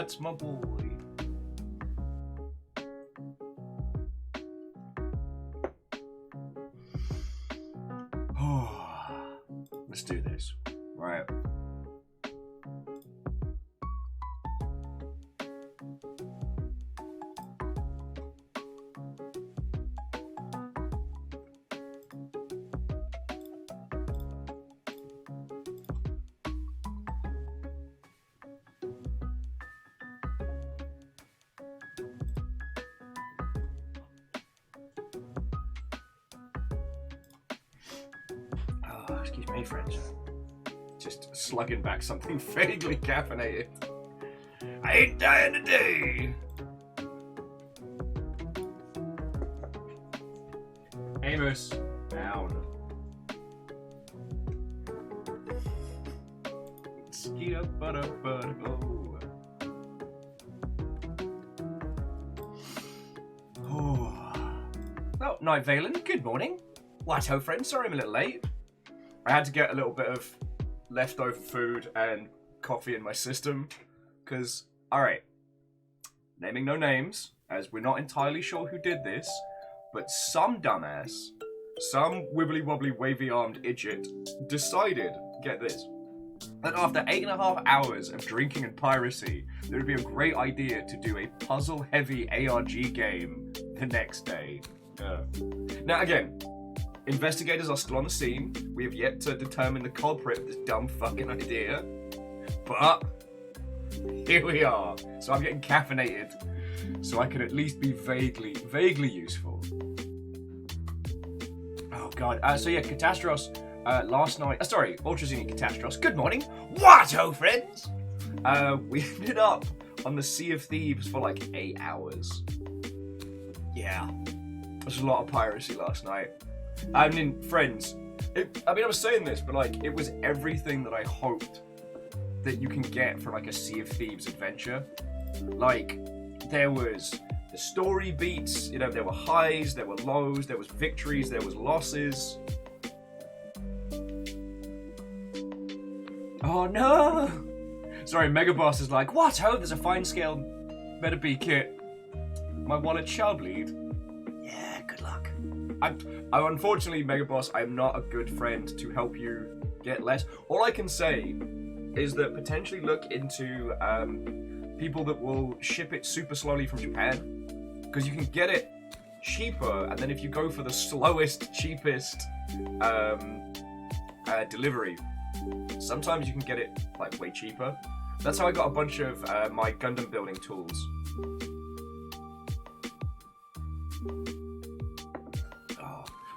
That's my boy. Let's do this. Right. Excuse me, friends. Just slugging back something vaguely caffeinated. I ain't dying today. Amos, down. Skeeta butter butter. Oh, Night Valen, good morning. What ho, friends? Sorry I'm a little late. I had to get a little bit of leftover food and coffee in my system, because, alright, naming no names, as we're not entirely sure who did this, but some dumbass, some wibbly-wobbly wavy-armed idiot decided, get this, that after 8.5 hours of drinking and piracy, it would be a great idea to do a puzzle-heavy ARG game the next day. Now again, investigators are still on the scene. We have yet to determine the culprit of this dumb fucking idea. But here we are. So I'm getting caffeinated, so I can at least be vaguely useful. Oh god. So yeah, Catastros, last night, Ultrazini Catastros, good morning. What ho, friends? We ended up on the Sea of Thieves for like 8 hours. Yeah. There's a lot of piracy last night. I mean, friends, I was saying this, but like, it was everything that I hoped that you can get from like a Sea of Thieves adventure. Like, there was the story beats, you know, there were highs, there were lows, there was victories, there was losses. Oh no! Sorry, Megaboss is like, what? Oh, there's a fine scale Meta-B kit. My wallet shall bleed. Yeah, good luck. I unfortunately, Megaboss, I'm not a good friend to help you get less. All I can say is that potentially look into people that will ship it super slowly from Japan, because you can get it cheaper, and then if you go for the slowest, cheapest delivery, sometimes you can get it like way cheaper. That's how I got a bunch of my Gundam building tools.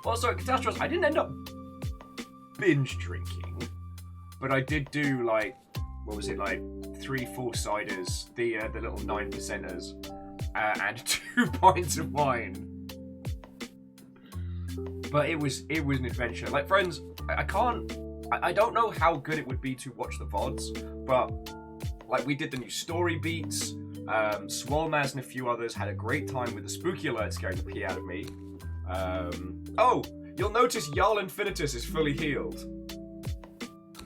Well, sorry, Catastrophe, I didn't end up binge drinking, but I did do, like, what was it, like, 3 full ciders, the little 9%ers, and 2 pints of wine. But it was an adventure. Like, friends, I don't know how good it would be to watch the VODs, but, like, we did the new story beats, Swolmaz and a few others had a great time with the spooky alert scaring the pee out of me. Oh, you'll notice Jarl Infinitus is fully healed.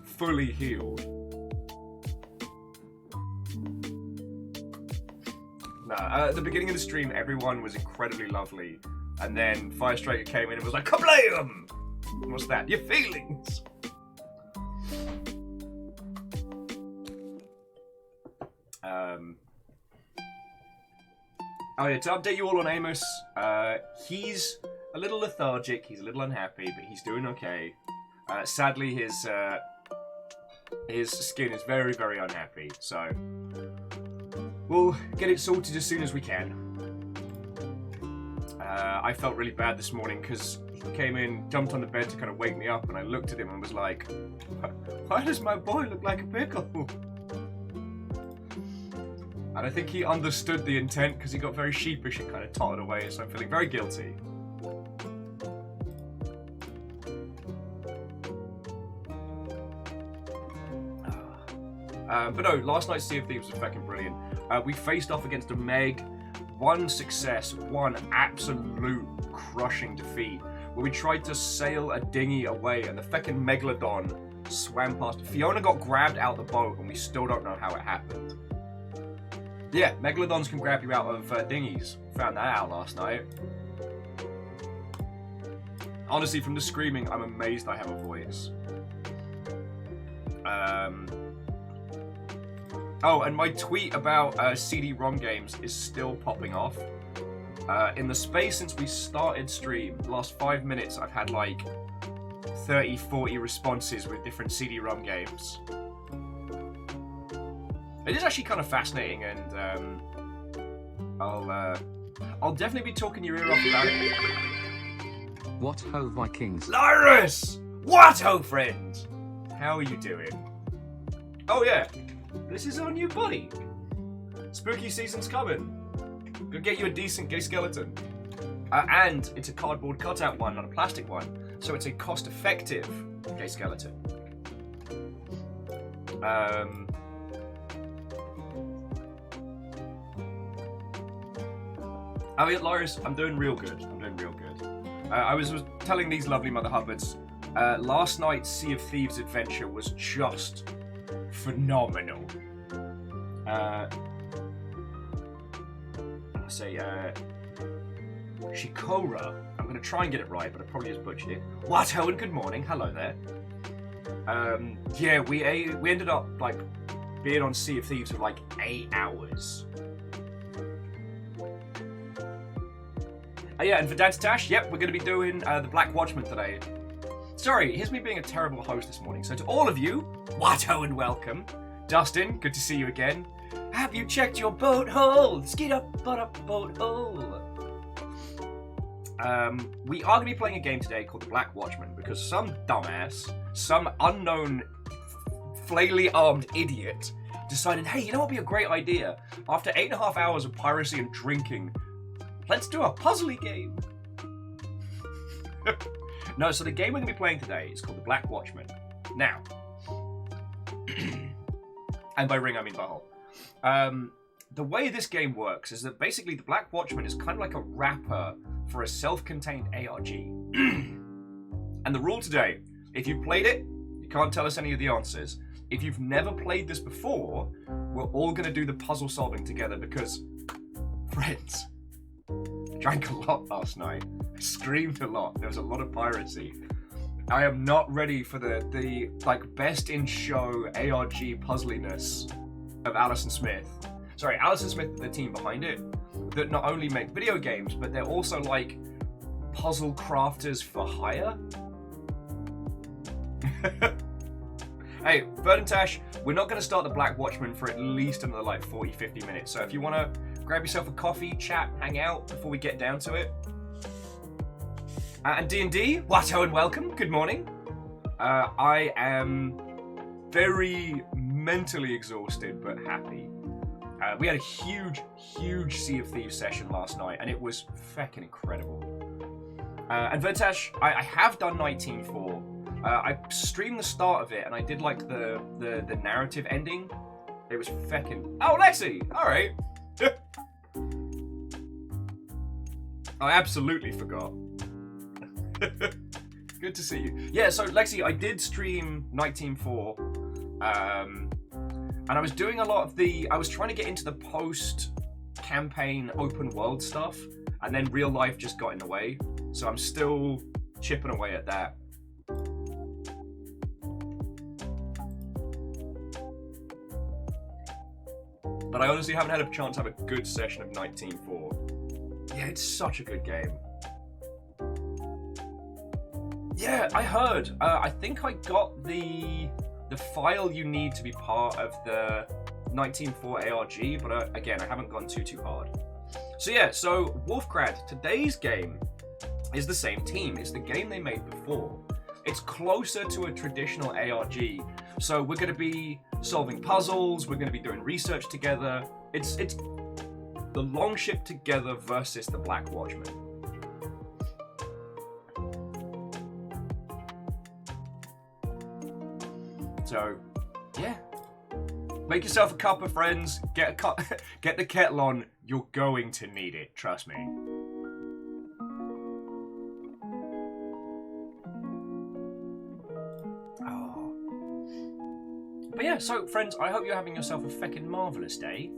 Fully healed. Nah, at the beginning of the stream, everyone was incredibly lovely. And then Firestriker came in and was like, kablam! What's that? Your feelings! Oh yeah, to update you all on Amos, he's a little lethargic, he's a little unhappy, but he's doing okay. Sadly, his skin is very, very unhappy, so we'll get it sorted as soon as we can. I felt really bad this morning because he came in, jumped on the bed to kind of wake me up, and I looked at him and was like, why does my boy look like a pickle? And I think he understood the intent because he got very sheepish and kind of tottered away, so I'm feeling very guilty. But no, last night's Sea of Thieves was fucking brilliant. We faced off against a Meg, one success, one absolute crushing defeat, where we tried to sail a dinghy away and the feckin' Megalodon swam past. Fiona got grabbed out the boat and we still don't know how it happened. Yeah, megalodons can grab you out of dinghies. Found that out last night. Honestly, from the screaming, I'm amazed I have a voice. Oh, and my tweet about CD-ROM games is still popping off. In the space since we started stream, the last 5 minutes, I've had like 30, 40 responses with different CD-ROM games. It is actually kind of fascinating, and I'll definitely be talking your ear off about it. What ho, Vikings? Lyrus! What ho, friend? How are you doing? Oh yeah, this is our new buddy. Spooky season's coming. Go get you a decent gay skeleton. And it's a cardboard cutout one, not a plastic one. So it's a cost-effective gay skeleton. Oh yeah, Lyrus, I'm doing real good. I was telling these lovely Mother Hubbards, last night's Sea of Thieves adventure was just phenomenal. Shikora, I'm going to try and get it right, but I probably just butchered it. What ho and good morning, hello there. Yeah, we ended up, like, being on Sea of Thieves for, like, 8 hours. Yeah, and for Dantatash, yep, we're going to be doing the Black Watchmen today. Sorry, here's me being a terrible host this morning. So to all of you, what ho and welcome. Dustin, good to see you again. Have you checked your boat hole? Skid up, butt up, boat hole. We are going to be playing a game today called the Black Watchmen because some dumbass, some unknown flaily armed idiot decided, hey, you know what would be a great idea? After 8.5 hours of piracy and drinking, let's do a puzzly game. No, so the game we're going to be playing today is called the Black Watchmen. Now, and by ring I mean butthole. The way this game works is that basically the Black Watchman is kind of like a wrapper for a self-contained ARG. And the rule today, if you've played it, you can't tell us any of the answers. If you've never played this before, we're all going to do the puzzle solving together because, friends, I drank a lot last night. I screamed a lot. There was a lot of piracy. I am not ready for the like best in show ARG puzzliness of Alison Smith. Sorry, Alison Smith is the team behind it that not only make video games, but they're also like puzzle crafters for hire. Hey, Bird and Tash, we're not going to start the Black Watchman for at least another like 40-50 minutes. So if you want to grab yourself a coffee, chat, hang out before we get down to it. And D&D, what ho and welcome, good morning. I am very mentally exhausted but happy. We had a huge Sea of Thieves session last night and it was feckin' incredible. And Vertash, I have done 19.4. I streamed the start of it and I did like the narrative ending. It was feckin'... Oh, Lexi! Alright. I absolutely forgot. Good to see you. Yeah, so Lexi, I did stream 19.4. And I was doing a lot of I was trying to get into the post-campaign open world stuff, and then real life just got in the way. So I'm still chipping away at that. But I honestly haven't had a chance to have a good session of 19.4. Yeah, it's such a good game. Yeah, I heard. I think I got the file you need to be part of the 19.4 ARG, but again, I haven't gone too hard. So yeah, so Wolfcrad, today's game is the same team. It's the game they made before. It's closer to a traditional ARG. So we're going to be solving puzzles, we're going to be doing research together. It's the Longship together versus the Black Watchmen. So, yeah. Make yourself a cuppa, friends. Get the kettle on. You're going to need it. Trust me. Oh. But yeah, so friends, I hope you're having yourself a feckin' marvellous day.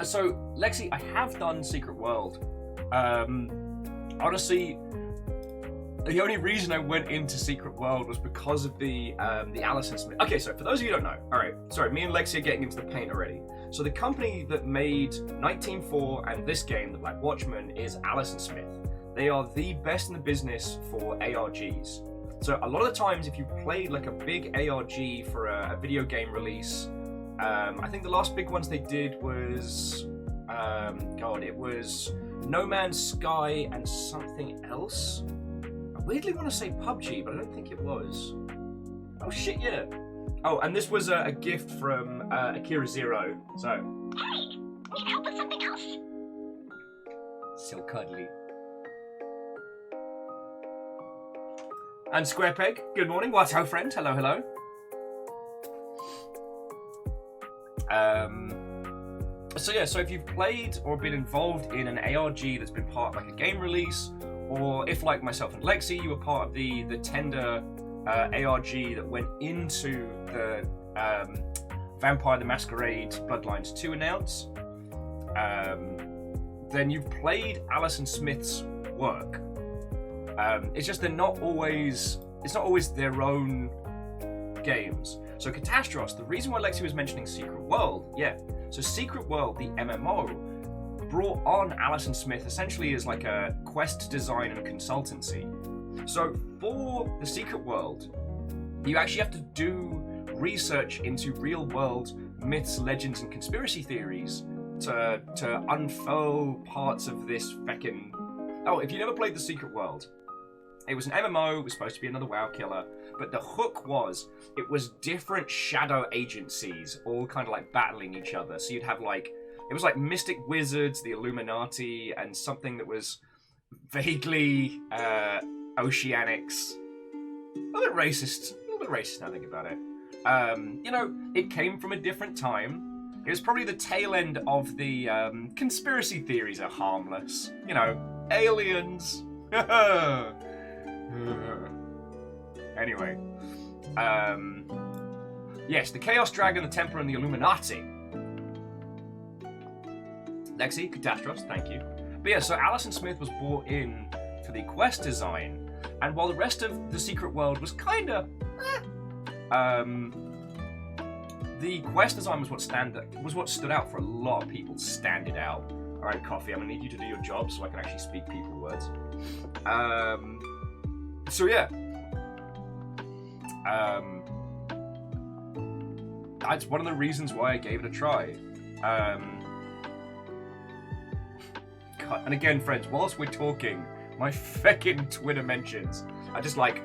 So, Lexi, I have done Secret World. Honestly, the only reason I went into Secret World was because of the Alison Smith. Okay, so for those of you who don't know, alright, sorry, me and Lexi are getting into the paint already. So the company that made 1984 and this game, the Black Watchmen, is Alison Smith. They are the best in the business for ARGs. So a lot of the times, if you played like a big ARG for a video game release, I think the last big ones they did was, it was No Man's Sky and something else. I weirdly want to say PUBG, but I don't think it was. Oh shit, yeah. Oh, and this was a gift from Akira Zero. So. Hey, need help with something else? So cuddly. And Square Peg, good morning. What's ho, friend? Hello, hello. So yeah, so if you've played or been involved in an ARG that's been part of like a game release, or if like myself and Lexi, you were part of the tender ARG that went into the Vampire the Masquerade Bloodlines 2 announce, then you've played Alison Smith's work. It's just it's not always their own games. So Catastros, the reason why Lexi was mentioning Secret World, yeah. So Secret World, the MMO, brought on Alison Smith essentially as like a quest design and consultancy. So for the Secret World, you actually have to do research into real world myths, legends, and conspiracy theories to unfurl parts of this feckin'... Oh, if you never played the Secret World, it was an MMO, it was supposed to be another WoW killer, but the hook was, it was different shadow agencies all kind of like battling each other. So you'd have like, it was like Mystic Wizards, the Illuminati, and something that was vaguely Oceanics. A little bit racist now I think about it. You know, it came from a different time. It was probably the tail end of the conspiracy theories are harmless. You know, aliens. Anyway. Yes, the Chaos Dragon, the Templar, and the Illuminati. Lexi, Catastros, thank you. But yeah, so Alison Smith was brought in for the quest design, and while the rest of the Secret World was kinda the quest design was what stood out for a lot of people. Standed out. Alright, Coffee, I'm gonna need you to do your job so I can actually speak people words. So yeah. That's one of the reasons why I gave it a try. God, and again, friends, whilst we're talking, my feckin' Twitter mentions are just like...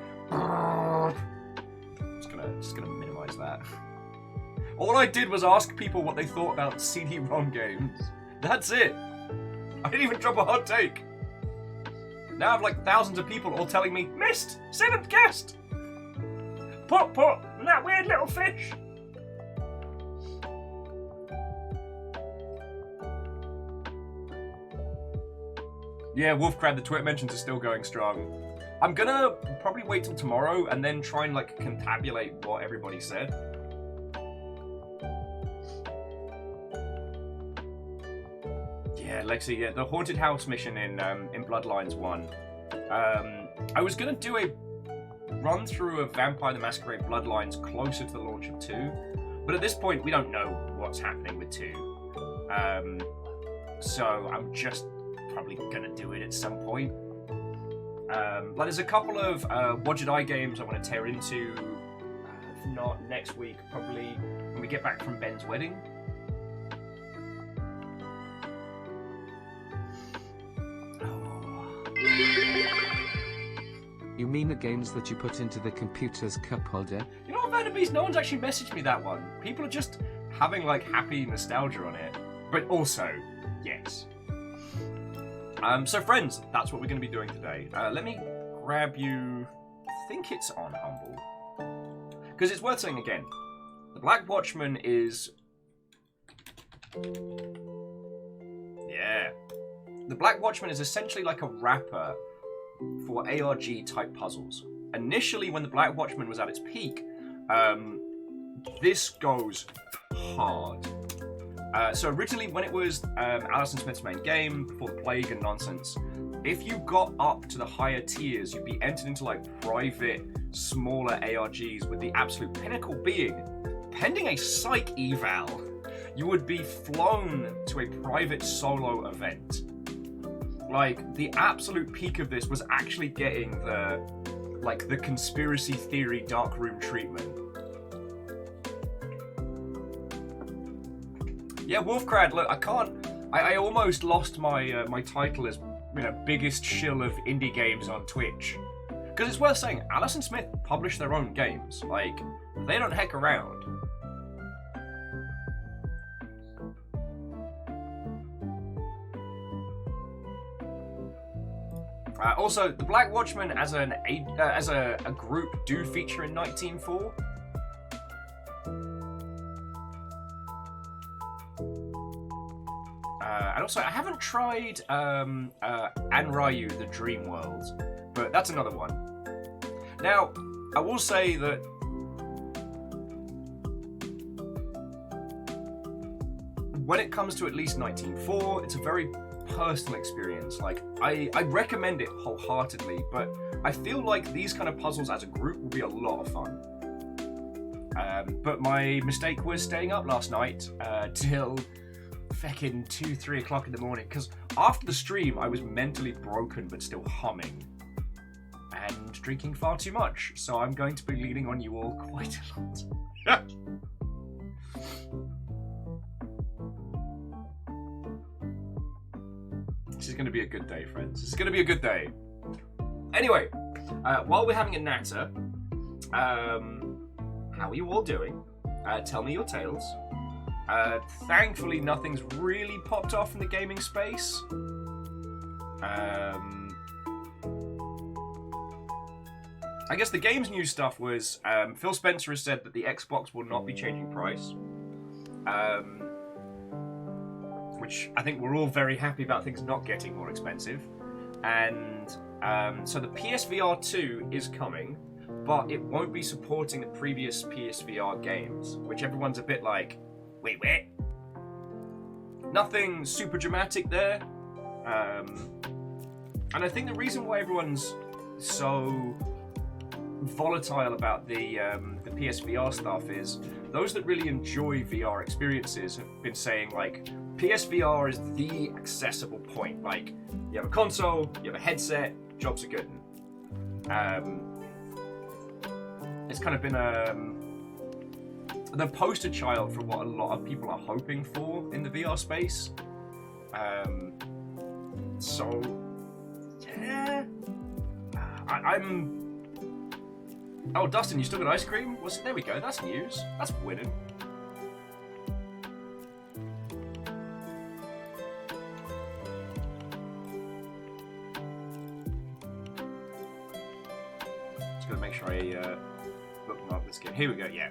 Just gonna minimize that. All I did was ask people what they thought about CD-ROM games. That's it. I didn't even drop a hot take. Now I have like thousands of people all telling me, missed! 7th guest! Put, and that weird little fish! Yeah, Wolfcrab, the Twitter mentions are still going strong. I'm gonna probably wait till tomorrow and then try and like contabulate what everybody said. Yeah, Lexi, yeah, the Haunted House mission in Bloodlines 1. I was gonna do a run through of Vampire the Masquerade Bloodlines closer to the launch of 2, but at this point we don't know what's happening with 2. So I'm just probably gonna do it at some point. Like there's a couple of What Did I games I want to tear into, if not next week, probably when we get back from Ben's wedding. You mean the games that you put into the computer's cup holder? You know what, Vanderbeest? No one's actually messaged me that one. People are just having like happy nostalgia on it. But also, yes. So friends, that's what we're going to be doing today. Let me grab you... I think it's on Humble. Because it's worth saying again. The Black Watchmen is... Yeah. The Black Watchmen is essentially like a wrapper for ARG type puzzles. Initially, when the Black Watchmen was at its peak, this goes hard. So originally, when it was Alison Smith's main game, before the plague and nonsense, if you got up to the higher tiers, you'd be entered into like private, smaller ARGs, with the absolute pinnacle being, pending a psych eval, you would be flown to a private solo event. Like, the absolute peak of this was actually getting the conspiracy theory darkroom treatment. Yeah, Wolfcrad, look, I almost lost my my title as, biggest shill of indie games on Twitch. Because it's worth saying, Alison Smith published their own games. Like, they don't heck around. Also, the Black Watchmen as a group do feature in 19.4. And also, I haven't tried Anryu, the Dream World, but that's another one. Now, I will say that when it comes to at least 19.4, it's a very personal experience. Like, I recommend it wholeheartedly, but I feel like these kind of puzzles as a group will be a lot of fun. But my mistake was staying up last night till feckin' 2-3 o'clock in the morning, because after the stream I was mentally broken but still humming and drinking far too much, so I'm going to be leaning on you all quite a lot. This is going to be a good day, friends. This is going to be a good day. Anyway, while we're having a natter, how are you all doing? Tell me your tales. Thankfully, nothing's really popped off in the gaming space. I guess the games news stuff was Phil Spencer has said that the Xbox will not be changing price. Which I think we're all very happy about, things not getting more expensive. And so the PSVR 2 is coming, but it won't be supporting the previous PSVR games, which everyone's a bit like, wait, wait. Nothing super dramatic there. And I think the reason why everyone's so volatile about the PSVR stuff is those that really enjoy VR experiences have been saying, like, PSVR is the accessible point. Like, you have a console, you have a headset, jobs are good. It's kind of been the poster child for what a lot of people are hoping for in the VR space. So, yeah. I'm... Oh, Dustin, you still got ice cream? There we go, that's news. That's winning. Just gotta make sure I bookmark this game. Here we go, yeah.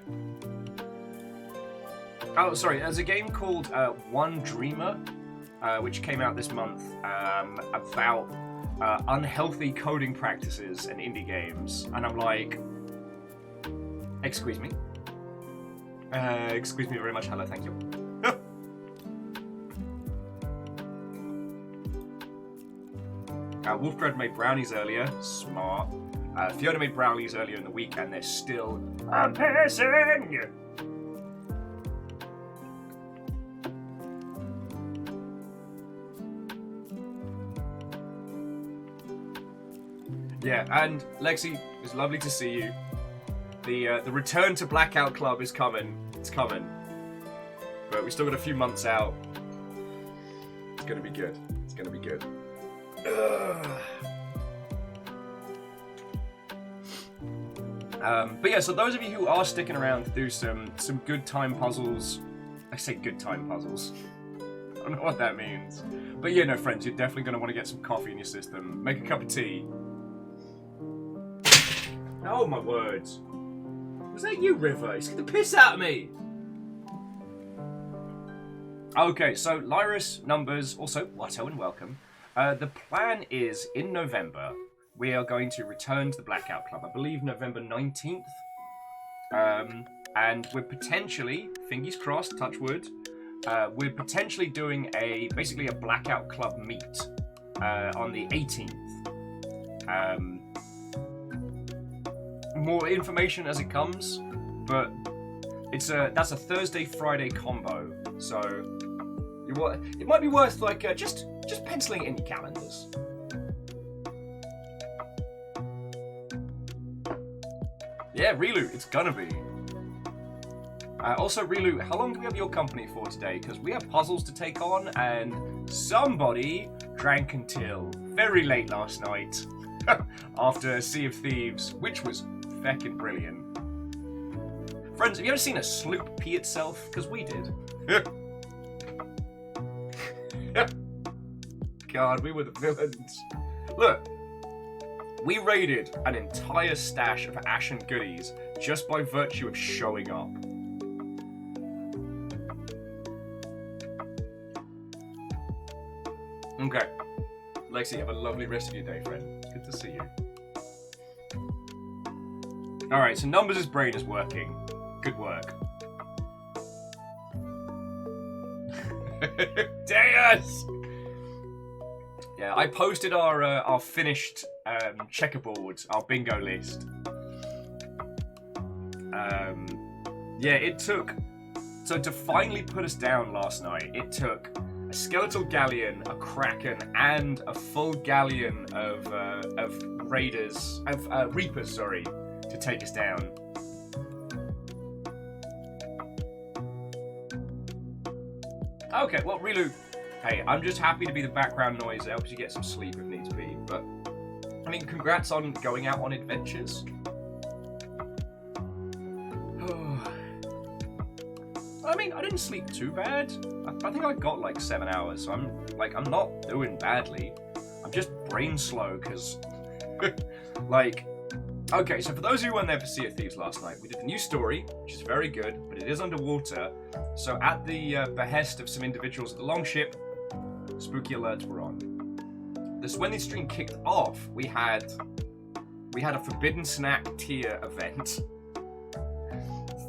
Oh, sorry, there's a game called One Dreamer, which came out this month, about unhealthy coding practices in indie games. And I'm like, excuse me. Excuse me very much, hello, thank you. Wolfbread made brownies earlier, smart. Fiona made brownies earlier in the week, and they're still amazing! Yeah, and Lexi, it's lovely to see you. The return to Blackout Club is coming. It's coming. But we still got a few months out. It's gonna be good. It's gonna be good. But yeah, so those of you who are sticking around to do some good time puzzles, I say good time puzzles. I don't know what that means. But yeah, no, friends, you're definitely going to want to get some coffee in your system. Make a cup of tea. Oh my words. Was that you, River? You scared the piss out of me! Okay, so Lyris, numbers, also Watto and welcome. The plan is, in November, we are going to return to the Blackout Club, I believe November 19th. And we're potentially, fingers crossed, touch wood, we're potentially doing basically a Blackout Club meet on the 18th. More information as it comes, but that's a Thursday-Friday combo, so it might be worth just penciling it in your calendars. Yeah, Relu, it's gonna be. Also, Relu, how long do we have your company for today? Because we have puzzles to take on, and somebody drank until very late last night after Sea of Thieves, which was feckin' brilliant. Friends, have you ever seen a sloop pee itself? Because we did. God, we were the villains. Look, we raided an entire stash of Ashen goodies just by virtue of showing up. Okay. Lexi, have a lovely rest of your day, friend. Good to see you. Alright, so Numbers' brain is working. Good work. Deus! Yeah, I posted our finished checkerboard, our bingo list. Yeah, it took... So to finally put us down last night, it took a skeletal galleon, a kraken, and a full galleon of reapers, to take us down. Okay, well, Relu, hey, I'm just happy to be the background noise that helps you get some sleep if needs be, but, I mean, congrats on going out on adventures. I mean, I didn't sleep too bad. I think I got like 7 hours, so I'm not doing badly. I'm just brain slow, because, okay, so for those of you who weren't there for Sea of Thieves last night, we did a new story, which is very good, but it is underwater. So at the behest of some individuals at the Longship, spooky alerts were on. This when the stream kicked off, we had a Forbidden Snack tier event.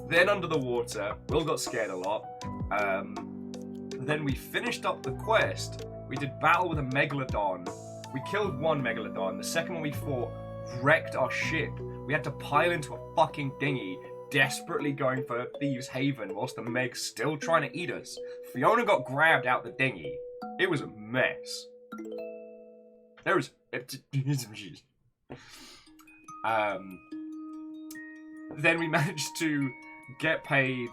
Then under the water, Will got scared a lot. Then we finished up the quest. We did battle with a Megalodon. We killed one Megalodon. The second one we fought wrecked our ship. We had to pile into a fucking dinghy, desperately going for Thieves' Haven, whilst the Meg's still trying to eat us. Fiona got grabbed out the dinghy. It was a mess. There was... Then we managed to get paid,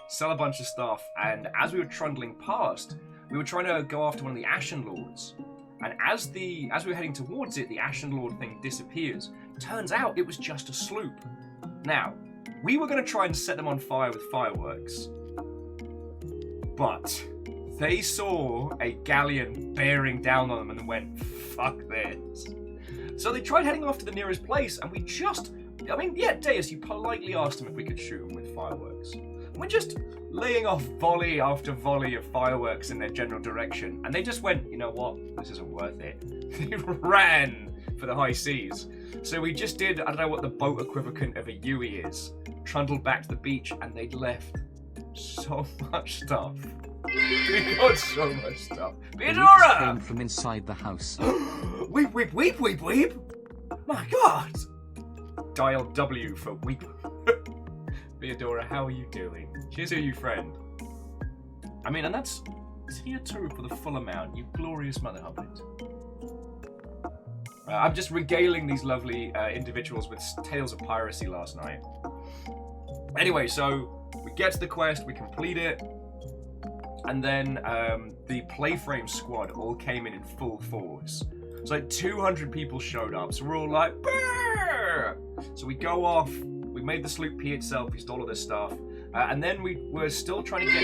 sell a bunch of stuff, and as we were trundling past, we were trying to go after one of the Ashen Lords. And as we were heading towards it, the Ashen Lord thing disappears. Turns out it was just a sloop. Now, we were going to try and set them on fire with fireworks, but they saw a galleon bearing down on them and went, fuck this. So they tried heading off to the nearest place, and we just... I mean, yeah, Deus, you politely asked them if we could shoot them with fireworks. We're just laying off volley after volley of fireworks in their general direction, and they just went, you know what, this isn't worth it. They ran for the high seas. So we just did, I don't know what the boat equivalent of a Yui is, trundled back to the beach, and they'd left so much stuff. We got so much stuff. Theodora! Came from inside the house. Weep, weep, weep, weep, weep! My God! Dial W for weep. Theodora, how are you doing? Cheers to you, friend. I mean, and that's tier 2 for the full amount, you glorious mother hobbit. I'm just regaling these lovely individuals with tales of piracy last night. Anyway, so we get to the quest, we complete it, and then the Playframe squad all came in full force. So like 200 people showed up, so we're all like, brrr! So we go off, we made the sloop pee itself, we stole all this stuff, and then we were still trying to get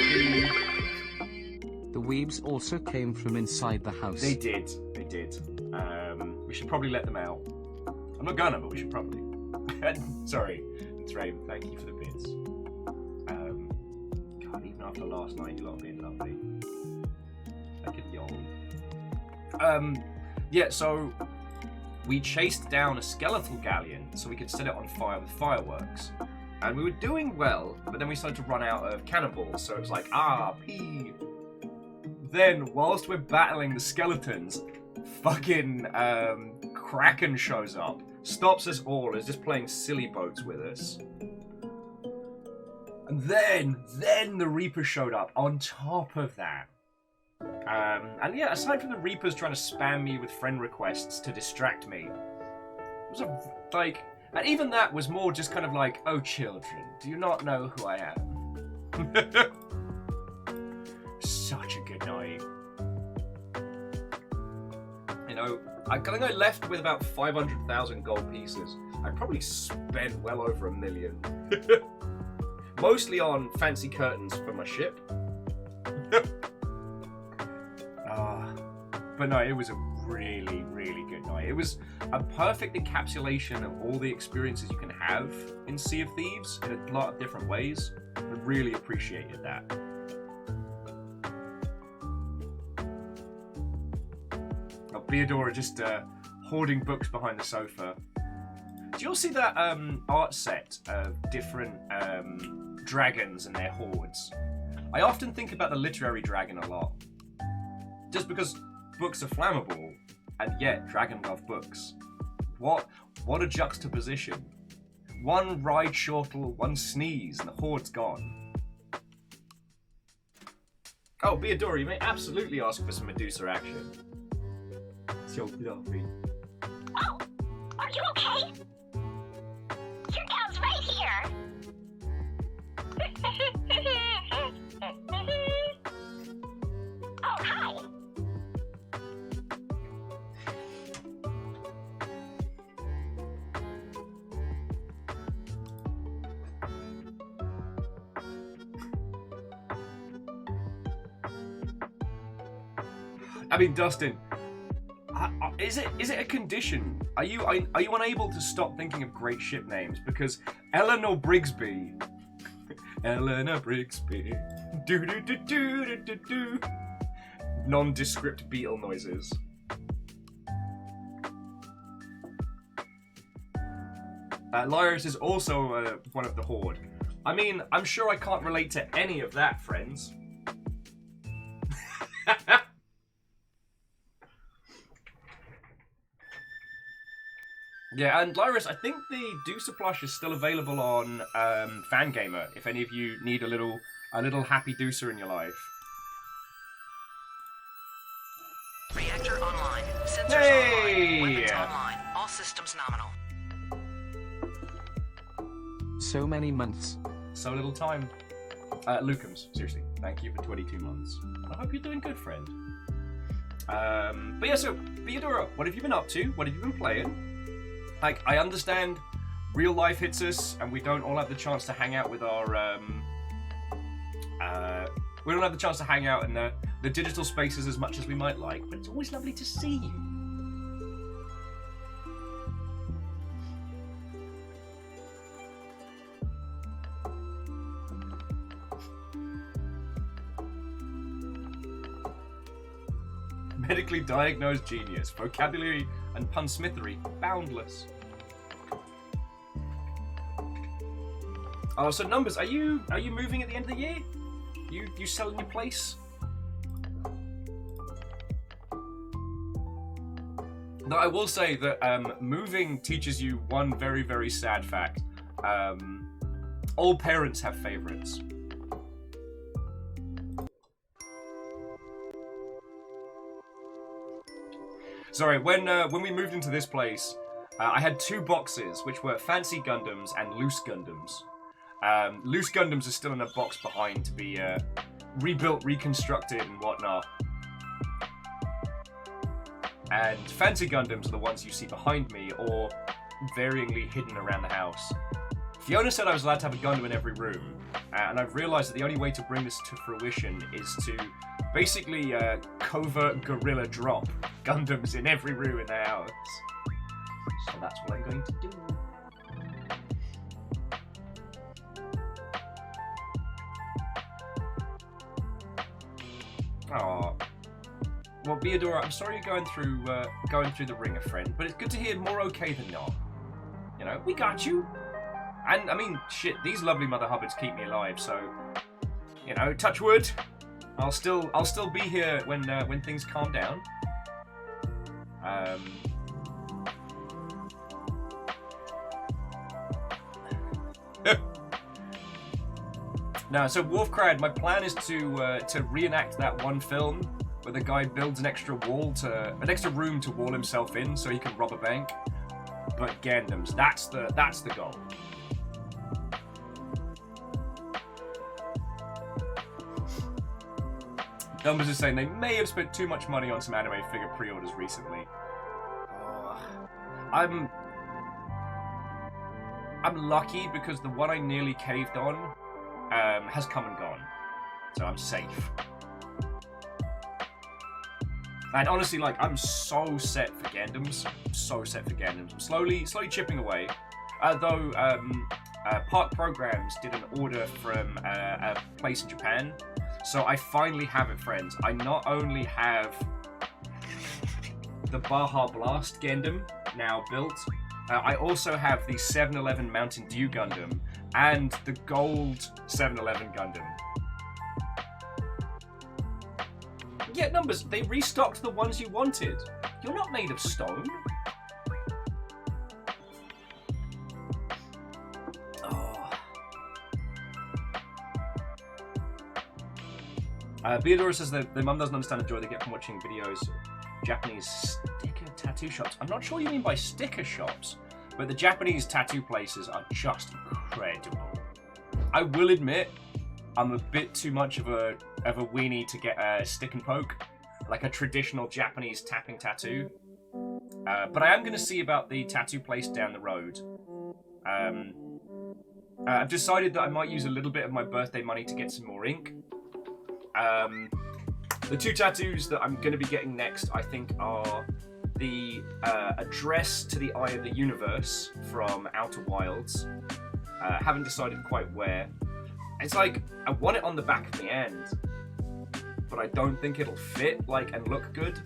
The weebs also came from inside the house. They did. We should probably let them out. I'm not gonna, but we should probably. Sorry, it's Raven, thank you for the bits. God, even after last night, you lot are being lovely. Like a yawn. Yeah, so we chased down a skeletal galleon so we could set it on fire with fireworks. And we were doing well, but then we started to run out of cannonballs, so it was like, pee. then, whilst we're battling the skeletons, fucking Kraken shows up, stops us all, is just playing silly boats with us. And then the Reapers showed up on top of that. And yeah, aside from the Reapers trying to spam me with friend requests to distract me, it was and even that was more just kind of like, oh children, do you not know who I am? Such a good night. You know, I think I left with about 500,000 gold pieces. I probably spent well over 1 million. Mostly on fancy curtains for my ship. But no, it was a really, really good night. It was a perfect encapsulation of all the experiences you can have in Sea of Thieves in a lot of different ways. I really appreciated that. Oh, Theodora just hoarding books behind the sofa. Do you all see that art set of different dragons and their hordes? I often think about the literary dragon a lot. Just because books are flammable, and yet dragon love books. What a juxtaposition. One ride shortle, one sneeze, and the horde's gone. Oh, Beadora, you may absolutely ask for some Medusa action. Oh, are you okay? Your gal's right here. Oh, hi. I mean, Dustin, is it a condition? Are you unable to stop thinking of great ship names? Because Eleanor Brigsby, Eleanor Brigsby, do do do do do do do, nondescript beetle noises. Lyris is also one of the Horde. I mean, I'm sure I can't relate to any of that, friends. Yeah, and Lyris, I think the Deucer plush is still available on Fangamer, if any of you need a little happy Deucer in your life. Reactor online. Sensors Hey! online. Weapons online. All systems nominal. So many months. So little time. Lucums, seriously, thank you for 22 months. I hope you're doing good, friend. But yeah, so, Theodora, what have you been up to? What have you been playing? Like, I understand real life hits us, and we don't all have the chance to hang out with our, we don't have the chance to hang out in the digital spaces as much as we might like, but it's always lovely to see you. Medically diagnosed genius, vocabulary and punsmithery boundless. Oh, so Numbers, are you moving at the end of the year? You selling your place? No, I will say that moving teaches you one very, very sad fact. All parents have favorites. Sorry, when we moved into this place, I had 2 boxes, which were fancy Gundams and loose Gundams. Loose Gundams are still in a box behind to be rebuilt, reconstructed, and whatnot. And fancy Gundams are the ones you see behind me, or varyingly hidden around the house. Fiona said I was allowed to have a Gundam in every room, and I've realised that the only way to bring this to fruition is to basically covert guerrilla drop Gundams in every room in the house. So that's what I'm going to do. Aww. Well, Beadora, I'm sorry you're going through the ringer, friend, but it's good to hear more okay than not. You know, we got you. And I mean, shit, these lovely Mother Hubbards keep me alive, so you know, touch wood. I'll still be here when things calm down. No, so Wolfcrad, my plan is to reenact that one film where the guy builds an extra room to wall himself in so he can rob a bank. But Gandams, that's the goal. Numbers is saying they may have spent too much money on some anime figure pre-orders recently. I'm lucky because the one I nearly caved on has come and gone, so I'm safe. And honestly, like, I'm so set for Gandams. I'm slowly chipping away. Though Park Programs did an order from a place in Japan. So I finally have it, friends. I not only have the Baja Blast Gundam now built, I also have the 7-Eleven Mountain Dew Gundam and the gold 7-Eleven Gundam. Yeah, Numbers, they restocked the ones you wanted. You're not made of stone. Beadora says that their mum doesn't understand the joy they get from watching videos of Japanese sticker tattoo shops. I'm not sure what you mean by sticker shops, but the Japanese tattoo places are just incredible. I will admit, I'm a bit too much of a weenie to get a stick and poke, like a traditional Japanese tapping tattoo. But I am going to see about the tattoo place down the road. I've decided that I might use a little bit of my birthday money to get some more ink. The two tattoos that I'm going to be getting next, I think, are the address to the Eye of the Universe from Outer Wilds. Haven't decided quite where. It's like, I want it on the back of the end, but I don't think it'll fit, and look good.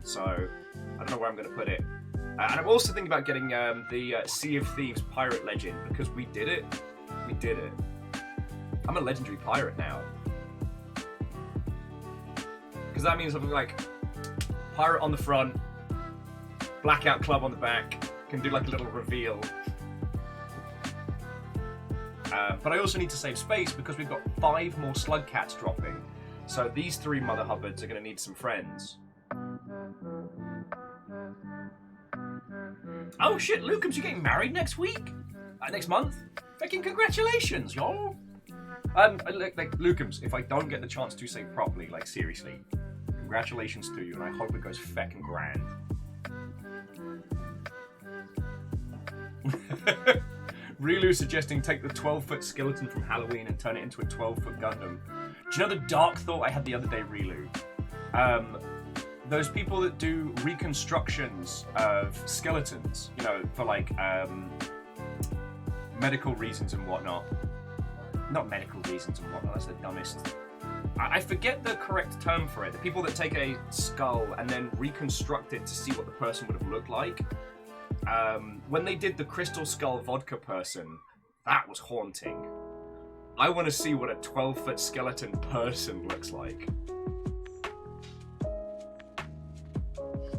So, I don't know where I'm going to put it. And I'm also thinking about getting the Sea of Thieves Pirate Legend, because we did it. We did it. I'm a legendary pirate now. Because that means something like pirate on the front, Blackout Club on the back, can do like a little reveal. But I also need to save space because we've got 5 more slug cats dropping. So these 3 mother hubbards are going to need some friends. Oh shit, Lucams, you're getting married next week? Next month? Fucking congratulations, y'all! Lucams, if I don't get the chance to say properly, seriously, congratulations to you, and I hope it goes feckin' grand. Rilu suggesting take the 12-foot skeleton from Halloween and turn it into a 12-foot Gundam. Do you know the dark thought I had the other day, Rilu? Those people that do reconstructions of skeletons, for medical reasons and whatnot. Not medical reasons and whatnot, that's the dumbest. I forget the correct term for it. The people that take a skull and then reconstruct it to see what the person would have looked like. When they did the Crystal Skull Vodka person, that was haunting. I want to see what a 12-foot skeleton person looks like.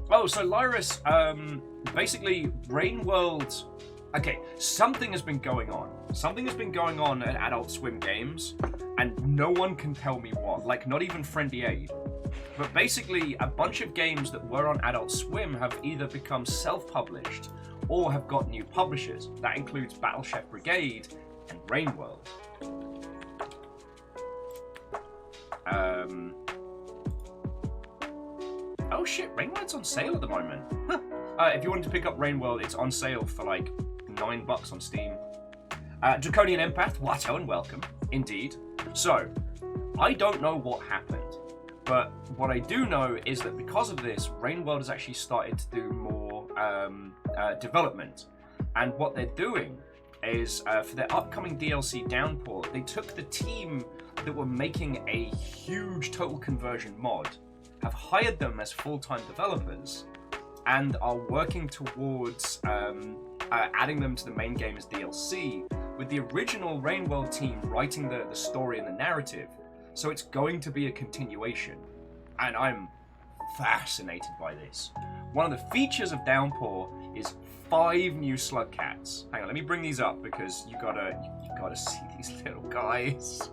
Oh, so Lyris, basically, Rain World... Okay, something has been going on. Something has been going on at Adult Swim Games, and no one can tell me what. Not even Friendly Aid. But basically, a bunch of games that were on Adult Swim have either become self-published or have got new publishers. That includes Battle Chef Brigade and Rain World. Oh shit, Rain World's on sale at the moment. Huh. If you wanted to pick up Rain World, it's on sale for $9 on Steam. Draconian Empath, Watto and welcome, indeed. So, I don't know what happened, but what I do know is that because of this, Rain World has actually started to do more development. And what they're doing is, for their upcoming DLC Downpour, they took the team that were making a huge Total Conversion mod, have hired them as full-time developers, and are working towards adding them to the main game as DLC, with the original Rain World team writing the story and the narrative. So it's going to be a continuation. And I'm fascinated by this. One of the features of Downpour is 5 new slug cats. Hang on, let me bring these up because you gotta see these little guys.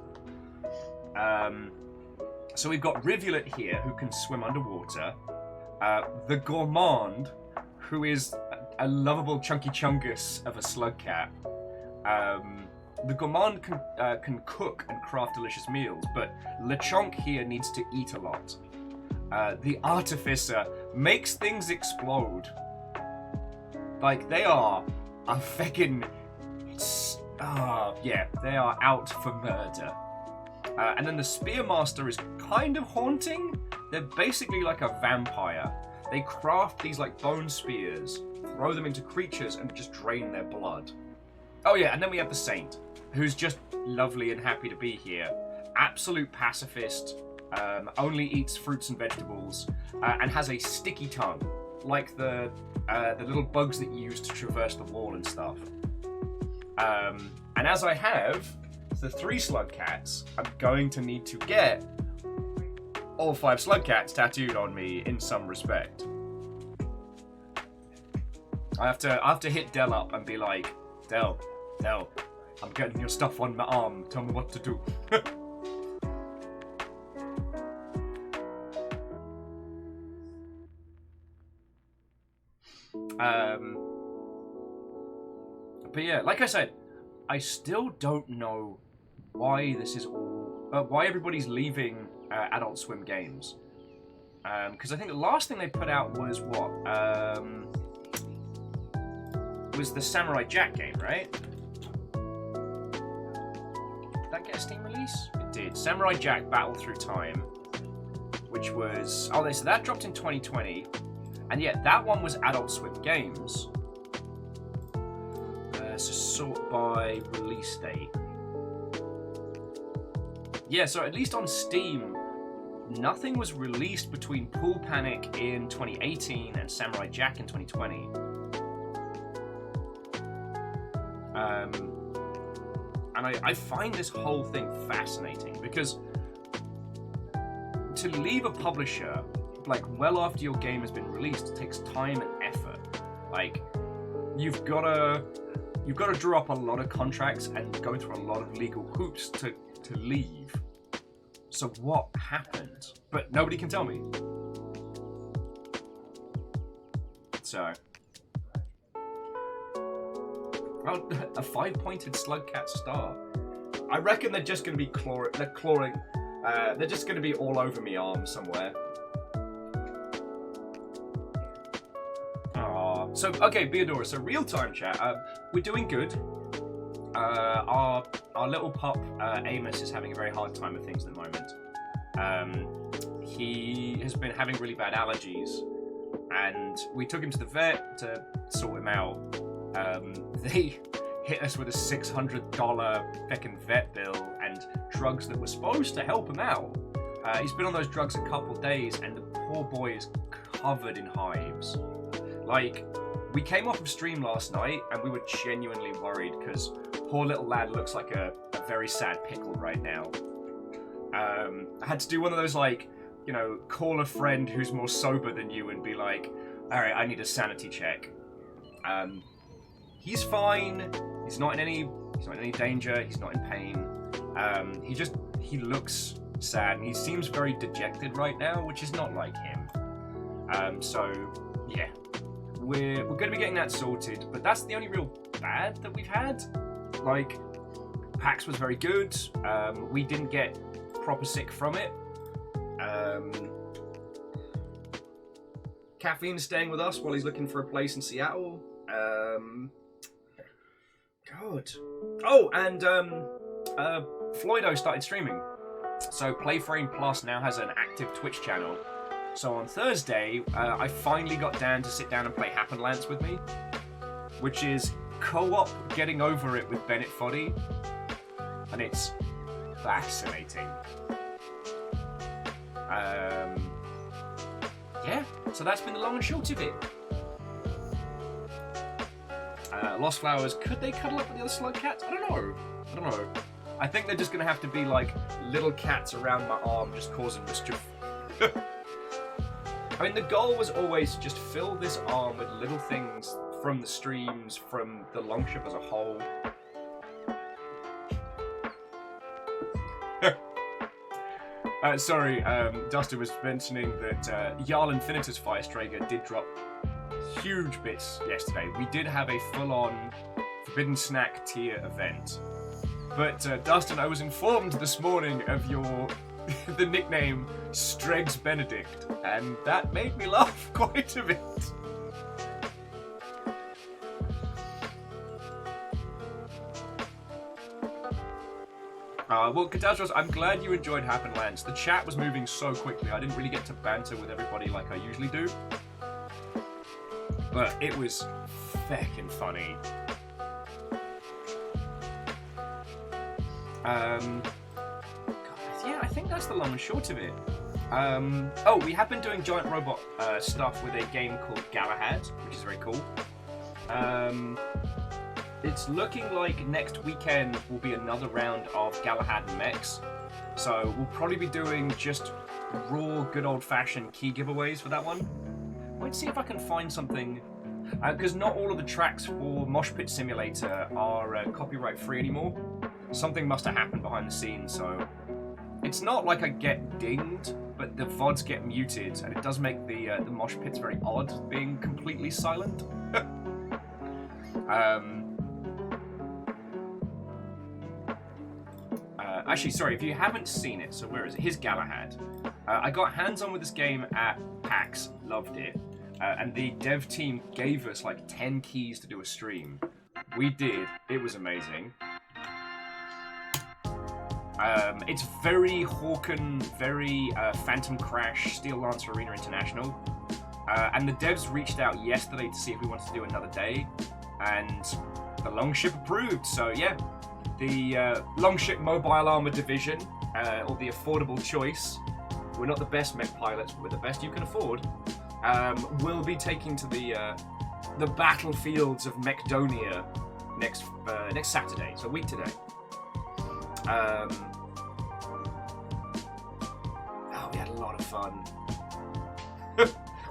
So we've got Rivulet here, who can swim underwater. The Gourmand, who is a lovable chunky chungus of a slug cat. The Gourmand can cook and craft delicious meals, but Lechonk here needs to eat a lot. The Artificer makes things explode. Like, they are a feckin'... yeah, they are out for murder. And then the Spearmaster is kind of haunting. They're basically like a vampire. They craft these like bone spears, throw them into creatures, and just drain their blood. Oh yeah, and then we have the Saint, who's just lovely and happy to be here. Absolute pacifist, only eats fruits and vegetables, and has a sticky tongue, like the little bugs that you use to traverse the wall and stuff. And as I have the 3 slug cats, I'm going to need to get all 5 slug cats tattooed on me in some respect. I have to hit Del up and be like, Del, I'm getting your stuff on my arm. Tell me what to do. But yeah, like I said, I still don't know why this is all... why everybody's leaving Adult Swim Games. Because I think the last thing they put out was what? Was the Samurai Jack game, right? Did that get a Steam release? It did. Samurai Jack Battle Through Time, which was... Oh, so that dropped in 2020. And yet, that one was Adult Swim Games. So sort by release date. Yeah, so at least on Steam, nothing was released between Pool Panic in 2018 and Samurai Jack in 2020. And I find this whole thing fascinating because to leave a publisher like well after your game has been released takes time and effort. Like you've got to draw up a lot of contracts and go through a lot of legal hoops to leave. So what happened? But nobody can tell me. So, well, a 5-pointed slug cat star. I reckon they're just going to be clawing. They're just going to be all over me arm somewhere. So, okay, Beadora, so real-time chat. We're doing good. Our little pup, Amos, is having a very hard time with things at the moment. He has been having really bad allergies, and we took him to the vet to sort him out. They hit us with a $600 feckin' vet bill and drugs that were supposed to help him out. He's been on those drugs a couple days, and the poor boy is covered in hives. Like, we came off of stream last night and we were genuinely worried because poor little lad looks like a very sad pickle right now. I had to do one of those, like, you know, call a friend who's more sober than you and be like, alright, I need a sanity check. He's fine. He's not in any danger. He's not in pain. He looks sad and he seems very dejected right now, which is not like him. So, yeah. We're going to be getting that sorted, but that's the only real bad that we've had. Like, PAX was very good. We didn't get proper sick from it. Caffeine's staying with us while he's looking for a place in Seattle. God. Oh, and Floydo started streaming. So Playframe Plus now has an active Twitch channel. So on Thursday, I finally got Dan to sit down and play Happen Lance with me, which is co-op getting over it with Bennett Foddy, and it's fascinating. Yeah, so that's been the long and short of it. Lost Flowers, could they cuddle up with the other slug cats? I don't know. I think they're just gonna have to be like little cats around my arm just causing mischief. I mean, the goal was always to just fill this arm with little things from the streams, from the longship as a whole. Sorry, Dustin was mentioning that Jarl Infinitus Firestrager did drop huge bits yesterday. We did have a full-on Forbidden Snack tier event. But Dustin, I was informed this morning of your the nickname Stregs Benedict, and that made me laugh quite a bit. Well, Katastros, I'm glad you enjoyed Happen Lands. The chat was moving so quickly, I didn't really get to banter with everybody like I usually do. But it was feckin' funny. God, yeah, I think that's the long and short of it. Oh, we have been doing giant robot stuff with a game called Galahad, which is very cool. It's looking like next weekend will be another round of Galahad and mechs. So we'll probably be doing just raw, good old-fashioned key giveaways for that one. Let's see if I can find something, because not all of the tracks for Mosh Pit Simulator are copyright free anymore. Something must have happened behind the scenes, so it's not like I get dinged, but the VODs get muted, and it does make the mosh pits very odd, being completely silent. Actually, sorry, if you haven't seen it, so where is it? Here's Galahad. I got hands-on with this game at PAX, loved it, and the dev team gave us like 10 keys to do a stream. We did, it was amazing. It's very Hawken, very Phantom Crash, Steel Lancer Arena International. And the devs reached out yesterday to see if we wanted to do another day, and the Longship approved, so yeah. The Longship Mobile Armor Division, or the affordable choice, we're not the best mech pilots, but we're the best you can afford, will be taking to the battlefields of Mechdonia next Saturday, so a week today. Oh, we had a lot of fun.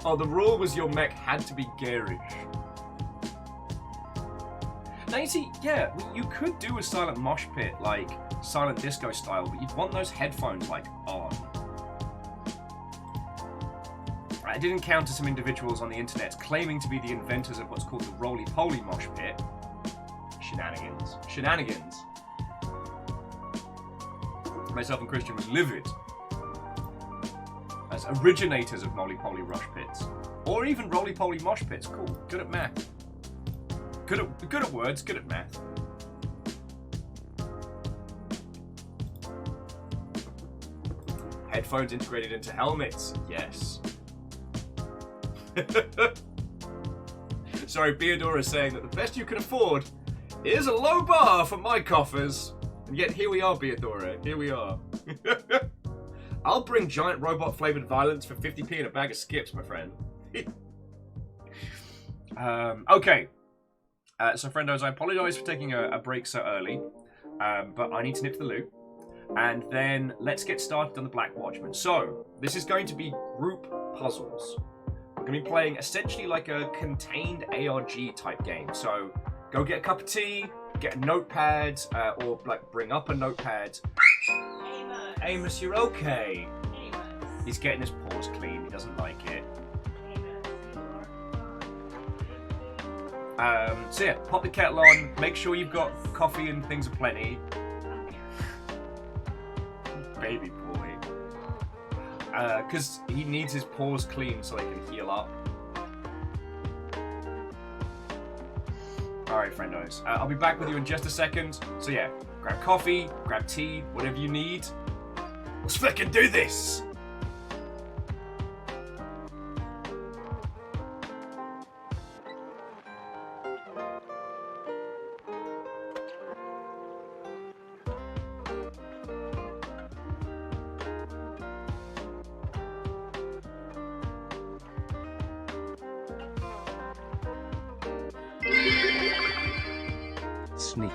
Oh, the rule was your mech had to be garish. Now you see, yeah, you could do a silent mosh pit, like silent disco style, but you'd want those headphones, like, on. I did encounter some individuals on the internet claiming to be the inventors of what's called the roly-poly mosh pit. Shenanigans. Shenanigans. Myself and Christian was livid as originators of roly-poly rush pits, or even roly-poly mosh pits. Cool, good at math, good at words, good at math. Headphones integrated into helmets, yes. Sorry, Beadora is saying that the best you can afford is a low bar for my coffers. And yet here we are, Beadora. Here we are. I'll bring giant robot flavored violence for 50p and a bag of skips, my friend. Okay. So, friendos, I apologize for taking a break so early, but I need to nip to the loo. And then let's get started on the Black Watchmen. So, this is going to be group puzzles. We're going to be playing essentially like a contained ARG type game. So, go get a cup of tea, get a notepad, or like bring up a notepad. Amos, you're okay. He's getting his paws clean. He doesn't like it. So yeah, pop the kettle on. Make sure you've got coffee and things aplenty. Baby boy. Because he needs his paws clean so they can heal up. Alright, friendos. I'll be back with you in just a second. So yeah, grab coffee, grab tea, whatever you need. Let's fucking do this! Sneak.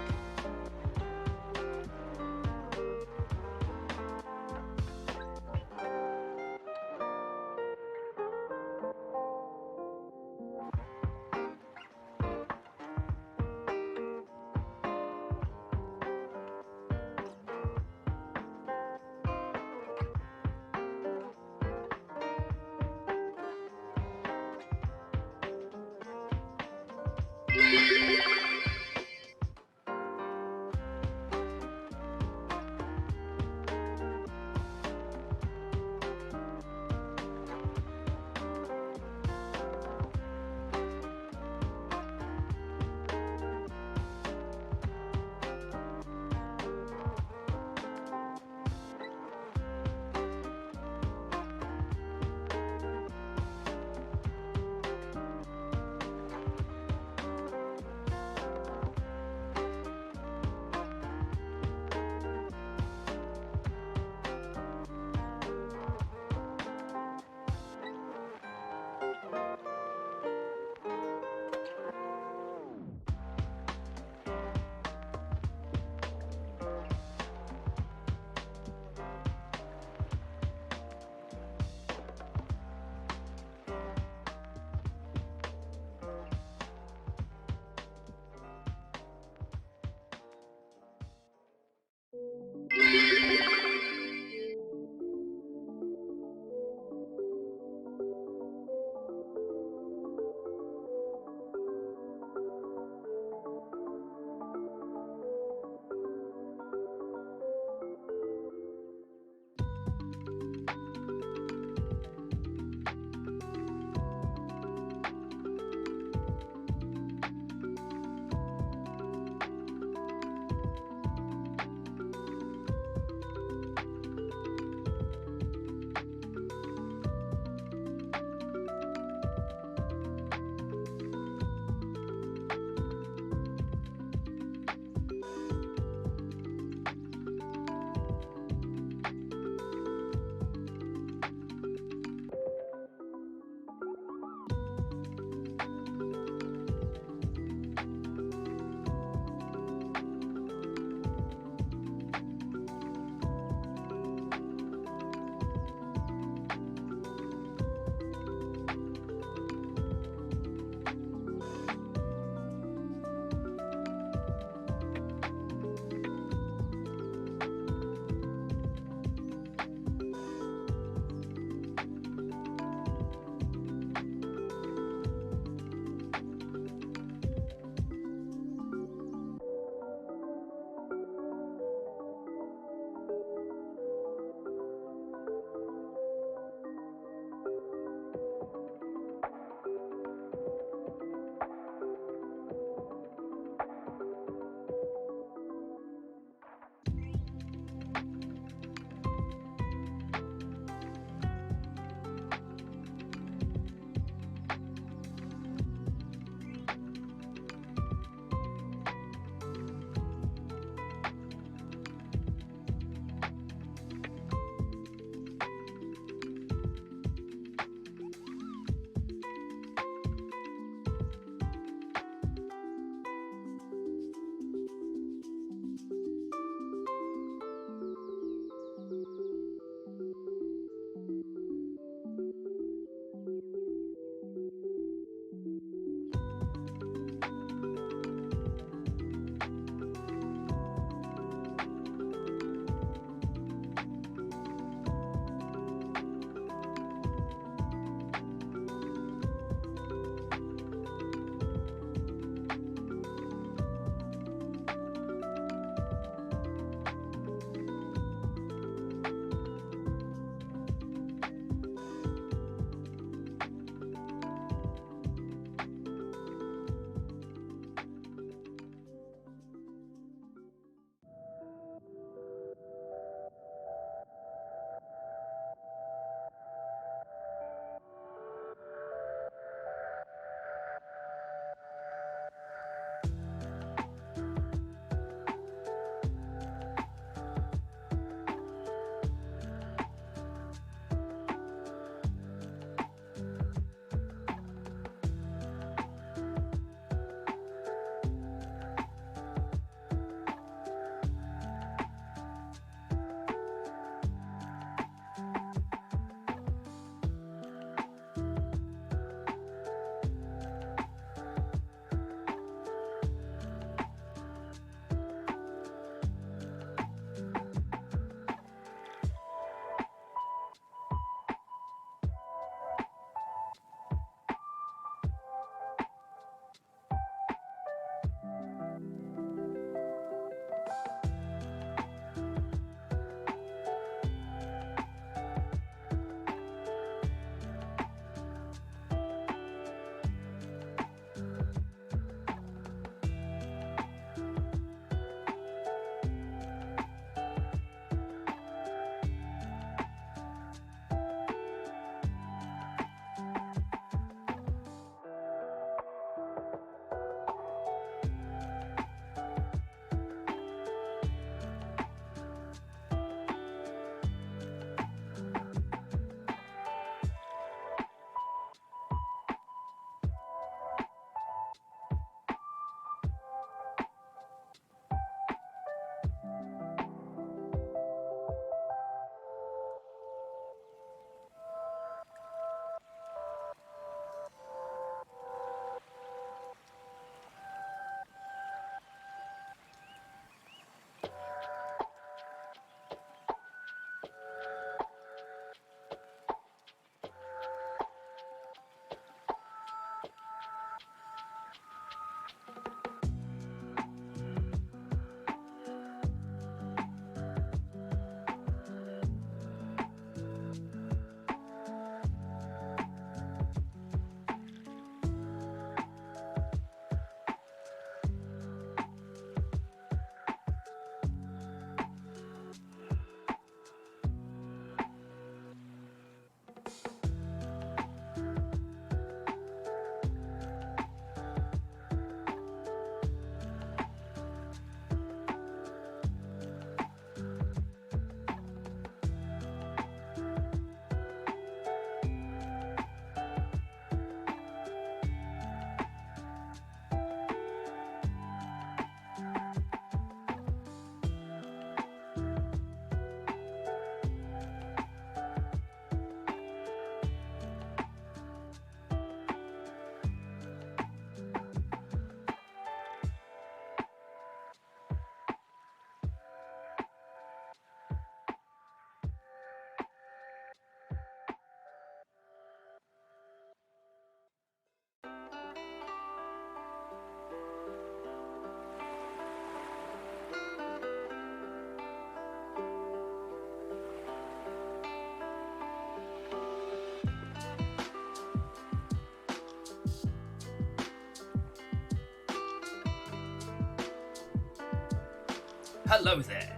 Hello there.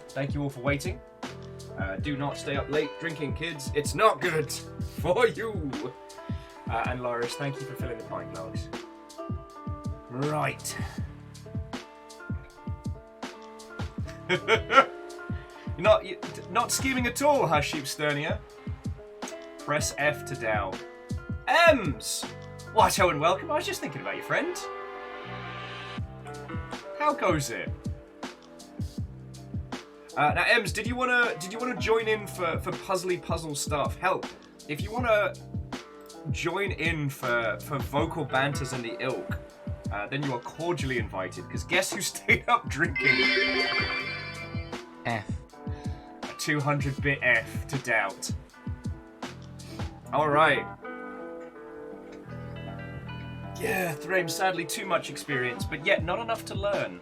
Thank you all for waiting. Do not stay up late drinking, kids. It's not good for you. And Loris, thank you for filling the pint glass. Right. You're not scheming at all, huh, Sheepsternia? Press F to down. Ems! What, and welcome. I was just thinking about your friend. How goes it? Now, Ems, did you wanna join in for puzzly puzzle stuff? Hell, if you wanna join in for vocal banters and the ilk, then you are cordially invited. Because guess who stayed up drinking? F. A 200-bit F to doubt. All right. Yeah, Thraim, sadly too much experience, but yet not enough to learn.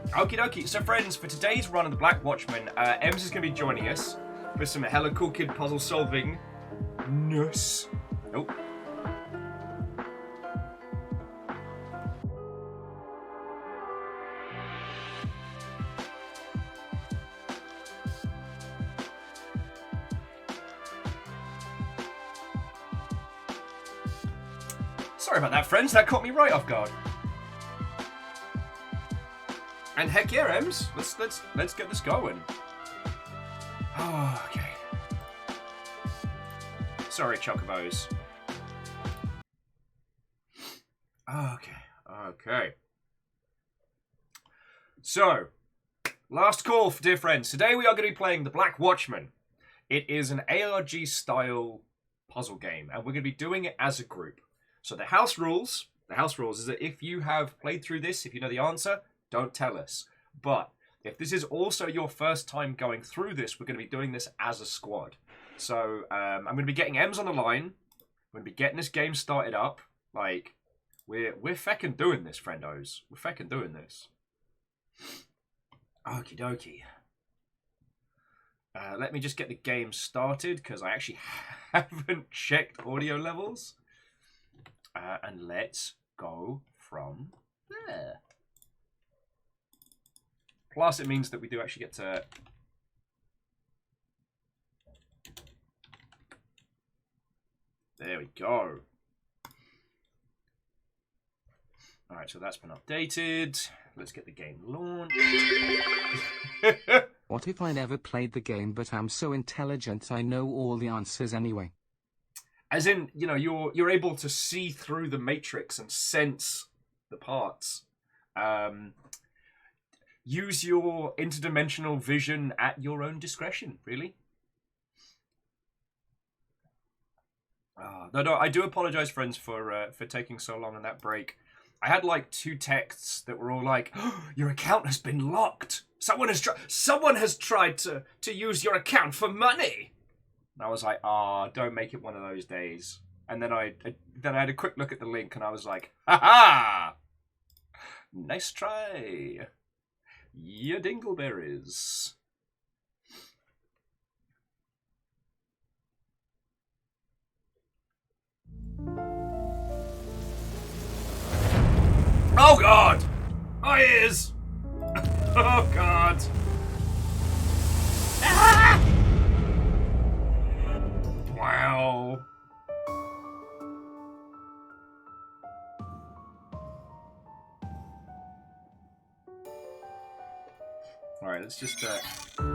Okie dokie. So, friends, for today's run of the Black Watchmen, Ems is going to be joining us for some hella cool kid puzzle solving. Ness. Nope. Sorry about that, friends. That caught me right off guard. And heck yeah, Ems, let's get this going. Oh, okay. Sorry, Chocobos. Okay. So, last call, dear friends. Today we are going to be playing the Black Watchmen. It is an ARG style puzzle game, and we're going to be doing it as a group. So the house rules is that if you have played through this, if you know the answer, don't tell us. But if this is also your first time going through this, we're going to be doing this as a squad. So I'm going to be getting Ems on the line. We're going to be getting this game started up. Like, we're feckin' doing this, friendos. We're feckin' doing this. Okie dokie. Let me just get the game started, because I actually haven't checked audio levels. And let's go from there. Plus, it means that we do actually get to... There we go. Alright, so that's been updated. Let's get the game launched. What if I never played the game, but I'm so intelligent I know all the answers anyway? As in, you know, you're able to see through the matrix and sense the parts. Use your interdimensional vision at your own discretion, really. No, I do apologize, friends, for taking so long on that break. I had like 2 texts that were all like, oh, "Your account has been locked. Someone has tried to use your account for money." And I was like, don't make it one of those days. And then I had a quick look at the link and I was like, ha! Nice try. Ya dingleberries. Oh god! My ears! Oh god! Ah! Wow. Alright, let's just we're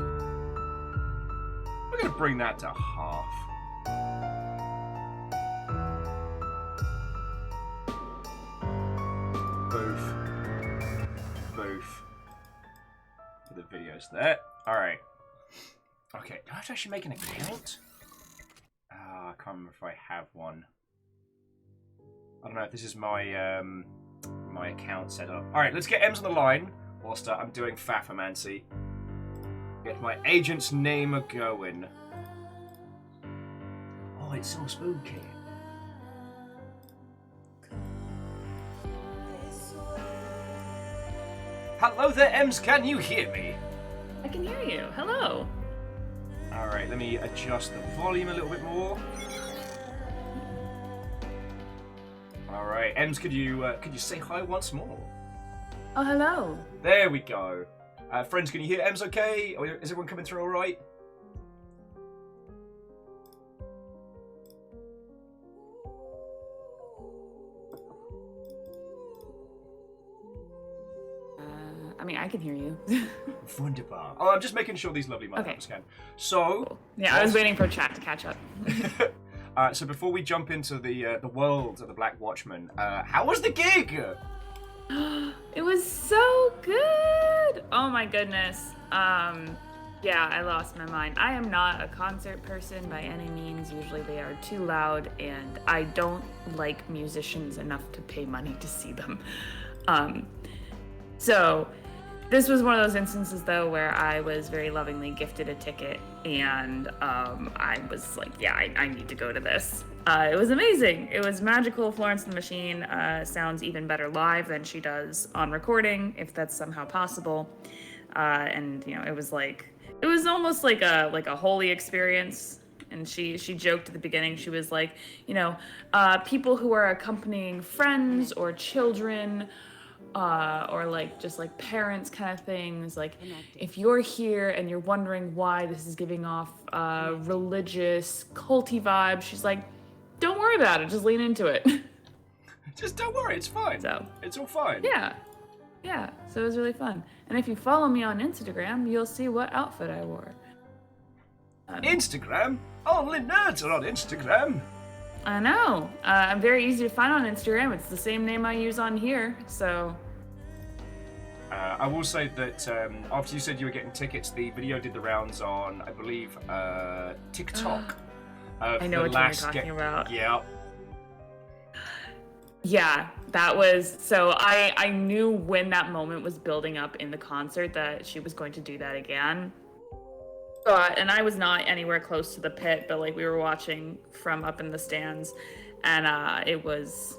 gonna bring that to half. Boof. For the videos there. Alright. Okay, do I have to actually make an account? I can't remember if I have one. I don't know if this is my my account set up. Alright, let's get Ems on the line whilst I'm doing Faffermancy. Get my agent's name a-going. Oh, it's so spooky. Hello there, Ems, can you hear me? I can hear you. Hello. Alright, let me adjust the volume a little bit more. Alright, Ems, could you say hi once more? Oh, hello. There we go. Friends, can you hear Ems okay? Or is everyone coming through all right? I mean, I can hear you. Wunderbar. Oh, I'm just making sure these lovely motherfuckers can. So... Cool. Yeah, I was waiting for chat to catch up. So before we jump into the world of the Black Watchmen, how was the gig? It was so good! Oh my goodness. Yeah, I lost my mind. I am not a concert person by any means. Usually they are too loud, and I don't like musicians enough to pay money to see them. So this was one of those instances, though, where I was very lovingly gifted a ticket, and I was like, yeah, I need to go to this. It was amazing. It was magical. Florence and the Machine sounds even better live than she does on recording, if that's somehow possible. And you know, it was almost like a holy experience. And she joked at the beginning. She was like, you know, people who are accompanying friends or children. Or like just like parents kind of things, like if you're here and you're wondering why this is giving off religious culty vibes, she's like, don't worry about it, just lean into it. Just don't worry, it's fine. So it's all fine. yeah, so it was really fun. And if you follow me on Instagram, you'll see what outfit I wore. Instagram? Only nerds are on Instagram. I know. I'm very easy to find on Instagram. It's the same name I use on here, so... I will say that after you said you were getting tickets, the video did the rounds on, I believe, TikTok. I know what you're talking about. Yeah. Yeah, that was... So I knew when that moment was building up in the concert that she was going to do that again. And I was not anywhere close to the pit, but like we were watching from up in the stands, and it was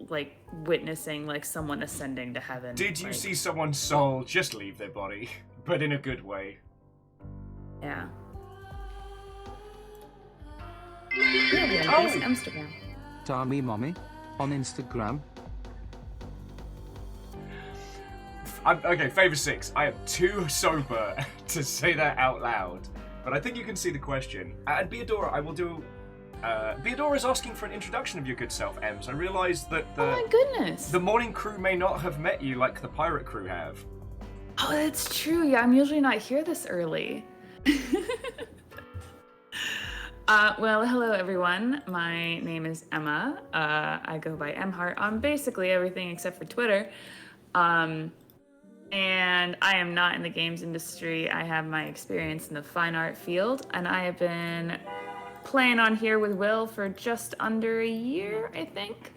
like witnessing like someone ascending to heaven. Did you like, see someone's soul just leave their body, but in a good way? Yeah. Yeah, use Instagram. Tommy Mommy on Instagram. Okay, favor 6. I am too sober to say that out loud, but I think you can see the question. And Beadora, I will do. Beadora is asking for an introduction of your good self, Ems. I realise that Oh my goodness. the morning crew may not have met you like the pirate crew have. Oh, that's true. Yeah, I'm usually not here this early. Well, hello everyone. My name is Emma. I go by Emhart on basically everything except for Twitter. And I am not in the games industry. I have my experience in the fine art field, and I have been playing on here with Will for just under a year, I think.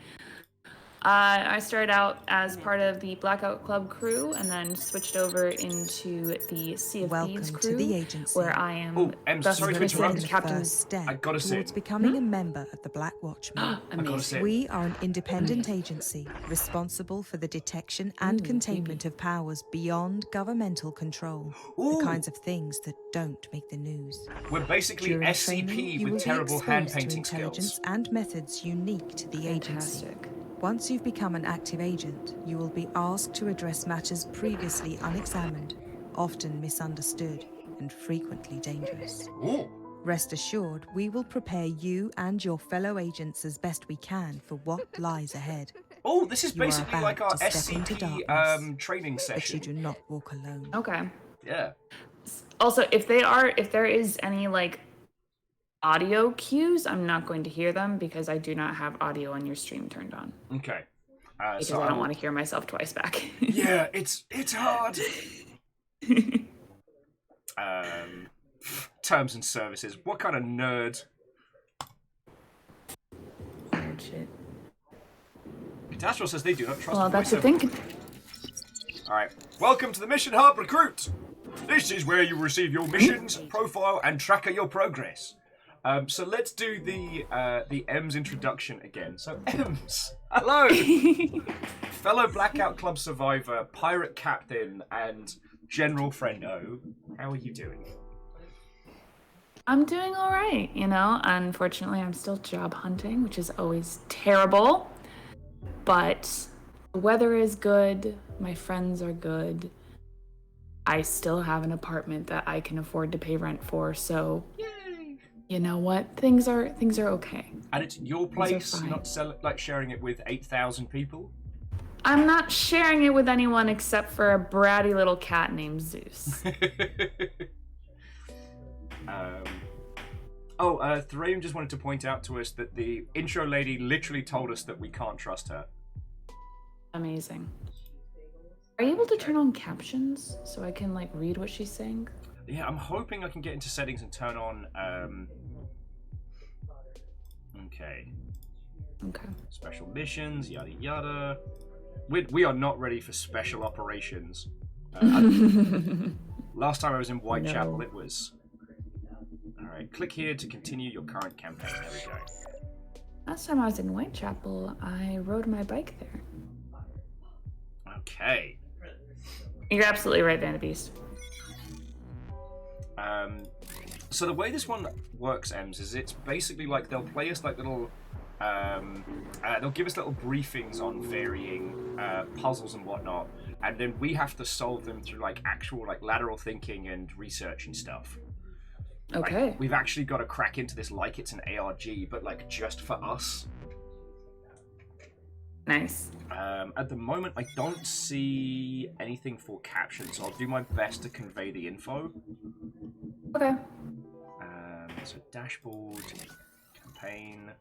I started out as part of the Blackout Club crew, and then switched over into the Sea of Thieves crew, to the agency. where I am Oh, Em, thus sorry to recent interrupt. captain. First step I gotta say- towards becoming a member of the Black Watchmen. Amazing. We are an independent agency responsible for the detection and containment of powers beyond governmental control. Ooh. The kinds of things that don't make the news. We're basically During training, SCP you will with be terrible hand exposed to painting intelligence skills. and methods unique to the agency. Fantastic. Once you've become an active agent, you will be asked to address matters previously unexamined, often misunderstood, and frequently dangerous. Ooh. Rest assured, we will prepare you and your fellow agents as best we can for what lies ahead. Oh, this is You are basically about like our to step into SCP darkness, training But you session. do not walk alone. Okay. Yeah. Also, if there is any like audio cues, I'm not going to hear them because I do not have audio on your stream turned on. Okay. Because So I don't want to hear myself twice back. Yeah, it's hard. Terms and services. What kind of nerd? Oh, shit. Astral says they do not trust Well, the that's the voiceover. thing. Alright. Welcome to the Mission Hub Recruit! This is where you receive your missions, profile, and tracker your progress. So let's do the Ems introduction again. So Ems, hello! Fellow Blackout Club survivor, pirate captain, and general friendo. How are you doing? I'm doing all right, you know. Unfortunately, I'm still job hunting, which is always terrible. But The weather is good. My friends are good. I still have an apartment that I can afford to pay rent for, so Yay! you know what? Things are okay. And it's your These are place, fine. not sharing it with 8,000 people. I'm not sharing it with anyone except for a bratty little cat named Zeus. Thraim just wanted to point out to us that the intro lady literally told us that we can't trust her. Amazing. Are you able to turn on captions so I can like read what she's saying? Yeah, I'm hoping I can get into settings and turn on. Okay. Okay. Special missions, yada yada. We are not ready for special operations. Last time I was in Whitechapel, it was. Alright, click here to continue your current campaign. There we go. Last time I was in Whitechapel, I rode my bike there. Okay. You're absolutely right, Vanderbeast. So the way this one works, Ems, is it's basically like they'll play us like little. They'll give us little briefings on varying puzzles and whatnot, and then we have to solve them through like actual like lateral thinking and research and stuff. Okay. Like, we've actually got to crack into this like it's an ARG, but like just for us. Nice. At the moment, I don't see anything for captions, so I'll do my best to convey the info. Okay. So dashboard, campaign.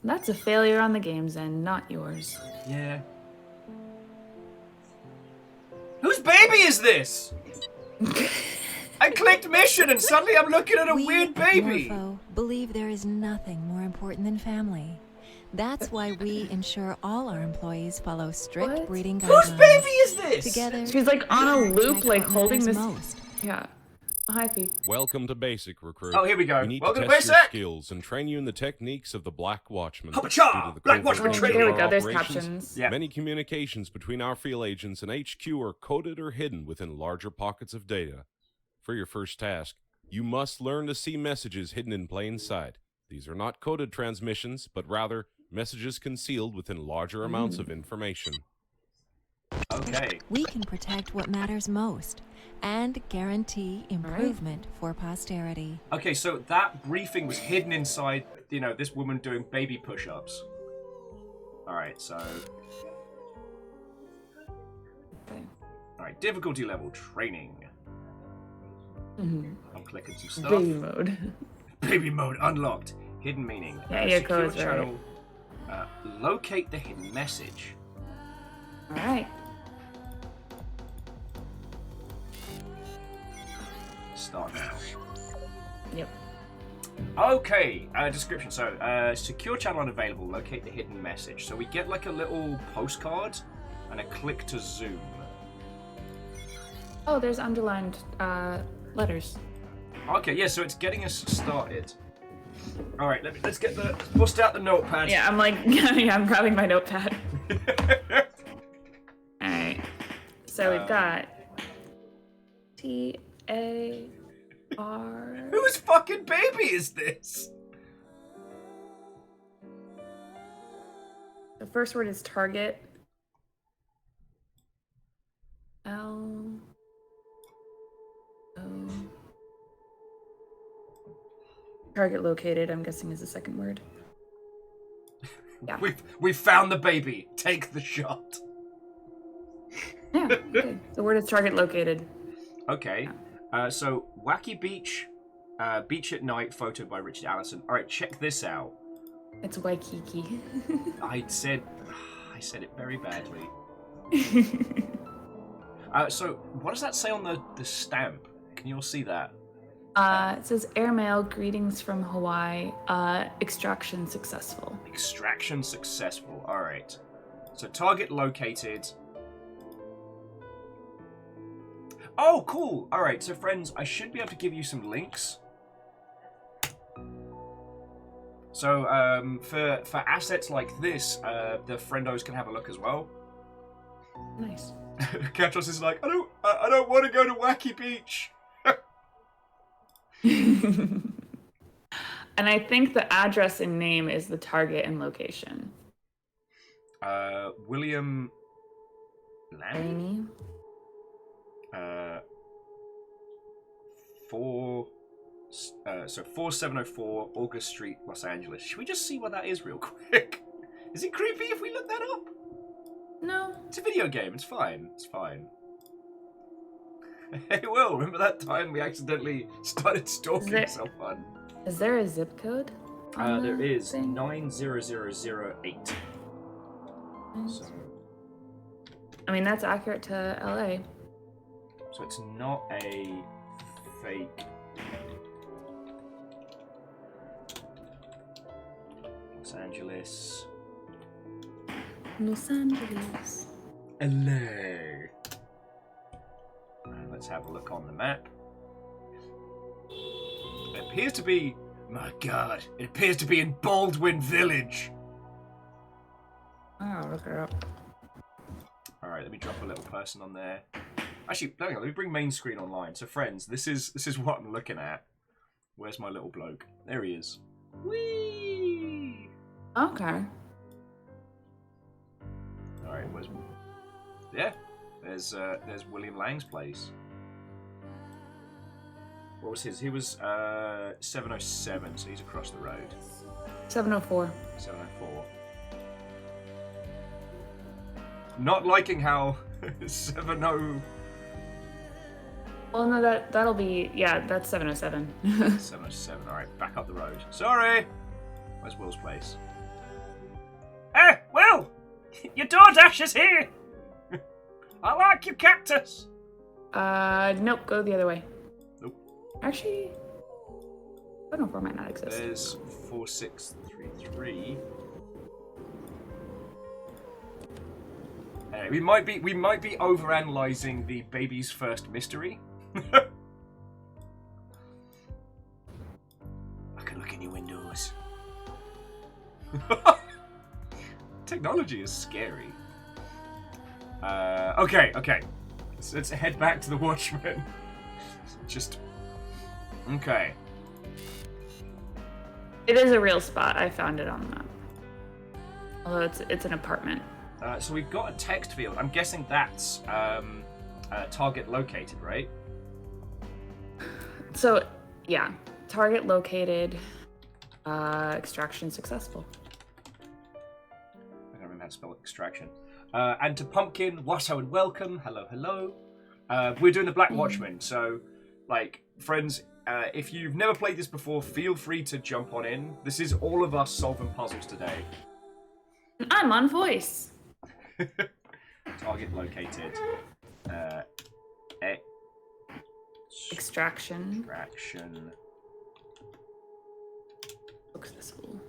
That's a failure on the game's end, not yours. Yeah. Whose baby is this? I clicked mission and suddenly I'm looking at a weird baby. Morpho believe there is nothing more important than family. That's why we ensure all our employees follow strict What? breeding guidelines. Whose baby is this? Together, She's like on a we loop, protect like what holding matters this. most. Yeah. Hi, Fee. Welcome to Basic, Recruit. Oh, here we go. We need Welcome to to test your Basic! skills and train you in the techniques of the Black Watchmen. Hoppa-cha! Due to the Black covert Watchmen nature training! of There we our go, there's operations, captions. Yeah. Many communications between our field agents and HQ are coded or hidden within larger pockets of data. For your first task, you must learn to see messages hidden in plain sight. These are not coded transmissions, but rather messages concealed within larger amounts of information. Okay. We can protect what matters most and guarantee improvement for posterity. Okay, so that briefing was hidden inside, this woman doing baby push-ups. Alright, so... Okay. Alright, difficulty level, training. Mhm. I'm clicking some stuff. Baby mode. Baby mode unlocked. Hidden meaning. Yeah, your secure code's right. channel. Locate the hidden message. Alright. Start now. Yep. Okay, description. So, secure channel unavailable. Locate the hidden message. So we get like a little postcard and a click to zoom. Oh, there's underlined letters. Okay, yeah. So it's getting us started. All right, let's bust out the notepad. Yeah, I'm like, yeah, I'm grabbing my notepad. Alright. So we've got T-A-R. Whose fucking baby is this? The first word is target. L. O. Target located, I'm guessing, is the second word. Yeah. We've found the baby. Take the shot. Yeah, okay. The word is target located. Okay. So Wacky Beach, Beach at Night, photo by Richard Allison. All right, check this out. It's Waikiki. I said it very badly. So what does that say on the stamp? Can you all see that? It says airmail, greetings from Hawaii, extraction successful. Extraction successful. All right. So target located. Oh, cool. All right. So friends, I should be able to give you some links. So for assets like this, the friendos can have a look as well. Nice. Katros is like, I don't want to go to Wacky Beach. And I think the address and name is the target and location. William Amy. 4704 August Street, Los Angeles. Should we just see what that is real quick? Is it creepy if we look that up? No. It's a video game. It's fine. It's fine. Hey, Will, remember that time we accidentally started stalking someone? Is there a zip code? There is thing? 90008. So, I mean, that's accurate to LA. so it's not a fake. Los Angeles. Los Angeles. LA. Let's have a look on the map. It appears to be. My God! It appears to be in Baldwin Village. Oh, look her up. All right, let me drop a little person on there. Actually, hang on, let me bring main screen online. So, friends, this is what I'm looking at. Where's my little bloke? There he is. Whee! Okay. All right, where's? Yeah, there's William Lang's place. What was his? He was 707, so he's across the road. 704. 704. Not liking how 70. Well, no, that'll be, yeah, that's 707. 707. All right, back up the road. Sorry. Where's Will's place? Hey, Will! Your DoorDash is here. I like your cactus. Nope, go the other way. Nope. Actually, 704 might not exist. There's 4633. Hey, we might be overanalyzing the baby's first mystery. I can look in your windows. Technology is scary. Okay. So let's head back to the Watchmen. Just okay. It is a real spot. I found it on the map. Although it's an apartment. So we've got a text field. I'm guessing that's target located, right? So, yeah. Target located. Extraction successful. I don't remember how to spell extraction. And to Pumpkin, Watto and welcome. Hello. We're doing the Black Watchmen, so, like, friends, if you've never played this before, feel free to jump on in. This is all of us solving puzzles today. I'm on voice. Target located. Extraction. Extraction. Successful.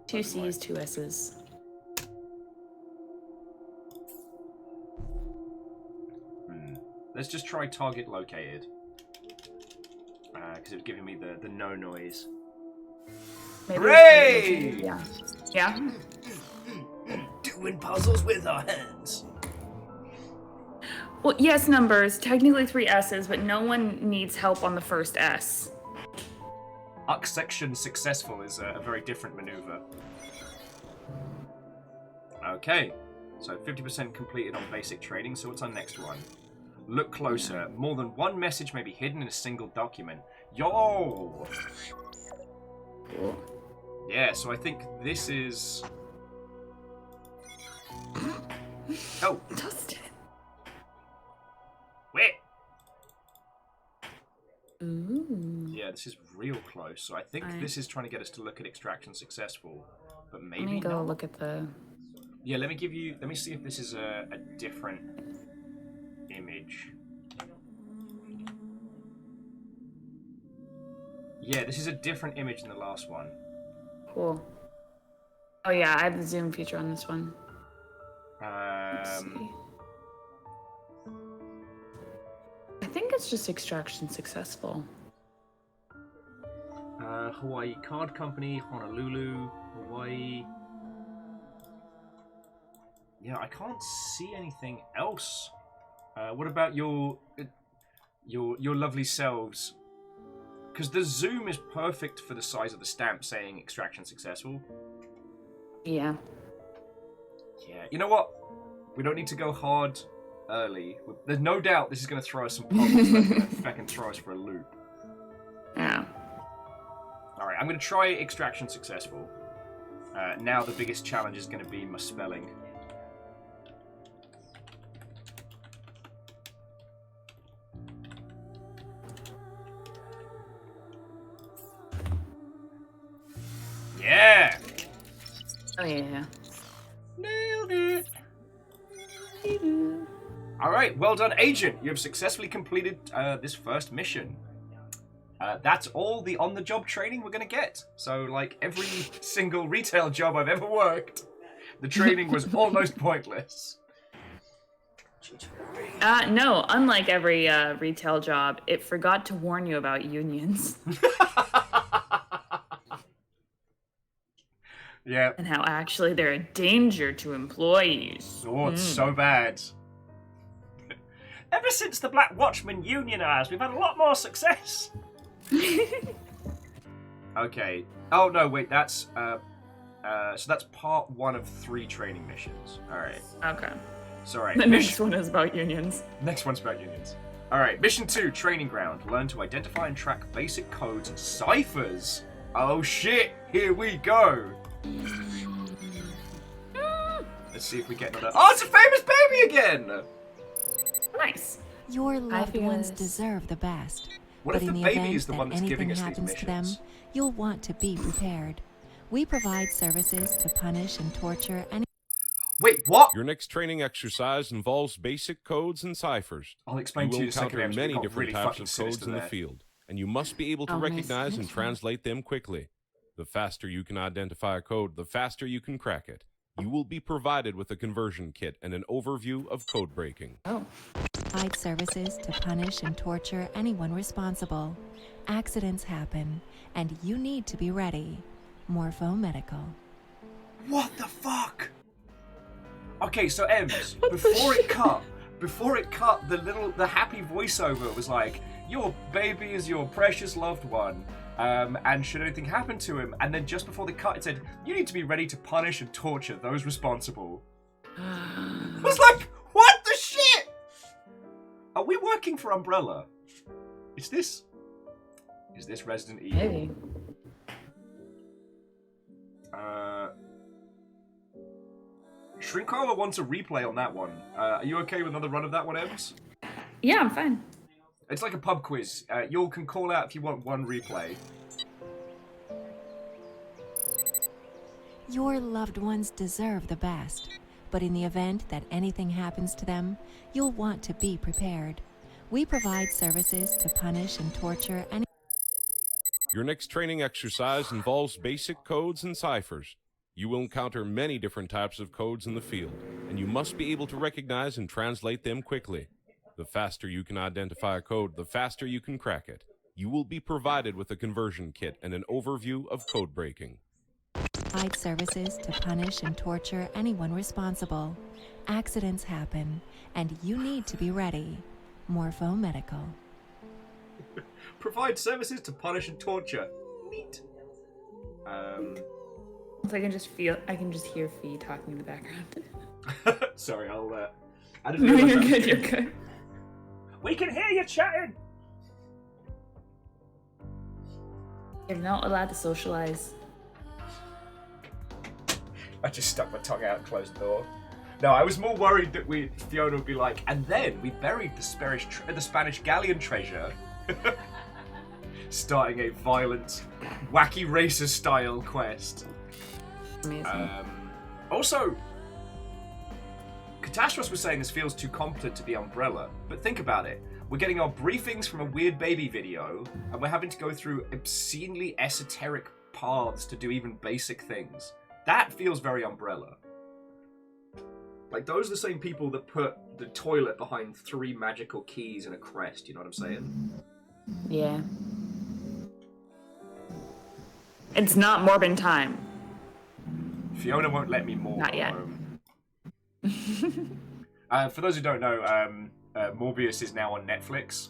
2 C's, 2 S's. Let's just try target located. Because it was giving me the no noise. Maybe Hooray! Yeah. Doing puzzles with our hands. Well, yes, numbers. Technically 3 S's, but no one needs help on the first S. Section successful is a very different maneuver. Okay, so 50% completed on basic trading. So what's our next one? Look closer. More than one message may be hidden in a single document. Yo! Cool. Yeah, so I think this is... Oh! Dustin. Wait! Ooh. Yeah, this is real close. So I think this is trying to get us to look at extraction successful. But maybe Let me go not. look at the... Yeah, let me see if this is a different image. Yeah, this is a different image than the last one. Cool. Oh yeah, I have the zoom feature on this one. Let's see. I think it's just extraction successful. Hawaii Card Company, Honolulu, Hawaii. Yeah, I can't see anything else. What about your lovely selves? Because the zoom is perfect for the size of the stamp saying extraction successful. Yeah. Yeah, you know what? We don't need to go hard early. There's no doubt this is going to throw us some puzzles that are going to fucking throw us for a loop. Yeah. Alright, I'm going to try extraction successful. Now the biggest challenge is going to be my spelling. Yeah! Oh yeah. Nailed it! Alright, well done, Agent. You have successfully completed this first mission. That's all the on-the-job training we're going to get. So, like, every single retail job I've ever worked, the training was almost pointless. No, unlike every retail job, it forgot to warn you about unions. Yeah. And how actually they're a danger to employees. Oh, it's so bad. Ever since the Black Watchmen unionized, we've had a lot more success. Okay. Oh, no, wait, that's... so that's part 1 of 3 training missions. Alright. Okay. Sorry. The next one is about unions. Next one's about unions. Alright, Mission 2, Training Ground. Learn to identify and track basic codes and ciphers. Oh shit, here we go. Let's see if we get another... Oh, it's a famous baby again! Nice. Your loved ones Fabulous. deserve the best. What But if in the the baby event is the that one that's anything giving us these happens to them, missions? you'll want to be prepared. We provide services to punish and torture any... Wait, what? Your next training exercise involves basic codes and ciphers. I'll explain You to will you in a second. encounter many got different really types fucking of codes sinister in the there. field, and you must be able to Oh, nice. recognize and Next one. translate them quickly. The faster you can identify a code, the faster you can crack it. You will be provided with a conversion kit and an overview of code breaking. Oh. Provide services to punish and torture anyone responsible. Accidents happen, and you need to be ready. Morpho Medical. What the fuck? Okay, so Ems, before it cut, the happy voiceover was like, your baby is your precious loved one, and should anything happen to him, and then just before the cut it said, you need to be ready to punish and torture those responsible. I was like, what the shit? Are we working for Umbrella? Is this Resident Evil? Maybe. Shrinkara wants a replay on that one. Are you okay with another run of that one, Ems? Yeah, I'm fine. It's like a pub quiz. You all can call out if you want one replay. Your loved ones deserve the best, but in the event that anything happens to them, you'll want to be prepared. We provide services to punish and torture any... Your next training exercise involves basic codes and ciphers. You will encounter many different types of codes in the field, and you must be able to recognize and translate them quickly. The faster you can identify a code, the faster you can crack it. You will be provided with a conversion kit and an overview of code breaking. Provide services to punish and torture anyone responsible. Accidents happen, and you need to be ready. Morpho Medical. Provide services to punish and torture. Neat. So I can just hear Fee talking in the background. Sorry, I didn't No, realize you're that was good, you. you're good. We can hear you chatting! You're not allowed to socialize. I just stuck my tongue out and closed the door. No, I was more worried that Fiona would be like, and then we buried the Spanish galleon treasure. Starting a violent, wacky racer style quest. Amazing. Also, Catastrophe was saying this feels too competent to be Umbrella, but think about it. We're getting our briefings from a weird baby video, and we're having to go through obscenely esoteric paths to do even basic things. That feels very Umbrella. Like, those are the same people that put the toilet behind 3 magical keys and a crest, you know what I'm saying? Yeah. It's not Morbin time. Fiona won't let me morb Not yet. home. For those who don't know, Morbius is now on Netflix,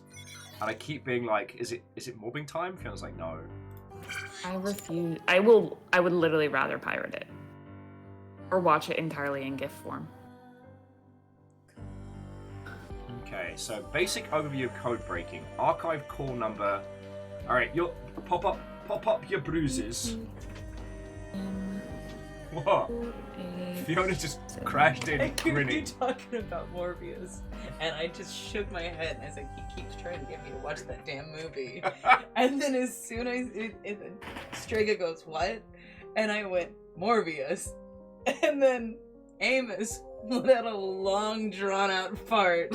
and I keep being like, is it morbing time? Fiona's like, no. I refuse. I would literally rather pirate it. Or watch it entirely in GIF form. Okay, so basic overview of code breaking. Archive call number. Alright, you'll pop up your bruises. What? Fiona just crashed in, I heard you grinning. talking about Morbius, and I just shook my head, and I was like, he keeps trying to get me to watch that damn movie. And then as soon as Strega goes, what? And I went, Morbius. And then Amos let out a long, drawn-out fart.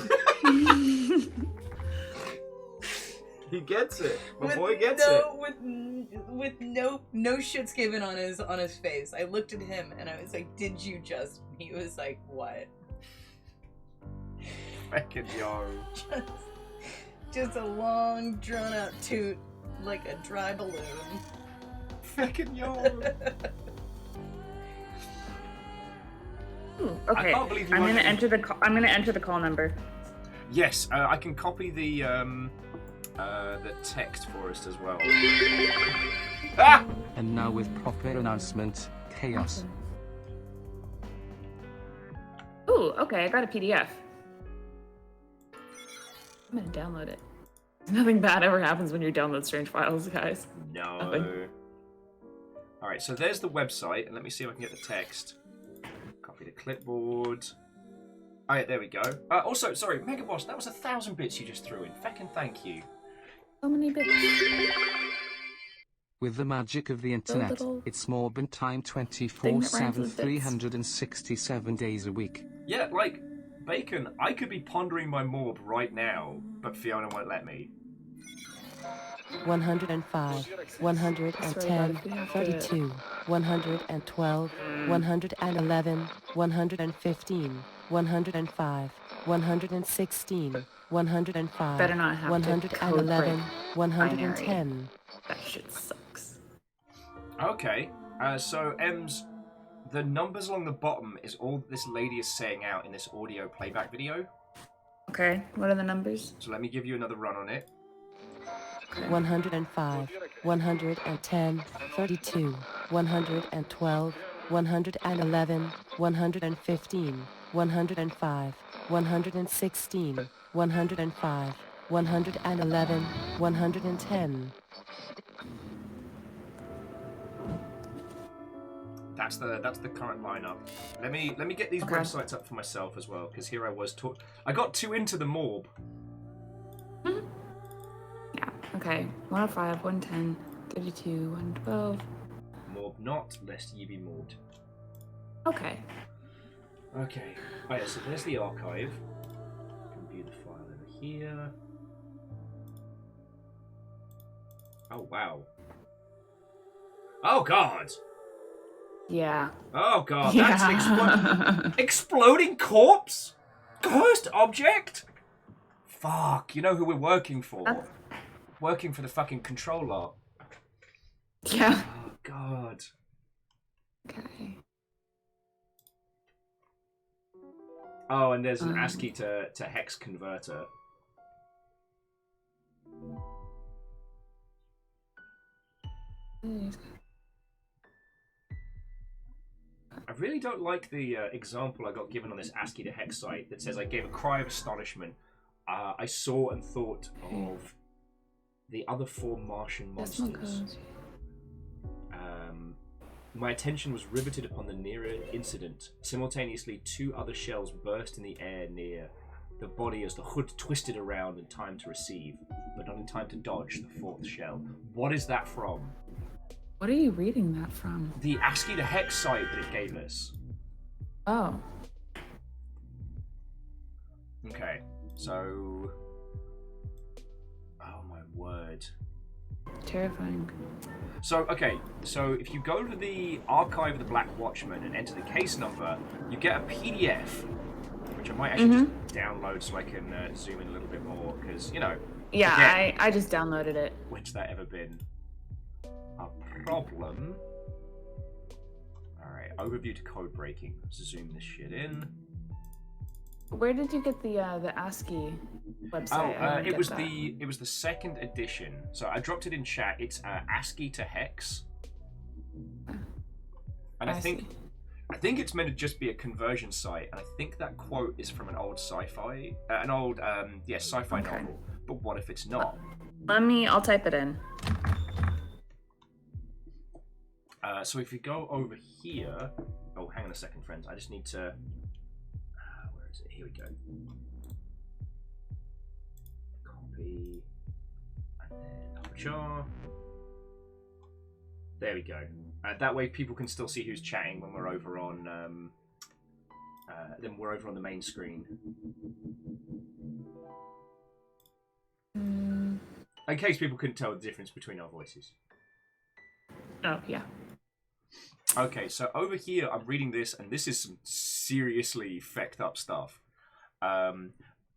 He gets it. My boy gets it. With no shits given on his face. I looked at him and I was like, "Did you just?" He was like, "What?" Fucking yo. Just a long, drawn out toot like a dry balloon. Fucking yo. Ooh, I okay. can't believe you I'm won't gonna let me- I'm gonna enter the call number. Yes, I can copy the text for us as well. Ah! And now with proper announcement, chaos. Ooh, okay, I got a PDF. I'm gonna download it. Nothing bad ever happens when you download strange files, guys. No. Nothing. Alright, so there's the website, and let me see if I can get the text. Copy the clipboard. Alright, there we go. Also, sorry, Mega Boss, that was 1,000 bits you just threw in. Feckin' thank you. So many bits. With the magic of the internet, little it's Morbin time thing that 24/7, rhymes with bits. 367 days a week. Yeah, like, Bacon, I could be pondering my morb right now, but Fiona won't let me. 105, 110, 32, 112, 111, 115, 105, 116, 105, Better not have to 111, code 110. That shit sucks. Okay, so Ems, the numbers along the bottom is all that this lady is saying out in this audio playback video. Okay, what are the numbers? So let me give you another run on it. 105, 110, 32, 112, 111, 115, 105, 116, 105, 111, 110. That's the current lineup. Let me get these Okay. websites up for myself as well, because here I was I got too into the morb. Yeah, okay. 105, 110, 32, 112. Morb not, lest ye be morbed. Okay. Okay. Oh yeah, so there's the archive. I can view the file over here. Oh wow. Oh god! Yeah. Oh god, Yeah. that's an exploding corpse? Cursed object? Fuck, you know who we're working for? That's- Working for the fucking controller. Yeah. Oh god. Okay. Oh, and there's an ASCII to hex converter. I really don't like the example I got given on this ASCII to hex site that says I gave a cry of astonishment. I saw and thought of the other 4 Martian monsters. My attention was riveted upon the nearer incident. Simultaneously, 2 other shells burst in the air near the body as the hood twisted around in time to receive, but not in time to dodge the 4th shell. What is that from? What are you reading that from? The ASCII to hex site that it gave us. Oh. Okay, so... Oh my word. Terrifying. So, okay, so if you go to the archive of the Black Watchmen and enter the case number, you get a PDF, which I might actually just download so I can zoom in a little bit more, because, you know... Yeah, again, I just downloaded it. when's that ever been a problem? Alright, overview to code breaking. Zoom this shit in. Where did you get the ASCII website? Oh, it was the 2nd edition. So I dropped it in chat. It's ASCII to hex, and I think I think it's meant to just be a conversion site, and I think that quote is from an old sci-fi, sci-fi novel. But what if it's not? I'll type it in. So if you go over here, oh, hang on a second, friends. I just need to. Where is it? Here we go. Copy, and then jar. There we go. That way, people can still see who's chatting when we're over on. Then we're over on the main screen. In case people couldn't tell the difference between our voices. Oh, yeah. Okay, so over here, I'm reading this, and this is some seriously fecked up stuff.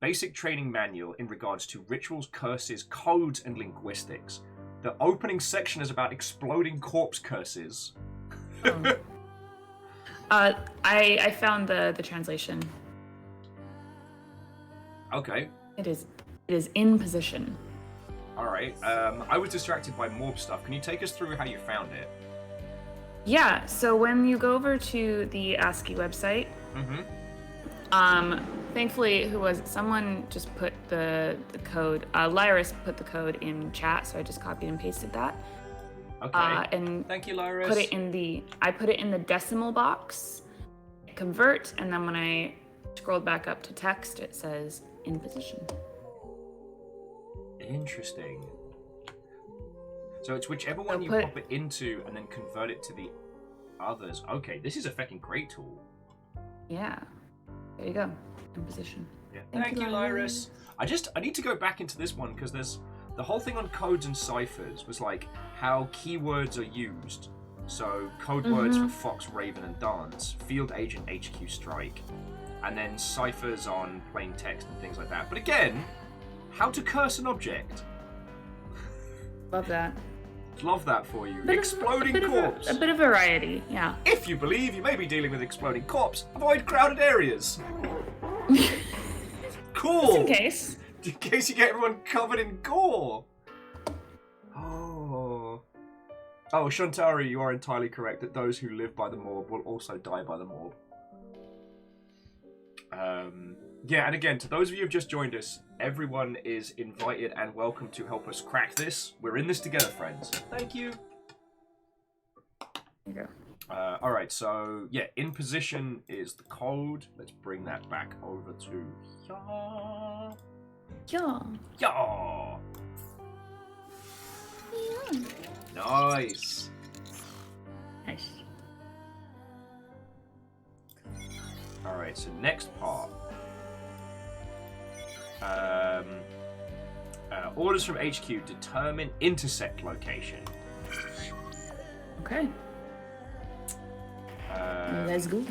Basic training manual in regards to rituals, curses, codes, and linguistics. The opening section is about exploding corpse curses. Oh. I found the translation. Okay. It is in position. All right. I was distracted by morb stuff. Can you take us through how you found it? Yeah. So when you go over to the ASCII website, thankfully, someone just put the code. Lyris put the code in chat, so I just copied and pasted that. Okay. And thank you, Lyris. I put it in the decimal box, convert, and then when I scrolled back up to text, it says in position. Interesting. So it's whichever one you pop it into and then convert it to the others. Okay, this is a fucking great tool. Yeah. There you go. In position. Yeah. Thank you, Lyris. I need to go back into this one because there's the whole thing on codes and ciphers was like how keywords are used. So code words for Fox, Raven, and Dance, Field Agent, HQ Strike, and then ciphers on plain text and things like that. But again, how to curse an object. Love that. Love that for you. Exploding corpse. A bit of variety, yeah. If you believe you may be dealing with exploding corpse, avoid crowded areas. Cool. Just in case. In case you get everyone covered in gore. Oh, Shantari, you are entirely correct that those who live by the morb will also die by the morb. Yeah, and again, to those of you who've just joined us, everyone is invited and welcome to help us crack this. We're in this together, friends. Thank you. There you go. Alright, so, yeah, in position is the code. Let's bring that back over to Yeah. Yeah. Nice. Nice. Alright, so next part. Orders from HQ determine intersect location. Okay. Let's go.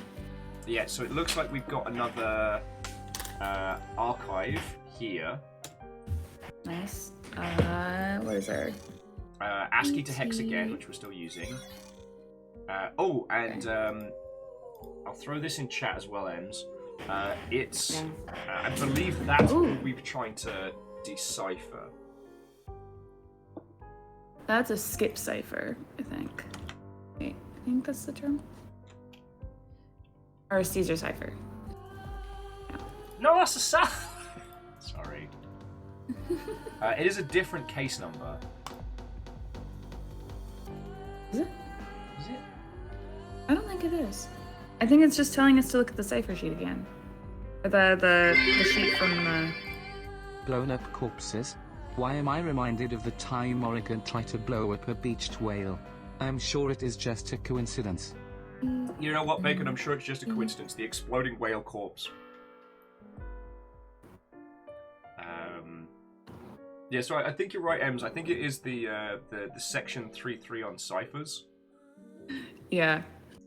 Yeah, so it looks like we've got another archive here. Nice. What is there? ASCII to hex again, which we're still using. I'll throw this in chat as well, Ems. It's, I believe that's what we've trying to decipher. That's a skip cipher, I think. Wait, I think that's the term. Or a Caesar cipher. No, that's a Sorry. It is a different case number. Is it? Is it? I don't think it is. I think it's just telling us to look at the cipher sheet again. Or the sheet from the... Blown up corpses? Why am I reminded of the time Oregon tried to blow up a beached whale? I'm sure it is just a coincidence. You know what, Bacon? I'm sure it's just a coincidence. The exploding whale corpse. Yeah, so I think you're right, Ems. I think it is the section 3.3 on ciphers. Yeah.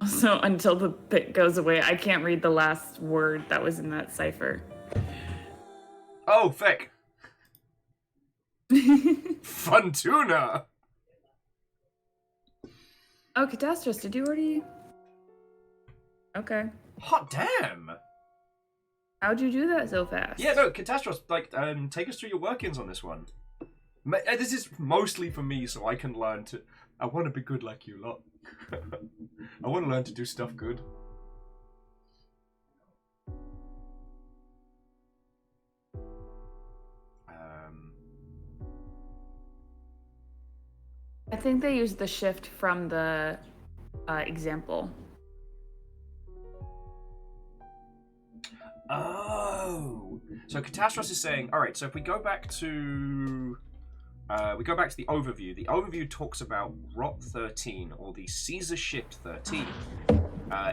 So until the bit goes away, I can't read the last word that was in that cipher. Oh, feck. Fun tuna. Oh, Catastrophe, did you already... Okay. Hot damn. How'd you do that so fast? Yeah, no, Catastrophe, like, take us through your workings on this one. This is mostly for me, so I can learn to... I want to be good like you lot. I want to learn to do stuff good. think they used the shift from the example. Oh, so Catastros is saying, all right. So if we go back to the overview. The overview talks about Rot 13 or the Caesar Shift 13.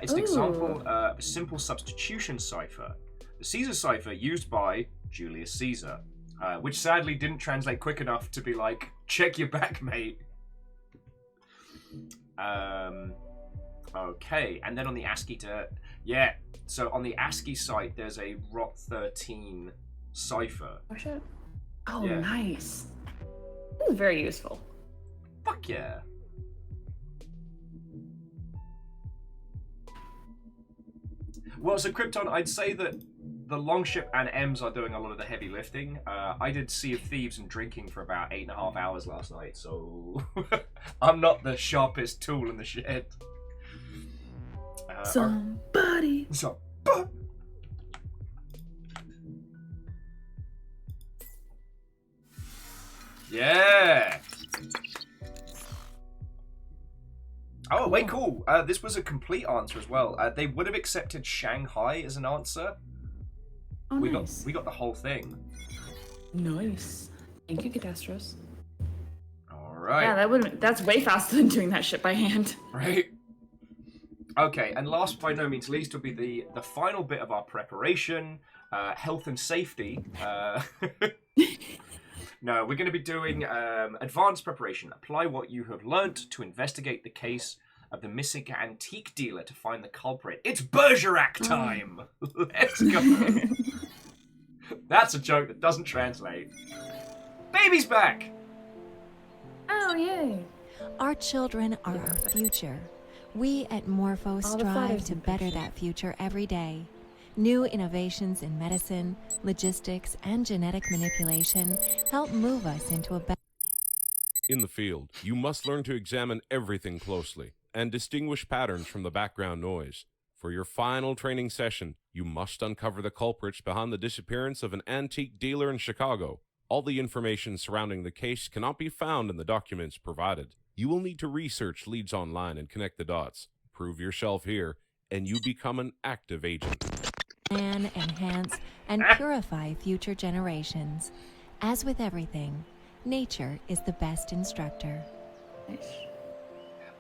It's an example of a simple substitution cipher. The Caesar cipher used by Julius Caesar, which sadly didn't translate quick enough to be like, check your back, mate. Okay, and then on the ASCII so on the ASCII site, there's a Rot 13 cipher. Oh shit! Oh, Yeah. nice. This is very useful. Fuck yeah. Well, so Krypton, I'd say that the Longship and Ems are doing a lot of the heavy lifting. I did Sea of Thieves and drinking for about 8.5 hours last night, so I'm not the sharpest tool in the shed. Somebody. Yeah. Oh, wait, cool. This was a complete answer as well. They would have accepted Shanghai as an answer. Oh, we nice. got the whole thing. Nice. Thank you, Catastros. All right. Yeah, that's way faster than doing that shit by hand. Right. Okay, and last by no means least will be the final bit of our preparation, health and safety. No, we're going to be doing advanced preparation. Apply what you have learnt to investigate the case of the missing antique dealer to find the culprit. It's Bergerac time! Let's go! That's a joke that doesn't translate. Baby's back! Oh, yay. Our children are our future. We at Morpho All the strive fathers to in better picture. that future every day. New innovations in medicine, logistics, and genetic manipulation help move us into a better. In the field, you must learn to examine everything closely and distinguish patterns from the background noise. For your final training session, you must uncover the culprits behind the disappearance of an antique dealer in Chicago. All the information surrounding the case cannot be found in the documents provided. You will need to research leads online and connect the dots. Prove yourself here, and you become an active agent. Plan, enhance, and purify future generations. As with everything, nature is the best instructor.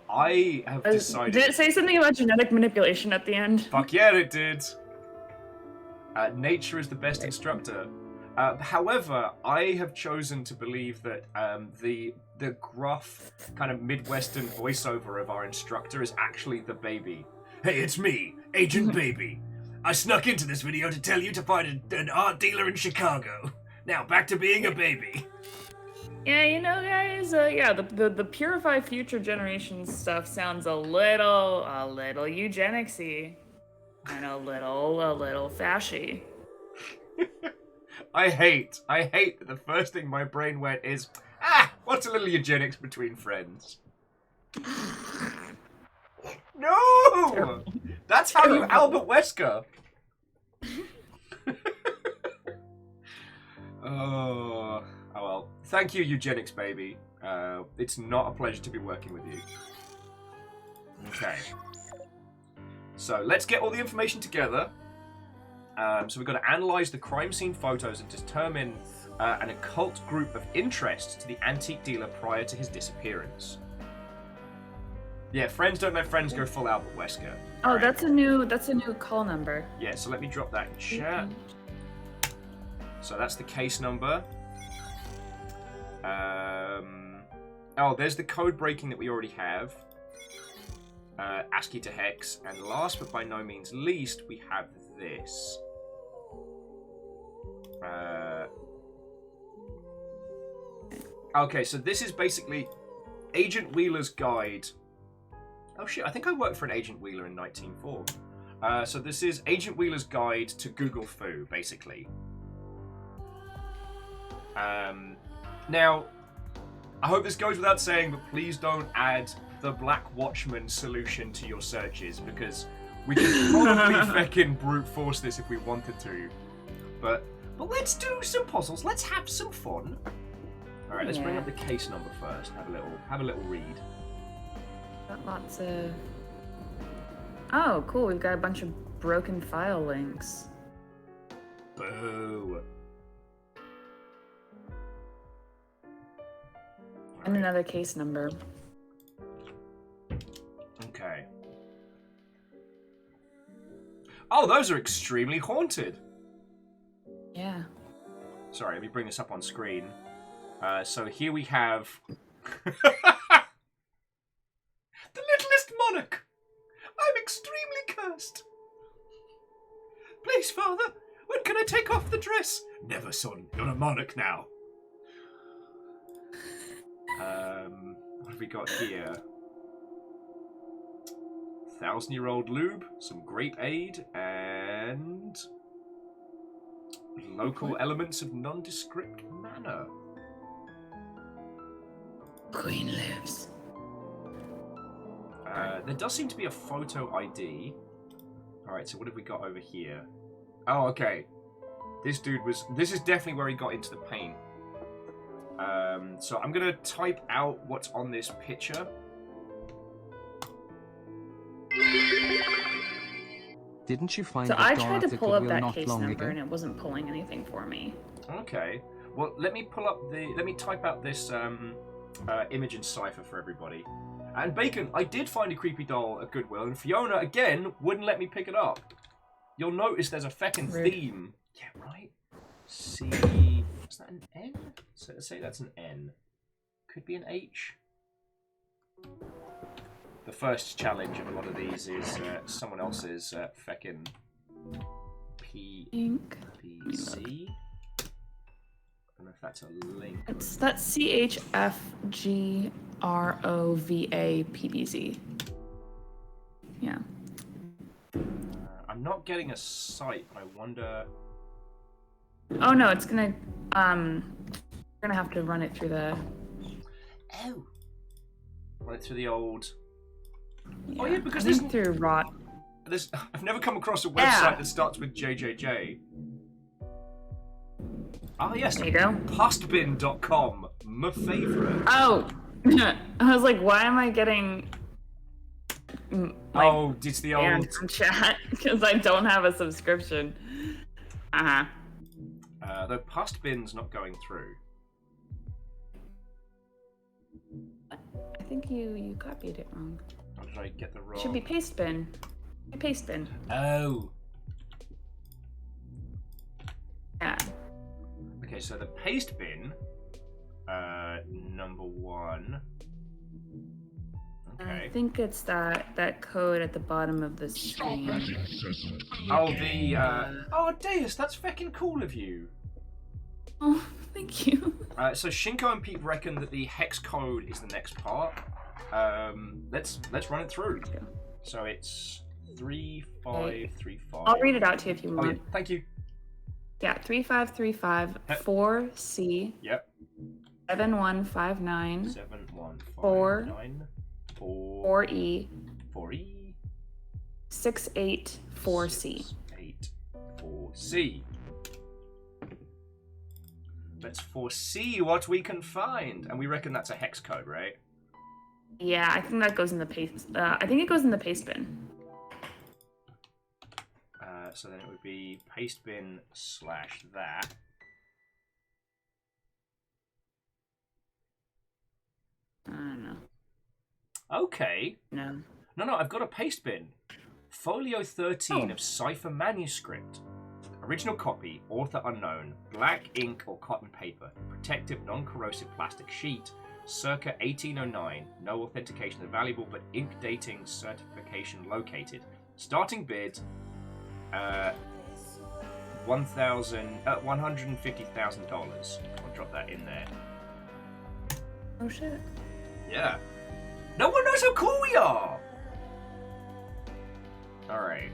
I have decided... Did it say something about genetic manipulation at the end? Fuck yeah, it did. Nature is the best instructor. However, I have chosen to believe that the gruff, kind of Midwestern voiceover of our instructor is actually the baby. Hey, it's me, Agent Baby. I snuck into this video to tell you to find an art dealer in Chicago. Now, back to being a baby. Yeah, you know, guys, the purify future generations stuff sounds a little eugenicsy and a little fashy. I hate that the first thing my brain went is, what's a little eugenics between friends? No! Terrible. That's how you Albert Wesker. Oh well. Thank you, eugenics baby. It's not a pleasure to be working with you. Okay. So let's get all the information together. So we've got to analyze the crime scene photos and determine an occult group of interest to the antique dealer prior to his disappearance. Yeah, friends don't let friends go full Albert Wesker. Oh, Alright. that's a new call number. Yeah, so let me drop that in chat. So that's the case number. Oh, there's the code breaking that we already have. ASCII to hex. And last but by no means least, we have this. Okay, so this is basically Agent Wheeler's guide. Oh shit, I think I worked for an Agent Wheeler in 1904. So this is Agent Wheeler's guide to Google Foo, basically. Now, I hope this goes without saying, but please don't add the Black Watchmen solution to your searches, because we could probably feckin' brute force this if we wanted to. But let's do some puzzles. Let's have some fun. All right, let's bring up the case number first. Have a little read. Got lots of. Oh, cool. We've got a bunch of broken file links. Boo. And another case number. Okay. Oh, those are extremely haunted. Yeah. Sorry, let me bring this up on screen. So here we have the littlest monarch. I'm extremely cursed. Please, father, when can I take off the dress? Never, son. You're a monarch now. What have we got here? 1,000-year-old lube, some grape aid, and local elements of nondescript manner. Queen lives. There does seem to be a photo ID. Alright, so what have we got over here? Oh, okay. This is definitely where he got into the paint. So I'm gonna type out what's on this picture. Didn't you find So the I door tried to article pull up wheel that not case long number ago? and it wasn't pulling anything for me. Okay. Well, let me type out this image in cipher for everybody. And Bacon, I did find a creepy doll at Goodwill, and Fiona again wouldn't let me pick it up. You'll notice there's a feckin' Rude. theme. Yeah, right. C. Is that an N? So let's say that's an N. Could be an H. The first challenge of a lot of these is someone else's feckin' Ink. PC. I don't know if that's a link. That's CHFGROVAPBZ. Yeah. I'm not getting a site. I wonder. Oh no, it's gonna we're gonna have to run it through the. Oh. Run it through the old. Yeah, Oh yeah, because I think through rot. I've never come across a website Yeah. that starts with JJJ. Ah yes. There you go. Pastbin.com, my favorite. Oh, I was like, why am I getting? Oh, it's the old. banned from chat because I don't have a subscription. The Pastbin's not going through. I think you copied it wrong. Or did I get the wrong? It should be Pastebin. Pastebin. Oh. Yeah. Okay, so the Pastebin, number 1. Okay. I think it's that code at the bottom of the screen. Oh, oh, Deus, that's fucking cool of you. Oh, thank you. So Shinko and Pete reckon that the hex code is the next part. Let's run it through. So it's 3535. I'll read it out to you if you Oh, want. yeah. Thank you. Yeah, 3535 4C. Yep. 7159 7159 4E 4E 684C. 684C. Let's foresee what we can find, and we reckon that's a hex code, right? Yeah, I think that goes in the paste. I think it goes in the paste bin. So then it would be pastebin / that. I don't know. Okay. No. No, I've got a pastebin. Folio 13 of Cipher Manuscript. Original copy, author unknown, black ink or cotton paper, protective non-corrosive plastic sheet, circa 1809, no authentication is valuable, but ink dating certification located. Starting bid, $150,000. I'll drop that in there. Oh shit. Yeah. No one knows how cool we are! Alright.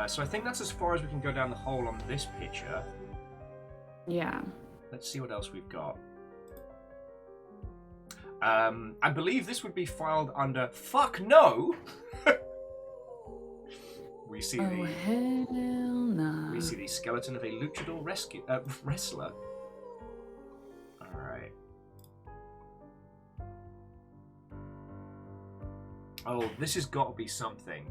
So I think that's as far as we can go down the hole on this picture. Yeah. Let's see what else we've got. I believe this would be filed under fuck no! We see Oh hell no. we see the skeleton of a luchador wrestler. Alright. Oh, this has got to be something.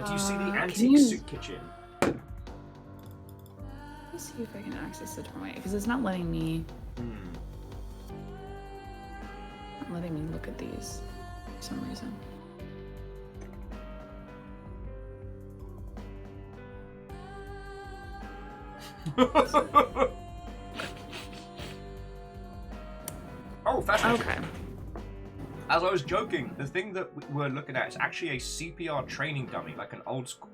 Do you see the antique soup kitchen? Let me see if I can access it from my, because it's not letting me. Not letting me look at these for some reason. Oh, fascinating. Okay. As I was joking, the thing that we're looking at is actually a CPR training dummy, like an old school.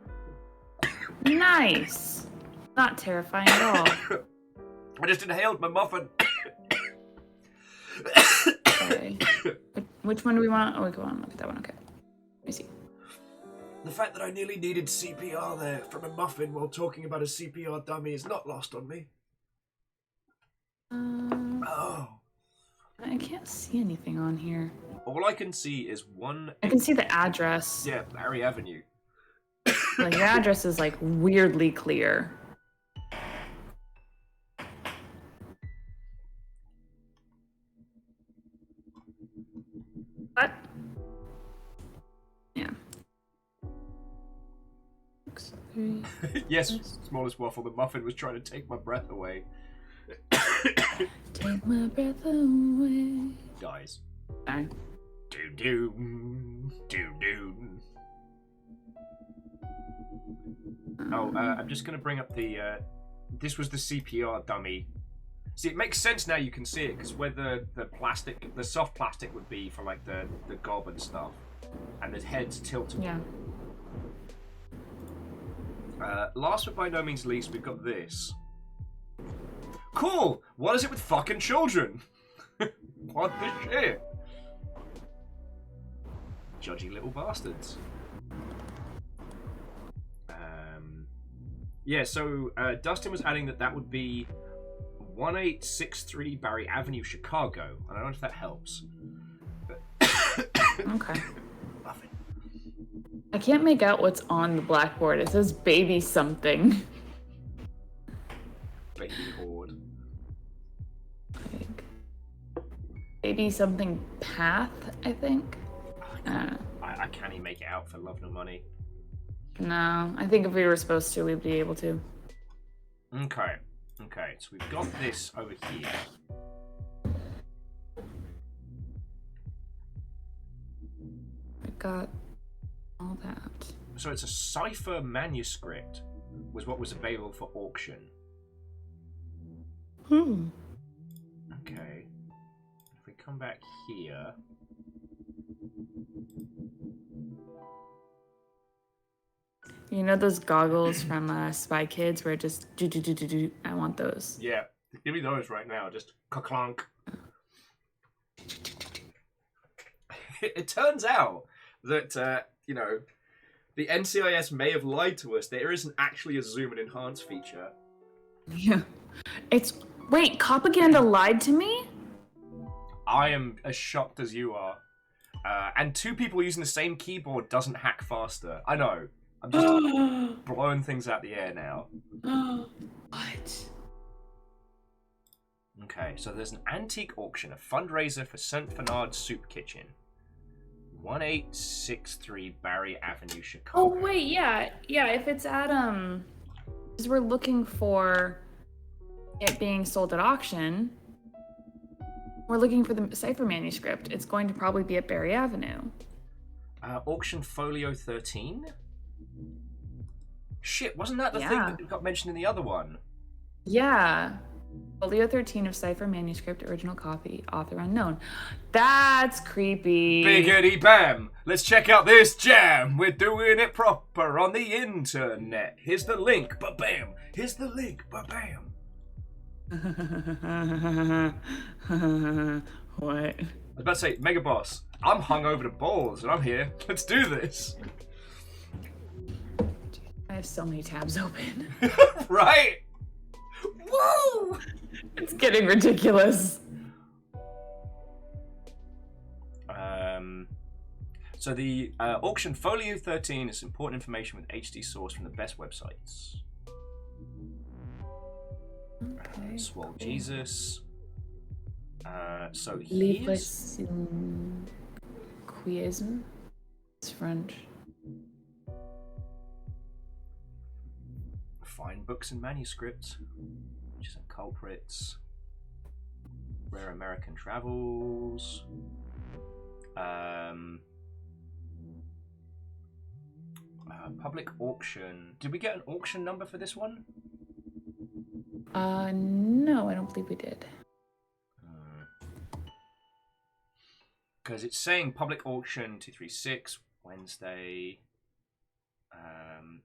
Nice. Not terrifying at all. I just inhaled my muffin. Okay. Which one do we want? Oh, go on. Look at that one. Okay. Let me see. The fact that I nearly needed CPR there from a muffin while talking about a CPR dummy is not lost on me. Oh. I can't see anything on here. All I can see is one. I can see the address. Yeah, Barry Avenue. Like the address is like weirdly clear. What? Yeah. Yes, smallest waffle. The muffin was trying to take my breath away. Take my breath away. Dies. Sorry. Do. Oh, I'm just gonna bring up the. This was the CPR dummy. See, it makes sense now. You can see it because where the plastic, the soft plastic would be for like the gob and stuff, and the head's tilted. Yeah. Last but by no means least, we've got this. Cool! What is it with fucking children? What the shit? Judgy little bastards. Yeah, so Dustin was adding that would be 1863 Barry Avenue, Chicago. I don't know if that helps. Okay. I can't make out what's on the blackboard. It says baby something. Baby horde. Like, baby something path, I think. I can't even make it out for love nor money. No, I think if we were supposed to, we'd be able to. Okay, so we've got this over here. I got all that. So it's a cipher manuscript, was what was available for auction. Okay. If we come back here. You know those goggles from Spy Kids where it just do. I want those. Yeah, give me those right now. Just clunk. It turns out that the NCIS may have lied to us. There isn't actually a zoom and enhance feature. Yeah. Wait, Copaganda lied to me? I am as shocked as you are. And two people using the same keyboard doesn't hack faster. I know. I'm just blowing things out the air now. What? Okay, so there's an antique auction, a fundraiser for St. Fernard's Soup Kitchen. 1863 Barry Avenue, Chicago. Oh wait, yeah, if it's at because we're looking for it being sold at auction. We're looking for the cipher manuscript. It's going to probably be at Barry Avenue. Auction Folio 13? Shit, wasn't that the thing Yeah. that got mentioned in the other one? Yeah. Folio 13 of cipher manuscript, original copy, author unknown. That's creepy. Biggity bam! Let's check out this jam! We're doing it proper on the internet. Here's the link, ba-bam! Here's the link, ba-bam! What? I was about to say, Mega Boss, I'm hung over the balls and I'm here. Let's do this! I have so many tabs open. Right? Woo! It's getting ridiculous. So the auction Folio 13 is important information with HD source from the best websites. Okay. Swole Jesus. So Livre here's... Sinquisme. It's French. Find books and manuscripts, which is culprits. Rare American travels. Public auction. Did we get an auction number for this one? No, I don't believe we did. Because it's saying public auction 236 Wednesday.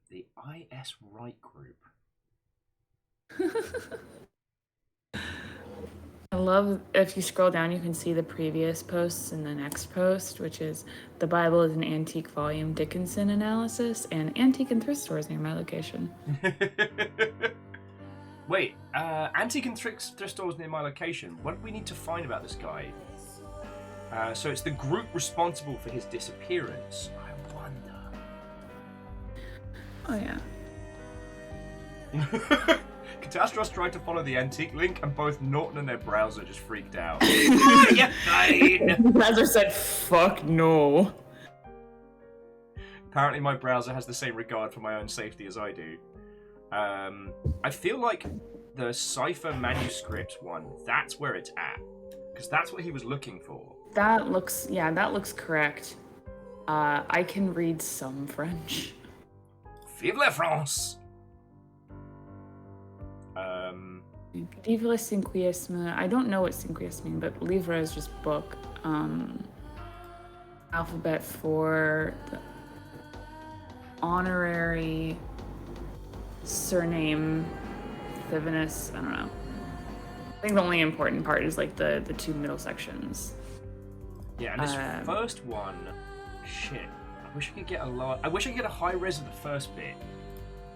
The IS Right Group. I love, if you scroll down, you can see the previous posts in the next post, which is The Bible is an Antique Volume Dickinson Analysis and Antique and Thrift Stores near my location. Wait, antique and thrift stores near my location. What do we need to find about this guy? So it's the group responsible for his disappearance. I wonder. Oh yeah. Catastros tried to follow the antique link, and both Norton and their browser just freaked out. Oh, you're fine. The browser said, "Fuck no." Apparently, my browser has the same regard for my own safety as I do. I feel like the cipher manuscript one, that's where it's at. Because that's what he was looking for. That looks correct. I can read some French. Vive la France! Livre Sinquisme. I don't know what Sinquisme means, but livre is just book. Alphabet for the honorary surname Thivinus. I don't know. I think the only important part is like the two middle sections. Yeah, and this first one, shit. I wish I could get a lot. I wish I could get a high res of the first bit,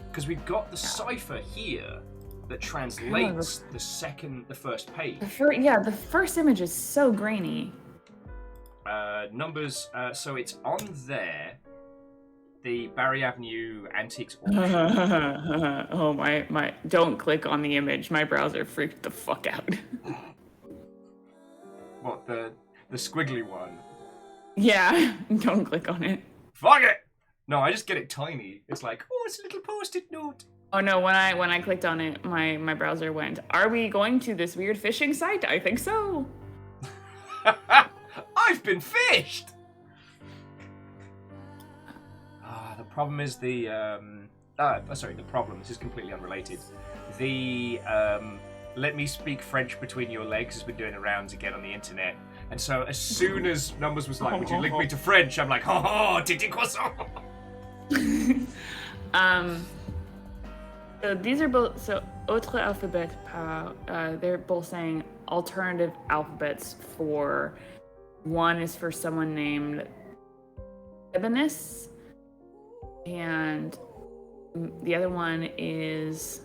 because we've got the cipher here that translates the first page. The first image is so grainy. Numbers. So it's on there. The Barry Avenue Antiques auction. Oh my! Don't click on the image. My browser freaked the fuck out. What, the squiggly one? Yeah, don't click on it. Fuck it! No, I just get it tiny. It's like, oh, it's a little post-it note. Oh no, when I clicked on it, my browser went, "Are we going to this weird phishing site? I think so." I've been fished! The problem is the problem, this is completely unrelated. The let me speak French between your legs has been doing the rounds again on the internet. And so as soon as Numbers was like, would you link me to French? I'm like, oh, titi croissant. So these are both, so autre alphabet par, they're both saying alternative alphabets for, one is for someone named Ebenis, and the other one is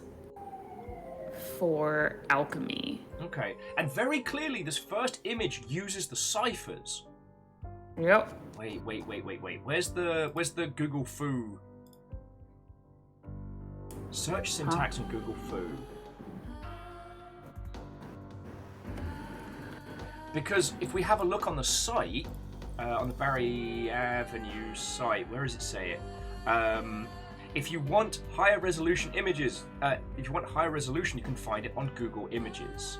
for alchemy. Okay, and very clearly this first image uses the ciphers. Yep. Wait. Where's the Google Foo? Search syntax on Google Foo. Because if we have a look on the site, on the Barry Avenue site, where does it say it? If you want higher resolution images, you can find it on Google Images.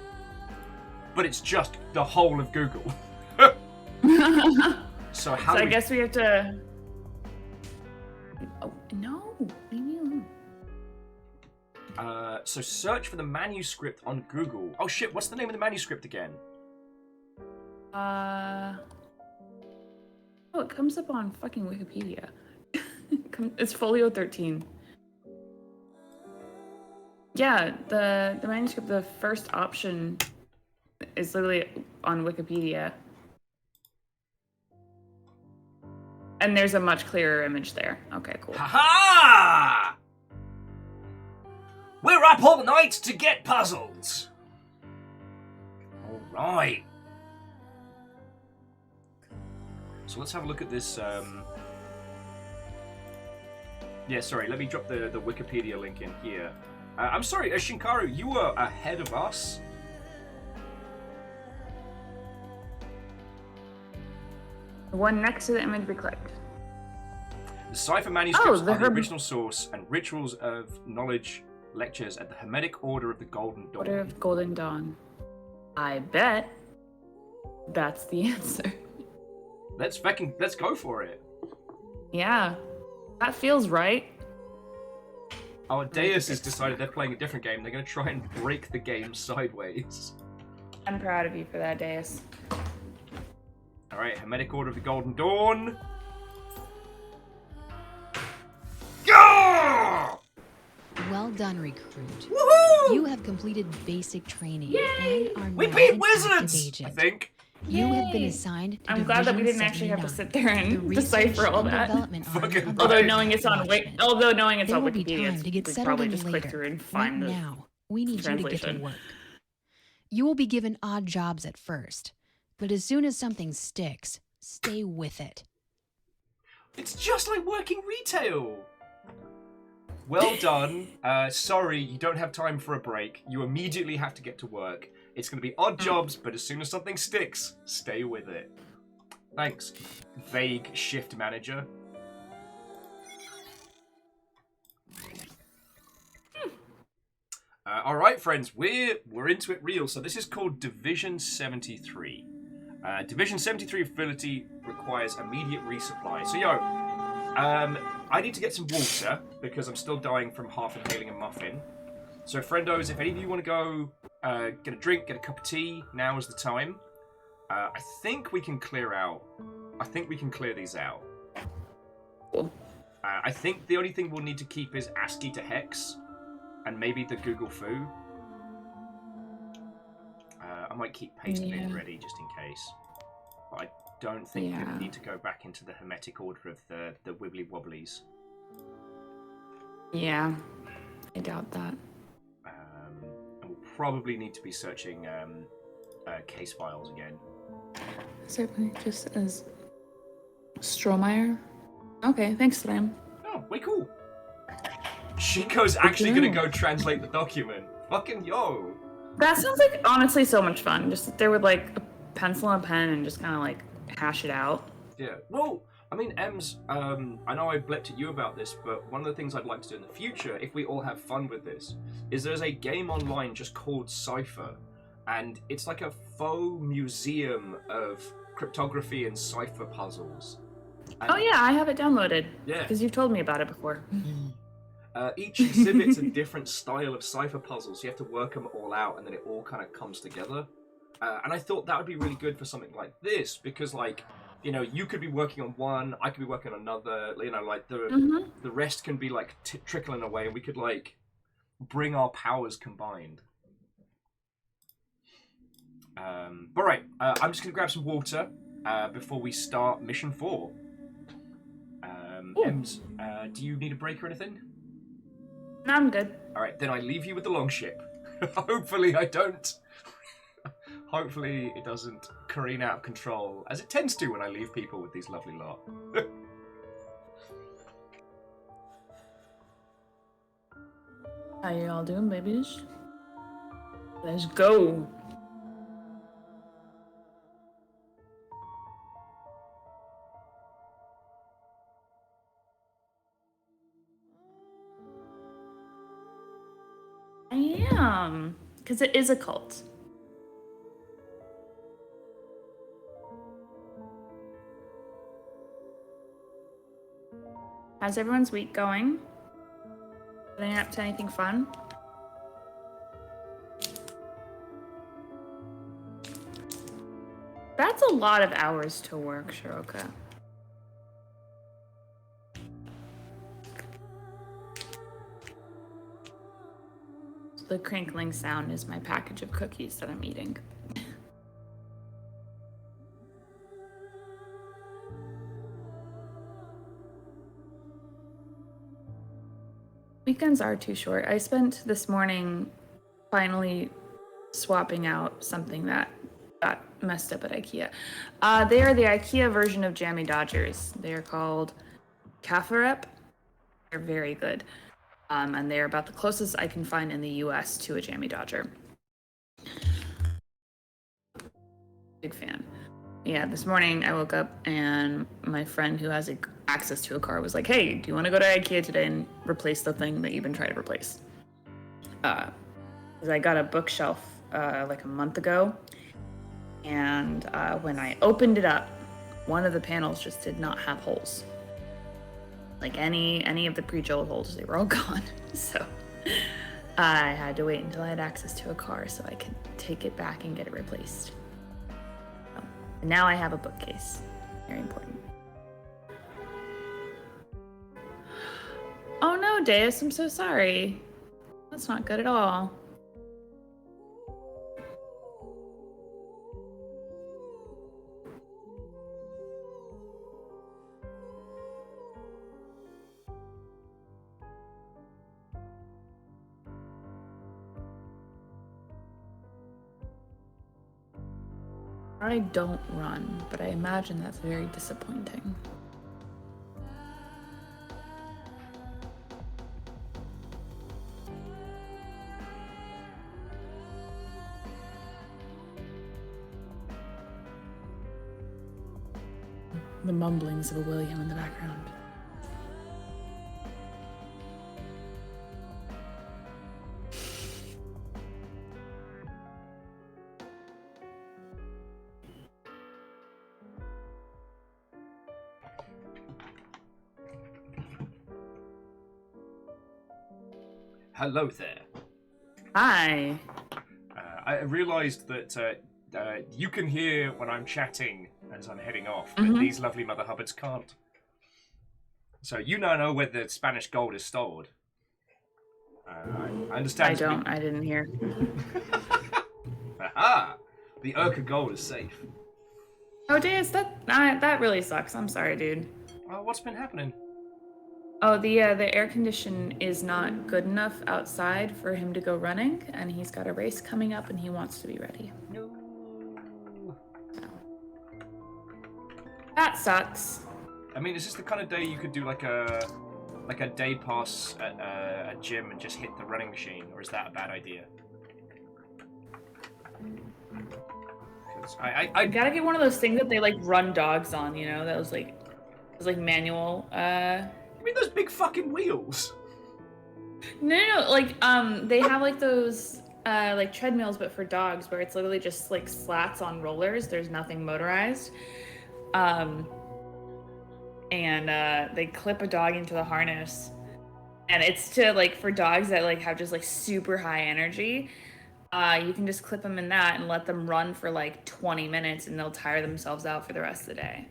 But it's just the whole of Google. So I guess we have to. Oh, no, leave me alone. So search for the manuscript on Google. Oh shit! What's the name of the manuscript again? Oh, it comes up on fucking Wikipedia. It's Folio 13. Yeah, the manuscript, the first option is literally on Wikipedia. And there's a much clearer image there. Okay, cool. Ha-ha! We're up all night to get puzzles. All right. So let's have a look at this. Yeah, sorry, let me drop the Wikipedia link in here. I'm sorry, Shinkaru, you were ahead of us. The one next to the image we clicked. The cipher manuscripts the are the herb- original source and rituals of knowledge lectures at the Hermetic Order of the Golden Dawn. Order of Golden Dawn. I bet that's the answer. Let's go for it. Yeah, that feels right. Our Deus has decided they're playing a different game. They're going to try and break the game sideways. I'm proud of you for that, Deus. Alright, Hermetic Order of the Golden Dawn. Go! Well done, recruit. Woohoo! You have completed basic training Yay! and are We now beat an wizards! active I agent. think. You have been Yay! assigned to I'm glad that we Division didn't actually have to 79, sit there the and research decipher all and that. development arm Fucking of the Although right. knowing it's on Black Wikipedia, There will be it's time to get we settled probably in just later. click through and Right find the now, we need you to get to translation. work. You will be given odd jobs at first, but as soon as something sticks, stay with it. It's just like working retail. Well done. Sorry, you don't have time for a break. You immediately have to get to work. It's going to be odd jobs, but as soon as something sticks, stay with it. Thanks, vague shift manager. All right, friends, we're into it real. So this is called Division 73. Division 73 ability requires immediate resupply. So, I need to get some water because I'm still dying from half inhaling a muffin. So, friendos, if any of you want to go get a drink, get a cup of tea, now is the time. I think we can clear out. I think we can clear these out. Cool. I think the only thing we'll need to keep is ASCII to hex, and maybe the Google Foo. I might keep paste bin ready just in case. But I don't think we need to go back into the Hermetic Order of the Wibbly Wobblies. Yeah, I doubt that. And we'll probably need to be searching case files again. Certainly, just as Strohmeyer. Okay, thanks, Slam. Oh, way cool. Shiko's actually gonna go translate the document. Fucking yo. That sounds like honestly so much fun. Just sit there with like a pencil and a pen and just kind of like hash it out. Yeah. Well, I mean, Ems, I know I blipped at you about this, but one of the things I'd like to do in the future, if we all have fun with this, is there's a game online just called Cypher, and it's like a faux museum of cryptography and cipher puzzles. And Oh yeah, I have it downloaded. Yeah. Because you've told me about it before. Each exhibits a different style of cipher puzzles. You have to work them all out, and then it all kind of comes together. And I thought that would be really good for something like this, because, like, you know, you could be working on one, I could be working on another. You know, like the rest can be like trickling away, and we could like bring our powers combined. But right, I'm just gonna grab some water before we start mission 4. Ems, do you need a break or anything? No, I'm good. Alright, then I leave you with the longship. Hopefully I don't... Hopefully it doesn't careen out of control, as it tends to when I leave people with these lovely lot. How you all doing, babies? Let's go. I am, because it is a cult. How's everyone's week going? Getting up to anything fun? That's a lot of hours to work, Shiroka. The crinkling sound is my package of cookies that I'm eating. Weekends are too short. I spent this morning finally swapping out something that got messed up at IKEA. They are the IKEA version of Jammy Dodgers. They are called Kaffarep. They're very good. And they're about the closest I can find in the US to a Jammy Dodger. Big fan. yeah, this morning I woke up and my friend who has access to a car was like, "Hey, do you want to go to IKEA today and replace the thing that you've been trying to replace?" Because I got a bookshelf like a month ago, and when I opened it up, one of the panels just did not have holes. Like any of the pre-drilled holes, they were all gone. So I had to wait until I had access to a car so I could take it back and get it replaced. So, and now I have a bookcase. Very important. Oh no, Deus, I'm so sorry. That's not good at all. I don't run, but I imagine that's very disappointing. The mumblings of a William in the background. Hello there. Hi. I realised that you can hear when I'm chatting as I'm heading off, but these lovely Mother Hubbards can't. So you now know where the Spanish gold is stored. I understand. I didn't hear. Aha! The Urka gold is safe. Oh, Deus, that really sucks. I'm sorry, dude. What's been happening? Oh, the air condition is not good enough outside for him to go running, and he's got a race coming up, and he wants to be ready. No. That sucks. I mean, is this the kind of day you could do like a day pass at a gym and just hit the running machine, or is that a bad idea? I gotta get one of those things that they like run dogs on, you know, those like manual. You mean those big fucking wheels? No, like they have like those like treadmills, but for dogs, where it's literally just like slats on rollers. There's nothing motorized. And they clip a dog into the harness, and it's to like for dogs that like have just like super high energy. You can just clip them in that and let them run for like 20 minutes, and they'll tire themselves out for the rest of the day.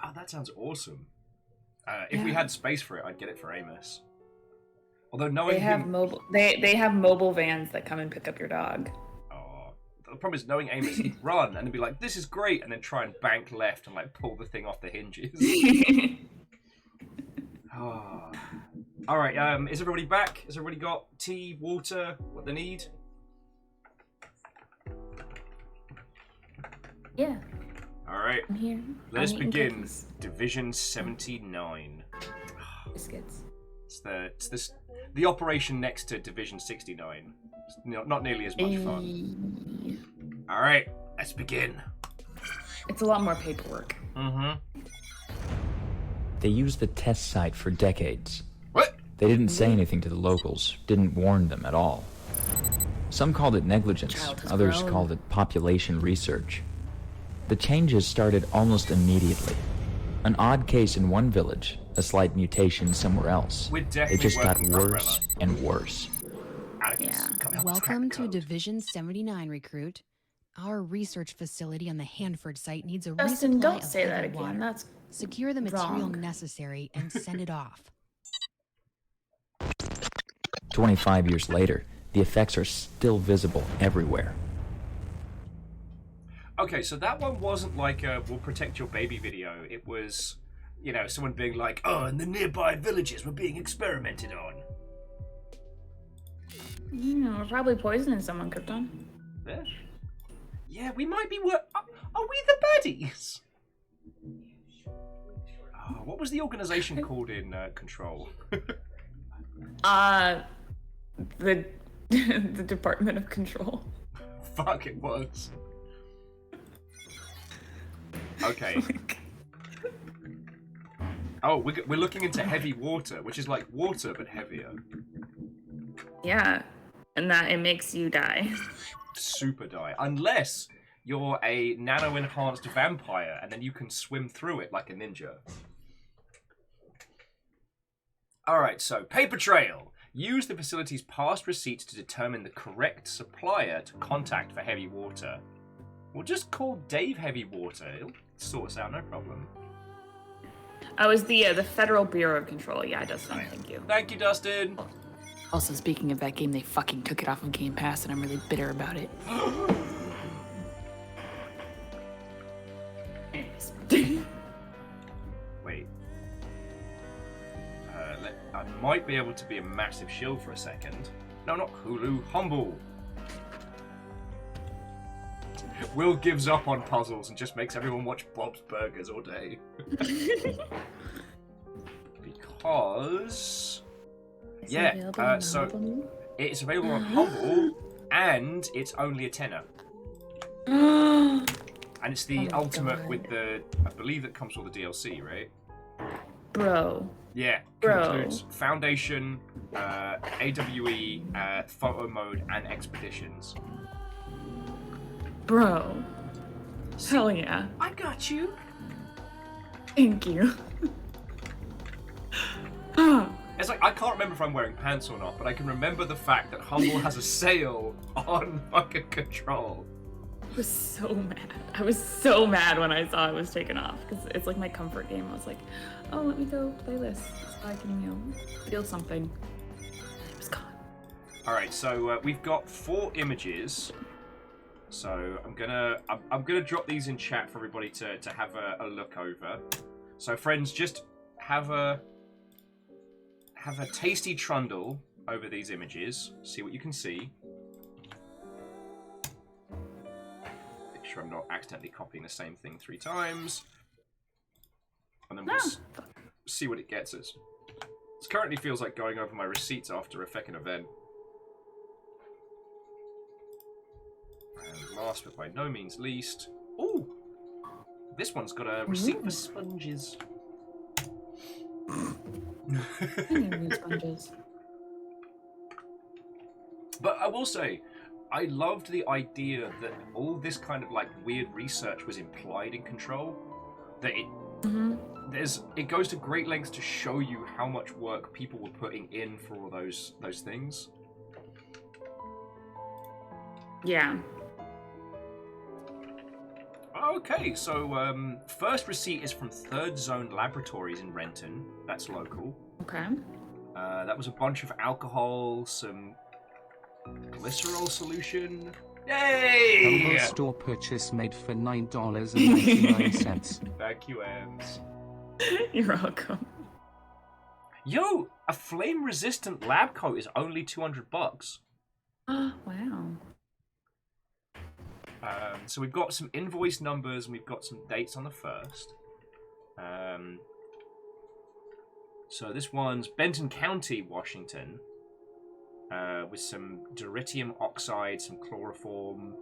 Oh, that sounds awesome. If we had space for it, I'd get it for Amos. Although knowing they have they have mobile vans that come and pick up your dog. Oh, the problem is knowing Amos, he'd run and be like, "This is great," and then try and bank left and like pull the thing off the hinges. Oh. All right. Is everybody back? Has everybody got tea, water, what they need? Yeah. All right. I'm here. Let us begin. Cookies. Division 79. Biscuits. It's the operation next to Division 69. It's not nearly as much fun. All right. Let's begin. It's a lot more paperwork. Mm-hmm. They used the test site for decades. What? They didn't say anything to the locals, didn't warn them at all. Some called it negligence, others called it population research. The changes started almost immediately. An odd case in one village, a slight mutation somewhere else. It just got worse and worse. Yeah. Welcome to Division 79, recruit. Our research facility on the Hanford site needs a Justin, resupply don't of say that heavy again. water. That's Secure the material wrong. necessary and send it off. 25 years later, the effects are still visible everywhere. Okay, so that one wasn't like a "we'll protect your baby" video. It was, you know, someone being like, "Oh, and the nearby villages were being experimented on." We're probably poisoning someone, Krypton. Yeah, yeah, we might be. Are we the baddies? Oh, what was the organization called in Control? The the Department of Control. Fuck, it was. Okay. Oh, we're looking into heavy water, which is like water but heavier. Yeah, and that it makes you die. Super die. Unless you're a nano-enhanced vampire, and then you can swim through it like a ninja. Alright, so paper trail. Use the facility's past receipts to determine the correct supplier to contact for heavy water. We'll just call Dave Heavy Water. It'll sort us out, no problem. Oh, it's the Federal Bureau of Control. Yeah, it does sound. Thank you. Thank you, Dustin. Also, speaking of that game, they fucking took it off of Game Pass, and I'm really bitter about it. Wait. I might be able to be a massive shield for a second. No, not Hulu. Humble. Will gives up on puzzles and just makes everyone watch Bob's Burgers all day. Because... yeah, so it's available on Humble, and it's only a tenner. And it's the ultimate with the... I believe it comes with the DLC, right? Bro. Yeah, includes Foundation, AWE, Photo Mode, and Expeditions. Bro. Hell yeah. I got you. Thank you. It's like, I can't remember if I'm wearing pants or not, but I can remember the fact that Humble has a sale on fucking Control. I was so mad. I was so mad when I saw it was taken off, because it's like my comfort game. I was like, oh, let me go play this so I can, feel something. It was gone. Alright, so we've got 4 images. So I'm gonna drop these in chat for everybody to have a look over. So friends, just have a tasty trundle over these images. See what you can see. Make sure I'm not accidentally copying the same thing 3 times. And then we'll see what it gets us. This currently feels like going over my receipts after a feckin' event. And last but by no means least... ooh! This one's got a receipt for sponges. I need sponges. But I will say, I loved the idea that all this kind of like weird research was implied in Control. That it goes to great lengths to show you how much work people were putting in for all those things. Yeah. Okay, so first receipt is from Third Zone Laboratories in Renton. That's local. Okay. That was a bunch of alcohol, some glycerol solution. Yay! Humble store purchase made for $9.99. Thank you, Ems. You're welcome. Yo, a flame-resistant lab coat is only $200. Wow. So we've got some invoice numbers and we've got some dates on the first. So this one's Benton County, Washington, with some deuterium oxide, some chloroform,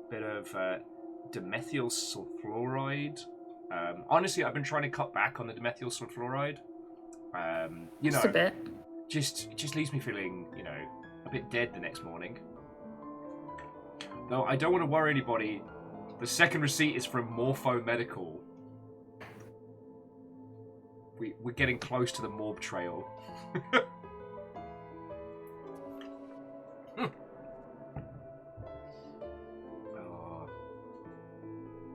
bit of dimethyl sulfuride. Honestly, I've been trying to cut back on the dimethyl sulfuride. Just a bit. It just leaves me feeling, a bit dead the next morning. Though I don't want to worry anybody. The second receipt is from Morpho Medical. We're getting close to the Morb trail.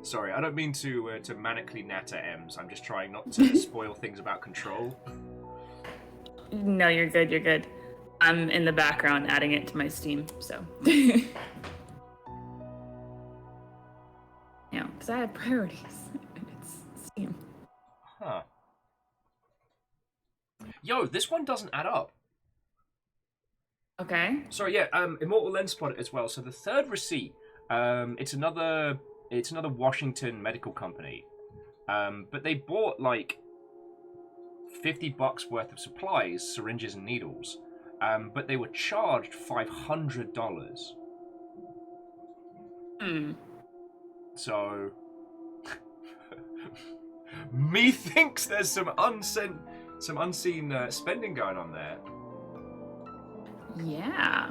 Sorry, I don't mean to manically natter M's. I'm just trying not to spoil things about Control. No, you're good. You're good. I'm in the background adding it to my Steam, so. Because I have priorities, and it's Steam. Huh. Yo, this one doesn't add up. Okay. Sorry, yeah, Immortal Lens Spot as well. So the third receipt, it's another Washington medical company. But they bought like $50 worth of supplies, syringes and needles. But they were charged $500. Hmm. So Methinks there's some unseen spending going on there. Yeah.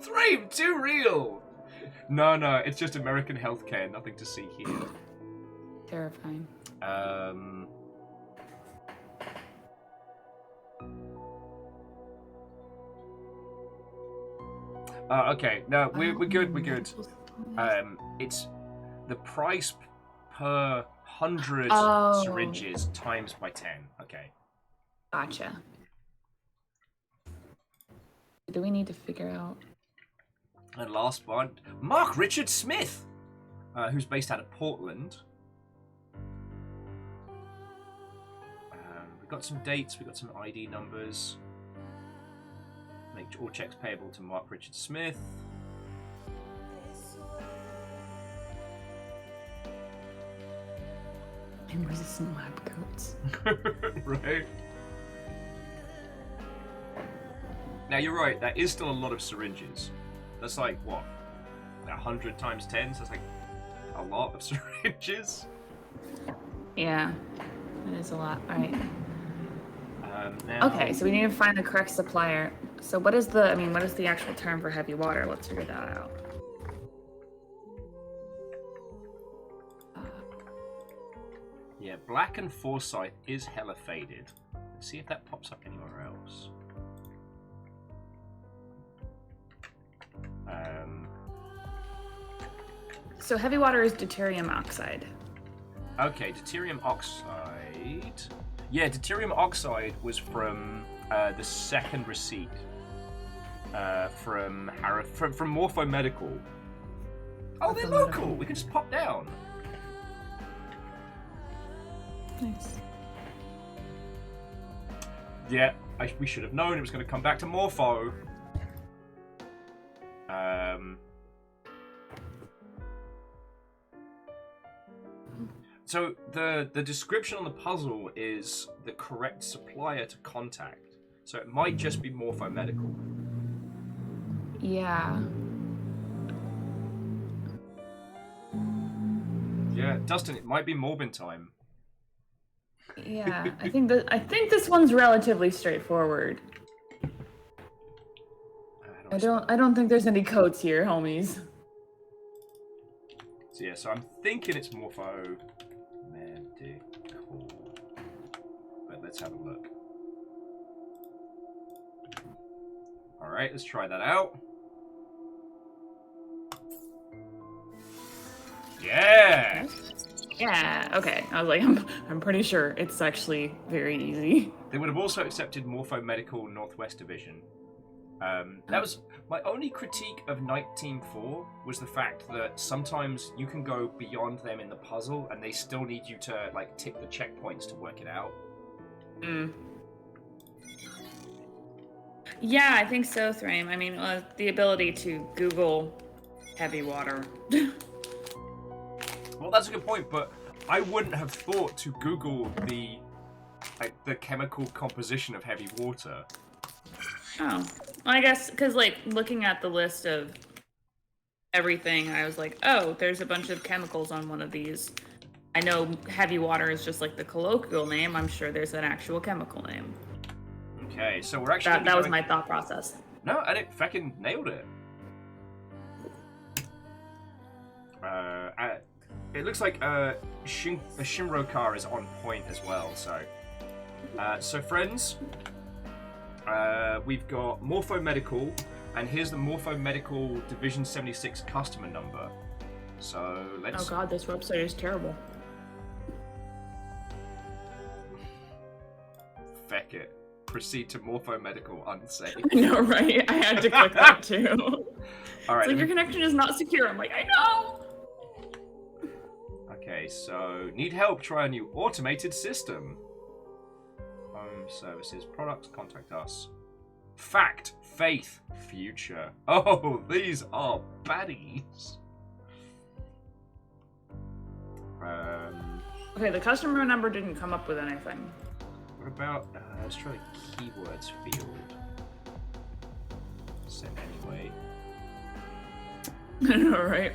Three, too real. No, it's just American healthcare. Nothing to see here. Terrifying. Okay. No, we're good. We're good. It's the price per 100 syringes times by 10. Okay. Gotcha. Do we need to figure out? And last one, Mark Richard Smith, who's based out of Portland. We've got some dates, we've got some ID numbers. Make all checks payable to Mark Richard Smith. And resistant lab coats. Right. Now you're right, that is still a lot of syringes. That's like, what, 100 times 10? So that's like a lot of syringes. Yeah, that is a lot. All right. Now... Okay, so we need to find the correct supplier. So what is the actual term for heavy water? Let's figure that out. Yeah, Black and Forsyth is hella faded. Let's see if that pops up anywhere else. So heavy water is deuterium oxide. Okay, deuterium oxide. Yeah, deuterium oxide was from the second receipt from Morpho Medical. Oh, they're local. We can just pop down. Nice. Yeah, we should have known it was going to come back to Morpho. So the description on the puzzle is the correct supplier to contact. So it might just be Morpho Medical. Yeah. Yeah, Dustin, it might be Morbin time. Yeah, I think this one's relatively straightforward. I don't think there's any codes here, homies. So yeah, so I'm thinking it's Morpho Medical. But let's have a look. Alright, let's try that out. Yeah! Yeah, okay. I was like, I'm pretty sure it's actually very easy. They would have also accepted Morpho Medical Northwest Division. That was my only critique of Night Team 4 was the fact that sometimes you can go beyond them in the puzzle and they still need you to like tick the checkpoints to work it out. Yeah, I think so, Thrame. I mean, the ability to Google heavy water. Well, that's a good point, but I wouldn't have thought to Google the chemical composition of heavy water. Oh, well, I guess because like looking at the list of everything, I was like, oh, there's a bunch of chemicals on one of these. I know heavy water is just like the colloquial name. I'm sure there's an actual chemical name. Okay, so we're actually that was my thought process. No, and it fucking nailed it. It looks like a Shinro car is on point as well. So friends, we've got Morpho Medical, and here's the Morpho Medical Division 76 customer number. So let's. Oh god, this website is terrible. Feck it. Proceed to Morpho Medical unsafe. I know, right? I had to click that too. All right. It's like your connection is not secure. I'm like, I know. Okay, so need help? Try a new automated system. Home services, products, contact us. Fact, faith, future. Oh, these are baddies. Okay, the customer number didn't come up with anything. What about? Let's try the keywords field. Send anyway. All right.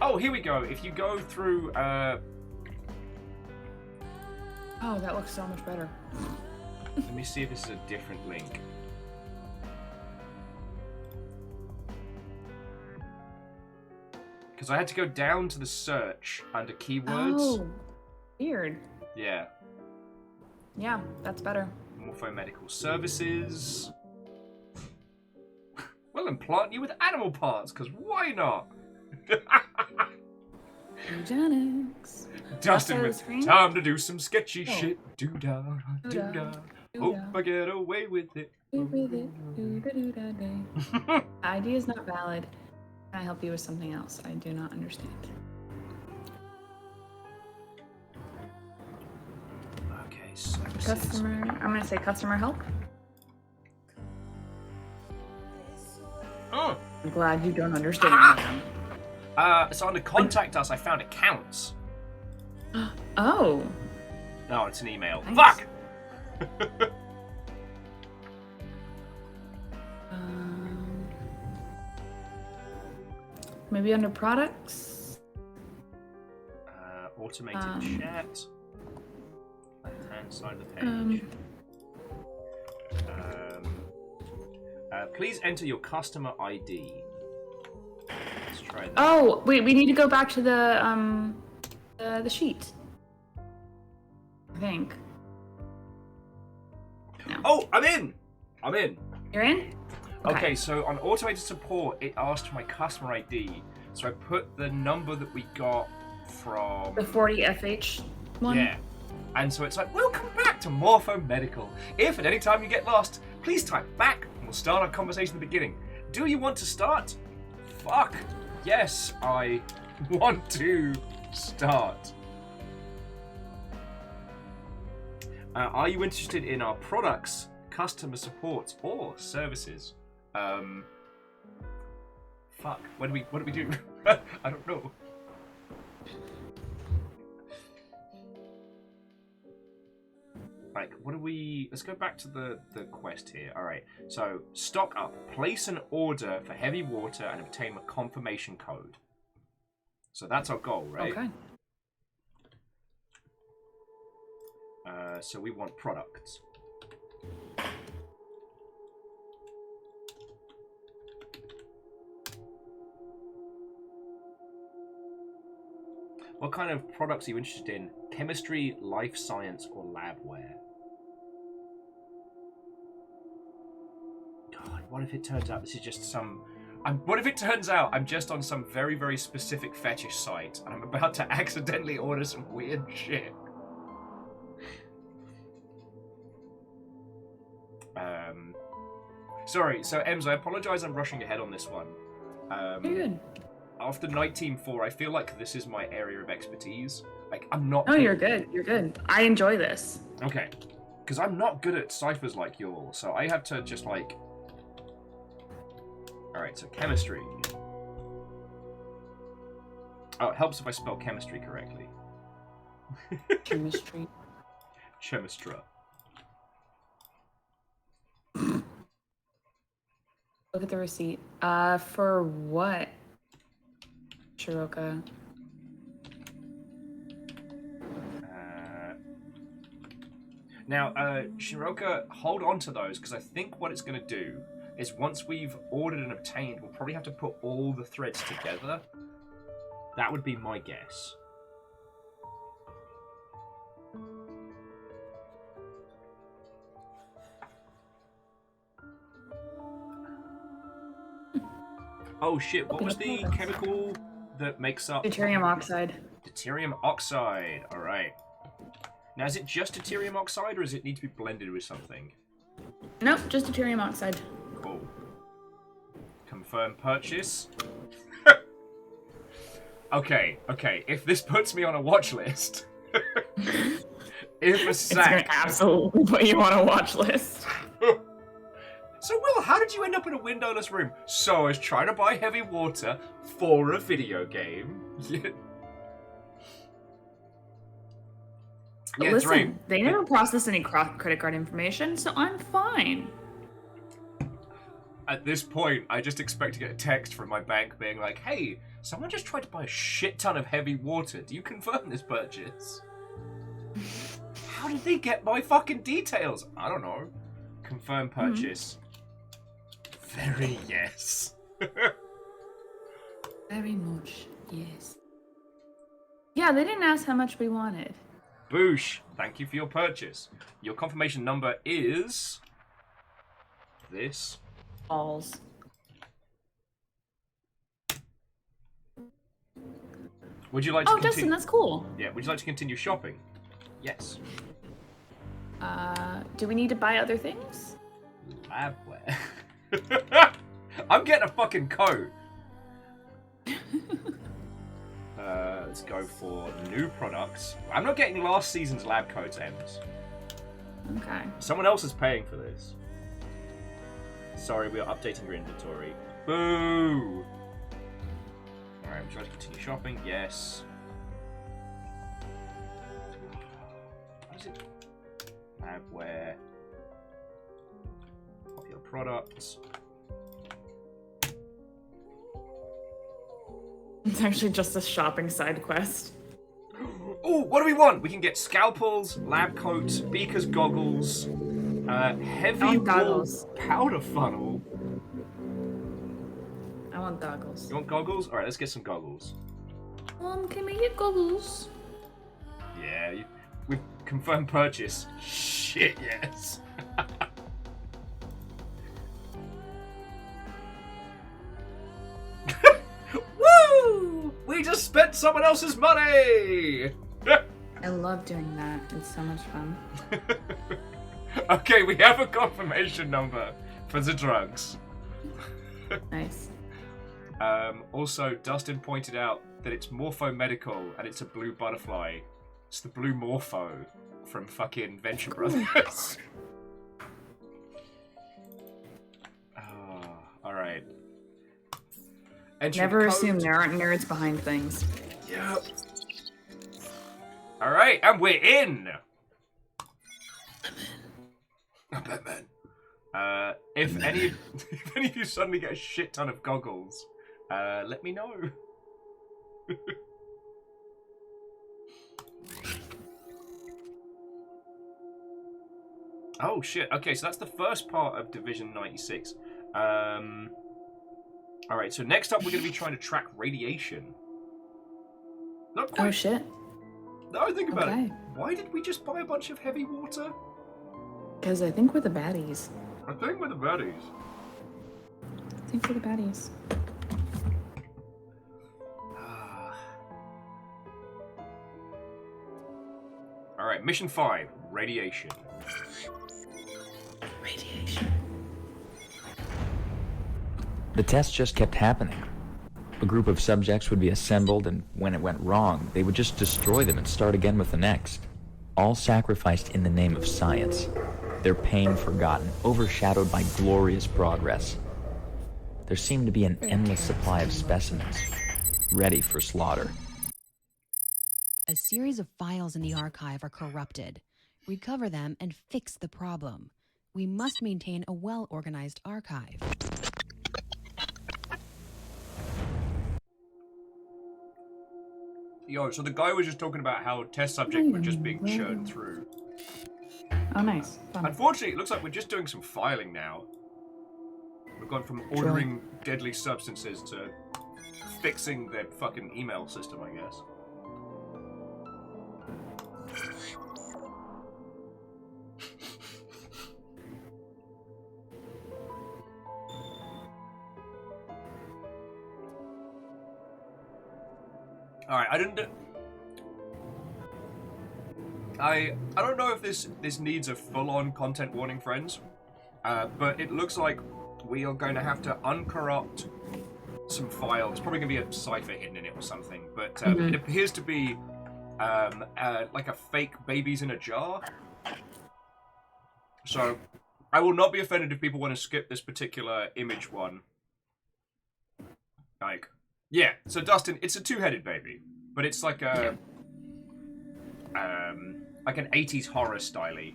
Oh, here we go. If you go through, Oh, that looks so much better. let me see if this is a different link. Because I had to go down to the search under keywords. Oh, weird. Yeah. Yeah, that's better. Morphomedical services. Well, implant you with animal parts, because why not? Eugenics. Dustin with time to do some sketchy Oh. shit. Do-da, do-da. Hope I get away with it. ID is not valid. Can I help you with something else? I do not understand. Okay, services. Customer. I'm gonna say customer help. Oh. I'm glad you don't understand them. So under contact us, I found accounts. Oh. No, it's an email. Nice. Fuck! Maybe under products. Automated chat. Left-hand side of the page. Please enter your customer ID. Let's try that. Oh, wait, we need to go back to the sheet. I think. No. Oh, I'm in! I'm in. You're in? Okay, so on automated support, it asked for my customer ID. So I put the number that we got from... The 40FH one? Yeah. And so it's like, welcome back to Morphomedical. If at any time you get lost, please type back and we'll start our conversation at the beginning. Do you want to start? Fuck. Yes, I want to start. Are you interested in our products, customer support, or services? Fuck. What do we do? I don't know. Like, what do we... Let's go back to the quest here. Alright, so, stock up. Place an order for heavy water and obtain a confirmation code. So that's our goal, right? Okay. So we want products. What kind of products are you interested in? Chemistry, life science, or labware? God, what if it turns out this is just some... what if it turns out I'm just on some very, very specific fetish site and I'm about to accidentally order some weird shit? Sorry, so Ems, I apologize I'm rushing ahead on this one. You're good. After Night Team 4, I feel like this is my area of expertise. Like, I'm not... Oh, you're good. You're good. I enjoy this. Okay. Because I'm not good at ciphers like you all, so I have to just, like... Alright, so chemistry. Oh, it helps if I spell chemistry correctly. Chemistry. Chemistra. Look at the receipt. For what? Shiroka. Now, Shiroka, hold on to those, because I think what it's going to do is once we've ordered and obtained, we'll probably have to put all the threads together. That would be my guess. Oh shit, what was the chemical that makes up... Deuterium oxide. Deuterium oxide, alright. Now, is it just deuterium oxide, or does it need to be blended with something? Nope, just deuterium oxide. Cool. Confirm purchase. Okay, if this puts me on a watch list... if a sack... It's gonna absolutely put you on a watch list. So, Will, how did you end up in a windowless room? So, I was trying to buy heavy water for a video game. Yeah, Listen, they never processed any credit card information, so I'm fine. At this point, I just expect to get a text from my bank being like, hey, someone just tried to buy a shit ton of heavy water. Do you confirm this purchase? How did they get my fucking details? I don't know. Confirm purchase. Very yes. Very much, yes. Yeah, they didn't ask how much we wanted. Boosh, thank you for your purchase. Your confirmation number is... this. Balls. Would you like to Oh, continue... Dustin, that's cool. Yeah, would you like to continue shopping? Yes. Do we need to buy other things? Labware. I'm getting a fucking coat. Let's go for new products. I'm not getting last season's lab coats, Ems. Okay. Someone else is paying for this. Sorry, we are updating your inventory. Boo! Alright, would you like to continue shopping? Yes. What is it? Labware. Popular products. It's actually just a shopping side quest. Oh, what do we want? We can get scalpels, lab coats, beakers, goggles, heavy goggles. Powder funnel. I want goggles. You want goggles? Alright, let's get some goggles. Can we get goggles? Yeah, we've confirmed purchase. Shit, yes. Woo! We just spent someone else's money! I love doing that. It's so much fun. Okay, we have a confirmation number for the drugs. Nice. Also, Dustin pointed out that it's Morpho Medical and it's a blue butterfly. It's the blue Morpho from fucking Venture Brothers. Alright. Never assume there aren't nerds behind things. Yep. Alright, and we're in! Batman. If any of you suddenly get a shit ton of goggles, let me know. Oh shit, okay, so that's the first part of Division 96. Alright, so next up we're going to be trying to track radiation. Not quite. Oh shit. No, think about it. Why did we just buy a bunch of heavy water? Because I think we're the baddies. I think we're the baddies. I think we're the baddies. Alright, mission 5, radiation. Radiation. The test just kept happening. A group of subjects would be assembled, and when it went wrong, they would just destroy them and start again with the next. All sacrificed in the name of science. Their pain forgotten, overshadowed by glorious progress. There seemed to be an endless supply of specimens, ready for slaughter. A series of files in the archive are corrupted. Recover them and fix the problem. We must maintain a well-organized archive. Yo, so the guy was just talking about how test subjects were just being churned through. Oh, nice. Fun. Unfortunately, it looks like we're just doing some filing now. We've gone from ordering deadly substances to fixing their fucking email system, I guess. Alright, I don't know if this needs a full-on content warning, friends, but it looks like we are going to have to uncorrupt some files. There's probably going to be a cipher hidden in it or something, but it appears to be like a fake babies in a jar. So I will not be offended if people want to skip this particular image one. Like, yeah, so Dustin, it's a two-headed baby, but it's like a like an 80s horror style-y.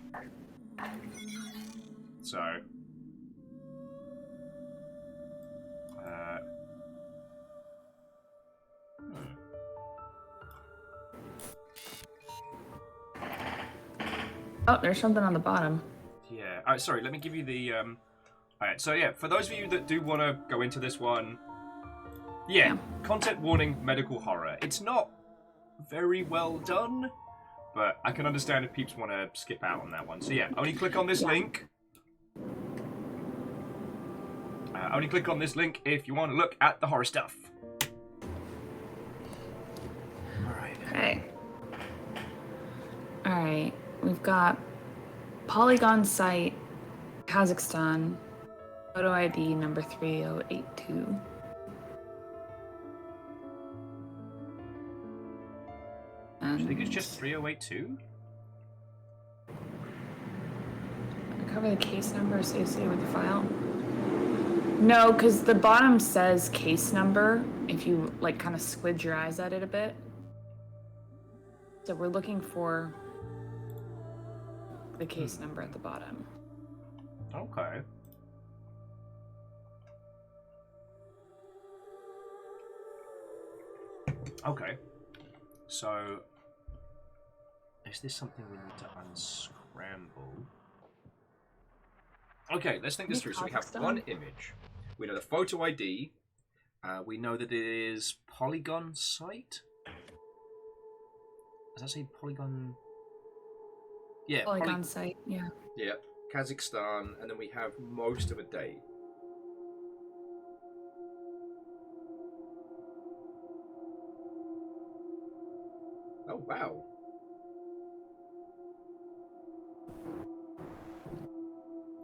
So Oh, there's something on the bottom. Yeah. Sorry, let me give you the... Alright, so yeah, for those of you that do want to go into this one... Yeah, content warning, medical horror. It's not very well done, but I can understand if peeps want to skip out on that one. So yeah, only click on this link. Only click on this link if you want to look at the horror stuff. Alright. Okay. Alright. We've got Polygon site, Kazakhstan, photo ID number 3082. I think it's just 3082. Cover the case number associated with the file. No, because the bottom says case number if you like kind of squid your eyes at it a bit. So we're looking for the case number at the bottom. Okay. Okay. So, is this something we need to unscramble? Okay, let's think this through. So we have one image. We know the photo ID. We know that it is Polygon site. Does that say Polygon? Yeah, Polygon site, yeah. Yeah, Kazakhstan, and then we have most of a date. Oh, wow.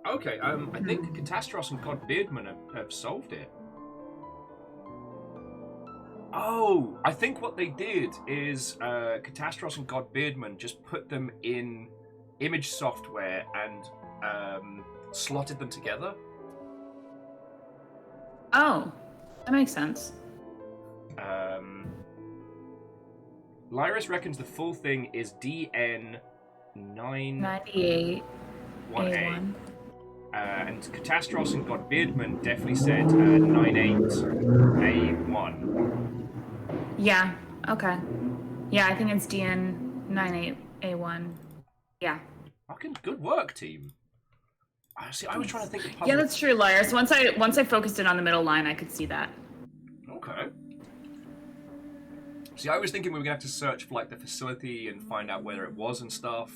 Okay, I think Catastros and God Beardman have solved it. Oh, I think what they did is Catastros and God Beardman just put them in image software and slotted them together. Oh, that makes sense. Lyris reckons the full thing is DN98A. A1. And Catastros and God Beardman definitely said 98A1. Yeah, okay. Yeah, I think it's DN98A1. Yeah. Fucking good work, team. See, I was trying to think of puzzle. Yeah, that's true, Lyris. Once I focused in on the middle line, I could see that. Okay. See, I was thinking we were gonna have to search for like the facility and find out where it was and stuff.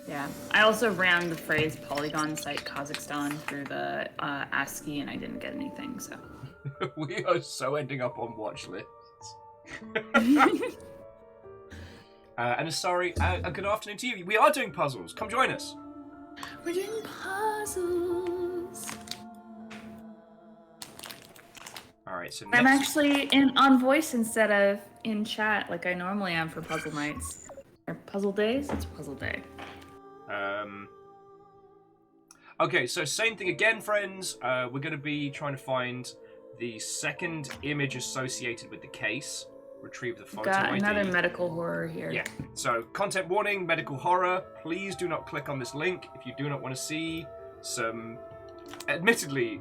Yeah. I also ran the phrase Polygon site Kazakhstan through the ASCII and I didn't get anything, so. We are so ending up on watch lists. And sorry, good afternoon to you. We are doing puzzles. Come join us. We're doing puzzles. Alright, so I'm next... actually on voice instead of in chat like I normally am for puzzle nights. Or puzzle days? It's puzzle day. Okay, so same thing again, friends. We're going to be trying to find the second image associated with the case. Retrieve the photo Got ID. another medical horror here. Yeah. So, content warning, medical horror. Please do not click on this link if you do not want to see some, admittedly,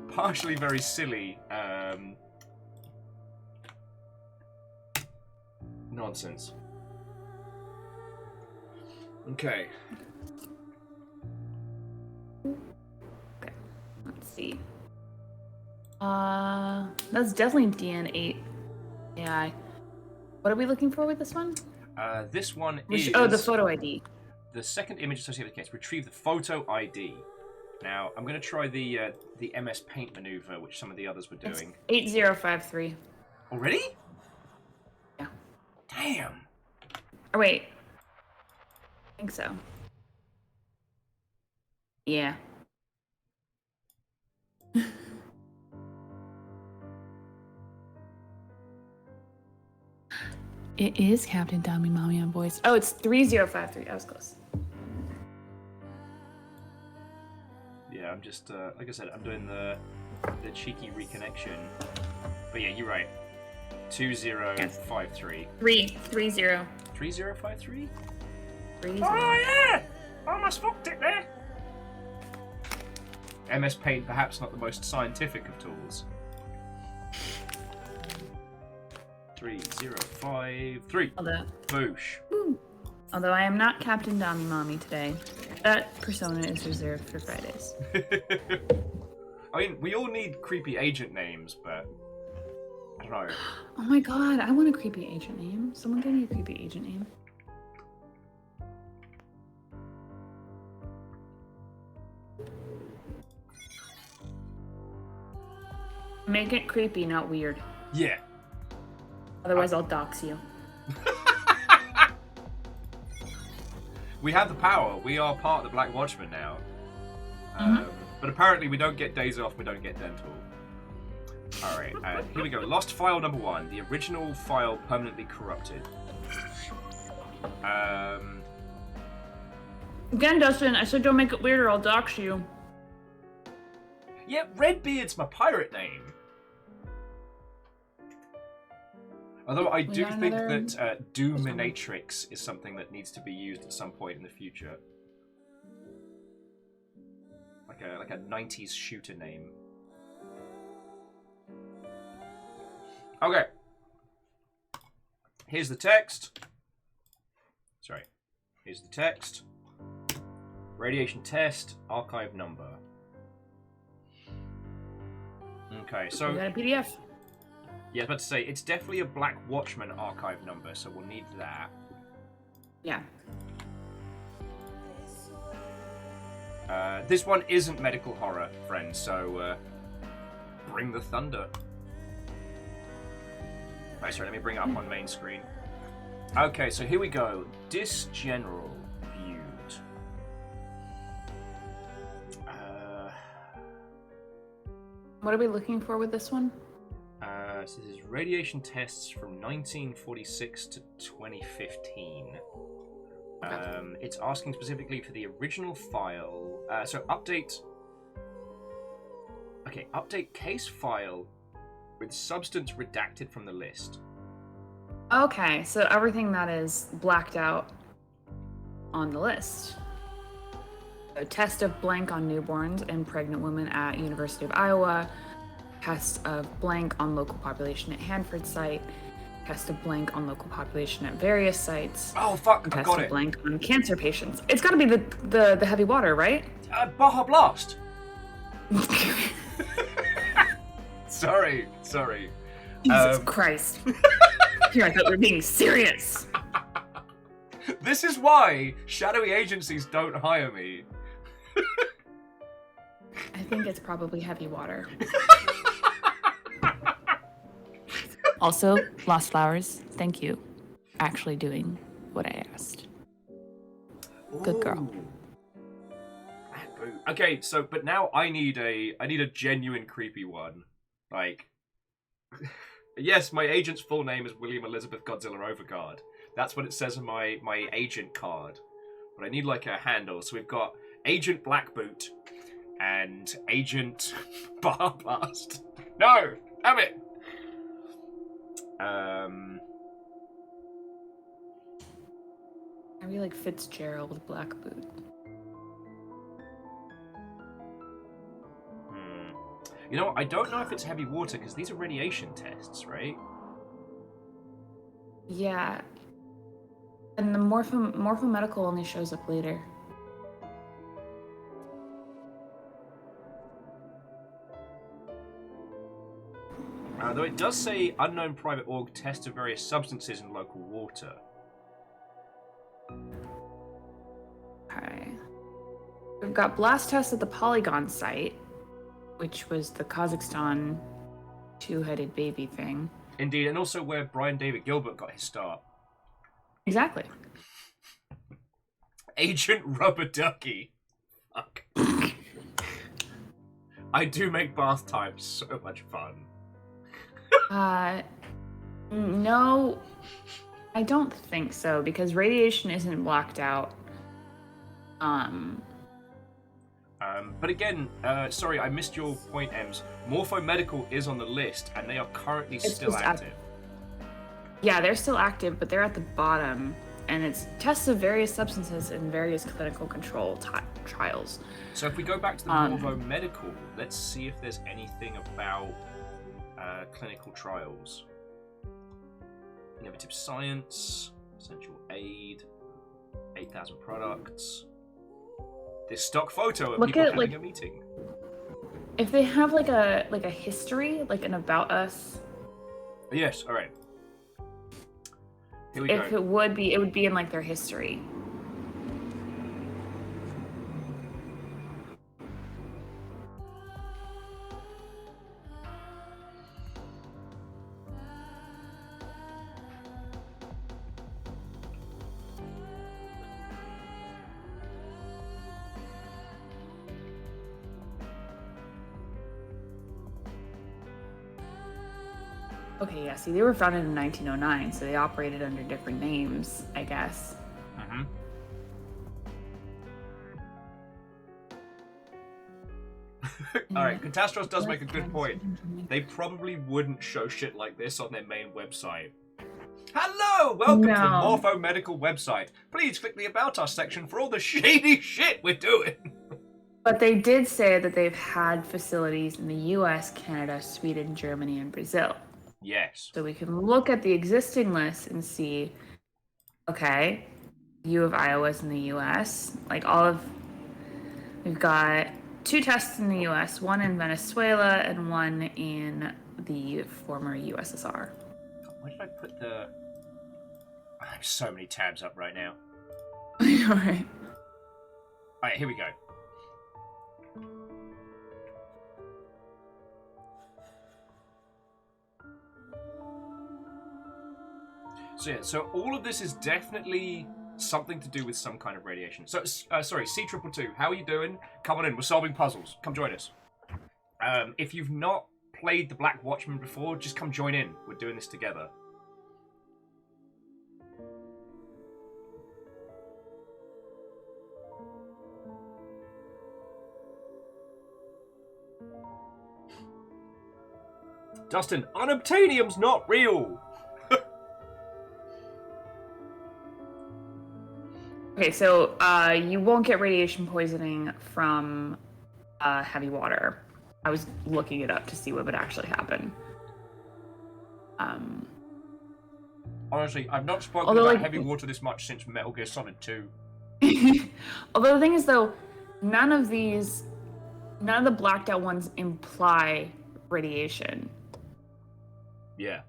partially very silly nonsense. Okay. Okay. Let's see. That's definitely DN8. Yeah. What are we looking for with this one? This one is... Oh, the photo ID. The second image associated with the case. Retrieve the photo ID. Now, I'm going to try the MS Paint maneuver, which some of the others were doing. It's 8053. Already? Yeah. Damn. Oh, wait. I think so. Yeah. It is Captain Dummy Mommy on voice. Oh, it's 3053. I was close. Yeah, I'm just, like I said, I'm doing the cheeky reconnection. But yeah, you're right. 2053. 30. 3053? 30. Oh yeah! I almost fucked it there. MS Paint, perhaps not the most scientific of tools. 3053. Boosh. Although I am not Captain Dommy Mommy today. That persona is reserved for Fridays. I mean, we all need creepy agent names, but I don't know. Oh my god, I want a creepy agent name. Someone give me a creepy agent name. Make it creepy, not weird. Yeah. Otherwise, I'll dox you. We have the power. We are part of the Black Watchmen now. But apparently we don't get days off, we don't get dental. Alright, here we go. Lost file number 1. The original file permanently corrupted. Again, Dustin, I said don't make it weird or I'll dox you. Yeah, Redbeard's my pirate name. Although I do think that Doominatrix is something that needs to be used at some point in the future. Like a 90s shooter name. Okay. Here's the text. Sorry. Here's the text. Radiation test, archive number. Okay, so... We got a PDF. Yeah, I was about to say, it's definitely a Black Watchmen archive number, so we'll need that. Yeah. This one isn't medical horror, friends, so bring the thunder. Right, sorry, let me bring it up on main screen. Okay, so here we go. Disgeneral viewed. What are we looking for with this one? So this is radiation tests from 1946 to 2015. It's asking specifically for the original file. So update. Okay, update case file with substance redacted from the list. Okay, so everything that is blacked out on the list. A test of blank on newborns and pregnant women at University of Iowa. Test of blank on local population at Hanford site. Test of blank on local population at various sites. Oh fuck! I got it. Test of blank on cancer patients. It's got to be the heavy water, right? Baja Blast. Sorry. Jesus Christ! Here, I thought we were being serious. This is why shadowy agencies don't hire me. I think it's probably heavy water. Also, Lost Flowers, thank you. Actually doing what I asked. Good girl. Okay, so but now I need a genuine creepy one. Like, yes, my agent's full name is William Elizabeth Godzilla Overguard. That's what it says on my agent card. But I need like a handle. So we've got Agent Blackboot and Agent Bar Blast. No, damn it. Maybe like Fitzgerald Blackboot. You know, I don't know if it's heavy water because these are radiation tests, right? Yeah. And the morphomedical only shows up later. Though it does say unknown private org test of various substances in local water. Okay. We've got blast tests at the Polygon site, which was the Kazakhstan two-headed baby thing. Indeed, and also where Brian David Gilbert got his start. Exactly. Agent Rubber Ducky. Fuck. I do make bath time so much fun. No, I don't think so, because radiation isn't blacked out. But again, sorry, I missed your point, Ems. Morphomedical is on the list, and they are currently still active. Yeah, they're still active, but they're at the bottom. and it's tests of various substances in various clinical control trials. So if we go back to the Morvo Medical, let's see if there's anything about clinical trials. Innovative science, essential aid, 8,000 products. This stock photo of people having a meeting. If they have like a history, like an about us. Yes, all right. Here we go. If it would be in like their history. Okay, yeah, see, they were founded in 1909, so they operated under different names, I guess. Mm-hmm. Alright, Catastros does make a good point. They probably wouldn't show shit like this on their main website. Hello! Welcome to the Morpho Medical website. Please click the About Us section for all the shady shit we're doing. But they did say that they've had facilities in the US, Canada, Sweden, Germany, and Brazil. Yes. So we can look at the existing list and see, okay, U of Iowa's in the US. Like we've got 2 tests in the US, 1 in Venezuela and 1 in the former USSR. Where did I put the... I have so many tabs up right now. Alright. Alright, here we go. So yeah, so all of this is definitely something to do with some kind of radiation. So, sorry, C222, how are you doing? Come on in, we're solving puzzles. Come join us. If you've not played the Black Watchmen before, just come join in. We're doing this together. Dustin, unobtainium's not real! Okay, so you won't get radiation poisoning from heavy water. I was looking it up to see what would actually happen. Honestly, I've not spoken about heavy water this much since Metal Gear Solid 2. Although the thing is, though, none of the blacked out ones imply radiation. Yeah.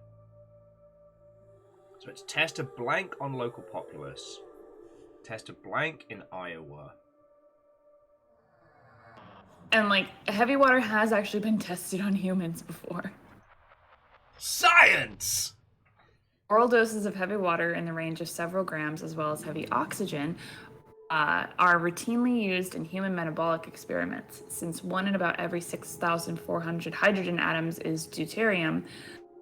So it's test a blank on local populace. Test a blank in Iowa. And, like, heavy water has actually been tested on humans before. Science! Oral doses of heavy water in the range of several grams, as well as heavy oxygen, are routinely used in human metabolic experiments. Since 1 in about every 6,400 hydrogen atoms is deuterium,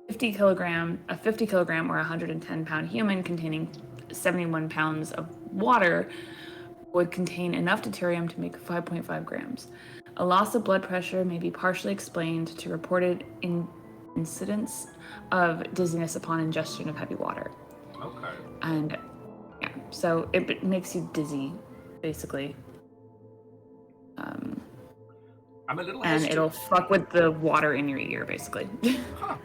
a 50 kilogram or 110-pound human containing 71 pounds of water would contain enough deuterium to make 5.5 grams. A loss of blood pressure may be partially explained to reported incidents of dizziness upon ingestion of heavy water. Okay. And yeah, so it makes you dizzy, basically. I'm a little and hesitant. it'll fuck with the water in your ear, basically. Huh.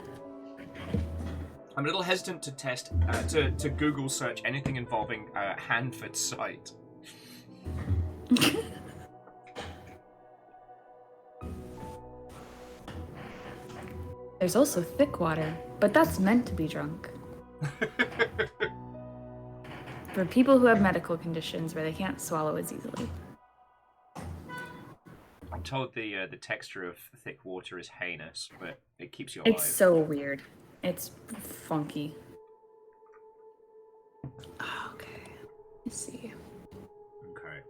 I'm a little hesitant to test, to Google search anything involving Hanford site. There's also thick water, but that's meant to be drunk. For people who have medical conditions where they can't swallow as easily. I'm told the texture of thick water is heinous, but it keeps you alive. It's so weird. It's funky. Okay. Let's see. Okay.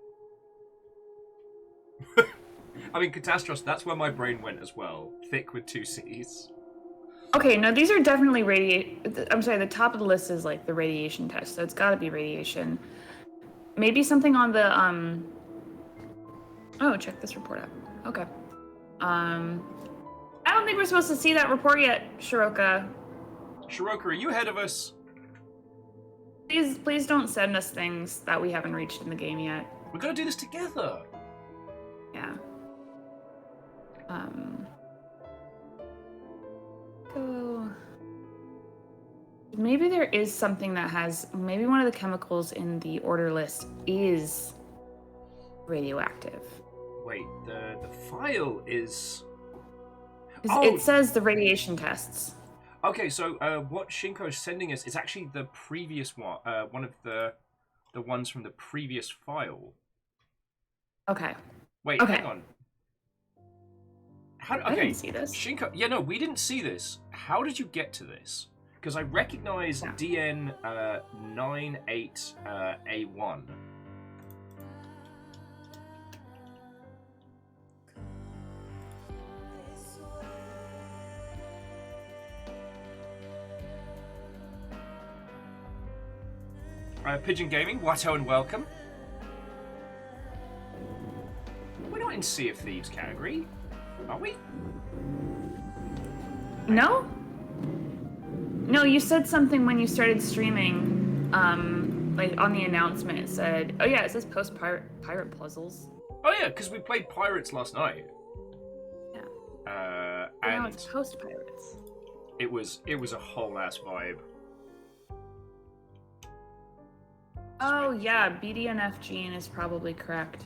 I mean, Catastros, that's where my brain went as well. Thick with 2 C's. Okay, no, these are definitely I'm sorry, the top of the list is like the radiation test, so it's gotta be radiation. Maybe something on the, oh, check this report out. Okay. I don't think we're supposed to see that report yet, Shiroka. Shiroka, are you ahead of us? Please don't send us things that we haven't reached in the game yet. We're gonna do this together. Yeah. Go. Maybe there is something that has. Maybe one of the chemicals in the order list is radioactive. Wait, the file is. It says the radiation tests. Okay, so what Shinko is sending us is actually the previous one. One of the ones from the previous file. Okay. Wait, okay. hang on. I didn't see this. Shinko, yeah, no, we didn't see this. How did you get to this? Because I recognize DN 98A1. Pigeon Gaming, Watto and welcome. We're not in Sea of Thieves category, are we? No? No, you said something when you started streaming, like on the announcement it said, oh yeah, it says post-pirate puzzles. Oh yeah, because we played Pirates last night. Yeah. And now it's post-pirates. It was a whole ass vibe. Oh yeah, BDNF gene is probably correct.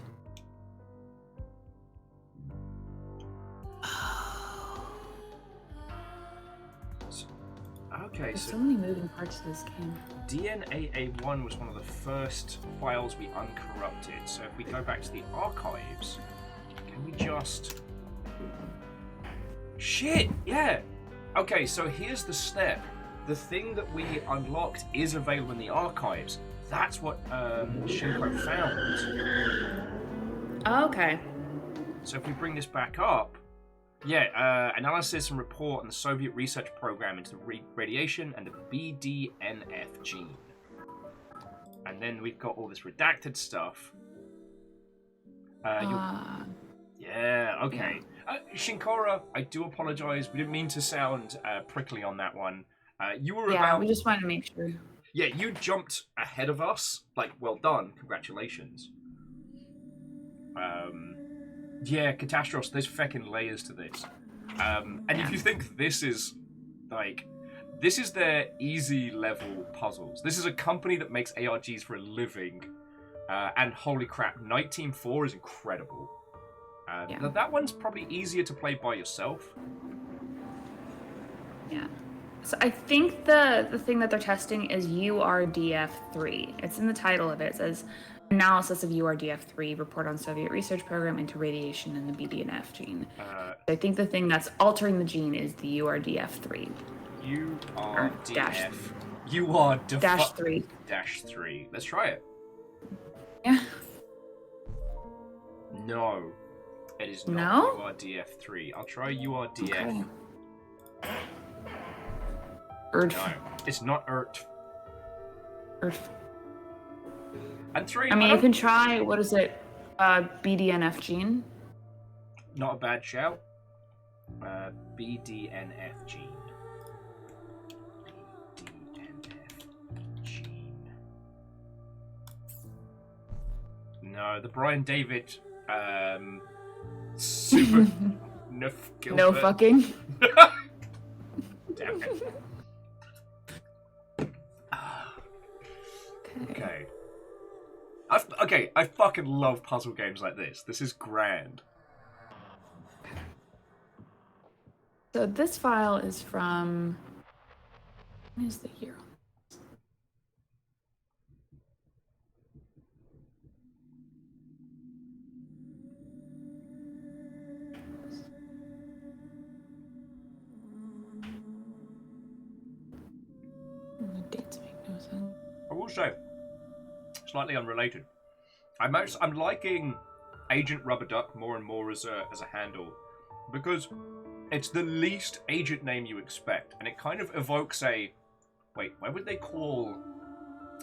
Okay, There's so so many moving parts to this game. DNAA1 was one of the first files we uncorrupted. So if we go back to the archives, can we just... Shit! Yeah! Okay, so here's the step. The thing that we unlocked is available in the archives. That's what Shinko found. Oh, okay. So if we bring this back up, yeah, analysis and report on the Soviet research program into radiation and the BDNF gene. And then we've got all this redacted stuff. Yeah, okay. Yeah. Shinkora, I do apologize. We didn't mean to sound prickly on that one. You were about... we just wanted to make sure. Yeah, you jumped ahead of us. Like, well done. Congratulations. Yeah, Catastrophe, there's feckin' layers to this. And if you think this is, like, this is their easy level puzzles. This is a company that makes ARGs for a living. And holy crap, Night Team 4 is incredible. That one's probably easier to play by yourself. Yeah. So I think the thing that they're testing is URDF3. It's in the title of it. It says, analysis of URDF3, report on Soviet research program into radiation and the BDNF gene. I think the thing that's altering the gene is the URDF3. URDF. UR-3. -3. Let's try it. Yeah. No. It is not No? URDF3. I'll try URDF. Okay. Earth. No, it's not Earth. Earth. And 3. I mean, you can try, what is it? BDNF gene? Not a bad shout. BDNF gene. BDNF gene. No, the Brian David super no fucking. Damn it. Okay. I fucking love puzzle games like this. This is grand. So this file is from... When is the year on this? The dates make no sense. I will say, slightly unrelated. I'm liking Agent Rubber Duck more and more as a handle, because it's the least agent name you expect, and it kind of evokes a... Wait, why would they call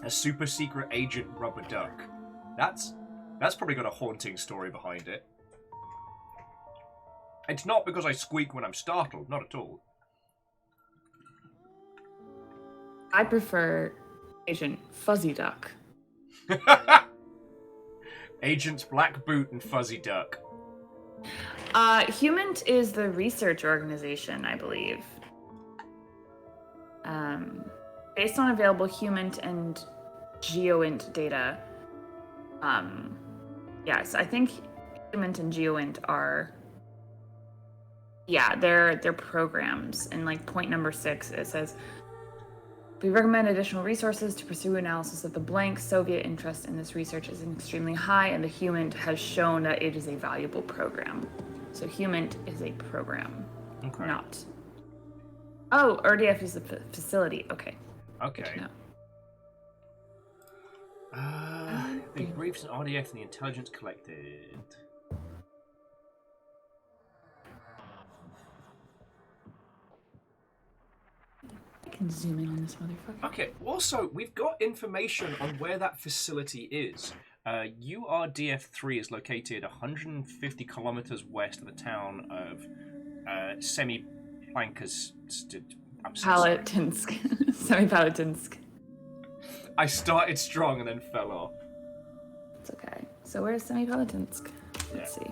a super secret agent Rubber Duck? That's probably got a haunting story behind it. It's not because I squeak when I'm startled, not at all. I prefer Agent Fuzzy Duck. Agents Black Boot and Fuzzy Duck. Humant is the research organization, I believe. Based on available Humant and GeoInt data, yes, I think Humant and GeoInt are, they're programs. And like point number 6, it says, we recommend additional resources to pursue analysis of the blank. Soviet interest in this research is extremely high, and the Humant has shown that it is a valuable program. So Humant is a program, not. Oh, RDF is the facility. Okay. Okay. The briefs and RDF and the intelligence collected. I can zoom in on this motherfucker. Okay, also, we've got information on where that facility is. URDF-3 is located 150 kilometers west of the town of Semi-Plankas... Palatinsk. Semi-Palatinsk. I started strong and then fell off. It's okay. So where's Semi-Palatinsk? Let's see.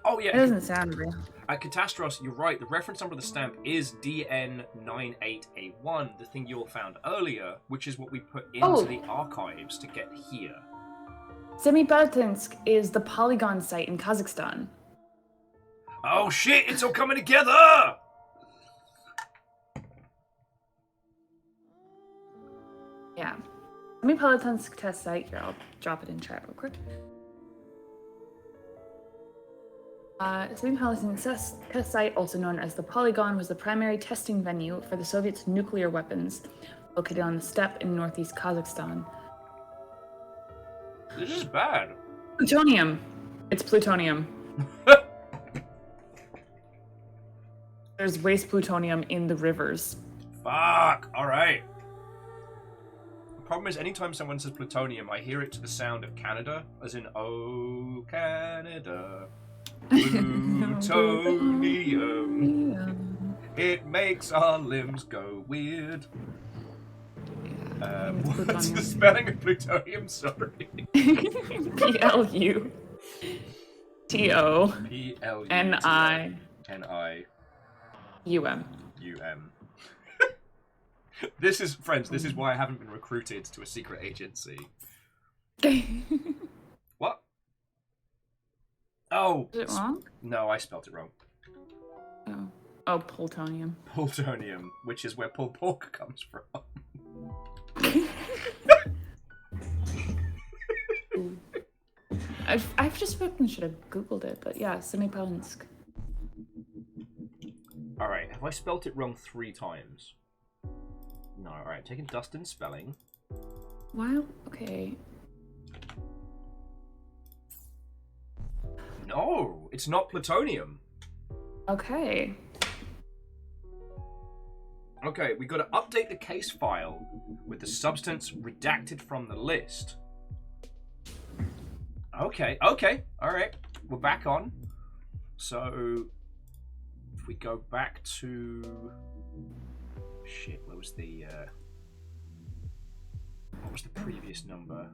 Oh, yeah. It doesn't sound real. At Catastros, you're right. The reference number of the stamp is DN98A1, the thing you all found earlier, which is what we put into the archives to get here. Semi-Palatinsk is the polygon site in Kazakhstan. Oh shit, it's all coming together! Yeah. Semi-Palatinsk test site. Here, I'll drop it in chat real quick. Semi-Palatinsk test site, also known as the Polygon, was the primary testing venue for the Soviets' nuclear weapons, located on the steppe in northeast Kazakhstan. This is bad. Plutonium. It's plutonium. There's waste plutonium in the rivers. Fuck! Alright. The problem is, anytime someone says plutonium, I hear it to the sound of Canada, as in, oh, Canada. Plutonium. It makes our limbs go weird. What's the spelling of plutonium? Sorry. Plutonum. This is, friends, this is why I haven't been recruited to a secret agency. What? Oh. Is it wrong? No, I spelled it wrong. Oh, plutonium. Plutonium, which is where pulled pork comes from. I've just fucking should have googled it, but yeah, Semi-Palatinsk. Alright, have I spelt it wrong 3 times? No, alright, taking Dustin's spelling. Wow, okay. No, it's not plutonium. Okay. Okay, we got to update the case file with the substance redacted from the list. Okay, alright. We're back on. So, if we go back to... Shit, what was the previous number?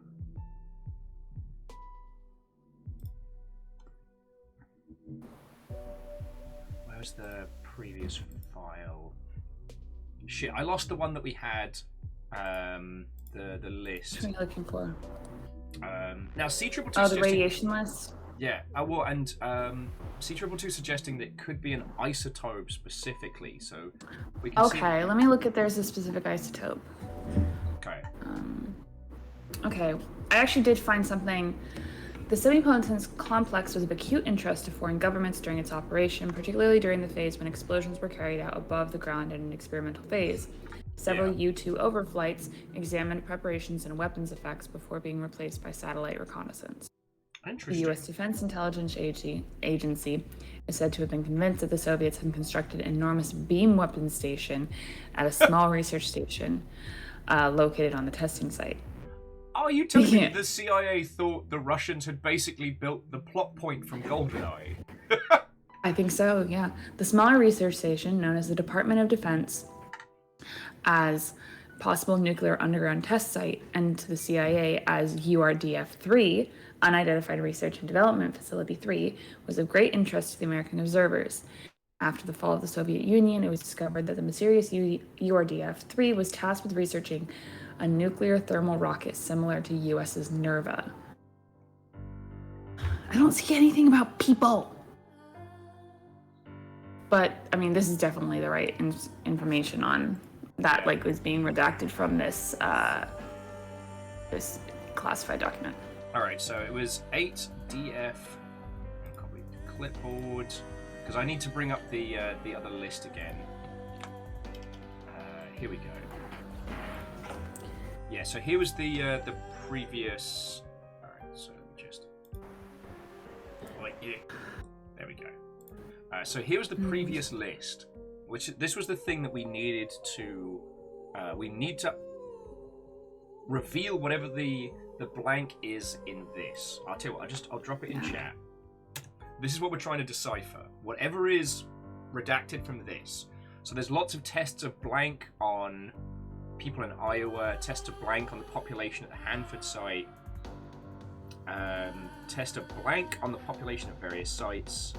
Where's the previous file? Shit, I lost the one that we had, the list. What are you looking for? Now C222. Oh, the radiation list? Yeah, well, and C222 suggesting that it could be an isotope specifically, so we can see... Okay, let me look at there's a specific isotope. Okay. Okay, I actually did find something. The Semi-Palatinsk complex was of acute interest to foreign governments during its operation, particularly during the phase when explosions were carried out above the ground in an experimental phase. Several U-2 overflights examined preparations and weapons effects before being replaced by satellite reconnaissance. The U.S. Defense Intelligence Agency is said to have been convinced that the Soviets had constructed an enormous beam weapons station at a small research station located on the testing site. Are you telling me the CIA thought the Russians had basically built the plot point from GoldenEye? I think so, yeah. The smaller research station, known as the Department of Defense, as possible nuclear underground test site and to the CIA as URDF-3, Unidentified Research and Development Facility 3, was of great interest to the American observers. After the fall of the Soviet Union, it was discovered that the mysterious URDF-3 was tasked with researching a nuclear thermal rocket similar to US's Nerva. I don't see anything about people. But, I mean, this is definitely the right information on that, like, was being redacted from this, this classified document. Alright, so it was 8DF, copy to clipboard, because I need to bring up the other list again. Here we go. Yeah, so here was the previous... Alright, so let me just... Like, yeah. There we go. So here was the previous list, which this was the thing that we needed to... we need to reveal whatever the blank is in this. I'll tell you what, I'll drop it in chat. This is what we're trying to decipher. Whatever is redacted from this. So there's lots of tests of blank on people in Iowa, tests of blank on the population at the Hanford site, test of blank on the population at various sites.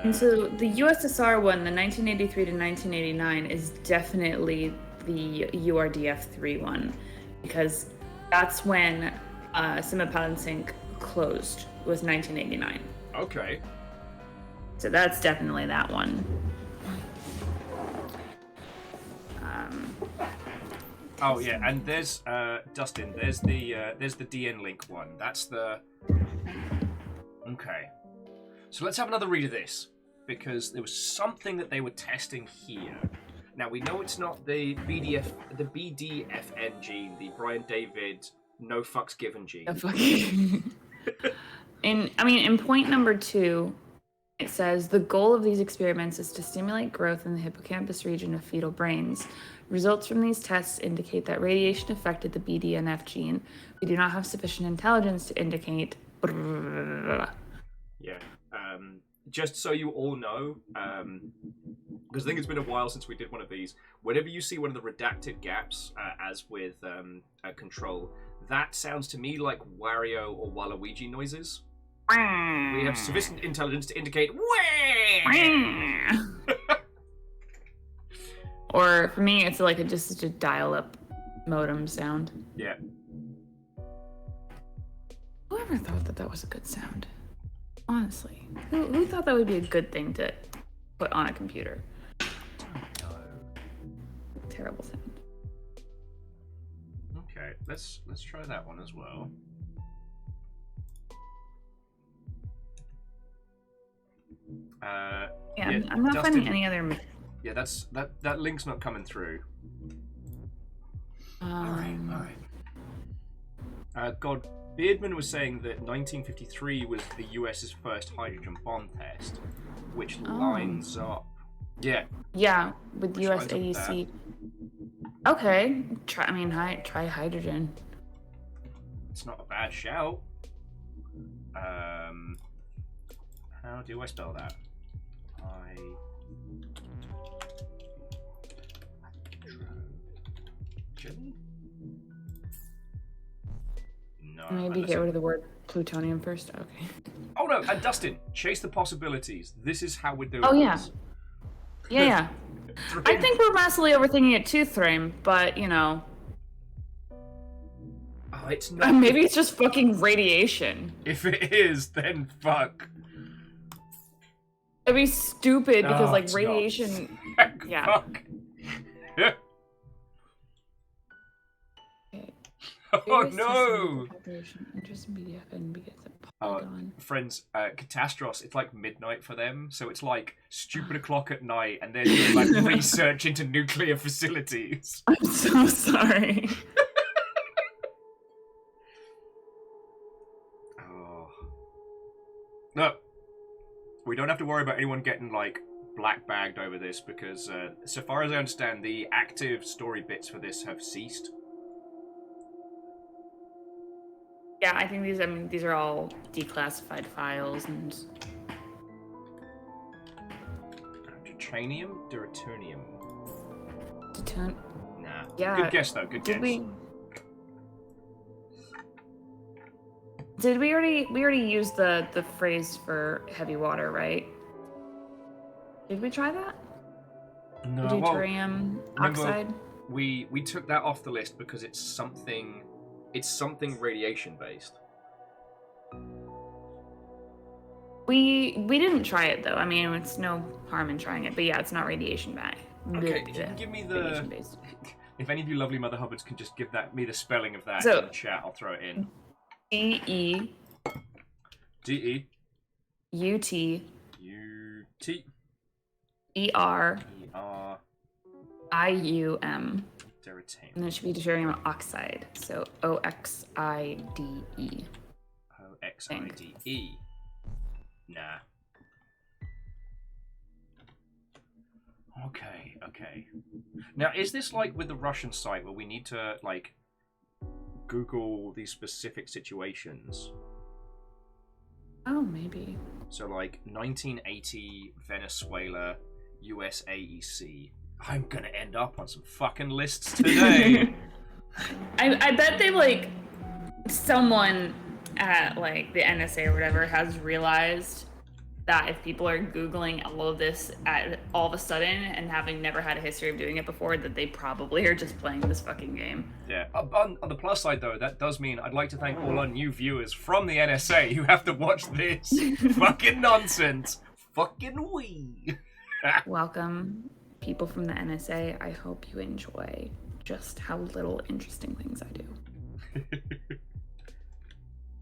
And so the USSR one, the 1983 to 1989, is definitely the URDF-3 one, because that's when Semipalatinsk closed. It was 1989. Okay. So that's definitely that one. Oh yeah, and there's Dustin. There's the DN link one. That's the. Okay. So let's have another read of this, because there was something that they were testing here. Now we know it's not the BDFN gene, the Brian David no fucks given gene. No fucking. In point number 2, it says the goal of these experiments is to stimulate growth in the hippocampus region of fetal brains. Results from these tests indicate that radiation affected the BDNF gene. We do not have sufficient intelligence to indicate. Yeah. Just so you all know, because I think it's been a while since we did one of these. Whenever you see one of the redacted gaps, as with Control, that sounds to me like Wario or Waluigi noises. We have sufficient intelligence to indicate. Or for me, it's like just a dial-up modem sound. Yeah. Whoever thought that was a good sound? Honestly, who thought that would be a good thing to put on a computer? Terrible sound. Okay, let's try that one as well. Yeah, I'm not Dustin, finding any other. Yeah, that link's not coming through. All right. God, Beardman was saying that 1953 was the US's first hydrogen bomb test, which lines up. Yeah. Yeah, with US AEC. Okay, try hydrogen. It's not a bad shout. How do I spell that? Hydrogen? No. Maybe get rid of the word plutonium first. Okay. Oh no, and Dustin, chase the possibilities. This is how we're doing. Oh yeah. this. Yeah. I think we're massively overthinking it too, Thrame, but you know. Oh, it's not. Maybe it's just fucking radiation. If it is, then fuck. It'd be stupid because No, like it's radiation. not. Yeah. Fuck. Okay. Oh no! Friends, Catastros, it's like midnight for them, so it's like stupid o'clock at night, and they're doing like research into nuclear facilities. I'm so sorry. Oh. No, we don't have to worry about anyone getting like black bagged over this because, so far as I understand, the active story bits for this have ceased. Yeah, I think these are all declassified files and. Deuterium. Detune. Nah. Yeah. Good guess though. Good guess. Did we already use the phrase for heavy water, right? Did we try that? No. Deuterium oxide. We took that off the list because it's something radiation based. We didn't try it though. I mean, it's no harm in trying it, but yeah, it's not radiation based. Okay, if you can give me the if any of you lovely Mother Hubbards can just give me the spelling of that in the chat, I'll throw it in. D-E D-E U-T U-T E-R E-R I-U-M. Deuterium. And then it should be deuterium oxide. So O-X-I-D-E. O-X-I-D-E. Nah. Okay. Now, is this like with the Russian site where we need to, like, Google these specific situations? Oh, maybe. So, like, 1980 Venezuela, US AEC. I'm gonna end up on some fucking lists today. I bet they, like, someone at, like, the NSA or whatever has realized that if people are Googling all of this all of a sudden and having never had a history of doing it before, that they probably are just playing this fucking game. Yeah. On the plus side, though, that does mean I'd like to thank all our new viewers from the NSA who have to watch this fucking nonsense. Fucking we. Welcome, people from the NSA. I hope you enjoy just how little interesting things I do. I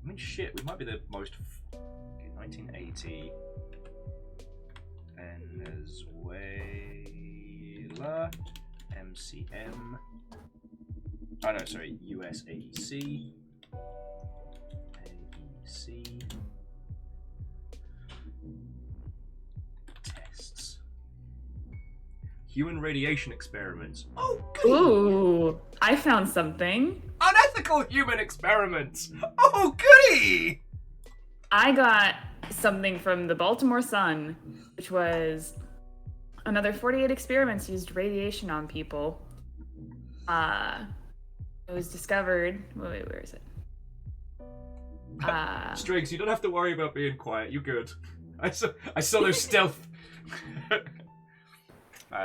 mean, shit, we might be the most... 1980... Venezuela... MCM... Oh no, sorry, US AEC... AEC... Tests... Human radiation experiments. Oh, goody! Ooh, I found something. Unethical human experiments! Oh, goody! I got something from the Baltimore Sun, which was another 48 experiments used radiation on people. It was discovered. Wait, where is it? Striggs, you don't have to worry about being quiet. You good? I saw those stealth.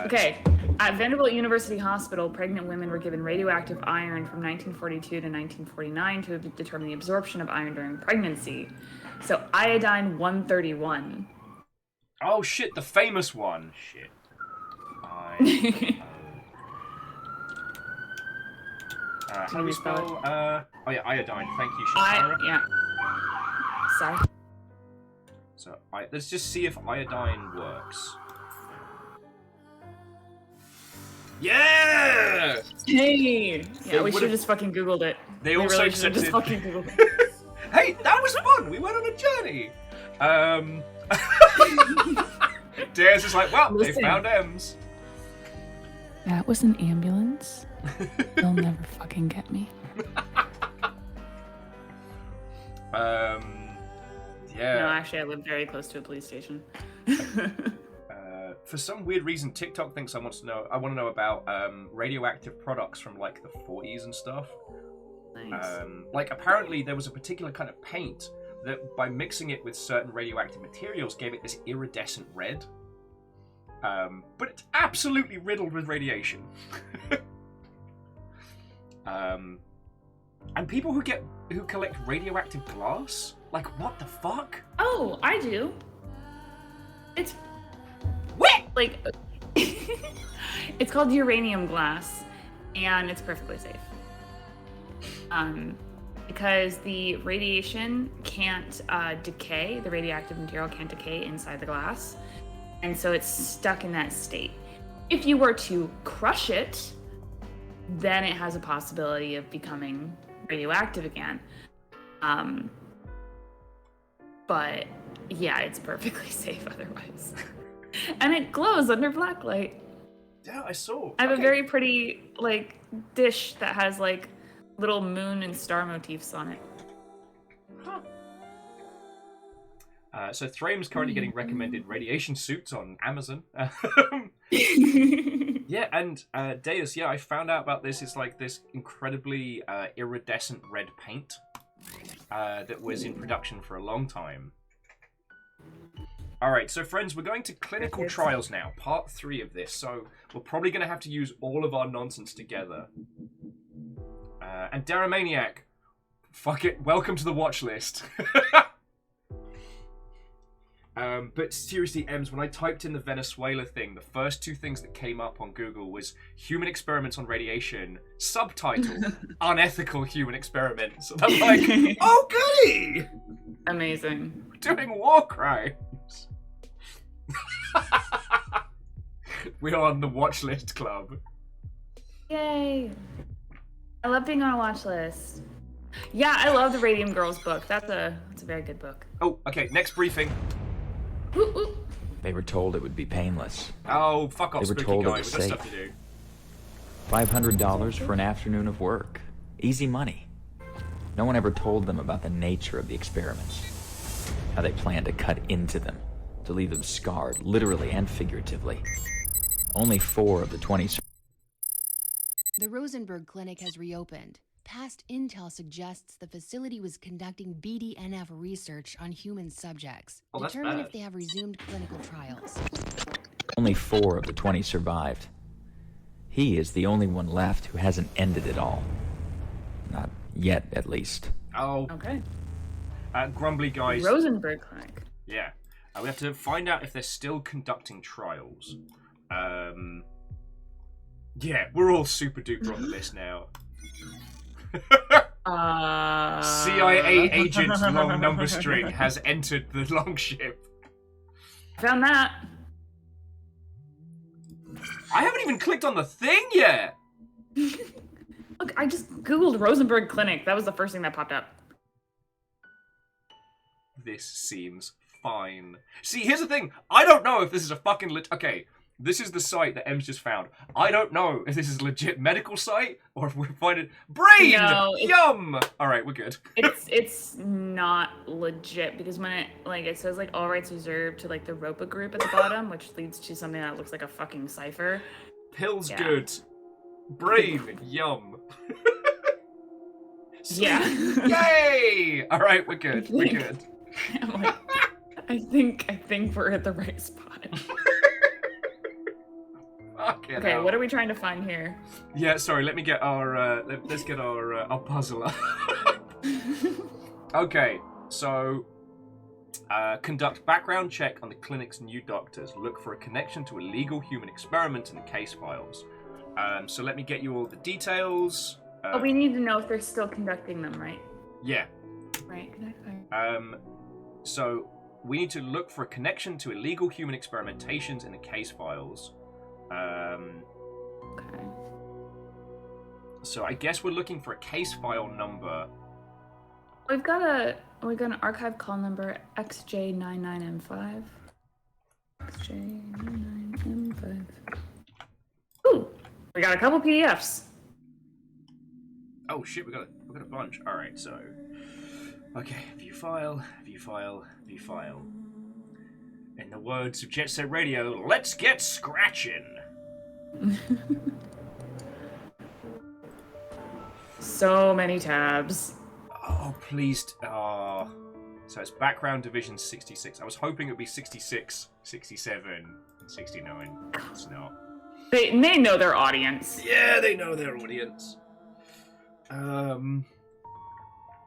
Okay, at Vanderbilt University Hospital, pregnant women were given radioactive iron from 1942 to 1949 to determine the absorption of iron during pregnancy. So iodine 131. Oh shit, the famous one. Shit. How do we spell? Oh yeah, iodine. Thank you, Shakara. Yeah. Sorry. So let's just see if iodine works. Yeah! Hey! Yeah, we should have just fucking Googled it. They also really accepted... just fucking Googled it. Hey, that was fun! We went on a journey! Dare's just like, well, they found M's. That was an ambulance. They'll never fucking get me. Yeah. No, actually, I live very close to a police station. For some weird reason, TikTok thinks I want to know about radioactive products from like the 40s and stuff. Nice. Like apparently there was a particular kind of paint that by mixing it with certain radioactive materials gave it this iridescent red. But it's absolutely riddled with radiation. And people who collect radioactive glass, like what the fuck? Oh, I do. It's what? Like it's called uranium glass, and it's perfectly safe. Because the radiation can't decay, the radioactive material can't decay inside the glass, and so it's stuck in that state. If you were to crush it, then it has a possibility of becoming radioactive again. But yeah, it's perfectly safe otherwise. And it glows under black light. Yeah, I saw. I have a very pretty like dish that has like little moon and star motifs on it. Huh. So Thraim's currently getting recommended radiation suits on Amazon. Yeah, and Deus, yeah, I found out about this. It's like this incredibly iridescent red paint that was in production for a long time. Alright, so friends, we're going to clinical trials now, part 3 of this, so we're probably going to have to use all of our nonsense together. And Daramaniac, fuck it, welcome to the watch list. But seriously, Ems, when I typed in the Venezuela thing, the first 2 things that came up on Google was human experiments on radiation, subtitle, unethical human experiments. And I'm like, oh goody! Amazing. Doing war crimes. We're on the watch list club. Yay! I love being on a watch list. Yeah, I love the Radium Girls book. That's a very good book. Oh, okay, next briefing. Ooh, ooh. They were told it would be painless. Oh, fuck off, They were spooky told guy. it We've was got safe. stuff to do. $500 for an afternoon of work. Easy money. No one ever told them about the nature of the experiments. How they planned to cut into them, to leave them scarred, literally and figuratively. Only 4 of the 20... The Rosenberg Clinic has reopened. Past intel suggests the facility was conducting BDNF research on human subjects. Oh, that's Determine bad. if they have resumed clinical trials. Only 4 of the 20 survived. He is the only one left who hasn't ended it all. Not yet, at least. Oh. Okay. Grumbly guys. Rosenberg Clinic. Yeah. We have to find out if they're still conducting trials. Yeah, we're all super duper on the list now. CIA agent long number string has entered the longship. Found that. I haven't even clicked on the thing yet. Look, I just googled Rosenberg Clinic. That was the first thing that popped up. This seems fine. See, here's the thing. I don't know if this is a fucking okay. This is the site that Em's just found. I don't know if this is a legit medical site or if we're finding brain. No, Yum. All right, we're good. It's not legit because when it says like all rights reserved to like the ROPA group at the bottom, which leads to something that looks like a fucking cipher. Pills Yeah. good. Brain yum. Yeah. Yay! All right, we're good. We're good. I'm like, I think we're at the right spot. Fucking Okay, hell. what are we trying to find here? Yeah, sorry. Let me get our let's get our puzzle up. Okay, so conduct background check on the clinic's new doctors. Look for a connection to illegal human experiment in the case files. So let me get you all the details. But we need to know if they're still conducting them, right? Yeah. Right. So we need to look for a connection to illegal human experimentations in the case files. Okay. So I guess we're looking for a case file number. We've got an archive call number XJ99M5. XJ99M5. Ooh, we got a couple PDFs. Oh shit, we got a bunch. All right, so okay, view file. In the words of Jet Set Radio, let's get scratching. So many tabs. Oh, please. Oh. So it's background division 66. I was hoping it would be 66, 67, 69. It's not. They know their audience. Yeah, they know their audience.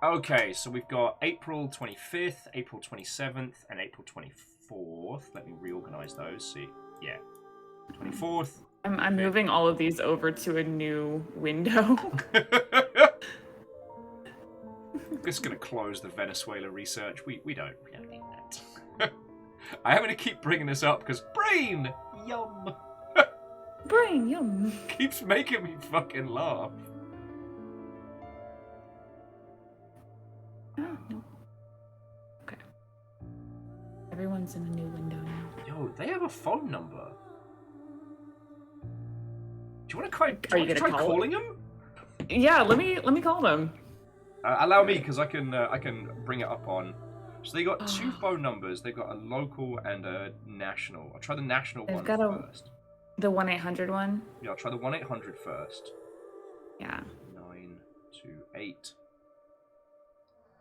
Okay, so we've got April 25th, April 27th, and April 24th. Let me reorganize those. See, yeah, 24th. I'm moving all of these over to a new window. Just gonna close the Venezuela research. We don't need that. I'm gonna keep bringing this up because brain yum. Brain yum keeps making me fucking laugh. Oh, no. Okay. Everyone's in a new window now. Yo, they have a phone number. Do you want to Are you gonna try call calling them? Yeah, let me call them. Allow me, because I can bring it up on. So they got 2 phone numbers. They've got a local and a national. I'll try the national one first. The 1-800 one? Yeah, I'll try the 1-800 first. Yeah. 928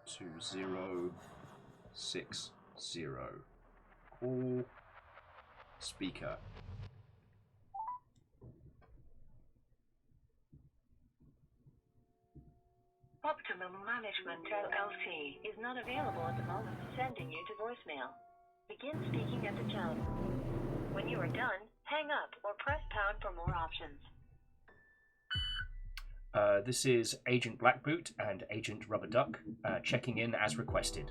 2060. Call speaker. Optimum Management LLC is not available at the moment, sending you to voicemail. Begin speaking at the tone. When you are done, hang up or press pound for more options. This is Agent Blackboot and Agent Rubber Duck checking in as requested.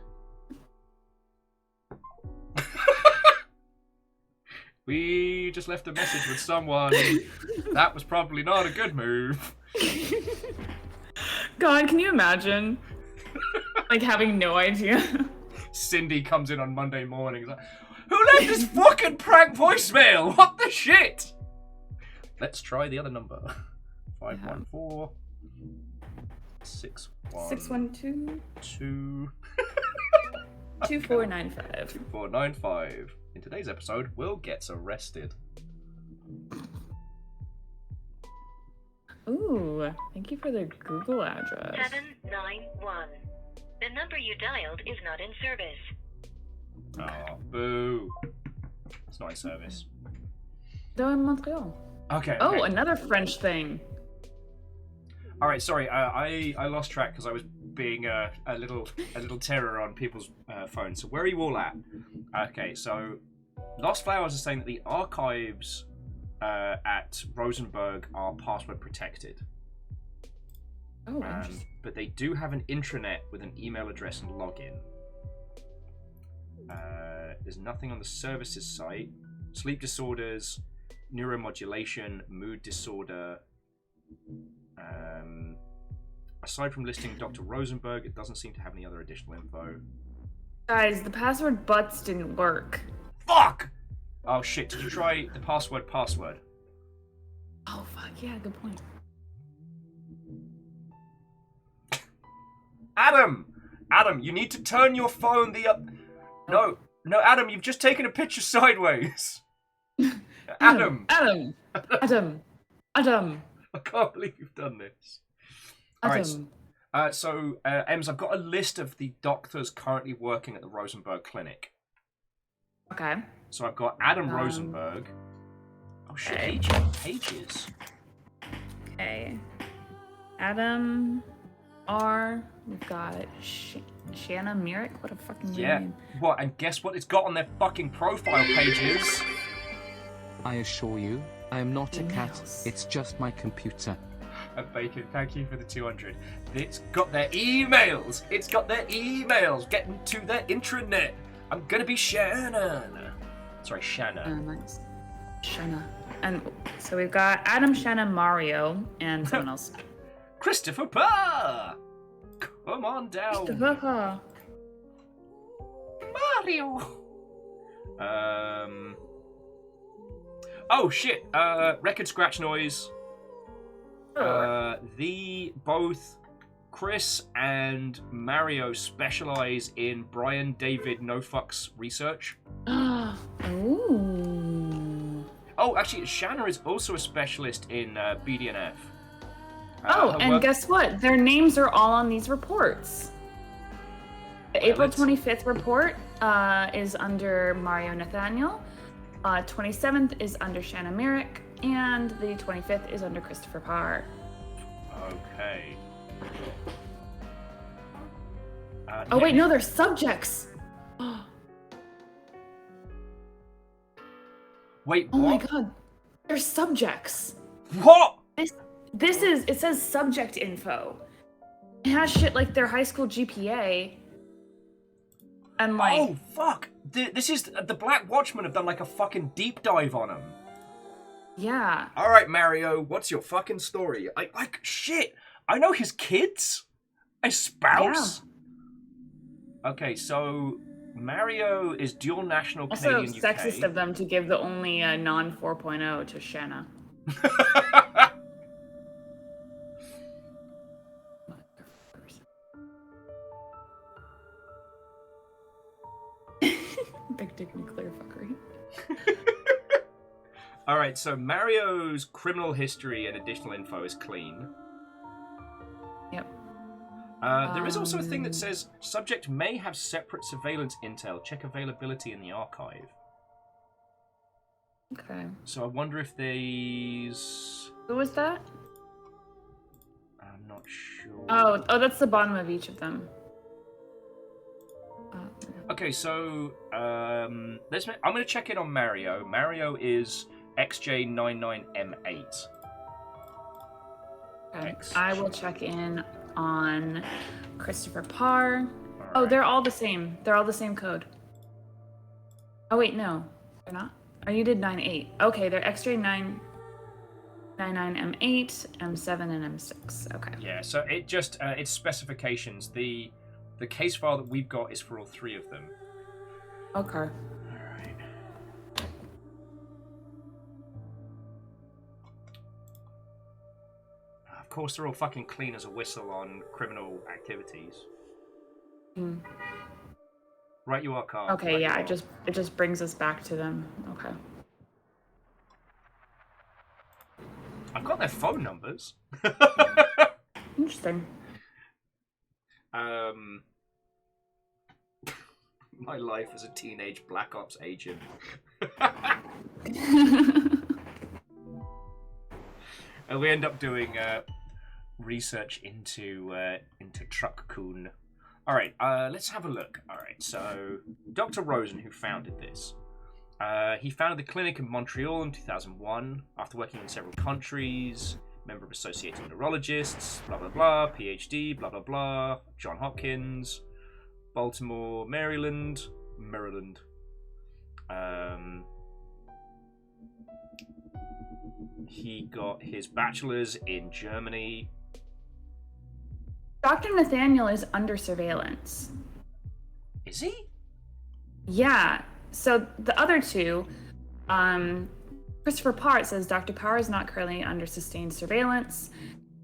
We just left a message with someone. That was probably not a good move. God, can you imagine? Like, having no idea. Cindy comes in on Monday morning. Like, who left this fucking prank voicemail? What the shit? Let's try the other number. 514 612 2 2495. 2495. In today's episode, Will gets arrested. Ooh, thank you for the Google address. 791. The number you dialed is not in service. Oh, boo. It's not in service. Though in Montreal. Okay. Oh, another French thing. All right, sorry. I lost track because I was being a little terror on people's phones. So where are you all at? Okay, so Lost Flowers is saying that the archives at Rosenberg are password protected. Oh, interesting. But they do have an intranet with an email address and login. There's nothing on the services site. Sleep disorders, neuromodulation, mood disorder. Aside from listing Dr. Rosenberg, it doesn't seem to have any other additional info. Guys, the password butts didn't work. Fuck! Oh shit, did you try the password? Oh fuck, yeah, good point. Adam, you need to turn your phone the up. No, Adam, you've just taken a picture sideways. Adam. I can't believe you've done this. Adam. Alright, so Ems, I've got a list of the doctors currently working at the Rosenberg Clinic. Okay. So I've got Adam Rosenberg. Oh shit, okay. Pages. Okay. Adam R. We've got Shanna Myrick. What a fucking name. What? And guess what it's got on their fucking profile pages? I assure you, I am not a cat. It's just my computer. Bacon, thank you for the 200. It's got their emails. Getting to their intranet. I'm gonna be Shannon. Sorry, Shanna. Nice. Shanna. And so we've got Adam, Shanna, Mario, and someone else. Christopher Parr! Come on down. Christopher Parr. Mario! Oh shit! Record scratch noise. Both Chris and Mario specialize in Brian David No Fucks research. Ooh. Oh, actually, Shanna is also a specialist in BDNF. Guess what? Their names are all on these reports. The April 25th report is under Mario Nathaniel. 27th is under Shanna Myrick. And the 25th is under Christopher Parr. Okay. Wait, no, they're subjects. Wait, what? Oh my god. They're subjects. What? It says subject info. It has shit like their high school GPA. And like... Oh, fuck. This is... The Black Watchmen have done like a fucking deep dive on them. Yeah. Alright, Mario, what's your fucking story? Shit! I know his kids? A spouse? Yeah. Okay, so Mario is dual national Canadian also, UK. sexist of them to give the only non 4.0 to Shanna. Big dick nuclear fuckery. Alright, so Mario's criminal history and additional info is clean. Yep. There is also a thing that says subject may have separate surveillance intel. Check availability in the archive. Okay. So I wonder if these... Who was that? I'm not sure. Oh, that's the bottom of each of them. Okay, so I'm going to check in on Mario. Mario is XJ99M8. Okay. I will check in on Christopher Parr. Oh, they're all the same. They're all the same code. Oh wait, no, they're not. Oh, you did 9-8. Okay, they're XJ999M8, M7, and M6. Okay. Yeah, so it just its specifications. The case file that we've got is for all three of them. Okay. Alright. Of course, they're all fucking clean as a whistle on criminal activities. Hmm. Right, you are, Carl. Okay, right, yeah, you are. it just brings us back to them. Okay. I've got their phone numbers. Interesting. My life as a teenage Black Ops agent. And we end up doing research into Truck-kun. All right, let's have a look. All right, so Dr. Rosen, who founded this, he founded the clinic in Montreal in 2001 after working in several countries. Member of Associated Neurologists, blah blah blah, PhD, blah blah blah. John Hopkins, Baltimore, Maryland. He got his bachelor's in Germany. Dr. Nathaniel is under surveillance. Is he? Yeah. So the other two, Christopher Parr says Dr. Parr is not currently under sustained surveillance.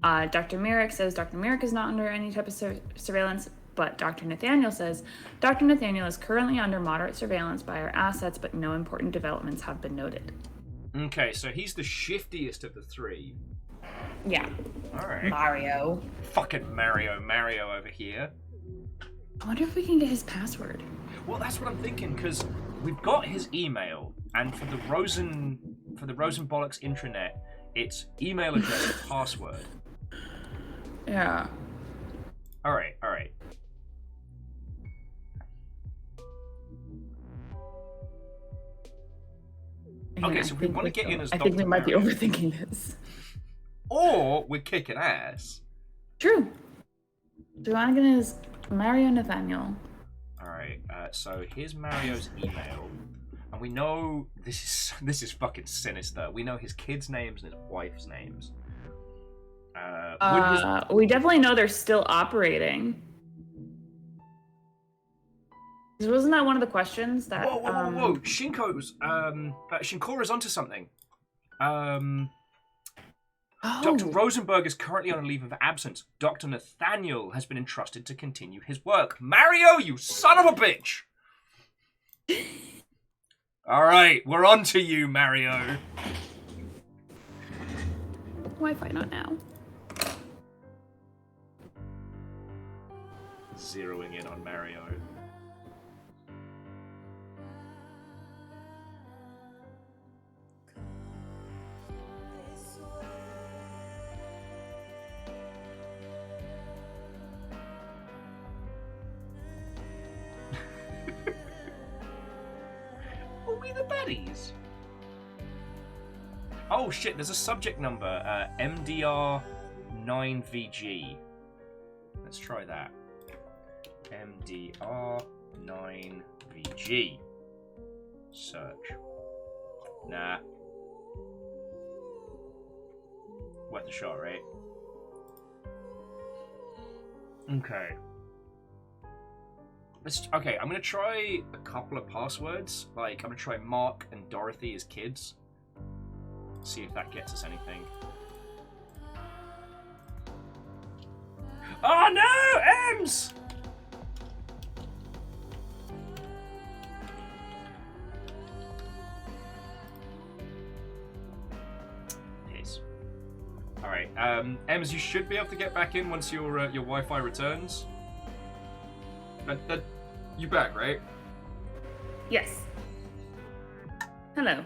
Dr. Merrick says Dr. Merrick is not under any type of surveillance, but Dr. Nathaniel says Dr. Nathaniel is currently under moderate surveillance by our assets, but no important developments have been noted. Okay, so he's the shiftiest of the three. Yeah. All right. Mario. Fucking Mario over here. I wonder if we can get his password. Well, that's what I'm thinking, because we've got his email, and for the Rosen Bollocks intranet, it's email address and password. Yeah. All right. Okay, so we want to get in as I Dr. think we might be Mario. overthinking this. Or we're kicking ass. True. Do you want to get his Mario Nathaniel? Alright, so here's Mario's email. And we know this is fucking sinister. We know his kids' names and his wife's names. We definitely know they're still operating. Wasn't that one of the questions that? Whoa! Shinkora's onto something. Dr. Rosenberg is currently on a leave of absence. Dr. Nathaniel has been entrusted to continue his work. Mario, you son of a bitch! Alright, we're on to you, Mario. Wi-Fi not now. Zeroing in on Mario. Are we the baddies? Oh shit, there's a subject number, MDR9VG. Let's try that. MDR9VG. Search. Nah. Worth a shot, right? Okay. Okay, I'm gonna try a couple of passwords. Like, I'm gonna try Mark and Dorothy as kids. See if that gets us anything. Oh no! Ems! Ems, you should be able to get back in once your Wi-Fi returns. You back, right? Yes. Hello.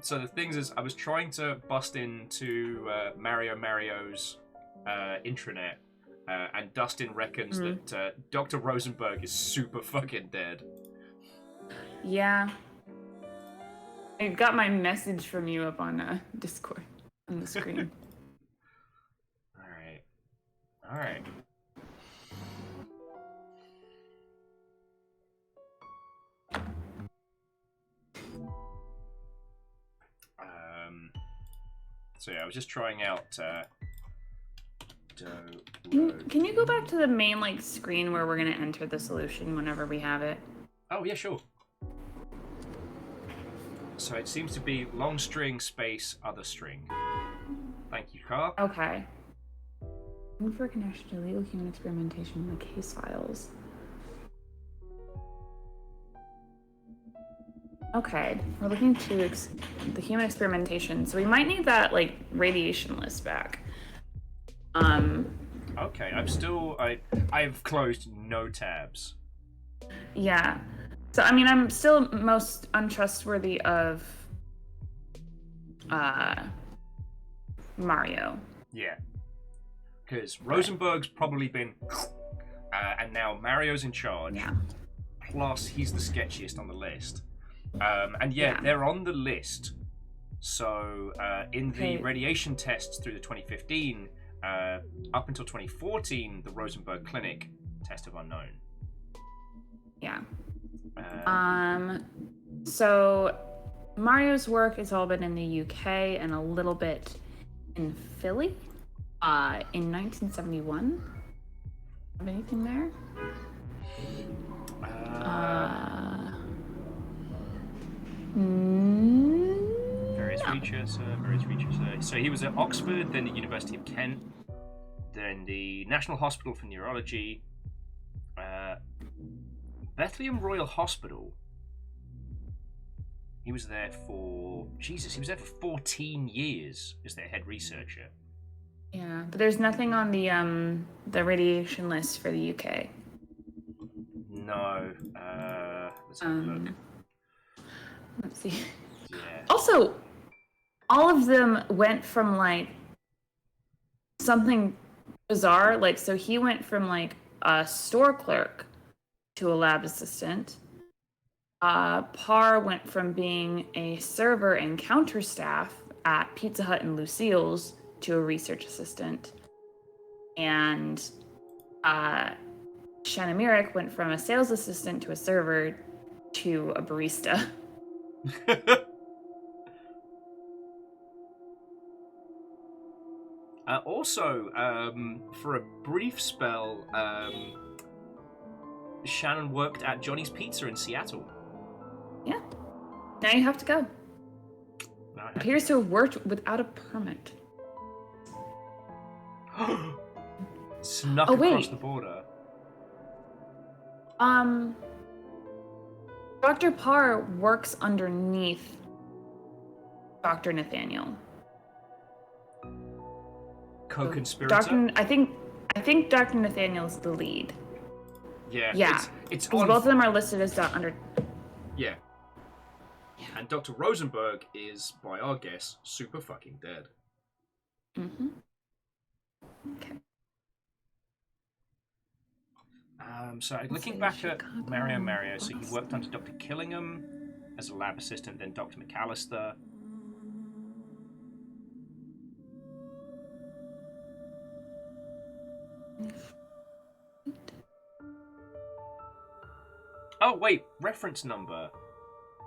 So the things is, I was trying to bust into Mario's intranet, and Dustin reckons that Dr. Rosenberg is super fucking dead. Yeah. I got my message from you up on Discord on the screen. All right. So yeah, I was just trying out. Can you go back to the main screen where we're gonna enter the solution whenever we have it? Oh yeah, sure. So it seems to be long string space other string. Thank you, Carl. Okay. Looking for a connection to legal human experimentation in the case files. Okay, we're looking to the human experimentation, so we might need that radiation list back. Okay, I've closed no tabs. Yeah. So I mean, I'm still most untrustworthy of Mario. Yeah. Because Rosenberg's probably been and now Mario's in charge. Yeah. Plus he's the sketchiest on the list. And yeah, they're on the list. So in the radiation tests through the 2015, up until 2014, the Rosenberg Clinic, test of unknown. Yeah. So Mario's work has all been in the UK and a little bit in Philly. In 1971. Have anything there? Various features. So he was at Oxford, then the University of Kent, then the National Hospital for Neurology, Bethlehem Royal Hospital. He was there for 14 years as their head researcher. Yeah, but there's nothing on the radiation list for the UK. No. Let's have a look. Let's see. Yeah. Also, all of them went from something bizarre. So he went from a store clerk to a lab assistant. Parr went from being a server and counter staff at Pizza Hut and Lucille's to a research assistant. And Shannon Myrick went from a sales assistant to a server to a barista. Also, for a brief spell, Shannon worked at Johnny's Pizza in Seattle. Yeah. Now you have to go. Appears to have worked without a permit. Snuck across the border. Dr. Parr works underneath Dr. Nathaniel. Co-conspirator? I think Dr. Nathaniel's the lead. Yeah. Yeah. It's both of them are listed as under. Yeah. And Dr. Rosenberg is, by our guess, super fucking dead. Mm-hmm. Okay. So looking back at Mario, so he worked under Dr. Killingham as a lab assistant, then Dr. McAllister. Oh wait, reference number.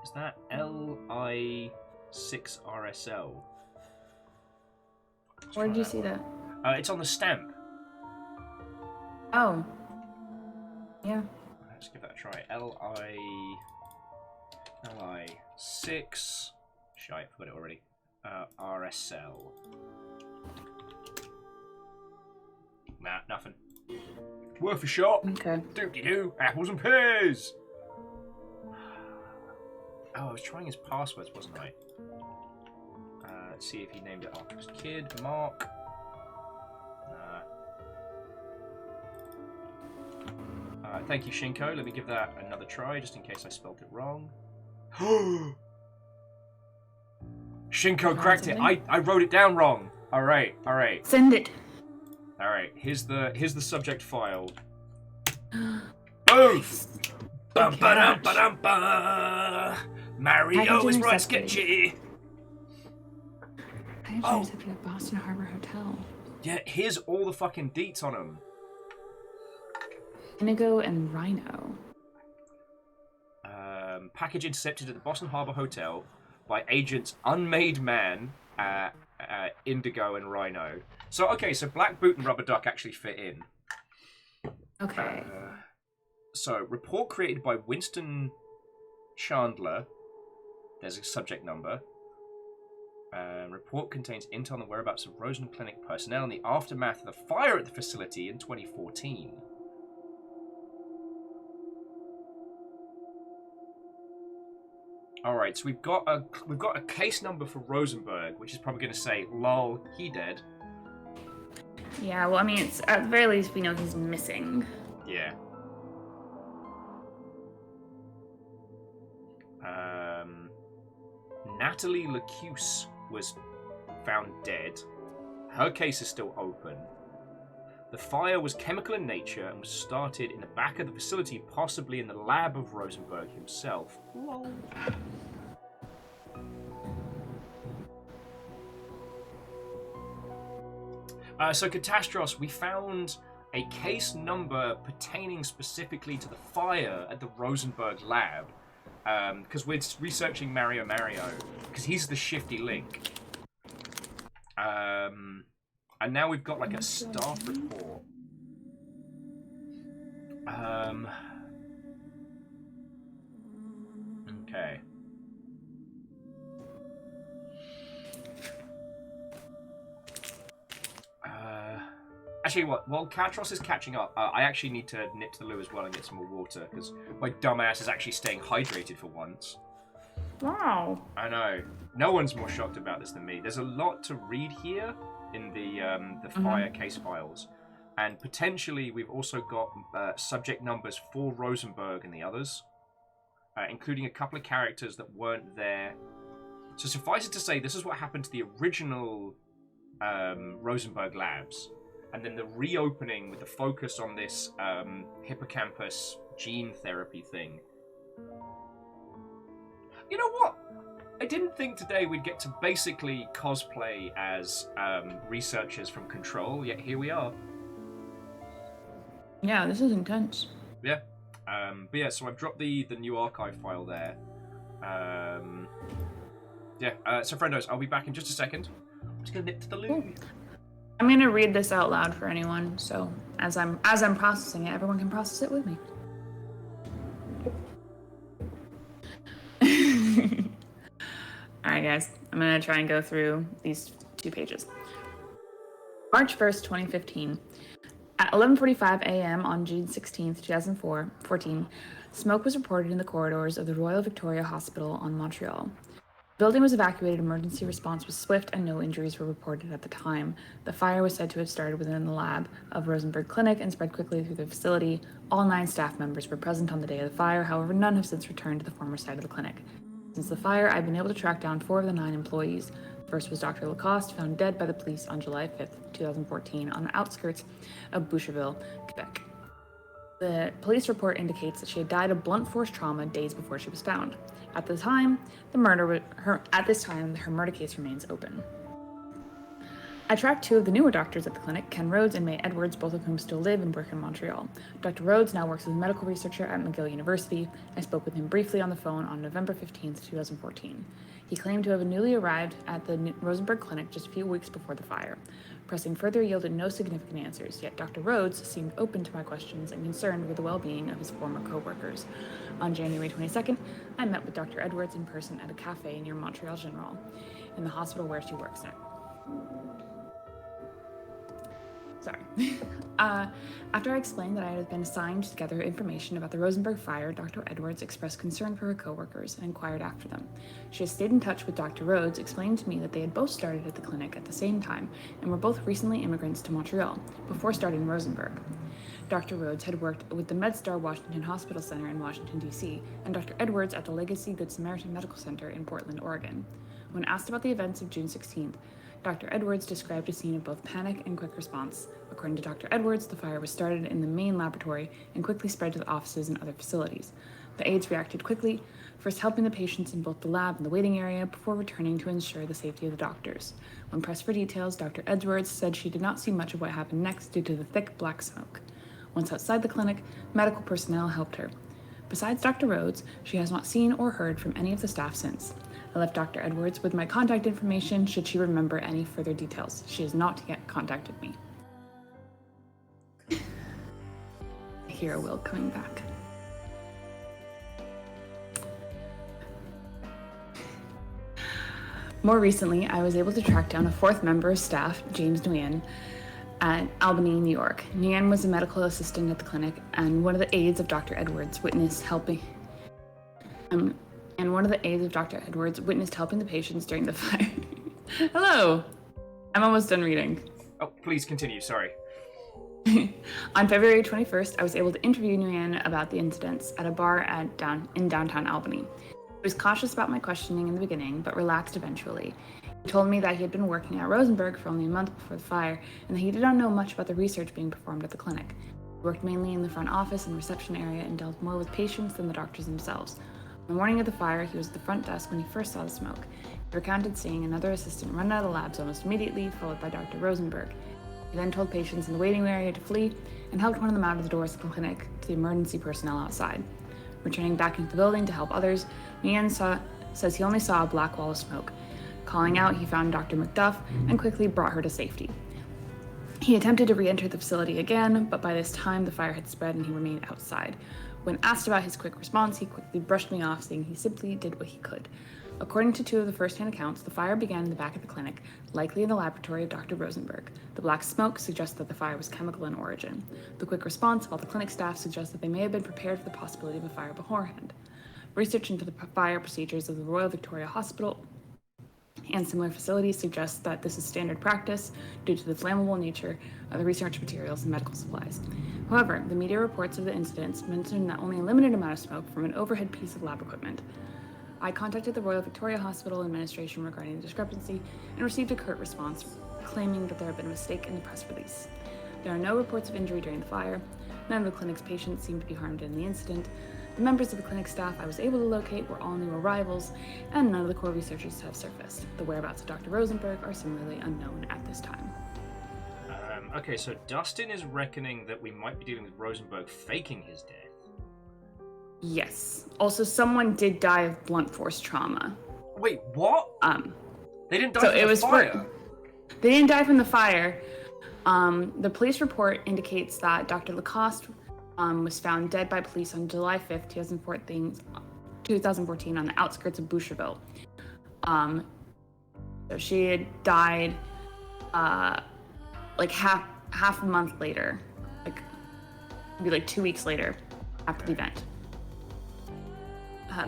Is that LI6RSL? Where did you see that? It's on the stamp. Oh. Yeah. Let's give that a try. LI6. Shite, forgot it already. RSL. Nah, nothing. Worth a shot. Okay. Doop-de-doo. Apples and pears. Oh, I was trying his passwords, wasn't I? Let's see if he named it after his kid, Mark. Thank you, Shinko. Let me give that another try, just in case I spelled it wrong. Shinko cracked it. I wrote it down wrong. All right. Send it. All right. Here's the subject file. Boom. Bum ba dum ba. Mario is right sketchy. Package intercepted at Boston Harbor Hotel. Yeah, here's all the fucking deets on them. Inigo and Rhino. Package intercepted at the Boston Harbor Hotel by agents Unmade Man, Indigo, and Rhino. So, okay, so Black Boot and Rubber Duck actually fit in. Okay. So, report created by Winston Chandler. There's a subject number. Report contains intel on the whereabouts of Rosen Clinic personnel in the aftermath of the fire at the facility in 2014. All right, so we've got a case number for Rosenberg, which is probably going to say, "Lol, he dead." Yeah, well, I mean, it's at the very least we know he's missing. Yeah. Natalie Lacuse was found dead. Her case is still open. The fire was chemical in nature and was started in the back of the facility, possibly in the lab of Rosenberg himself. Lol. So, Catastros, we found a case number pertaining specifically to the fire at the Rosenberg lab. Because we're researching Mario, because he's the shifty link. And now we've got like a staff report. Okay. Actually, while Katros is catching up, I actually need to nip to the loo as well and get some more water, because my dumbass is actually staying hydrated for once. Wow. I know. No one's more shocked about this than me. There's a lot to read here in the fire case files. And potentially we've also got subject numbers for Rosenberg and the others, including a couple of characters that weren't there. So suffice it to say, this is what happened to the original Rosenberg labs. And then the reopening with the focus on this hippocampus gene therapy thing. You know what? I didn't think today we'd get to basically cosplay as researchers from Control, yet here we are. Yeah, this is intense. Yeah. But yeah, so I've dropped the new archive file there. So friendos, I'll be back in just a second. I'm just gonna nip to the loo. I'm gonna read this out loud for anyone, so as I'm processing it, everyone can process it with me. Alright guys, I'm gonna try and go through these 2 pages. March 1st, 2015. At 11:45 a.m. on June 16th, 2014, smoke was reported in the corridors of the Royal Victoria Hospital on Montreal. The building was evacuated, emergency response was swift, and no injuries were reported at the time. The fire was said to have started within the lab of Rosenberg Clinic and spread quickly through the facility. All 9 staff members were present on the day of the fire, however, none have since returned to the former site of the clinic. Since the fire, I've been able to track down 4 of the 9 employees. The first was Dr. Lacoste, found dead by the police on July 5th, 2014, on the outskirts of Boucherville, Quebec. The police report indicates that she had died of blunt force trauma days before she was found. At the time, her murder case remains open. I tracked 2 of the newer doctors at the clinic, Ken Rhodes and May Edwards, both of whom still live and work in Montreal. Dr. Rhodes now works as a medical researcher at McGill University. I spoke with him briefly on the phone on November 15th, 2014. He claimed to have newly arrived at the Rosenberg Clinic just a few weeks before the fire. Pressing further yielded no significant answers, yet Dr. Rhodes seemed open to my questions and concerned with the well-being of his former co-workers. On January 22nd, I met with Dr. Edwards in person at a cafe near Montreal General, in the hospital where she works now. Sorry. After I explained that I had been assigned to gather information about the Rosenberg fire, Dr. Edwards expressed concern for her coworkers and inquired after them. She has stayed in touch with Dr. Rhodes, explaining to me that they had both started at the clinic at the same time and were both recently immigrants to Montreal before starting Rosenberg. Dr. Rhodes had worked with the MedStar Washington Hospital Center in Washington, D.C., and Dr. Edwards at the Legacy Good Samaritan Medical Center in Portland, Oregon. When asked about the events of June 16th, Dr. Edwards described a scene of both panic and quick response. According to Dr. Edwards, the fire was started in the main laboratory and quickly spread to the offices and other facilities. The aides reacted quickly, first helping the patients in both the lab and the waiting area before returning to ensure the safety of the doctors. When pressed for details, Dr. Edwards said she did not see much of what happened next due to the thick black smoke. Once outside the clinic, medical personnel helped her. Besides Dr. Rhodes, she has not seen or heard from any of the staff since. I left Dr. Edwards with my contact information should she remember any further details. She has not yet contacted me. I hear Will coming back. More recently, I was able to track down a fourth member of staff, James Nguyen, at Albany, New York. Nguyen was a medical assistant at the clinic and one of the aides of Dr. Edwards witnessed helping the patients during the fire. Hello! I'm almost done reading. Oh, please continue, sorry. On February 21st, I was able to interview Nguyen about the incidents at a bar in downtown Albany. He was cautious about my questioning in the beginning, but relaxed eventually. He told me that he had been working at Rosenberg for only a month before the fire, and that he did not know much about the research being performed at the clinic. He worked mainly in the front office and reception area and dealt more with patients than the doctors themselves. On the morning of the fire, he was at the front desk when he first saw the smoke. He recounted seeing another assistant run out of the labs almost immediately, followed by Dr. Rosenberg. He then told patients in the waiting area to flee and helped one of them out of the doors of the clinic to the emergency personnel outside. Returning back into the building to help others, Nguyen says he only saw a black wall of smoke. Calling out, he found Dr. McDuff and quickly brought her to safety. He attempted to re-enter the facility again, but by this time the fire had spread and he remained outside. When asked about his quick response, he quickly brushed me off, saying he simply did what he could. According to two of the first-hand accounts, the fire began in the back of the clinic, likely in the laboratory of Dr. Rosenberg. The black smoke suggests that the fire was chemical in origin. The quick response of all the clinic staff suggests that they may have been prepared for the possibility of a fire beforehand. Research into the fire procedures of the Royal Victoria Hospital and similar facilities suggests that this is standard practice due to the flammable nature of the research materials and medical supplies. However, the media reports of the incidents mention that only a limited amount of smoke from an overhead piece of lab equipment. I contacted the Royal Victoria Hospital administration regarding the discrepancy and received a curt response claiming that there had been a mistake in the press release. There are no reports of injury during the fire. None of the clinic's patients seemed to be harmed in the incident. The members of the clinic staff I was able to locate were all new arrivals, and none of the core researchers have surfaced. The whereabouts of Dr. Rosenberg are similarly unknown at this time. Okay, so Dustin is reckoning that we might be dealing with Rosenberg faking his death. Yes. Also, someone did die of blunt force trauma. Wait, what? They didn't die so from it the was fire? They didn't die from the fire. The police report indicates that Dr. Lacoste was found dead by police on July 5th, 2014 on the outskirts of Boucherville. So she had died like half a month later, maybe 2 weeks later after the event.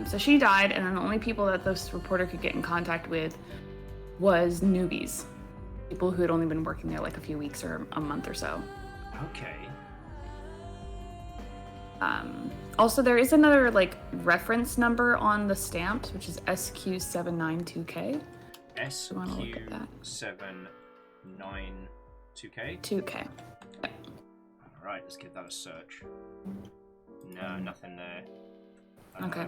So she died, and then the only people that this reporter could get in contact with was newbies. People who had only been working there like a few weeks or a month or so. Okay. Also, there is another reference number on the stamps, which is SQ792K. SQ792K? 2K. Alright, let's give that a search. No, nothing there. Okay.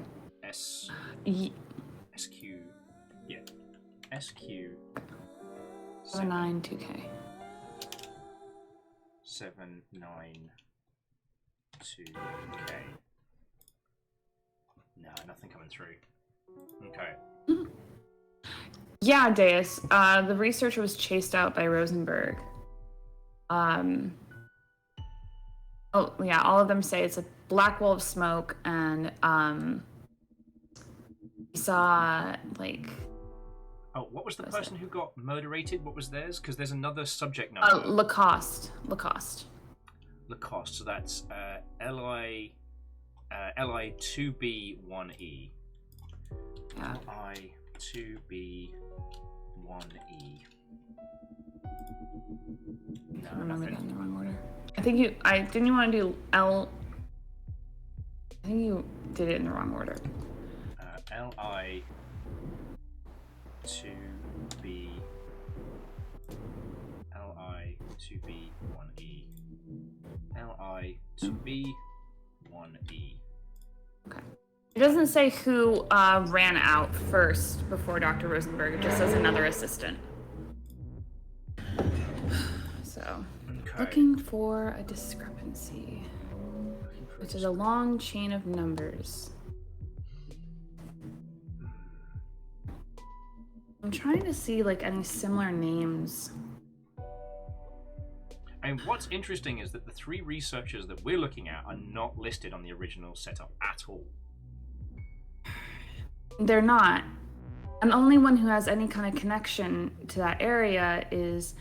SQ. Yeah. SQ. 792K. 792K. No, nothing coming through. Okay. Yeah, Deus. The researcher was chased out by Rosenberg. Oh, yeah, all of them say it's a black wall of smoke, and he saw, Oh, what was the person who got murderated? What was theirs? Because there's another subject number. Lacoste. So that's LI 2B1E. Yeah. LI 2B1E. I remember that in the wrong order. I think you want to do L. I think you did it in the wrong order. LI 2B. LI 2B1E. LI 2B1E. Okay. It doesn't say who ran out first before Dr. Rosenberg. It just says another assistant. So, looking for a discrepancy, which is a long chain of numbers. I'm trying to see like any similar names. And what's interesting is that the 3 researchers that we're looking at are not listed on the original setup at all. They're not. And the only one who has any kind of connection to that area is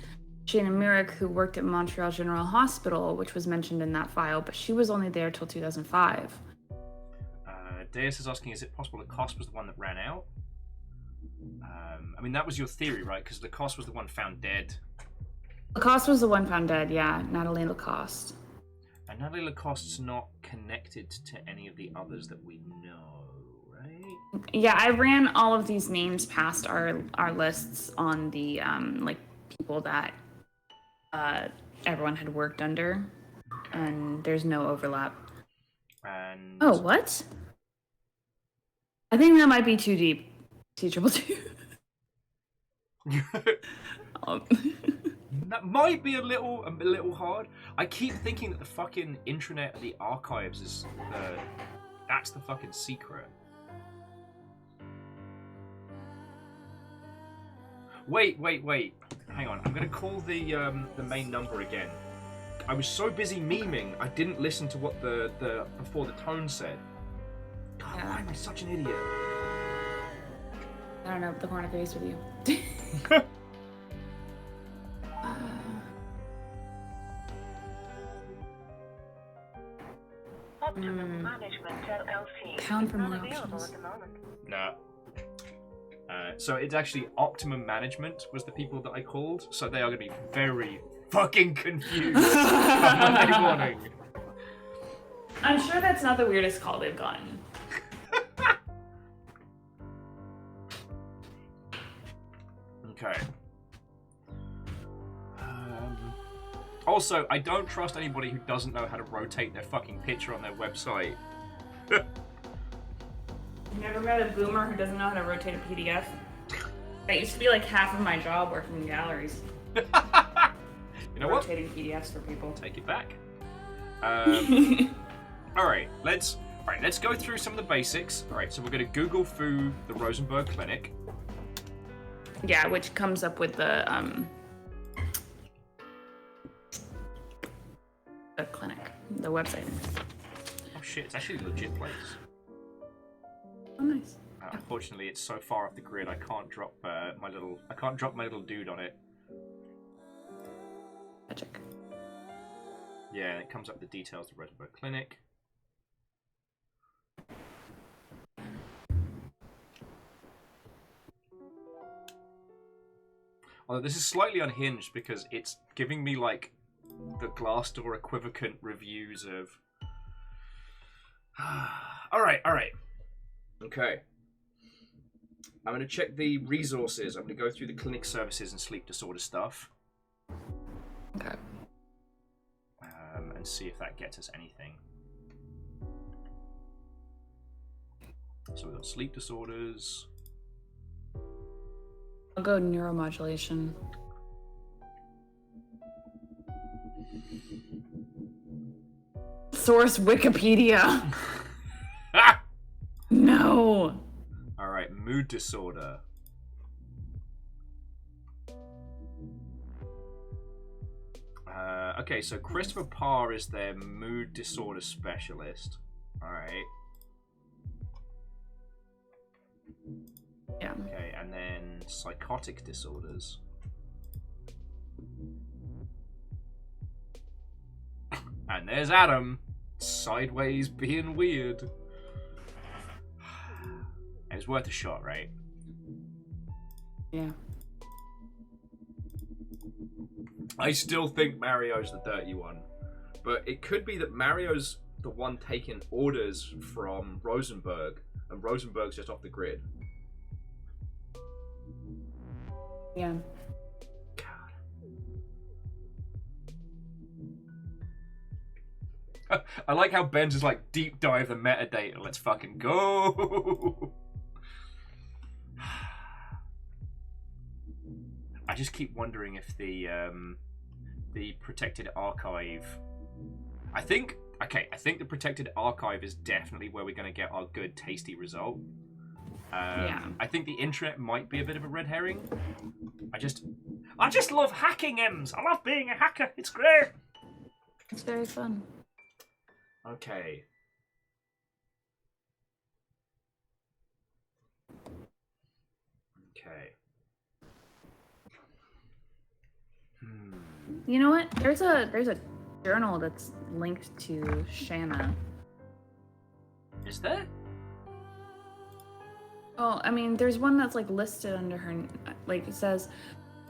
Shana Myrick, who worked at Montreal General Hospital, which was mentioned in that file, but she was only there till 2005. Deus is asking, is it possible Lacoste was the one that ran out? I mean, that was your theory, right? Because Lacoste was the one found dead. Lacoste was the one found dead, yeah. Natalie Lacoste. And Natalie Lacoste's not connected to any of the others that we know, right? Yeah, I ran all of these names past our lists on the like people that everyone had worked under, and there's no overlap. And oh, what? I think that might be too deep. T222. That might be a little hard. I keep thinking that the fucking intranet of the archives is that's the fucking secret. Wait. Hang on. I'm gonna call the main number again. I was so busy memeing, I didn't listen to what the before the tone said. God, why am I such an idiot? I don't know, the corner agrees with you. Optimum Management LLC. Pound for Not more available options. at the moment. No. So it's actually Optimum Management was the people that I called, so they are going to be very fucking confused on Monday morning. I'm sure that's not the weirdest call they've gotten. Okay. Also, I don't trust anybody who doesn't know how to rotate their fucking picture on their website. You never met a boomer who doesn't know how to rotate a PDF? That used to be like half of my job working in galleries. You know what? Rotating PDFs for people. Take it back. Alright, let's go through some of the basics. Alright, so we're gonna Google through the Rosenberg Clinic. Yeah, which comes up with the clinic, the website. Oh shit, it's actually a legit place. Oh, nice. Unfortunately, it's so far off the grid, I can't drop my little dude on it. Magic. Yeah, it comes up with the details of the Rosenberg Clinic. Although this is slightly unhinged because it's giving me like the Glassdoor equivocant reviews of. All right. Okay. I'm going to check the resources. I'm going to go through the clinic services and sleep disorder stuff. Okay. And see if that gets us anything. So we've got sleep disorders. I'll go neuromodulation. Source Wikipedia. No. All right, mood disorder. Okay, so Christopher Parr is their mood disorder specialist. All right. Yeah. Okay, and then Psychotic disorders. And there's Adam, sideways being weird. It's worth a shot, right? Yeah. I still think Mario's the dirty one. But it could be that Mario's the one taking orders from Rosenberg, and Rosenberg's just off the grid. Yeah. I like how Ben's just like deep dive the metadata. Let's fucking go. I just keep wondering if the protected archive. I think the protected archive is definitely where we're going to get our good, tasty result. Yeah. I think the internet might be a bit of a red herring. I just love hacking, Ems. I love being a hacker. It's great. It's very fun. Okay. Okay. You know what? There's a journal that's linked to Shanna. Is there? Oh, I mean, there's one that's like listed under her, like it says,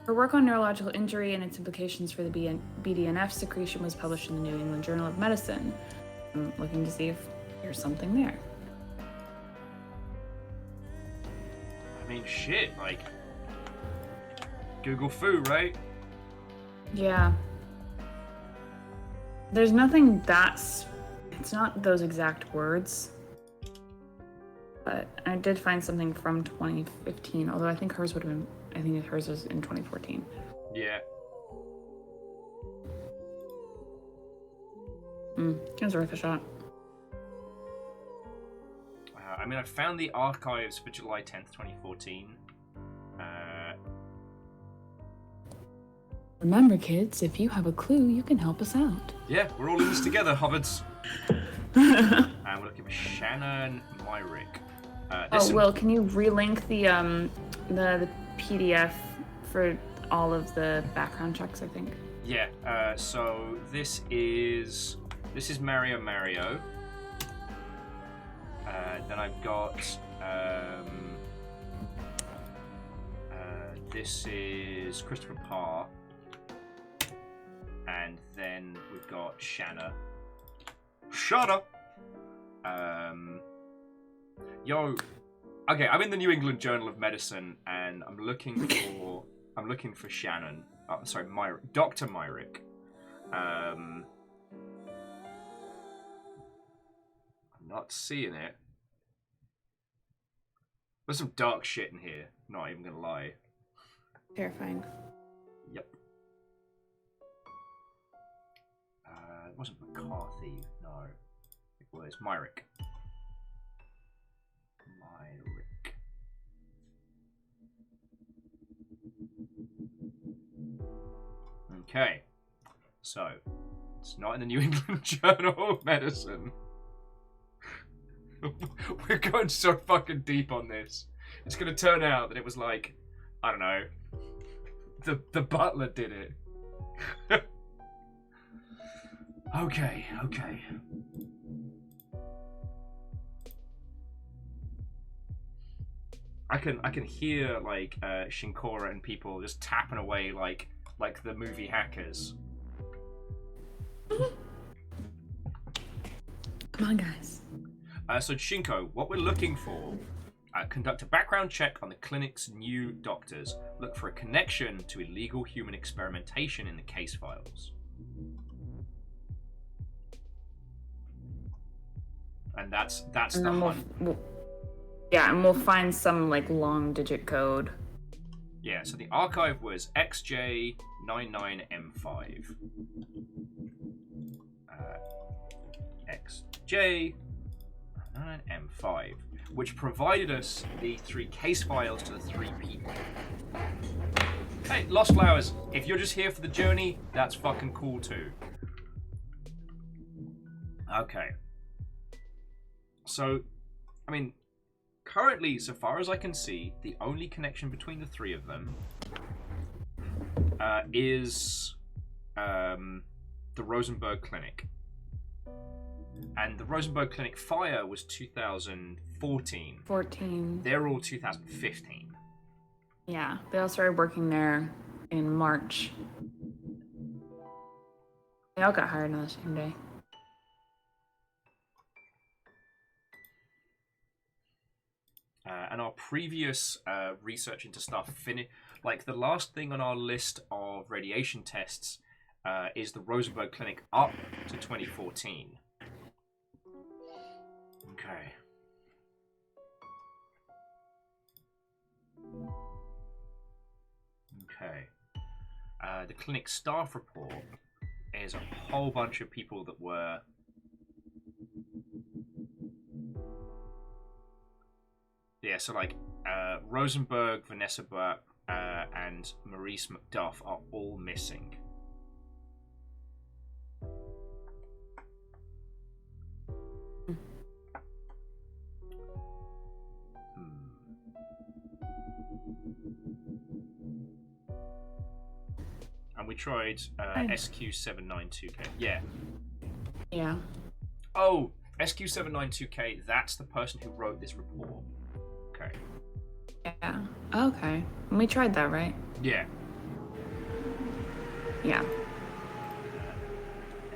her work on neurological injury and its implications for the BDNF secretion was published in the New England Journal of Medicine. I'm looking to see if there's something there. I mean, shit, like Google Foo, right? Yeah. There's nothing it's not those exact words. But I did find something from 2015, although I think hers was in 2014. Yeah. It was worth a shot. I mean, I found the archives for July 10th, 2014. Remember, kids, if you have a clue, you can help us out. Yeah, we're all in this together, Hubbards. And we're looking for Shannon Myrick. Will, can you relink the PDF for all of the background checks, I think? Yeah, so this is Mario. Then I've got this is Christopher Parr. And then we've got Shanna. Shut up! Okay, I'm in the New England Journal of Medicine, and I'm looking for Shannon. Oh, sorry, Myrick. Dr. Myrick. I'm not seeing it. There's some dark shit in here, not even gonna lie. Terrifying. Yep. It wasn't McCarthy, no. It was Myrick. Okay. So, it's not in the New England Journal of Medicine. We're going so fucking deep on this. It's gonna turn out that it was like, I don't know, the butler did it. Okay. I can hear like Shinkora and people just tapping away like the movie Hackers. Come on, guys. So Shinko, what we're looking for, conduct a background check on the clinic's new doctors. Look for a connection to illegal human experimentation in the case files. And that's and the then hunt. and we'll find some like long digit code. Yeah, so the archive was XJ99M5. XJ99M5, which provided us the 3 case files to the 3 people. Hey, Lost Flowers, if you're just here for the journey, that's fucking cool too. Okay. So, I mean, currently, so far as I can see, the only connection between the three of them is the Rosenberg Clinic. And the Rosenberg Clinic fire was 2014. 14. They're all 2015. Yeah, they all started working there in March. They all got hired on the same day. And our previous research into stuff, like the last thing on our list of radiation tests is the Rosenberg Clinic up to 2014. Okay. Okay. The clinic staff report is a whole bunch of people that were... Yeah, so like Rosenberg, Vanessa Burke, and Maurice McDuff are all missing. And we tried SQ792K. Yeah. Yeah. Oh, SQ792K, that's the person who wrote this report. Okay. Yeah. Okay. And we tried that, right? Yeah. Yeah.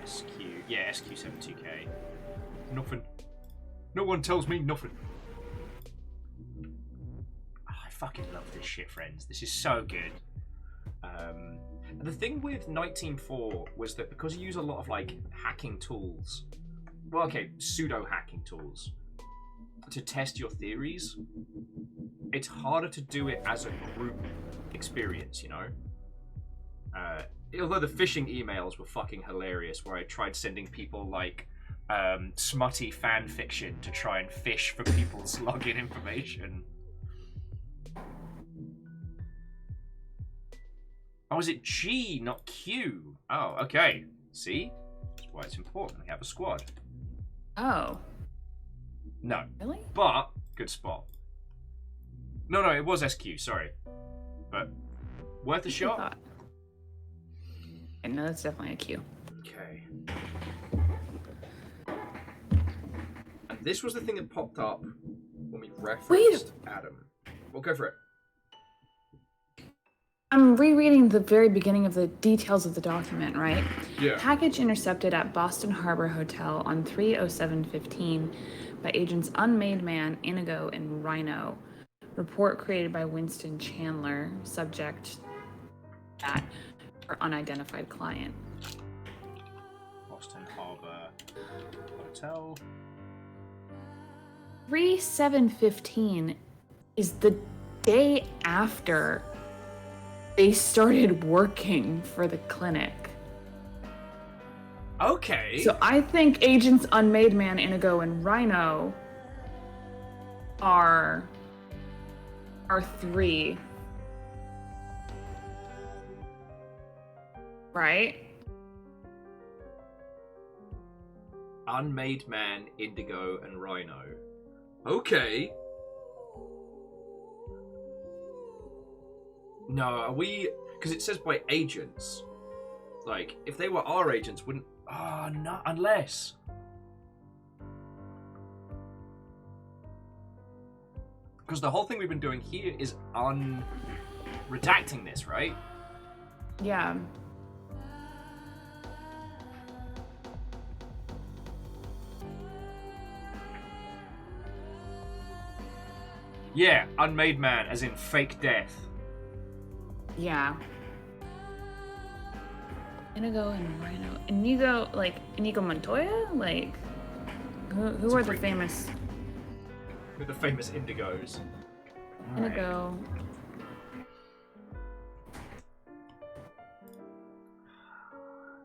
SQ72K. Nothing. No one tells me nothing. Oh, I fucking love this shit, friends. This is so good. The thing with 19.4 was that because you use a lot of like hacking tools, well, okay, pseudo hacking tools to test your theories, it's harder to do it as a group experience, you know? Although the phishing emails were fucking hilarious, where I tried sending people like smutty fan fiction to try and fish for people's login information. Oh, is it G, not Q? Oh, okay. See? That's why it's important. We have a squad. Oh. No. Really? But, good spot. No, it was SQ, sorry. But, worth a shot? No, that's definitely a Q. Okay. And this was the thing that popped up when we referenced Adam. We'll go for it. I'm rereading the very beginning of the details of the document, right? Yeah. Package intercepted at Boston Harbor Hotel on 3/07/15 by agents Unmade Man, Inigo, and Rhino. Report created by Winston Chandler. Subject at for unidentified client. Boston Harbor Hotel. 3/7/15 is the day after they started working for the clinic. Okay. So I think Agents Unmade Man, Inigo, and Rhino are 3. Right? Unmade Man, Indigo, and Rhino. Okay. No, are we... Because it says by agents. Like, if they were our agents, wouldn't... Oh, no, unless... Because the whole thing we've been doing here is redacting this, right? Yeah. Yeah, Unmade Man, as in fake death. Yeah. Inigo and Rhino. Inigo Montoya? Like, who are the famous... With the famous Indigos. Inigo.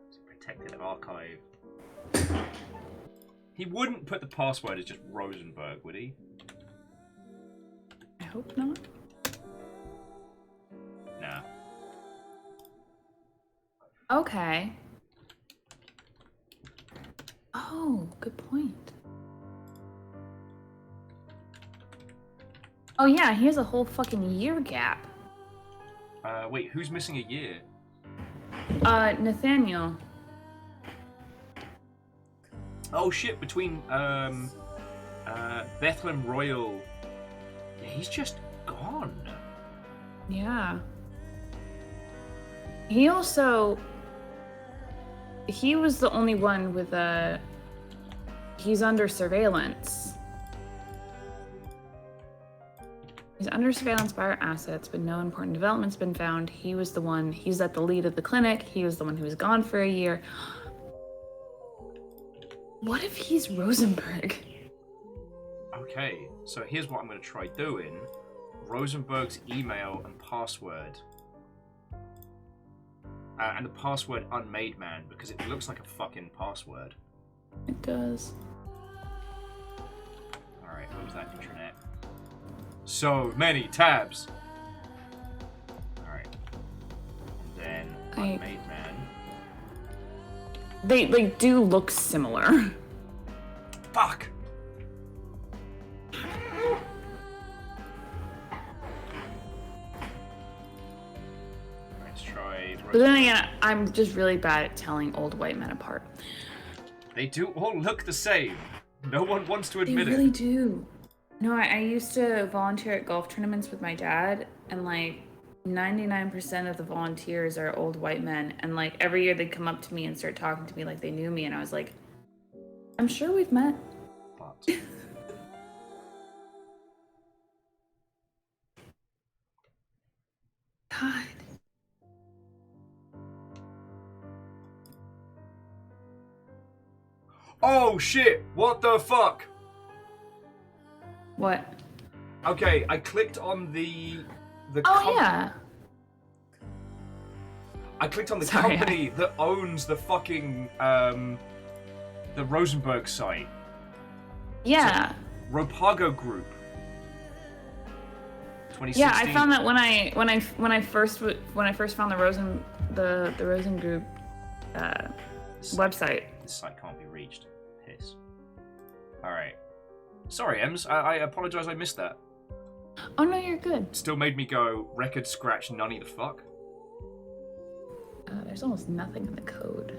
It's a protected archive. He wouldn't put the password as just Rosenberg, would he? I hope not. Nah. Okay. Oh, good point. Oh yeah, he has a whole fucking year gap. Wait, who's missing a year? Nathaniel. Oh shit, between Bethlehem Royal. Yeah, he's just gone. Yeah. He also. He was the only one with he's under surveillance. He's under surveillance by our assets, but no important development's been found. He was the one, he's at the lead of the clinic. He was the one who was gone for a year. What if he's Rosenberg? Okay, so here's what I'm going to try doing. Rosenberg's email and password. And the password unmade man, because it looks like a fucking password. It does. Alright, what was that intranet? So many tabs! Alright. And then unmade man. They do look similar. Fuck! Let's try... But then again, I'm just really bad at telling old white men apart. They do all look the same. No one wants to admit They really it. do. No, I used to volunteer at golf tournaments with my dad, and like 99% of the volunteers are old white men, and like every year they'd come up to me and start talking to me like they knew me, and I was like, I'm sure we've met. But... God. Oh shit! What the fuck? What? Okay, I clicked on the Oh yeah. I clicked on the Sorry, company that owns the fucking the Rosenberg site. Yeah. Ropago Group. 2016. Yeah, I found that when I first found the Rosen Group website. This site can't be reached. Piss. All right. Sorry, Ems. I apologize. I missed that. Oh no, you're good. Still made me go record scratch nunny the fuck. There's almost nothing in the code.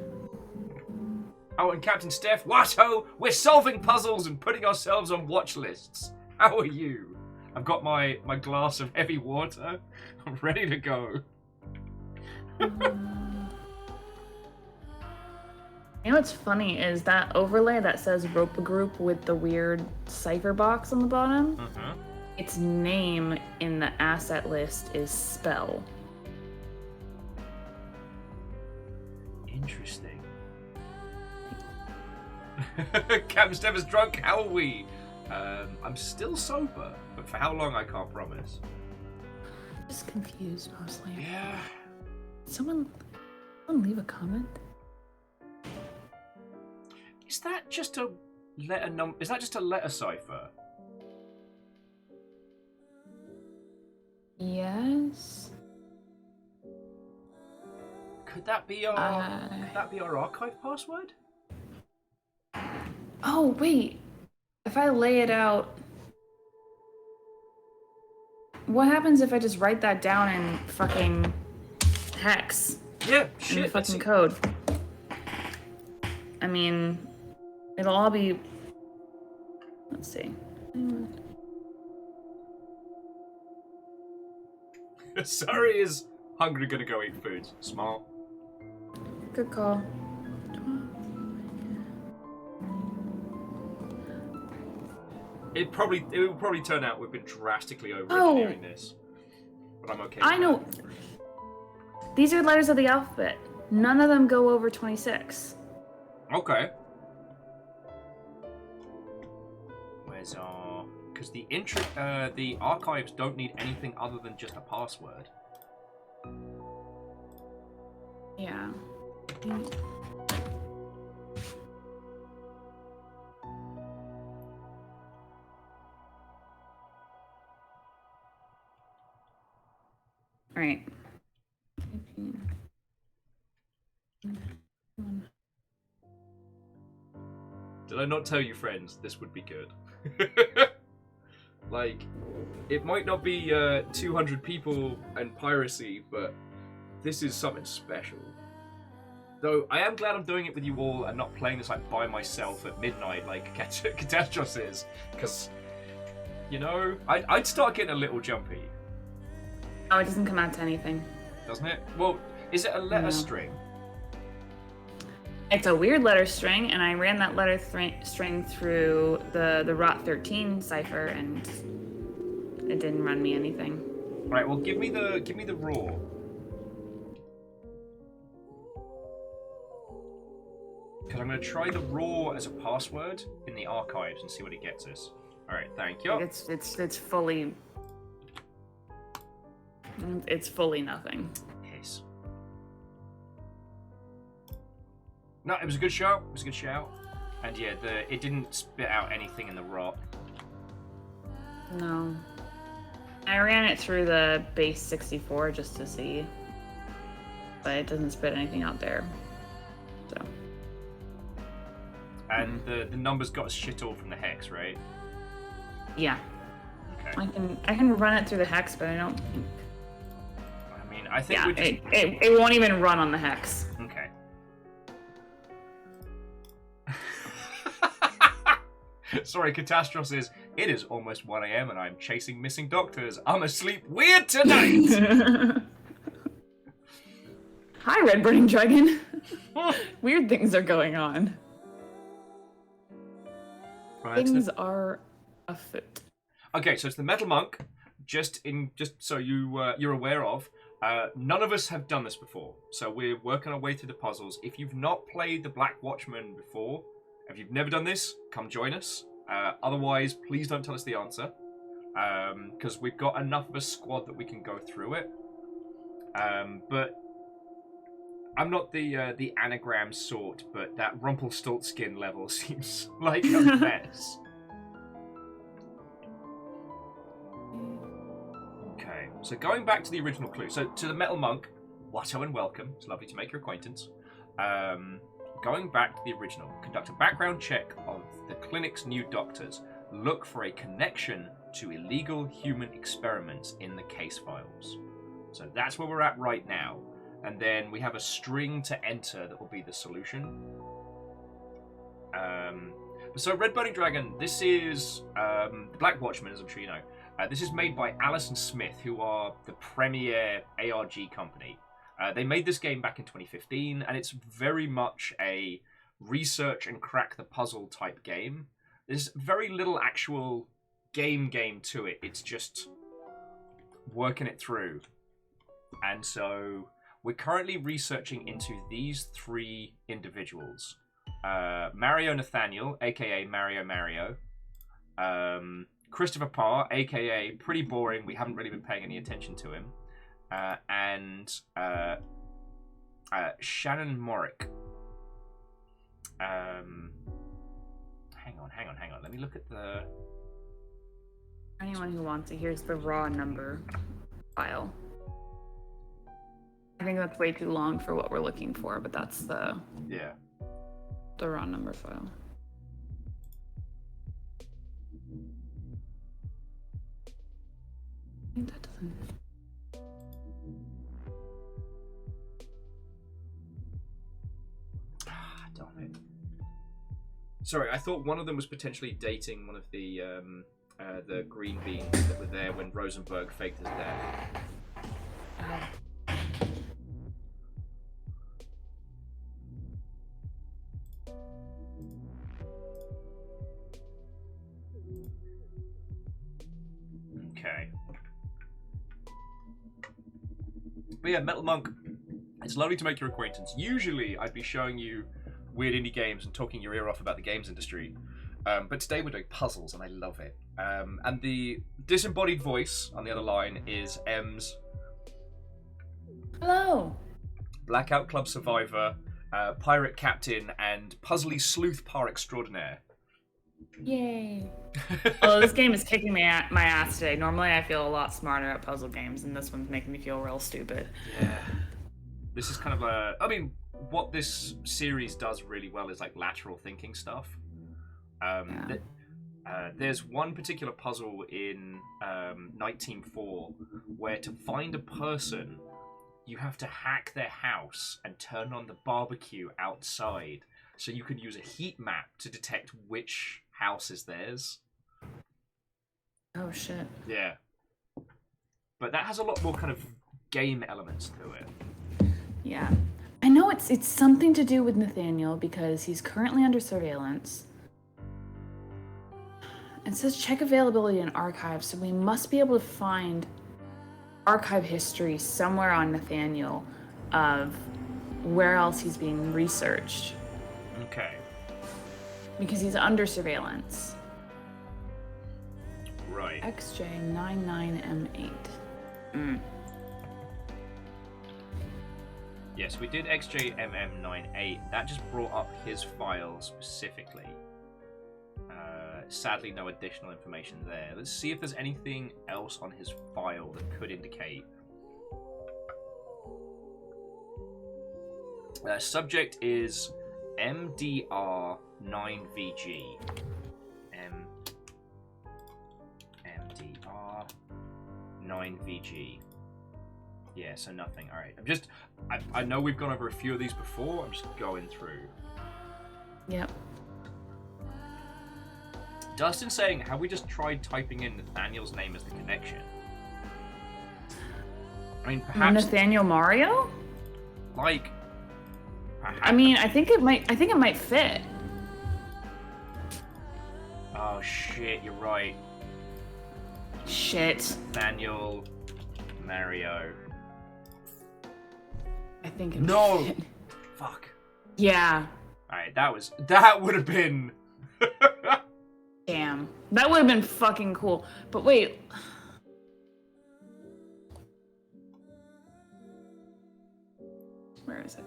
Oh, and Captain Steph, what-ho! We're solving puzzles and putting ourselves on watch lists. How are you? I've got my glass of heavy water. I'm ready to go. You know what's funny is that overlay that says Ropa Group with the weird cipher box on the bottom. Uh-huh. Its name in the asset list is Spell. Interesting. Captain Steph is drunk. How are we? I'm still sober, but for how long I can't promise. Just confused mostly. Yeah. Someone leave a comment. Is that just a letter Is that just a letter cipher? Yes. Could that be our archive password? Oh wait. If I lay it out, what happens if I just write that down in fucking hex? Yeah, in the fucking code. I mean, it'll all be. Let's see. Sorry, is hungry gonna go eat food? Smart. Good call. It will probably turn out we've been drastically over-engineering this, but I'm okay. I know. These are letters of the alphabet. None of them go over 26. Okay. Where's because the archives don't need anything other than just a password. Yeah. All right. Did I not tell you, friends, this would be good? Like, it might not be 200 people and piracy, but this is something special. Though I am glad I'm doing it with you all and not playing this like by myself at midnight like Catastros is, because, you know, I'd start getting a little jumpy. Oh, it doesn't come out to anything. Doesn't it? Well, is it a letter string? It's a weird letter string, and I ran that letter string through the Rot 13 cipher, and it didn't run me anything. Right. Well, give me the raw. Because I'm going to try the raw as a password in the archives and see what it gets us. All right. Thank you. Like it's fully. It's fully nothing. Yes. No, it was a good shout. It was a good shout. And yeah, it didn't spit out anything in the rot. No. I ran it through the base 64 just to see. But it doesn't spit anything out there. So. And the numbers got us shit all from the hex, right? Yeah. Okay. I can run it through the hex, but I don't think. I mean, I think we just... it won't even run on the hex. Okay. Sorry, Catastros is. It is almost 1 a.m. and I'm chasing missing doctors. I'm asleep weird tonight. Hi, Red Burning Dragon. Weird things are going on. Right, Things are afoot. Okay, so it's the Metal Monk. Just so you're aware of, none of us have done this before. So we're working our way through the puzzles. If you've not played the Black Watchmen before, if you've never done this, come join us. Otherwise, please don't tell us the answer, because we've got enough of a squad that we can go through it. But I'm not the anagram sort, but that Rumpelstiltskin level seems like a mess. Okay, so going back to the original clue. So to the Metal Monk, Watto and welcome. It's lovely to make your acquaintance. Going back to the original, conduct a background check of the clinic's new doctors. Look for a connection to illegal human experiments in the case files. So that's where we're at right now. And then we have a string to enter that will be the solution. So Red Burning Dragon, this is the Black Watchmen, as I'm sure you know. This is made by Allison Smith, who are the premier ARG company. They made this game back in 2015, and it's very much a research and crack the puzzle type game. There's very little actual game to it. It's just working it through. And so we're currently researching into these three individuals. Mario Nathaniel, aka Mario. Christopher Parr, aka Pretty Boring, we haven't really been paying any attention to him. And Shannon Morick. Hang on. Let me look at the... Anyone who wants it, here's the raw number file. I think that's way too long for what we're looking for, but that's the raw number file. I think that doesn't... Damn it. Sorry, I thought one of them was potentially dating one of the green beans that were there when Rosenberg faked his death. Okay. But yeah, Metal Monk, it's lovely to make your acquaintance. Usually I'd be showing you weird indie games and talking your ear off about the games industry. But today we're doing puzzles and I love it. And the disembodied voice on the other line is M's. Hello. Blackout Club survivor, pirate captain, and puzzly sleuth par extraordinaire. Yay. Oh, this game is kicking my ass today. Normally I feel a lot smarter at puzzle games, and this one's making me feel real stupid. Yeah. This is kind of a... I mean, what this series does really well is like lateral thinking stuff. There's one particular puzzle in Night Team 4 where to find a person, you have to hack their house and turn on the barbecue outside so you can use a heat map to detect which house is theirs. Oh, shit. Yeah. But that has a lot more kind of game elements to it. Yeah. I know it's something to do with Nathaniel because he's currently under surveillance. It says check availability in archives, so we must be able to find archive history somewhere on Nathaniel of where else he's being researched. Okay. Because he's under surveillance. Right. XJ99M8. Yes, we did XJMM98. That just brought up his file specifically. Sadly, no additional information there. Let's see if there's anything else on his file that could indicate. Subject is MDR9VG. MDR9VG. Yeah, so nothing. Alright, I know we've gone over a few of these before. I'm just going through. Yep. Dustin's saying, have we just tried typing in Nathaniel's name as the connection? I mean, perhaps Nathaniel Mario? Like, I mean, I think it might fit. Oh shit, you're right. Shit. Nathaniel Mario. I think it No. fit. Fuck. Yeah. Alright, that would have been. Damn. That would have been fucking cool. But wait. Where is it?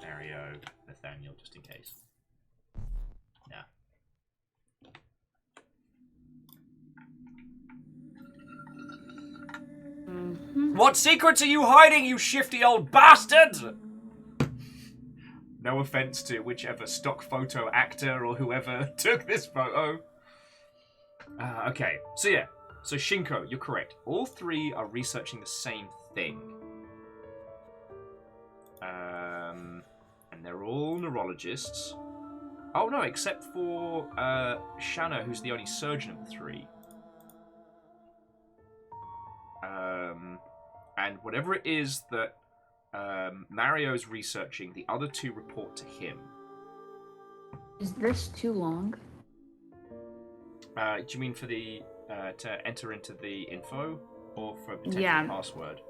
Mario, Nathaniel, just in case. Yeah. What secrets are you hiding, you shifty old bastard? No offense to whichever stock photo actor or whoever took this photo. Okay, so yeah. So Shinko, you're correct. All three are researching the same thing. And they're all neurologists. Oh no, except for Shanna, who's the only surgeon of the three. And whatever it is that Mario's researching, the other two report to him. Is this too long? Do you mean for the to enter into the info, or for potential password?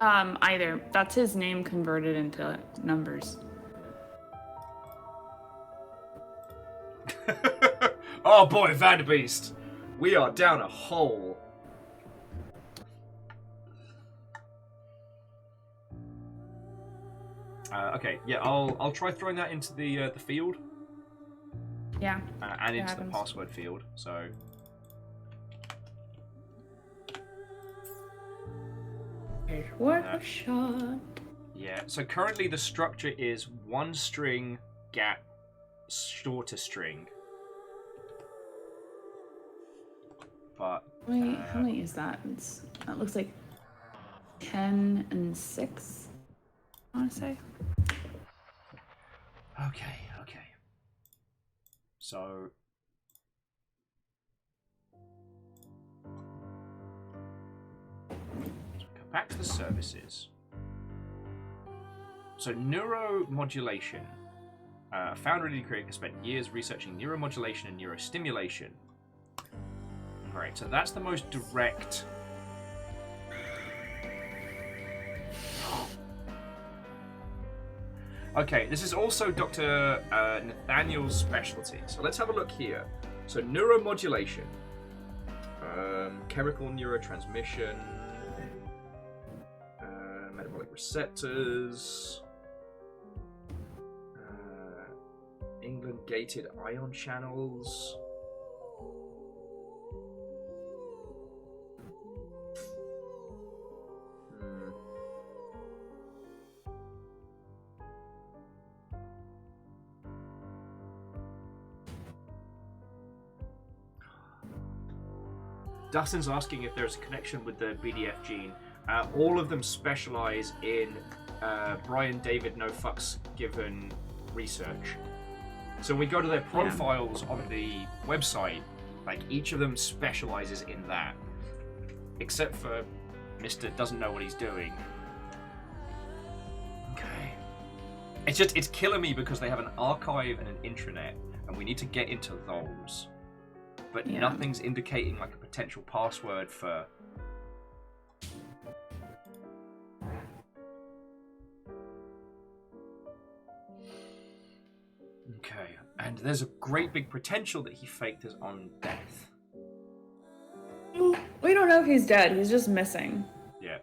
Either. That's his name converted into numbers. Oh boy, Vanderbeest, we are down a hole. Okay, yeah, I'll try throwing that into the field. Yeah. And into the password field. So. It's worth a shot. Yeah. So currently the structure is one string gap shorter string. But. Wait, how many is that? That looks like 10 and 6. I want to say. Okay. So. Come back to the services. So neuromodulation. Founder and creator spent years researching neuromodulation and neurostimulation. Alright, so that's the most direct. Okay, this is also Dr. Nathaniel's specialty. So let's have a look here. So neuromodulation, chemical neurotransmission, metabolic receptors, England gated ion channels. Dustin's asking if there's a connection with the BDF gene. All of them specialize in Brian David No Fucks Given research. So when we go to their profiles on the website, like each of them specializes in that, except for Mr. doesn't know what he's doing. Okay. It's killing me because they have an archive and an intranet, and we need to get into those. But nothing's indicating like a potential password for... Okay, and there's a great big potential that he faked his own death. We don't know if he's dead. He's just missing. Yeah.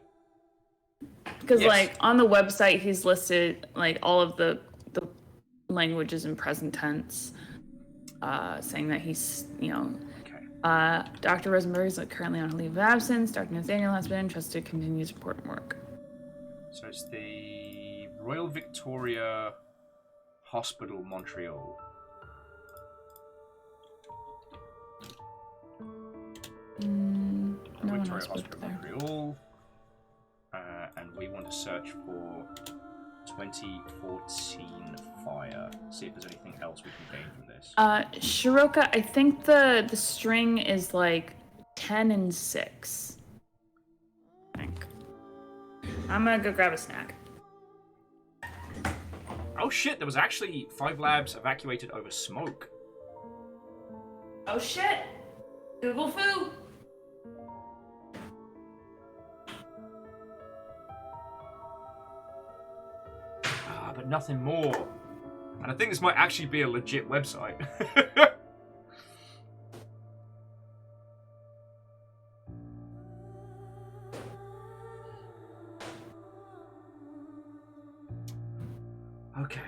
Because like on the website, he's listed like all of the languages in present tense, saying that he's Dr. Rosenberg is currently on a leave of absence. Dr. Nathaniel has been entrusted to continue support work. So it's the Royal Victoria Hospital, Montreal. No one Victoria else Hospital, Montreal. And we want to search for 2014 fire. See if there's anything else we can gain from this. Shiroka, I think the string is like 10 and 6. I think. I'm gonna go grab a snack. Oh shit, there was actually 5 labs evacuated over smoke. Oh shit! Google foo! But nothing more. And I think this might actually be a legit website. Okay.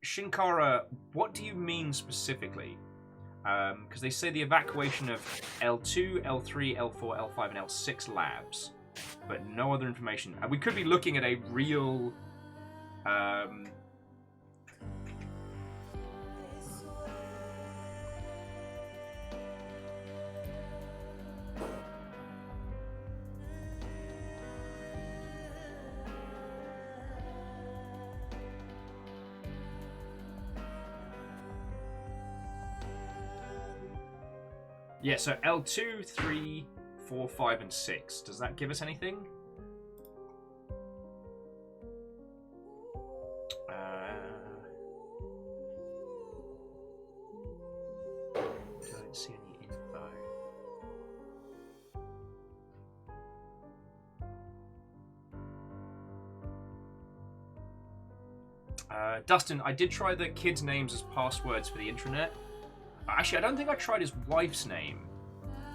Shinkara, what do you mean specifically? Because they say the evacuation of L2, L3, L4, L5, and L6 labs, but no other information. And we could be looking at a real... Yeah, so L2, 3, 4, 5, and 6. Does that give us anything? Don't see any info. Dustin, I did try the kids' names as passwords for the intranet. Actually, I don't think I tried his wife's name,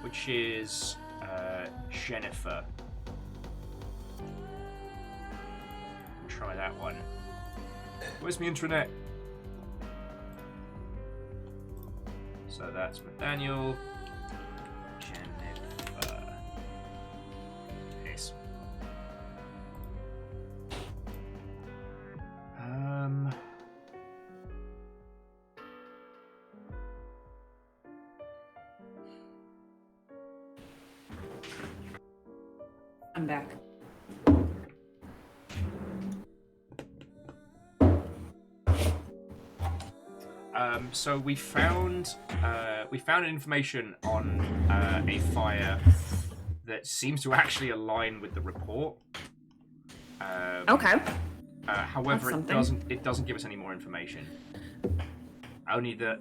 which is Jennifer. Try that one. Where's my intranet? So that's Nathaniel. Jennifer. Yes. I'm back. So we found information on a fire that seems to actually align with the report. Okay. However, it doesn't give us any more information. Only that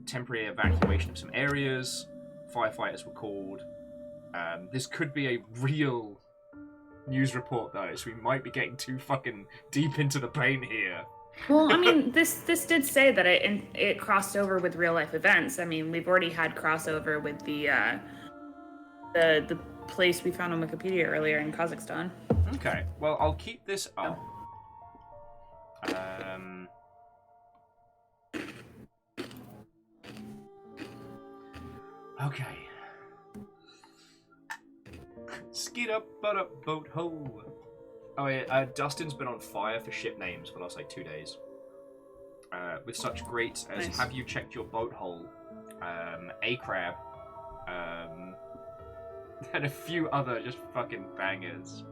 temporary evacuation of some areas. Firefighters were called. This could be a real news report, though, so we might be getting too fucking deep into the paint here. Well, I mean, this did say that it crossed over with real life events. I mean, we've already had crossover with the place we found on Wikipedia earlier in Kazakhstan. Okay, well, I'll keep this on. Okay. Skid up, butt up, boat ho. Oh yeah, Dustin's been on fire for ship names for the last like 2 days. With such great as Nice. Have You Checked Your Boat Hole, A-Crab, and a few other just fucking bangers.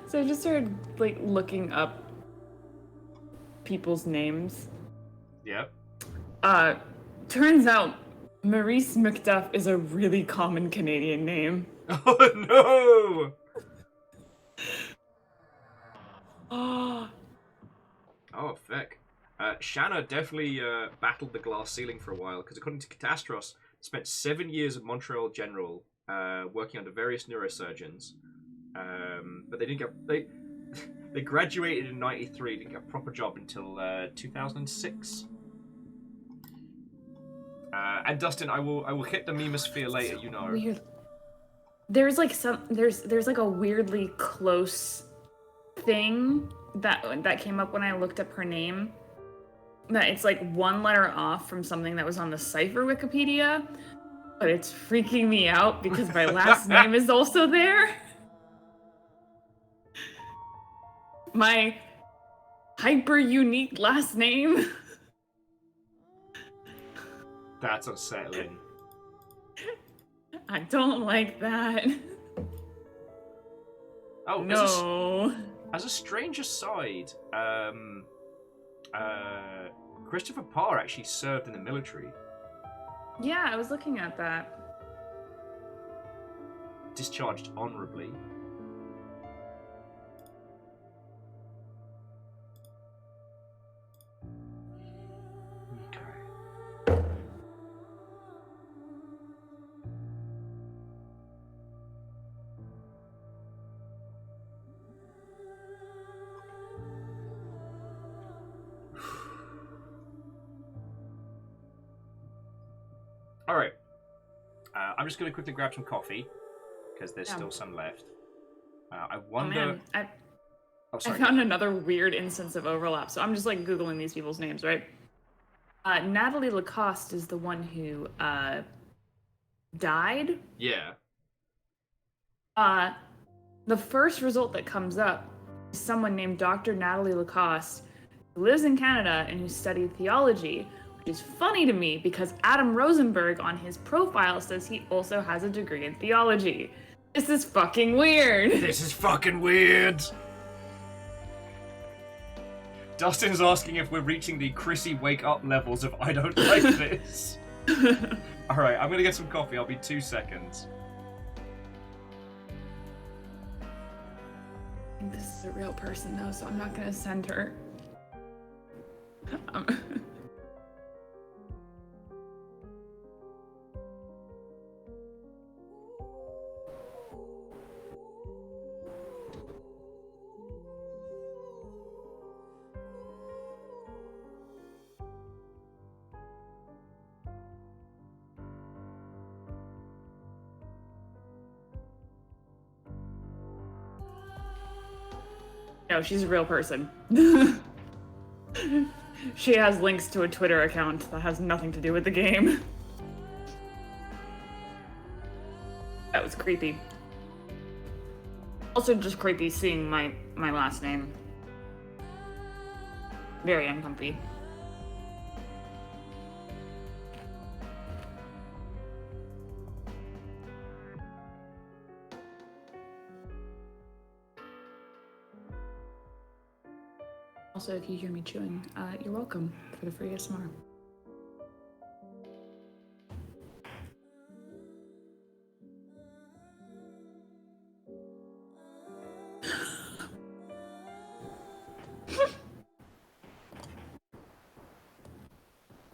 So I just started like looking up people's names. Yep. Turns out Maurice McDuff is a really common Canadian name. Oh no! Oh, Oh, thick. Shanna definitely battled the glass ceiling for a while, because according to Catastros, spent 7 years at Montreal General, working under various neurosurgeons. But they didn't get... They graduated in 93, didn't get a proper job until 2006. And Dustin, I will hit the memosphere later, you know. weird. There's like there's like a weirdly close thing that came up when I looked up her name. That it's like one letter off from something that was on the Cypher Wikipedia, but it's freaking me out because my last name is also there. My hyper unique last name. That's unsettling. I don't like that. Oh, no. As a strange aside, Christopher Parr actually served in the military. Yeah, I was looking at that. Discharged honorably. Alright. I'm just going to quickly grab some coffee, because there's still some left. I wonder... Oh, man. Oh, sorry. I found another weird instance of overlap. So I'm just like Googling these people's names, right? Natalie Lacoste is the one who died. Yeah. The first result that comes up is someone named Dr. Natalie Lacoste, who lives in Canada and who studied theology, which is funny to me because Adam Rosenberg on his profile says he also has a degree in theology. This is fucking weird. This is fucking weird. Dustin's asking if we're reaching the Chrissy wake up levels of I don't like this. Alright, I'm gonna get some coffee. I'll be 2 seconds. I think this is a real person though, so I'm not gonna send her. No, she's a real person. She has links to a Twitter account that has nothing to do with the game. That was creepy. Also just creepy seeing my last name. Very uncomfy. Also, if you hear me chewing, you're welcome for the free ASMR.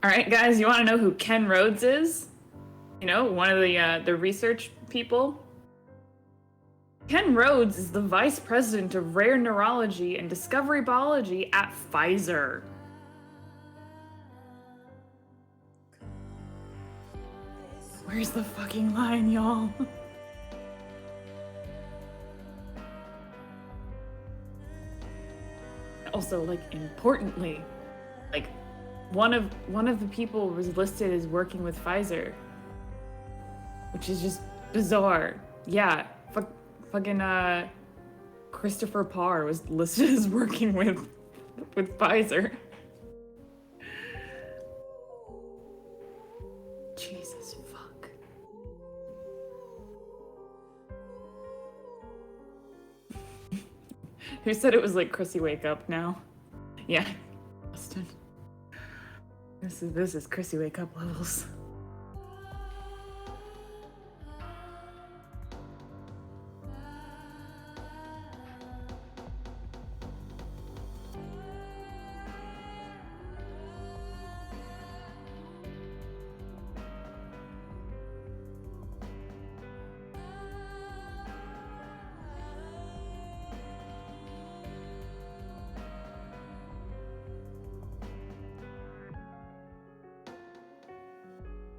All right, guys, you want to know who Ken Rhodes is? You know, one of the research people. Ken Rhodes is the vice president of rare neurology and discovery biology at Pfizer. Where's the fucking line, y'all? Also, like, importantly, like, one of the people was listed as working with Pfizer, which is just bizarre. Yeah, fucking Christopher Parr was listed as working with Pfizer. Jesus fuck. Who said it was like Chrissy Wake Up now? Yeah, Austin. This is Chrissy Wake Up levels.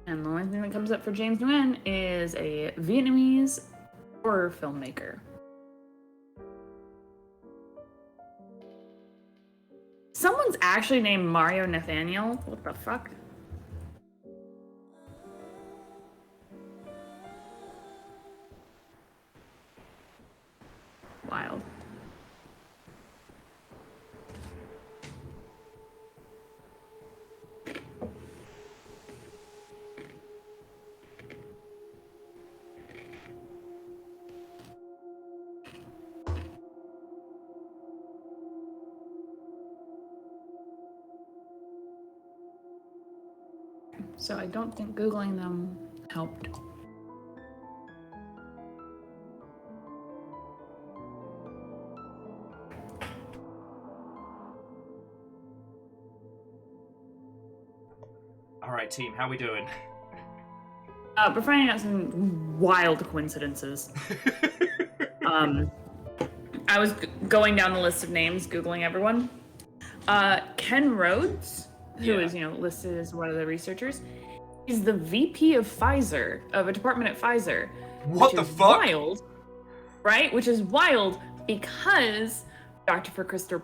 And the only thing that comes up for James Nguyen is a Vietnamese horror filmmaker. Someone's actually named Mario Nathaniel? What the fuck? Wild. So I don't think Googling them helped. All right, team, how we doing? We're finding out some wild coincidences. I was going down the list of names, Googling everyone. Ken Rhodes, who is, listed as one of the researchers, is the VP of Pfizer, of a department at Pfizer. What the fuck? Wild, right? Which is wild because Dr. Christopher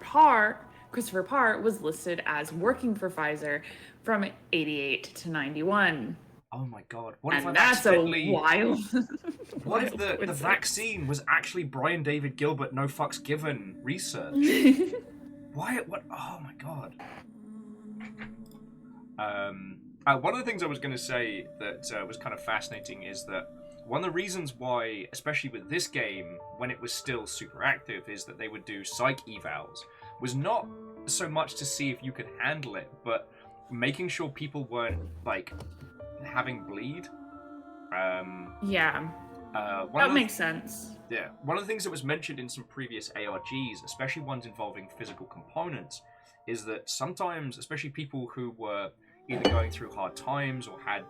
Parr was listed as working for Pfizer from 88 to 91. Oh my god. What if And I've that's accidentally... a wild... What if the vaccine was actually Brian David Gilbert no fucks given research? Why? What? Oh my god. One of the things I was going to say that was kind of fascinating is that one of the reasons why, especially with this game, when it was still super active, is that they would do psych evals, was not so much to see if you could handle it, but making sure people weren't, like, having bleed. Yeah. That makes sense. Yeah. One of the things that was mentioned in some previous ARGs, especially ones involving physical components, is that sometimes, especially people who were either going through hard times or had,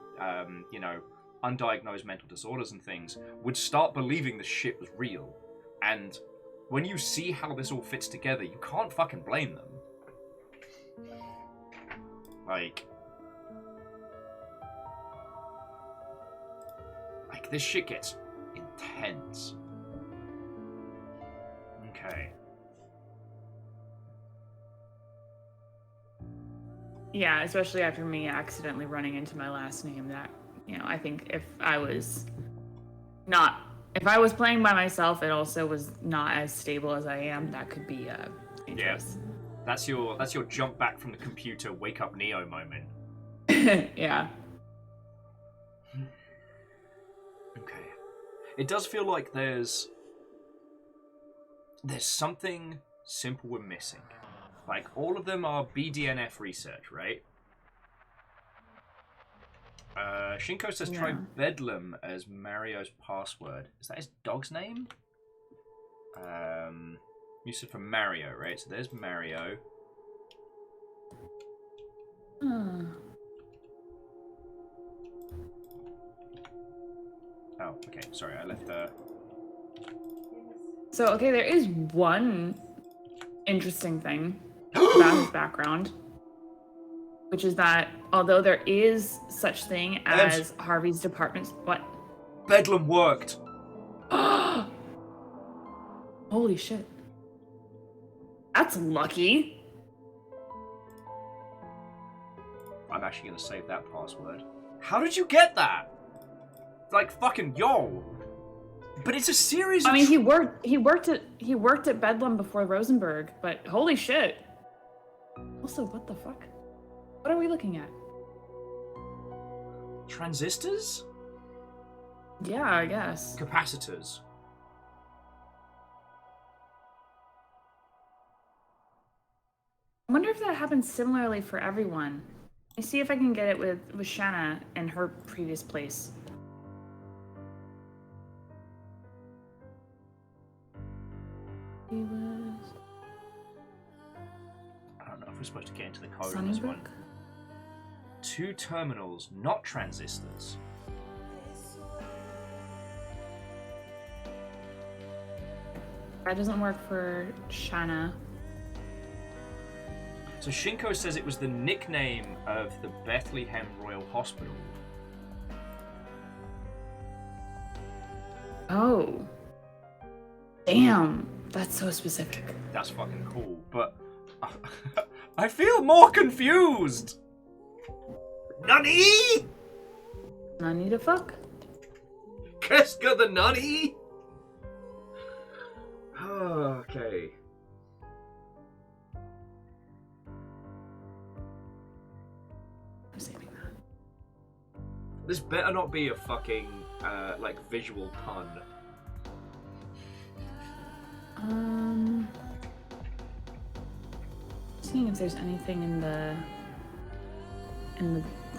undiagnosed mental disorders and things, would start believing the shit was real. And when you see how this all fits together, you can't fucking blame them. Like, this shit gets intense. Okay. Yeah, especially after me accidentally running into my last name. That, I think if I was playing by myself, it also was not as stable as I am. That could be dangerous. Yeah. That's your jump back from the computer, wake up Neo moment. Yeah. Okay. It does feel like there's something simple we're missing. Like, all of them are BDNF research, right? Shinko says try Bedlam as Mario's password. Is that his dog's name? You said for Mario, right? So there's Mario. Oh, okay. Sorry, I left So, okay, there is one interesting thing about his background, which is that although there is such thing as Harvey's department, what? Bedlam worked. Holy shit. That's lucky. I'm actually gonna save that password. How did you get that? Like fucking yo. But it's a series of I mean, he worked at Bedlam before Rosenberg, but holy shit. Also, what the fuck? What are we looking at? transistors? Yeah, I guess. Capacitors. I wonder if that happens similarly for everyone. Let me see if I can get it with Shanna and her previous place. He was... I don't know if we're supposed to get into the code on this one. 2 terminals, not transistors. That doesn't work for Shanna. So Shinko says it was the nickname of the Bethlehem Royal Hospital. Oh. Damn. That's so specific. That's fucking cool, but I feel more confused. Nani? Nani the fuck? Qu'est-ce que the nani? Okay. I'm saving that. This better not be a fucking like visual pun. Seeing if there's anything in the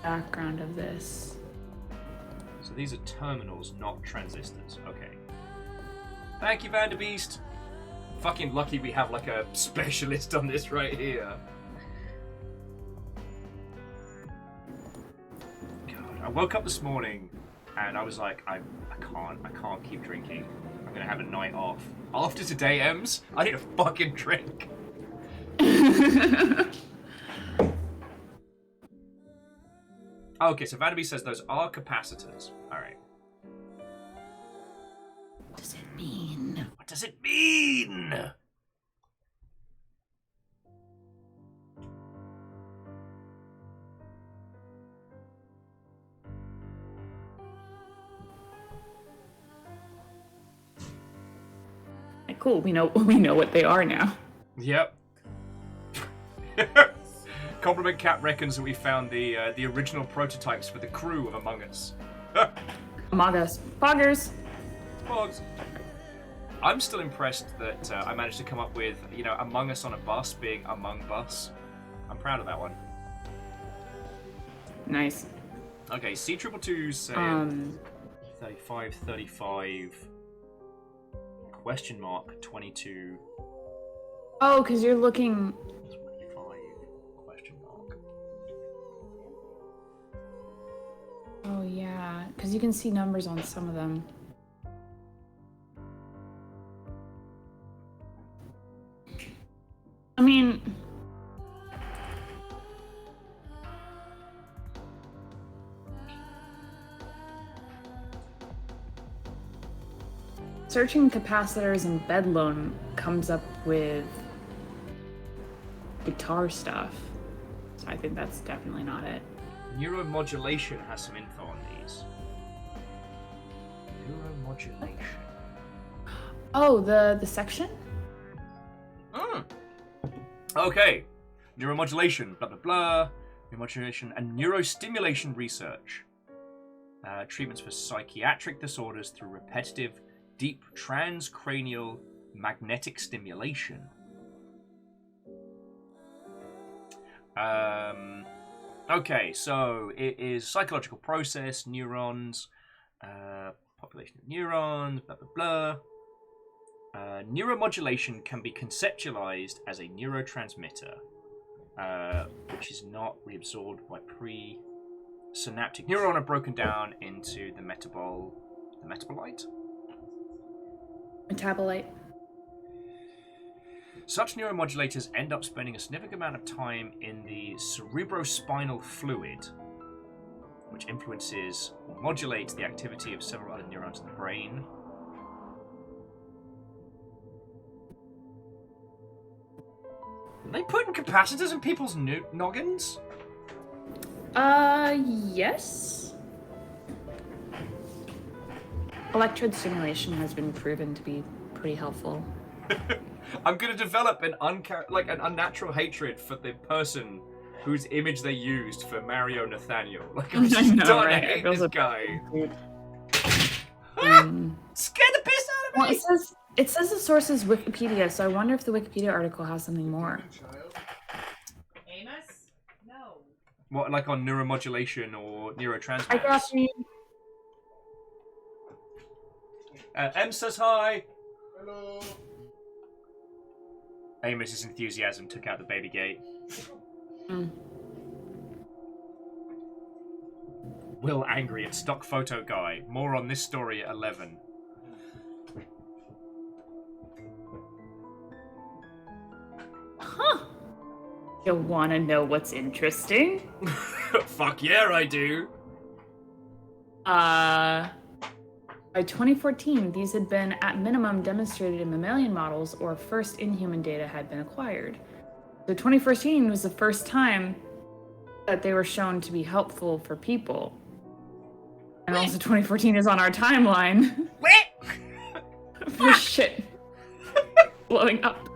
background of this. So these are terminals, not transistors. Okay. Thank you, Vanderbeest. Fucking lucky we have like a specialist on this right here. God, I woke up this morning and I was like, I can't keep drinking. I'm gonna have a night off. After today, Ems, I need a fucking drink. Okay, so Vanderbeest says those are capacitors. Alright. What does it mean? What does it mean? Cool, we know what they are now. Yep. Compliment Cat reckons that we found the original prototypes for the crew of Among Us. Among Us. Poggers. Pogs. I'm still impressed that I managed to come up with, Among Us on a bus being Among Bus. I'm proud of that one. Nice. Okay, C222 saying 35, question mark 22. Oh, because you're looking... 25, question mark. Oh, yeah. Because you can see numbers on some of them. I mean... Searching capacitors in Bedlam comes up with guitar stuff. So I think that's definitely not it. Neuromodulation has some info on these. Neuromodulation. Oh, the section? Okay. Neuromodulation, blah, blah, blah. Neuromodulation and neurostimulation research. Treatments for psychiatric disorders through repetitive, deep transcranial magnetic stimulation. Okay, so it is psychological process, neurons, population of neurons, blah, blah, blah. Neuromodulation can be conceptualized as a neurotransmitter, which is not reabsorbed by presynaptic neuron are broken down into the The metabolite? Metabolite. Such neuromodulators end up spending a significant amount of time in the cerebrospinal fluid, which influences or modulates the activity of several other neurons in the brain. Are they putting capacitors in people's noggins? Yes. Electrode stimulation has been proven to be pretty helpful. I'm gonna develop an unnatural hatred for the person whose image they used for Mario Nathaniel. Like, I'm just starting to hate this guy. Scare the piss out of me! Well, it says the source is Wikipedia, so I wonder if the Wikipedia article has something more. Amos? No. What, like on neuromodulation or neurotransmitters? I got you. M says hi. Hello. Amos's enthusiasm took out the baby gate. Will angry at stock photo guy. More on this story at 11. Huh. You wanna know what's interesting? Fuck yeah, I do. By 2014, these had been at minimum demonstrated in mammalian models, or first in-human data had been acquired. So 2014 was the first time that they were shown to be helpful for people. And also 2014 is on our timeline. For shit blowing up.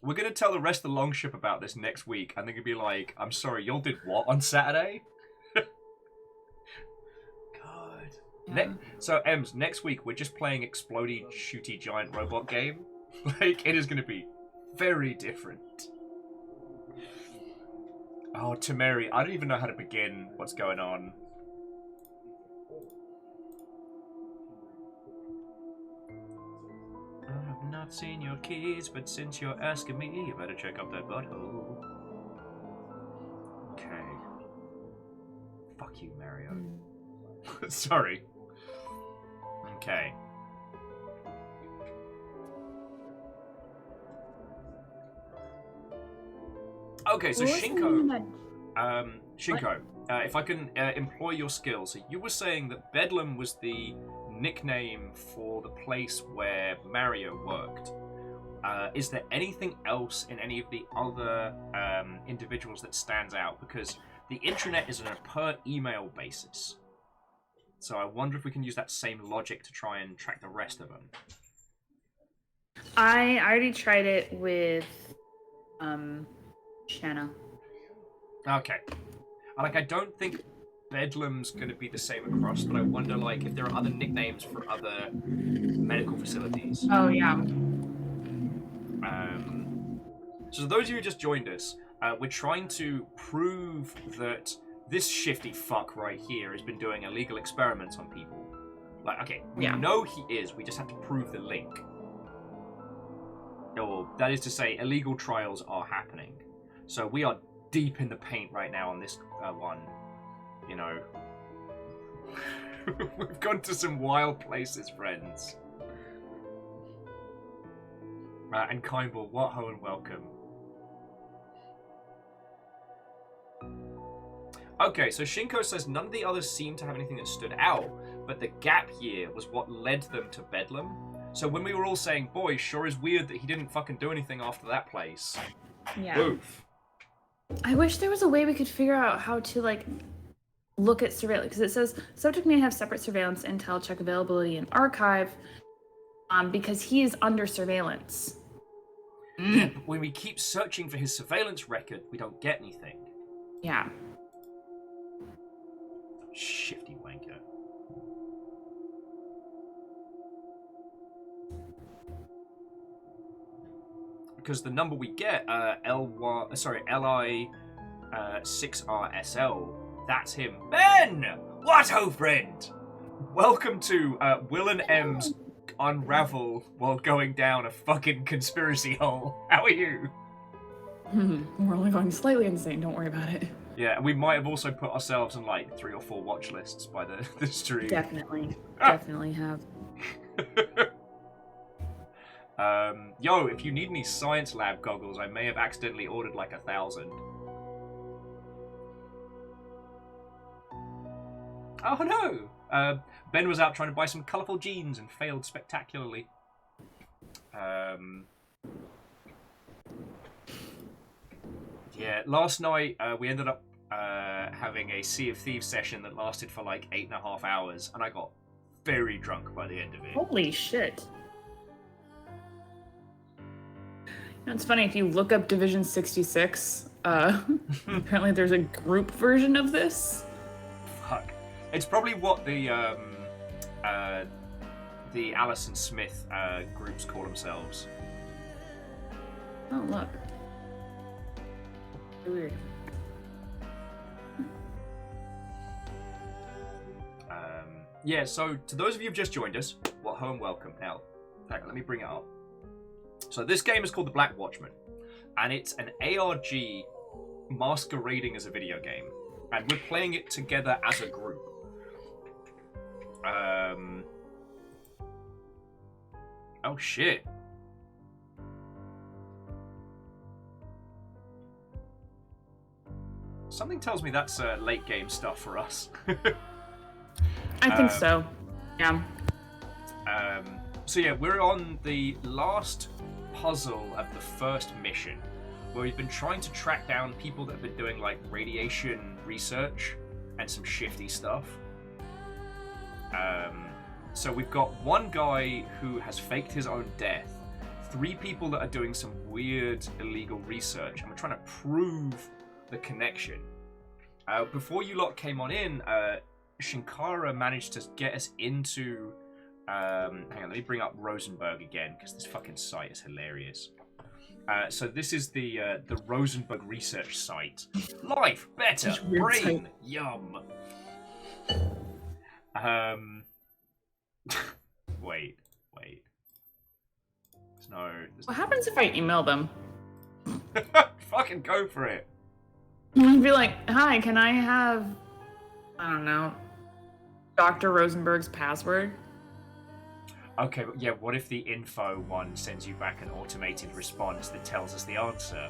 We're gonna tell the rest of the Longship about this next week, and they're gonna be like, I'm sorry, y'all did what on Saturday? God. Yeah. So, Ems, next week we're just playing explodey, shooty, giant robot game. Like, it is gonna be very different. Oh, Tameri, I don't even know how to begin what's going on. I've not seen your keys, but since you're asking me, you better check up that butthole. Okay. Fuck you, Mario. Sorry. Okay. Okay, so Shinko. Shinko, if I can employ your skills, so you were saying that Bedlam was the nickname for the place where Mario worked. Is there anything else in any of the other individuals that stands out? Because the intranet is on a per email basis. So I wonder if we can use that same logic to try and track the rest of them. I already tried it with Shanna. Okay. I don't think Bedlam's going to be the same across, but I wonder, if there are other nicknames for other medical facilities. Oh, yeah. So those of you who just joined us, we're trying to prove that this shifty fuck right here has been doing illegal experiments on people. We know he is, we just have to prove the link. Or, that is to say, illegal trials are happening. So we are deep in the paint right now on this one. You know, we've gone to some wild places, friends. And Kindball, what ho and welcome. Okay, so Shinko says none of the others seem to have anything that stood out, but the gap year was what led them to Bedlam. So when we were all saying, boy, sure is weird that he didn't fucking do anything after that place. Yeah. Oof. I wish there was a way we could figure out how to, look at surveillance, because it says subject may have separate surveillance intel, check availability in archive, because he is under surveillance. Yeah, but when we keep searching for his surveillance record, we don't get anything. Yeah. Shifty wanker. Because the number we get, LI6RSL, that's him. Ben! What ho, friend! Welcome to Will and M's unravel while going down a fucking conspiracy hole. How are you? We're only going slightly insane, don't worry about it. Yeah, we might have also put ourselves on like 3 or 4 watch lists by the stream. Definitely. Definitely have. Yo, if you need any science lab goggles, I may have accidentally ordered like 1,000. Oh no! Ben was out trying to buy some colourful jeans and failed spectacularly. Yeah, last night we ended up having a Sea of Thieves session that lasted for like 8.5 hours, and I got very drunk by the end of it. Holy shit. You know, it's funny, if you look up Division 66, apparently there's a group version of this. Fuck. It's probably what the Allison Smith groups call themselves. Oh, look. Weird. Yeah, so to those of you who've just joined us, home welcome. Now, hang on, let me bring it up. So this game is called the Black Watchmen, and it's an ARG masquerading as a video game, and we're playing it together as a group. Oh shit. Something tells me that's late game stuff for us. I think so. Yeah. So yeah, we're on the last puzzle of the first mission, where we've been trying to track down people that have been doing like radiation research and some shifty stuff. So we've got one guy who has faked his own death, 3 people that are doing some weird illegal research, and we're trying to prove the connection. Before you lot came on in, Shinkara managed to get us into... hang on, let me bring up Rosenberg again, because this fucking site is hilarious. So this is the Rosenberg research site. Life, better, brain, yum. Wait. There's What happens if I email them? Fucking go for it. I'd be like, hi, can I have, I don't know, Dr. Rosenberg's password? Okay, but yeah, what if the info one sends you back an automated response that tells us the answer?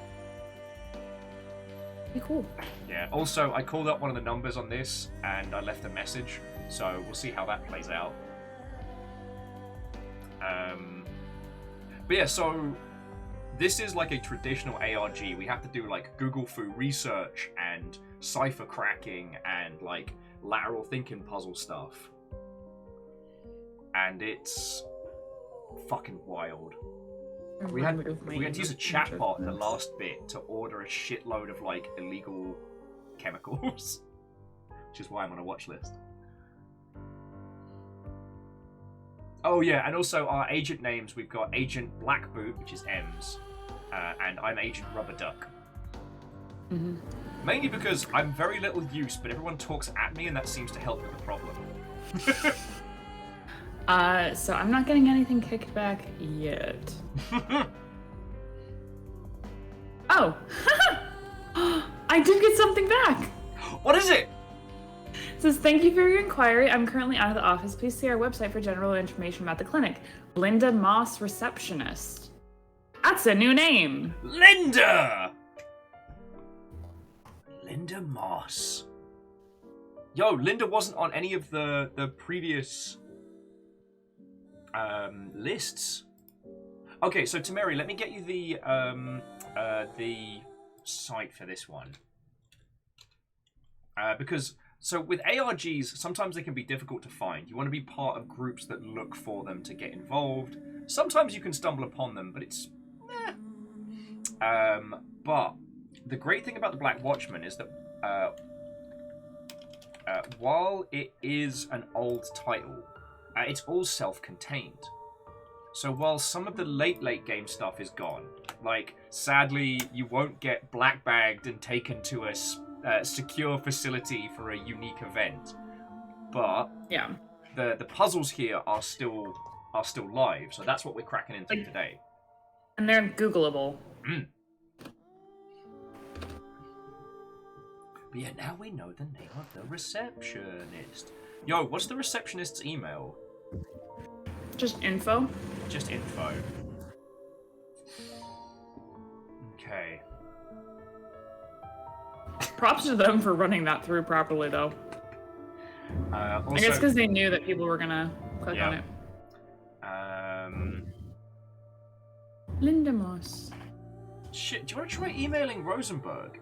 Be cool. Yeah, also, I called up one of the numbers on this, and I left a message, so we'll see how that plays out. But yeah, so this is like a traditional ARG. We have to do like Google Fu research and cipher cracking and like lateral thinking puzzle stuff. And it's fucking wild. We had to use a chatbot in the last bit to order a shitload of like illegal chemicals, which is why I'm on a watch list. Oh yeah, and also our agent names, we've got Agent Black Boot, which is M's, and I'm Agent Rubber Duck. Mm-hmm. Mainly because I'm very little use, but everyone talks at me and that seems to help with the problem. So I'm not getting anything kicked back yet. Oh! I did get something back! What is it? It says, thank you for your inquiry. I'm currently out of the office. Please see our website for general information about the clinic. Linda Moss, receptionist. That's a new name. Linda! Linda Moss. Yo, Linda wasn't on any of the previous lists. Okay, so Tamari, let me get you the site for this one. Because so with ARGs, sometimes they can be difficult to find. You want to be part of groups that look for them to get involved. Sometimes you can stumble upon them, but it's but the great thing about the Black Watchmen is that while it is an old title, it's all self-contained. So while some of the late game stuff is gone, like sadly you won't get black-bagged and taken to a secure facility for a unique event, but yeah, the puzzles here are still are still live. So that's what we're cracking into today. And they're Googleable. Mm. But yeah, now we know the name of the receptionist. Yo, what's the receptionist's email? Just info. Just info. Okay. Props to them for running that through properly, though. Also, I guess because they knew that people were gonna click on it. Linda Moss. Shit, do you want to try emailing Rosenberg?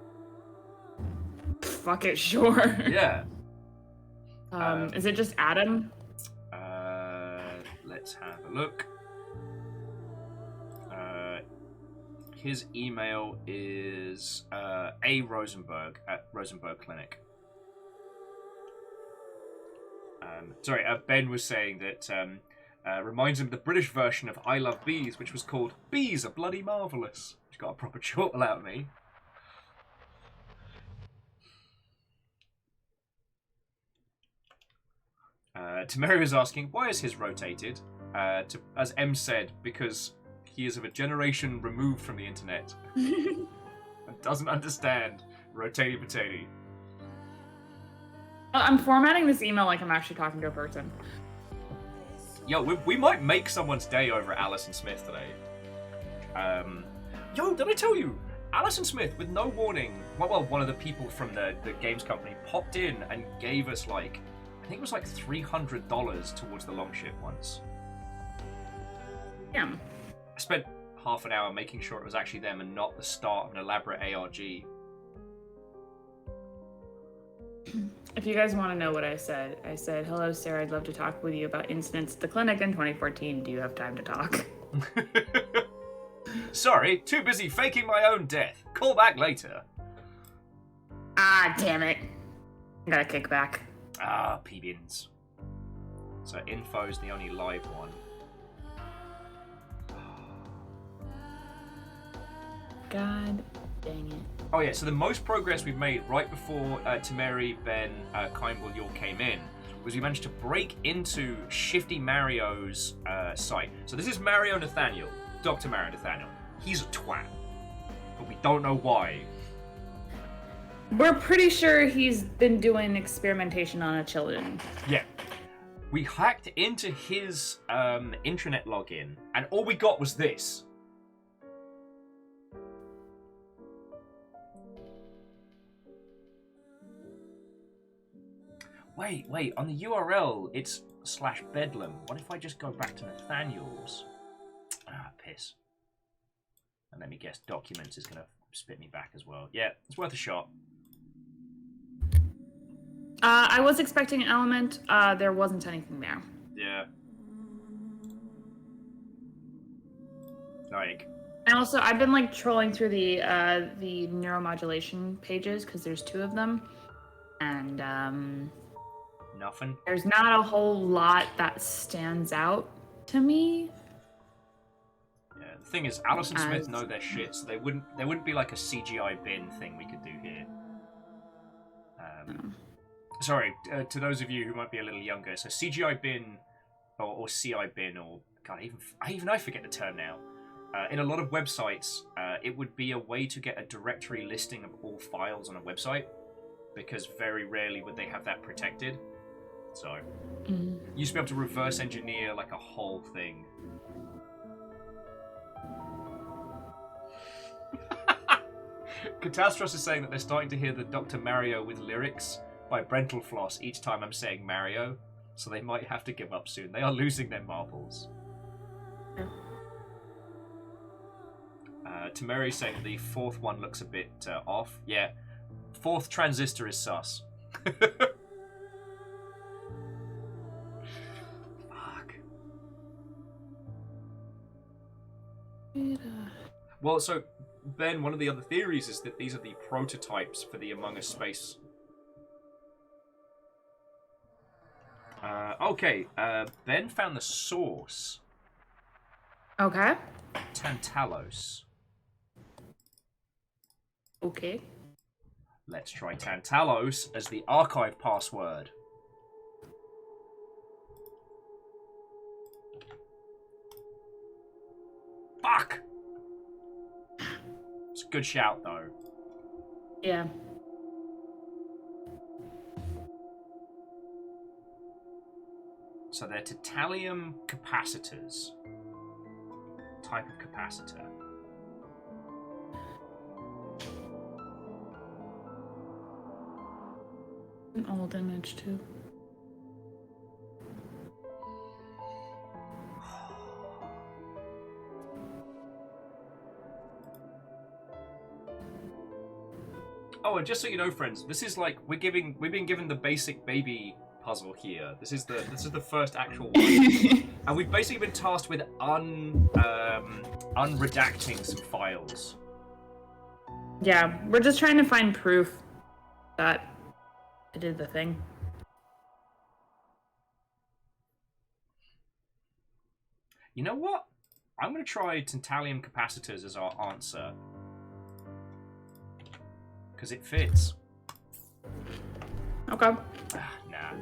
Fuck it, sure. Yeah. Is it just Adam? Let's have a look. His email is A. Rosenberg at Rosenberg Clinic. Sorry, Ben was saying that reminds him of the British version of I Love Bees, which was called Bees Are Bloody Marvellous. Which got a proper chortle out of me. Tamari was asking, why is his rotated? As M said, because he is of a generation removed from the internet. And doesn't understand rotaty potato. I'm formatting this email like I'm actually talking to a person. Yo, we might make someone's day over at Alison Smith today. Yo, did I tell you? Alison Smith, with no warning, well, one of the people from the games company popped in and gave us, like, I think it was like $300 towards the long ship once. Yeah. I spent half an hour making sure it was actually them and not the start of an elaborate ARG. If you guys want to know what I said, hello, Sarah, I'd love to talk with you about incidents at the clinic in 2014. Do you have time to talk? Sorry, too busy faking my own death. Call back later. Ah, damn it. Got a kickback. Ah, P-bins. So info's the only live one. God dang it. Oh yeah, so the most progress we've made right before Tamari, Ben, Kimball, you all came in was we managed to break into Shifty Mario's site. So this is Mario Nathaniel, Dr. Mario Nathaniel. He's a twat, but we don't know why. We're pretty sure he's been doing experimentation on a children. Yeah. We hacked into his intranet login, and all we got was this. Wait, on the URL, it's /bedlam. What if I just go back to Nathaniel's? Ah, piss. And let me guess, documents is going to spit me back as well. Yeah, it's worth a shot. I was expecting an element. There wasn't anything there. Yeah. Like. And also, I've been like trolling through the neuromodulation pages because there's 2 of them, and nothing. There's not a whole lot that stands out to me. Yeah, the thing is, Alison Smith know their shit, so there wouldn't be like a CGI bin thing we could do here. Sorry, to those of you who might be a little younger, so CGI bin or CI bin, or God, I forget the term now. In a lot of websites, it would be a way to get a directory listing of all files on a website, because very rarely would they have that protected. So, you used to be able to reverse engineer like a whole thing. Catastros is saying that they're starting to hear the Dr. Mario with lyrics by Brental Floss each time I'm saying Mario, so they might have to give up soon. They are losing their marbles. Tamari saying the 4th one looks a bit off. Yeah, 4th transistor is sus. Fuck. Well, so Ben, one of the other theories is that these are the prototypes for the Among Us space. Okay, Ben found the source. Okay. Tantalos. Okay. Let's try Tantalos as the archive password. It's a good shout, though. Yeah. So they're titanium capacitors. Type of capacitor. An old image, too. Oh, and just so you know, friends, this is like we've been given the basic baby puzzle here. This is the first actual one, and we've basically been tasked with unredacting some files. Yeah, we're just trying to find proof that I did the thing. You know what? I'm going to try tantalum capacitors as our answer. Because it fits. Okay. Nah.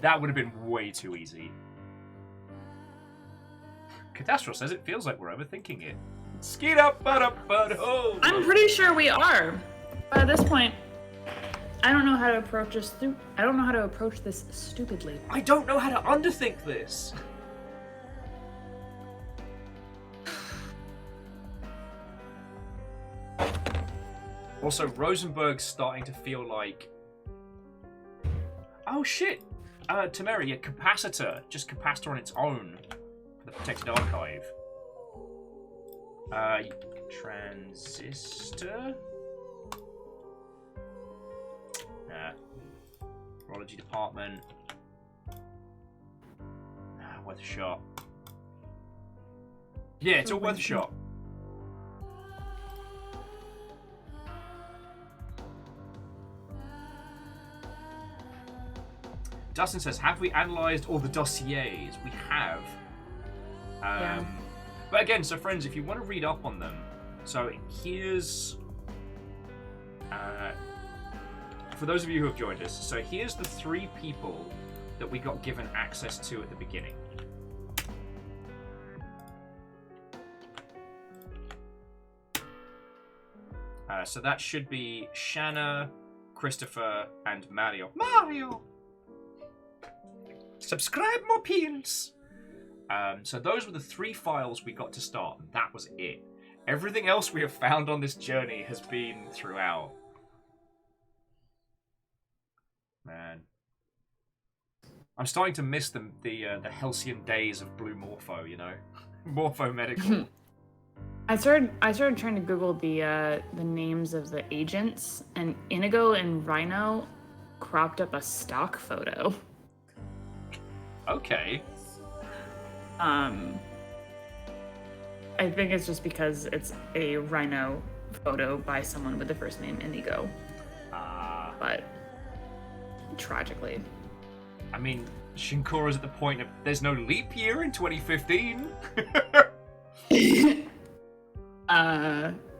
That would have been way too easy. Catastro says it feels like we're overthinking it. Skeet up, but I'm pretty sure we are. But at this point, I don't know how to approach this. I don't know how to approach this stupidly. I don't know how to underthink this. Also, Rosenberg's starting to feel like... Oh shit! Temeri, a capacitor. Just capacitor on its own. For the protected archive. Transistor? Nah. Neurology department. Nah, worth a shot. Yeah, it's all worth a shot. Dustin says, have we analysed all the dossiers? We have. Yeah. But again, so friends, if you want to read up on them, so here's... for those of you who have joined us, so here's the 3 people that we got given access to at the beginning. So that should be Shanna, Christopher, and Mario. Mario! Subscribe more peels! So those were the 3 files we got to start, and that was it. Everything else we have found on this journey has been throughout. Man. I'm starting to miss the halcyon days of Blue Morpho, you know? Morpho Medical. I started trying to Google the names of the agents, and Inigo and Rhino cropped up a stock photo. Okay. I think it's just because it's a Rhino photo by someone with the first name Inigo. But tragically. I mean, Shinkura's at the point of there's no leap year in 2015.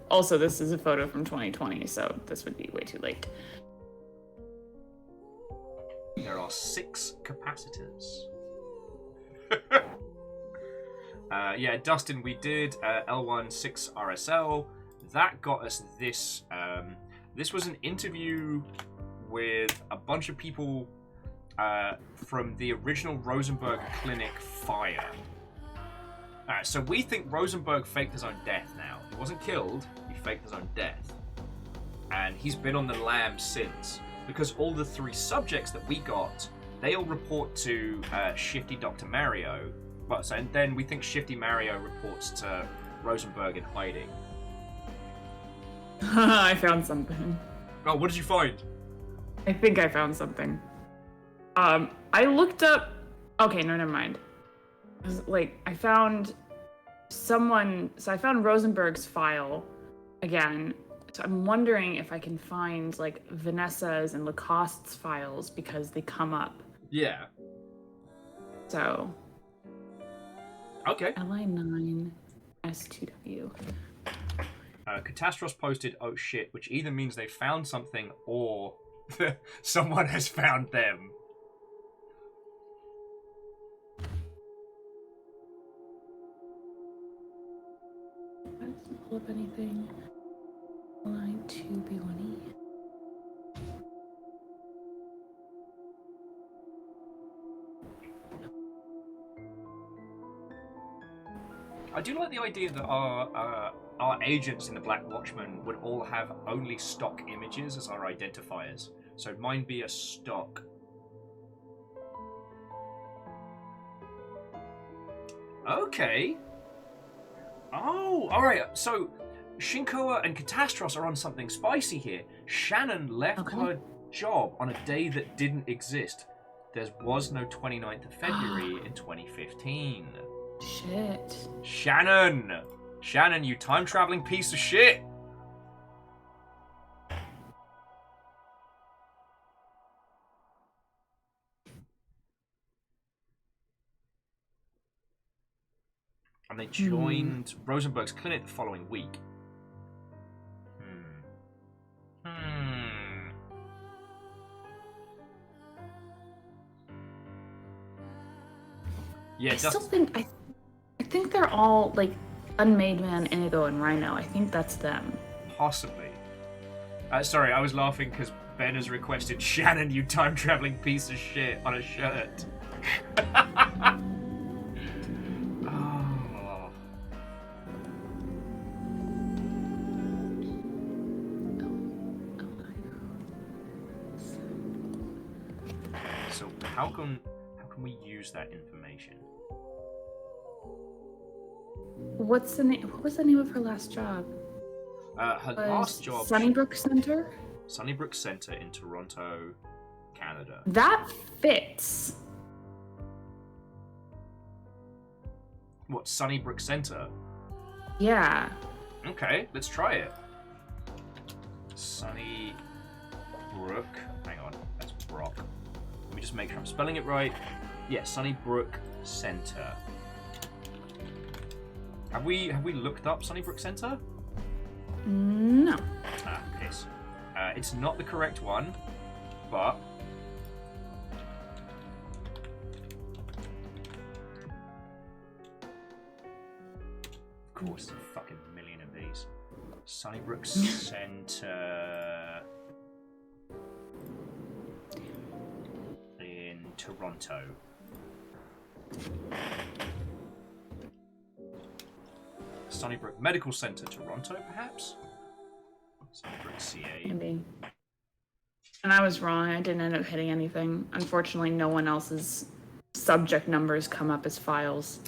Also, this is a photo from 2020, so this would be way too late. There are 6 capacitors. Yeah, Dustin, we did L1 6 RSL. That got us this. This was an interview with a bunch of people from the original Rosenberg Clinic fire. So we think Rosenberg faked his own death now. He wasn't killed, he faked his own death. And he's been on the lam since. Because all the 3 subjects that we got, they all report to Shifty Dr. Mario. Well, so, and then we think Shifty Mario reports to Rosenberg in hiding. I found something. Oh, what did you find? I think I found something. I looked up... Okay, no, never mind. Like, I found someone... So I found Rosenberg's file again. So I'm wondering if I can find, like, Vanessa's and Lacoste's files because they come up. Yeah. So... Okay. LI9 S2W. Catastros posted, oh shit, which either means they found something or someone has found them. That doesn't pull up anything. I do like the idea that our agents in the Black Watchmen would all have only stock images as our identifiers. So mine be a stock. Okay. Oh, alright. So Shinkoa and Catastros are on something spicy here. Shannon left her job on a day that didn't exist. There was no 29th of February in 2015. Shit. Shannon! Shannon, you time-traveling piece of shit! And they joined Rosenberg's clinic the following week. Yeah, I still think I think they're all like Unmade Man, Inigo, and Rhino. I think that's them. Possibly. Sorry, I was laughing because Ben has requested Shannon, you time-traveling piece of shit, on a shirt. Oh. So how can we use that information? What was the name of her last job? Her last job... Sunnybrook Center? Sunnybrook Center in Toronto, Canada. That fits. What, Sunnybrook Center? Yeah. Okay, let's try it. Sunnybrook. Hang on, that's Brock. Let me just make sure I'm spelling it right. Yeah, Sunnybrook Center. Have we looked up Sunnybrook Center? No. Ah, piss. It's not the correct one, but of course, a fucking million of these. Sunnybrook Center in Toronto. Sunnybrook Medical Center, Toronto, perhaps? Sunnybrook CA. Maybe. And I was wrong. I didn't end up hitting anything. Unfortunately, no one else's subject numbers come up as files.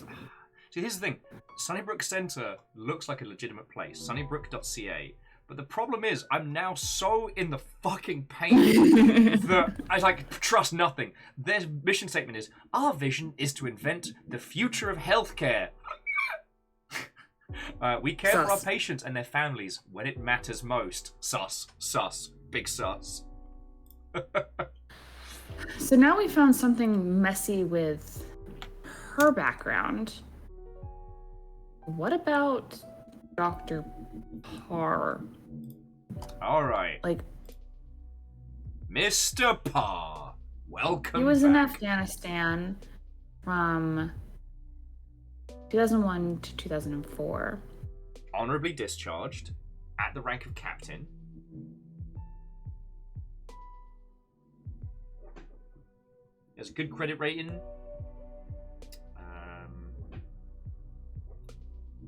See, here's the thing. Sunnybrook Center looks like a legitimate place. Sunnybrook.ca. But the problem is, I'm now so in the fucking pain that I trust nothing. Their mission statement is, our vision is to invent the future of healthcare. We care for our patients and their families when it matters most. Sus. Sus. Big sus. So now we found something messy with her background. What about Dr. Parr? Alright. Like, Mr. Parr, welcome he was in back. Afghanistan from 2001 to 2004. Honorably discharged at the rank of captain. There's a good credit rating.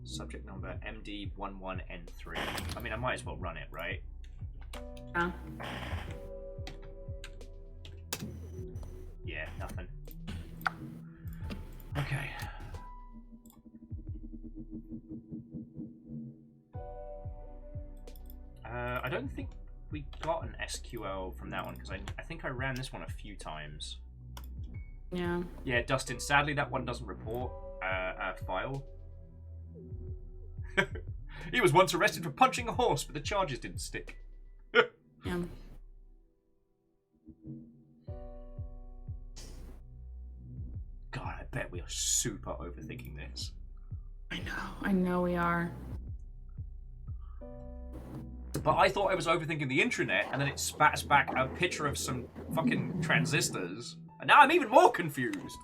Subject number MD11N3. I mean, I might as well run it, right? Yeah. Yeah, nothing. Okay. I don't think we got an SQL from that one because I think I ran this one a few times. Yeah. Yeah, Dustin. Sadly, that one doesn't report a file. He was once arrested for punching a horse, but the charges didn't stick. Yeah. God, I bet we are super overthinking this. I know we are. But I thought I was overthinking the intranet, and then it spats back a picture of some fucking transistors, and now I'm even more confused.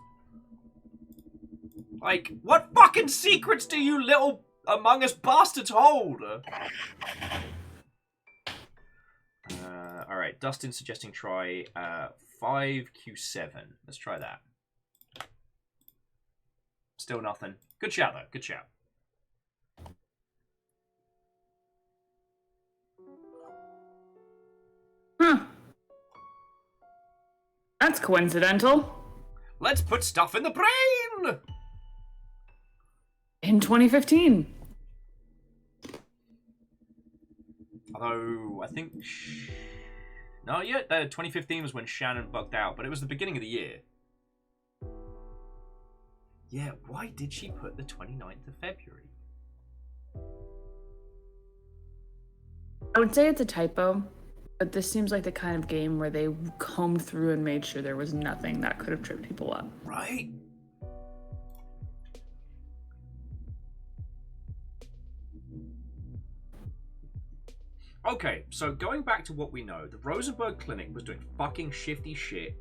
Like, what fucking secrets do you little Among Us bastards hold? Alright, Dustin's suggesting try 5Q7. Let's try that. Still nothing. Good shout, though. Good shout. That's coincidental. Let's put stuff in the brain! In 2015. Although, I think... No, yeah, 2015 was when Shannon bugged out, but it was the beginning of the year. Yeah, why did she put the 29th of February? I would say it's a typo, but this seems like the kind of game where they combed through and made sure there was nothing that could have tripped people up. Right? Okay, so going back to what we know, the Rosenberg Clinic was doing fucking shifty shit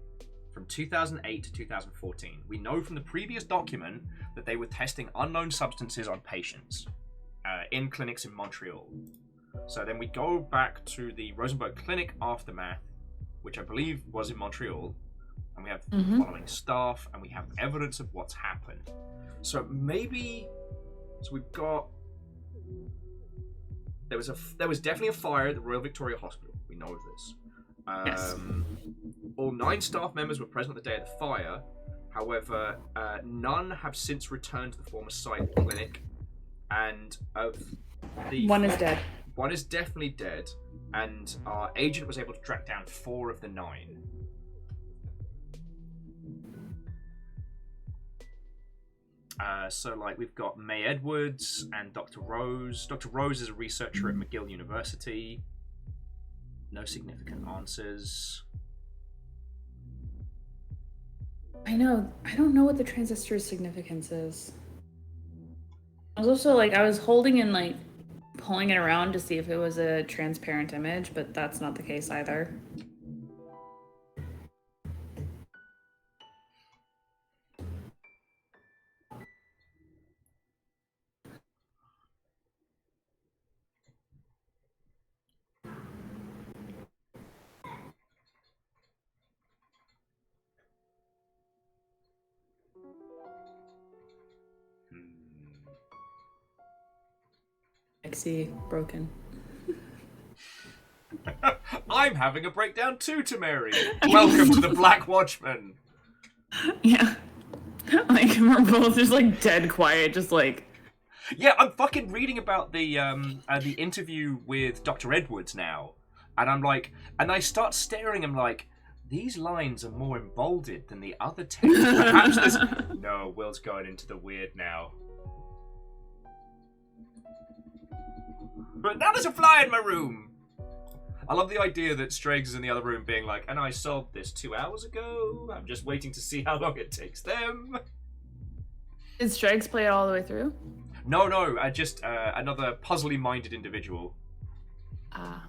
from 2008 to 2014. We know from the previous document that they were testing unknown substances on patients in clinics in Montreal. So then we go back to the Rosenberg Clinic aftermath, which I believe was in Montreal, and we have the following staff, and we have evidence of what's happened. So maybe, so we've got, there was definitely a fire at the Royal Victoria Hospital. We know of this. Yes. All 9 staff members were present at the day of the fire. However, none have since returned to the former site clinic, and of the One is dead. One is definitely dead, and our agent was able to track down 4 of the 9. So, like, we've got May Edwards and Dr. Rose. Dr. Rose is a researcher at McGill University. No significant answers. I know. I don't know what the transistor's significance is. I was also like, I was holding and like pulling it around to see if it was a transparent image, but that's not the case either. XC broken. I'm having a breakdown too, Tamari. Welcome to the Black Watchmen. Yeah. Like, we're both just like dead quiet, just like... Yeah, I'm fucking reading about the interview with Dr. Edwards now. And I'm like, and I start staring, I'm like, these lines are more emboldened than the other text. Perhaps this... No, Will's going into the weird now. But now there's a fly in my room! I love the idea that Striggs is in the other room being like, and I solved this 2 hours ago. I'm just waiting to see how long it takes them. Did Striggs play it all the way through? No, just another puzzly minded individual. Ah.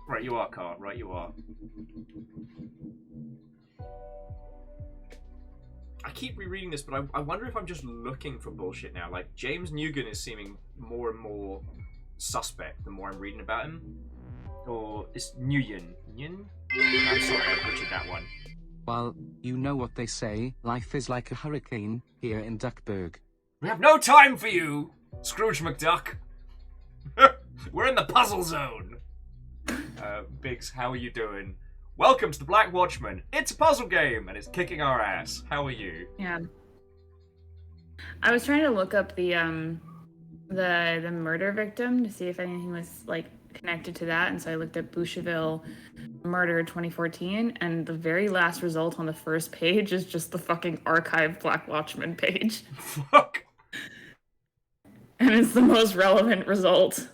Right, you are, Car. Right, you are. I keep rereading this, but I wonder if I'm just looking for bullshit now. Like, James Newgan is seeming more and more suspect the more I'm reading about him. Or it's Nguyen. Nguyen? I'm sorry, I butchered that one. Well, you know what they say, life is like a hurricane, here in Duckburg. We have no time for you, Scrooge McDuck. We're in the puzzle zone. Biggs, how are you doing? Welcome to the Black Watchmen. It's a puzzle game, and it's kicking our ass. How are you? Yeah. I was trying to look up the murder victim to see if anything was like connected to that, and so I looked up Boucherville murder 2014, and the very last result on the first page is just the fucking archive Black Watchmen page. Fuck. And it's the most relevant result.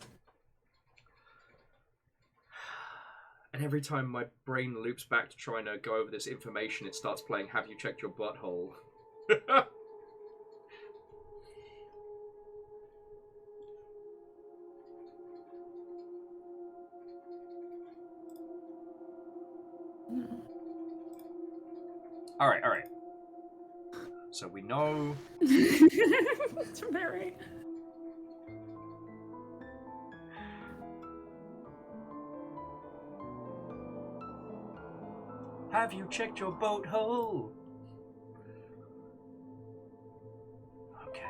And every time my brain loops back to trying to go over this information, it starts playing Have You Checked Your Butthole? Alright. So we know... It's very... Have you checked your boat hole? Okay.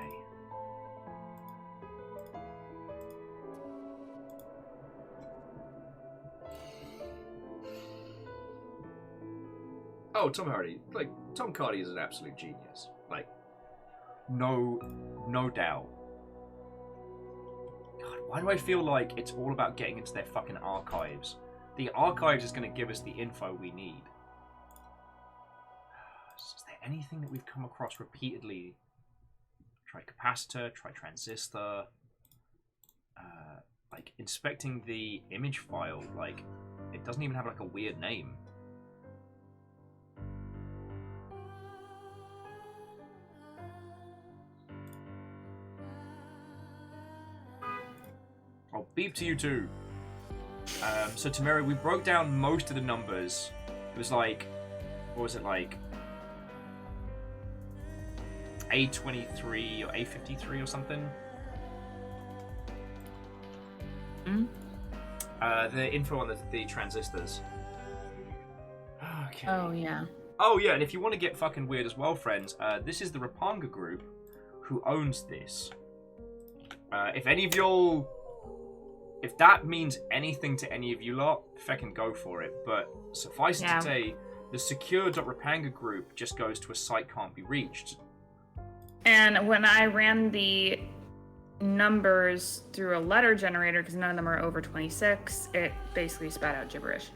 Oh, Tom Hardy. Like, Tom Hardy is an absolute genius. Like, no doubt. God, why do I feel like it's all about getting into their fucking archives? The archives is going to give us the info we need. Is there anything that we've come across repeatedly? Try capacitor, try transistor. Like, inspecting the image file, like, it doesn't even have, like, a weird name. I'll beep to you too. So Tamara, we broke down most of the numbers. It was like, what was it like? A23 or A53 or something. The info on the transistors. Okay. Oh yeah. Oh yeah, and if you want to get fucking weird as well, friends, this is the Rapanga group who owns this. If any of y'all, if that means anything to any of you lot, feckin' go for it. But suffice it to say, the secure.rapanga group just goes to a site can't be reached. And when I ran the numbers through a letter generator, because none of them are over 26, it basically spat out gibberish.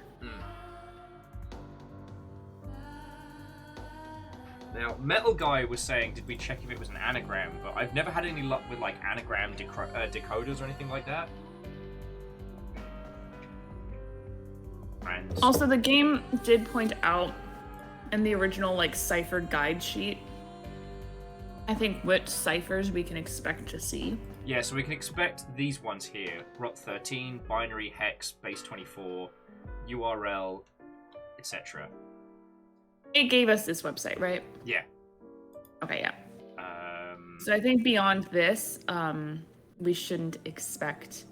Now, Metal Guy was saying, did we check if it was an anagram? But I've never had any luck with, like, anagram decoders or anything like that. And Also, the game did point out in the original, like, cipher guide sheet, I think, which ciphers we can expect to see. Yeah, so we can expect these ones here. ROT13, binary, hex, base 24, URL, etc. It gave us this website, right? Yeah. Okay, yeah. So I think beyond this, we shouldn't expect...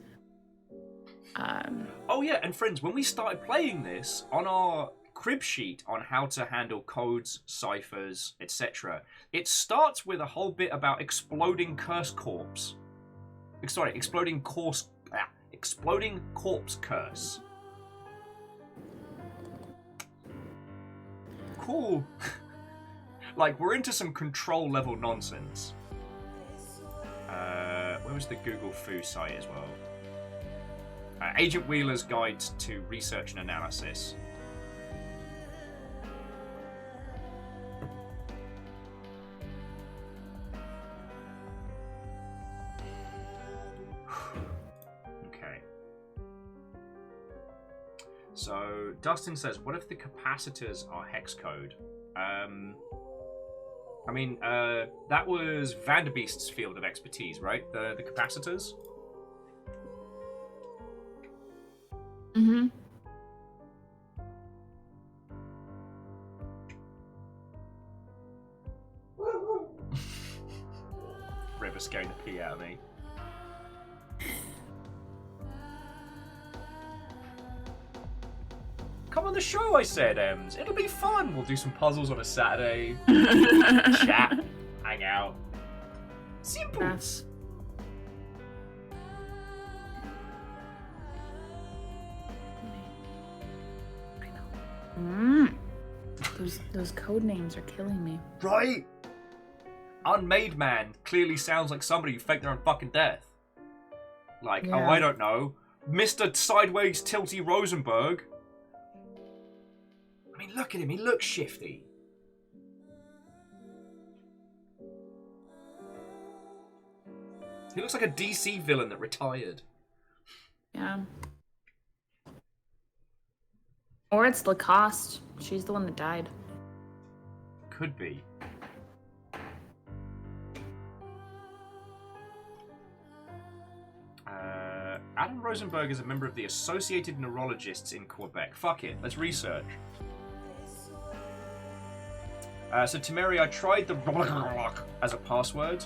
Oh yeah, and friends, when we started playing this, on our crib sheet on how to handle codes, ciphers, etc., it starts with a whole bit about exploding curse corpse. Sorry, exploding corpse curse. Cool. Like, we're into some control level nonsense. Where was the Google Foo site as well? Agent Wheeler's Guide to Research and Analysis. Okay. So, Dustin says, what if the capacitors are hex code? I mean, that was Vanderbeest's field of expertise, right? The capacitors? Mm-hmm. River's scaring the pee out of me. Come on the show, I said, Ems. It'll be fun. We'll do some puzzles on a Saturday. Chat. Hang out. Simple. That's... Those code names are killing me. Right? Unmade Man clearly sounds like somebody who faked their own fucking death. Like, oh, I don't know. Mr. Sideways Tilty Rosenberg. I mean, look at him. He looks shifty. He looks like a DC villain that retired. Yeah. Or it's Lacoste. She's the one that died. Could be. Adam Rosenberg is a member of the Associated Neurologists in Quebec. Fuck it, let's research. So Timeri, I tried the as a password.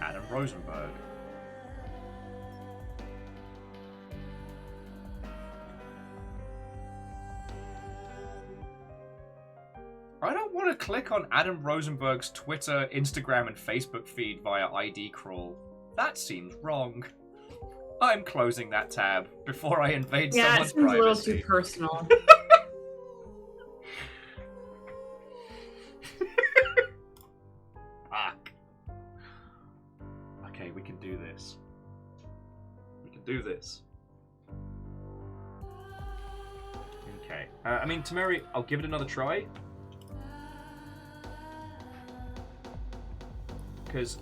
Adam Rosenberg. I don't want to click on Adam Rosenberg's Twitter, Instagram, and Facebook feed via ID crawl. That seems wrong. I'm closing that tab before I invade someone's privacy. Yeah, it seems a little too personal. Fuck. Okay, we can do this. We can do this. Okay. I mean, Tamari, I'll give it another try. Because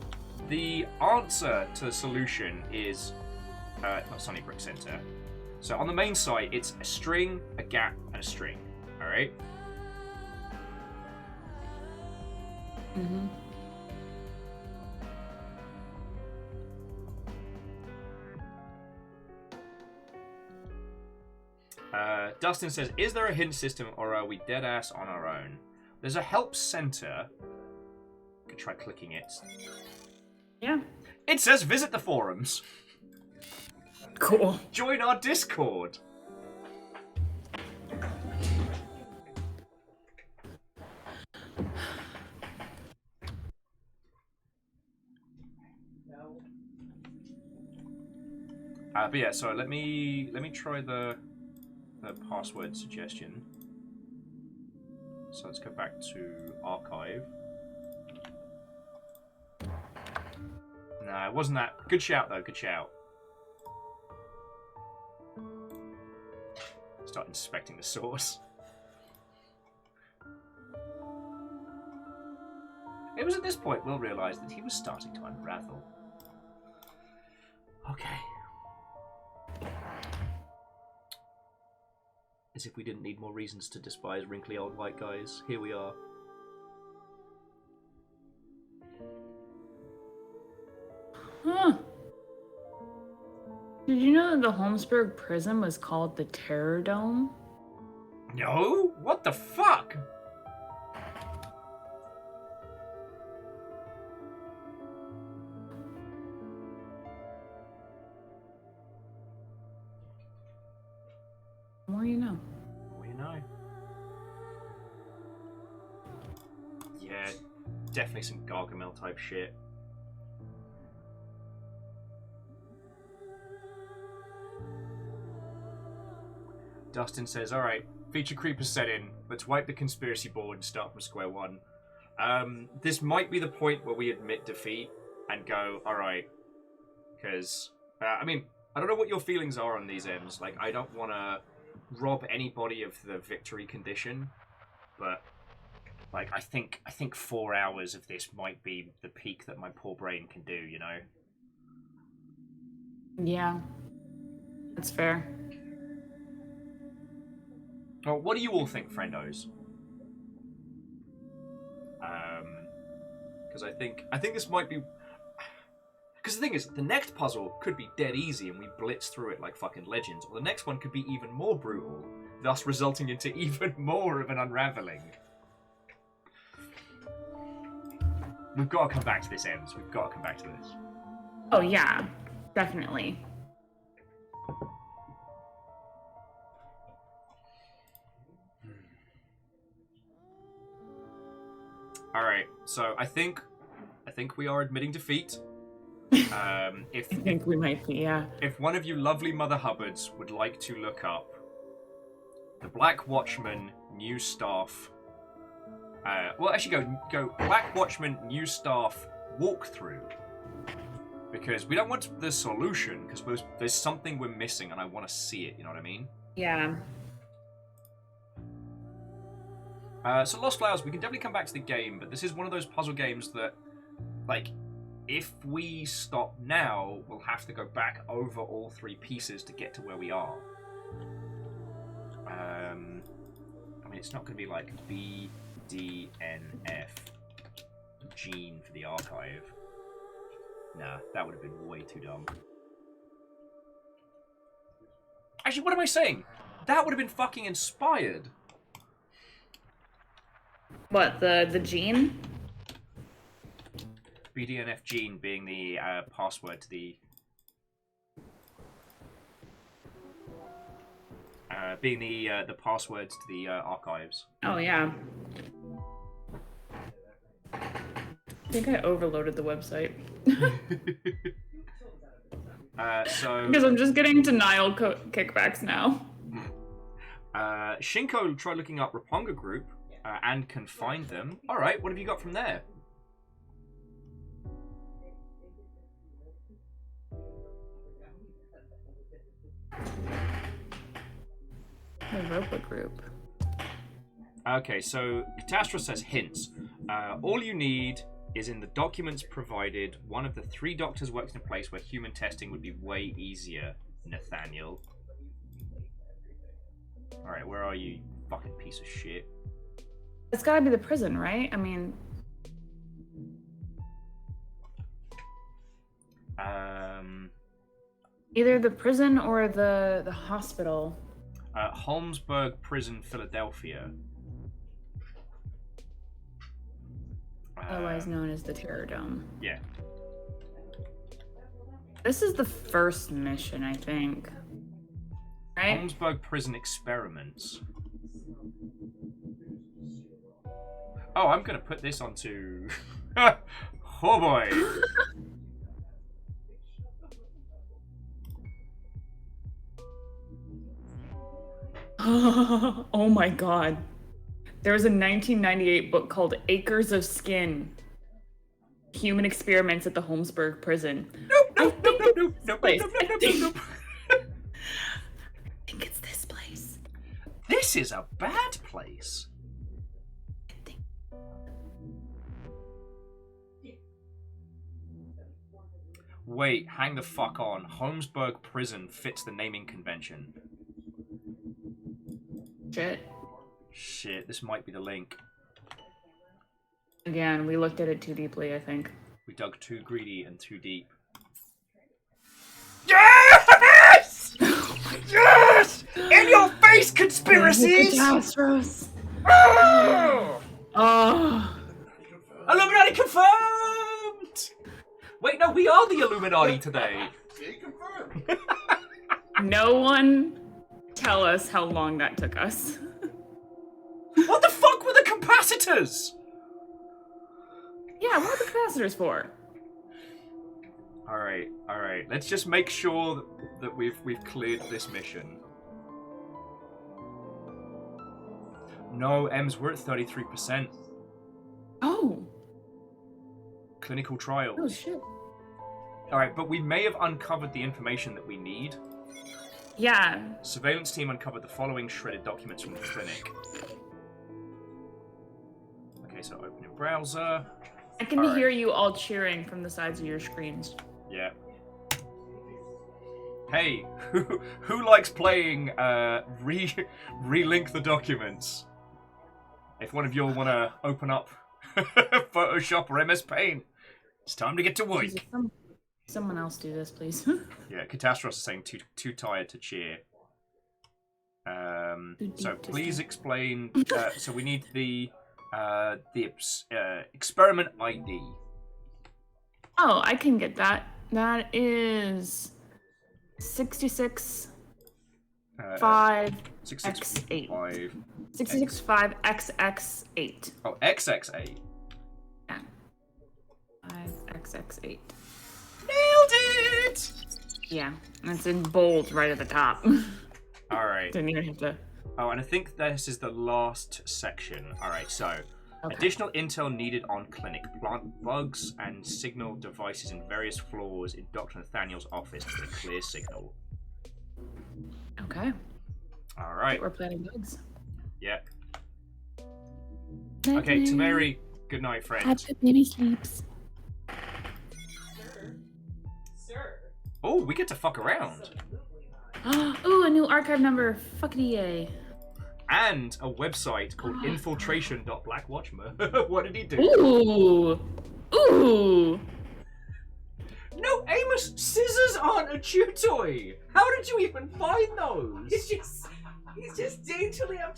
the answer to the solution is not Sunnybrook Center. So on the main site, it's a string, a gap, and a string. All right. Mm-hmm. Dustin says, "Is there a hint system, or are we dead ass on our own?" There's a help center. Could try clicking it. Yeah. It says visit the forums. Cool. Join our Discord. But yeah, so let me try the password suggestion. So let's go back to archive. Nah, it wasn't that. Good shout, though. Good shout. Start inspecting the source. It was at this point Will realised that he was starting to unravel. Okay. As if we didn't need more reasons to despise wrinkly old white guys. Here we are. Huh. Did you know that the Holmesburg prison was called the Terror Dome? No? What the fuck? The more you know. The more you know. Yeah, definitely some Gargamel type shit. Dustin says, alright, feature creep is set in. Let's wipe the conspiracy board and start from square one. This might be the point where we admit defeat and go, alright. Because, I mean, I don't know what your feelings are on these ends. Like, I don't want to rob anybody of the victory condition. But, like, I think 4 hours of this might be the peak that my poor brain can do, you know? Yeah. That's fair. Well, what do you all think, friendos? Because I think this might be... Because the thing is, the next puzzle could be dead easy and we blitz through it like fucking legends, or the next one could be even more brutal, thus resulting into even more of an unraveling. We've got to come back to this, Ems. We've got to come back to this. Oh, yeah. Definitely. Alright, so I think we are admitting defeat. I think we might be, yeah. If one of you lovely Mother Hubbards would like to look up the Black Watchmen new staff... well, actually go Black Watchmen new staff walkthrough. Because we don't want the solution, because there's something we're missing and I want to see it, you know what I mean? Yeah. So Lost Flowers, we can definitely come back to the game, but this is one of those puzzle games that, like, if we stop now, we'll have to go back over all 3 pieces to get to where we are. I mean, it's not going to be like B, D, N, F, Gene for the archive. Nah, that would have been way too dumb. Actually, what am I saying? That would have been fucking inspired. What, the gene? BDNF gene being the password to the... being the passwords to the archives. Oh, yeah. I think I overloaded the website. So Because I'm just getting denial kickbacks now. Shinko tried looking up Raponga Group and can find them. All right, what have you got from there? The Ropa Group. Okay, so Catastrophe says hints. All you need is in the documents provided, one of the 3 doctors works in a place where human testing would be way easier, Nathaniel. Alright, where are you, fucking piece of shit? It's gotta be the prison, right? I mean... Either the prison or the hospital. Holmesburg Prison, Philadelphia. Otherwise known as the Terror Dome. Yeah. This is the first mission, I think. Right? Holmesburg Prison Experiments. Oh, I'm gonna put this onto... Oh boy! Oh my god. There was a 1998 book called Acres of Skin. Human Experiments at the Holmesburg Prison. Nope. I think it's this place. This is a bad place. Wait, hang the fuck on. Holmesburg Prison fits the naming convention. Shit, this might be the link. Again, we looked at it too deeply, I think. We dug too greedy and too deep. Yes! Yes! In your face, conspiracies! Catastrophes! Oh! Oh! Illuminati confirmed! Wait, no, we are the Illuminati today. No one tell us how long that took us. What the fuck were the capacitors? Yeah, what are the capacitors for? Alright. Let's just make sure that we've cleared this mission. No, Ems, we're at 33%. Oh. Clinical trials. Oh, shit. Alright, but we may have uncovered the information that we need. Yeah. Surveillance team uncovered the following shredded documents from the clinic. Okay, so opening browser. I can hear you all cheering from the sides of your screens. Yeah. Hey, who likes playing relink the documents? If one of you all want to open up Photoshop or MS Paint, it's time to get to work. Jesus, someone else do this, please. Yeah, Catastrophe is saying too tired to cheer. So please explain. So we need the experiment ID. Oh, I can get that. That is 66 5 X8. 66 5 XX8. Oh, XX8. Yeah. 5XX8. Nailed it! Yeah, and it's in bold right at the top. Alright. Didn't even have to. Oh, and I think this is the last section. Alright, so additional intel needed on clinic. Plant bugs and signal devices in various floors in Dr. Nathaniel's office for the clear signal. Okay. Alright. We're planting bugs. Yep. Okay, Tamari, good night, friend. Happy baby sleeps. Oh, we get to fuck around. Ooh, a new archive number. Fuckity yay. And a website called infiltration.blackwatchman. What did he do? Ooh. Ooh. No, Amos, scissors aren't a chew toy. How did you even find those? He's just daintily. I'm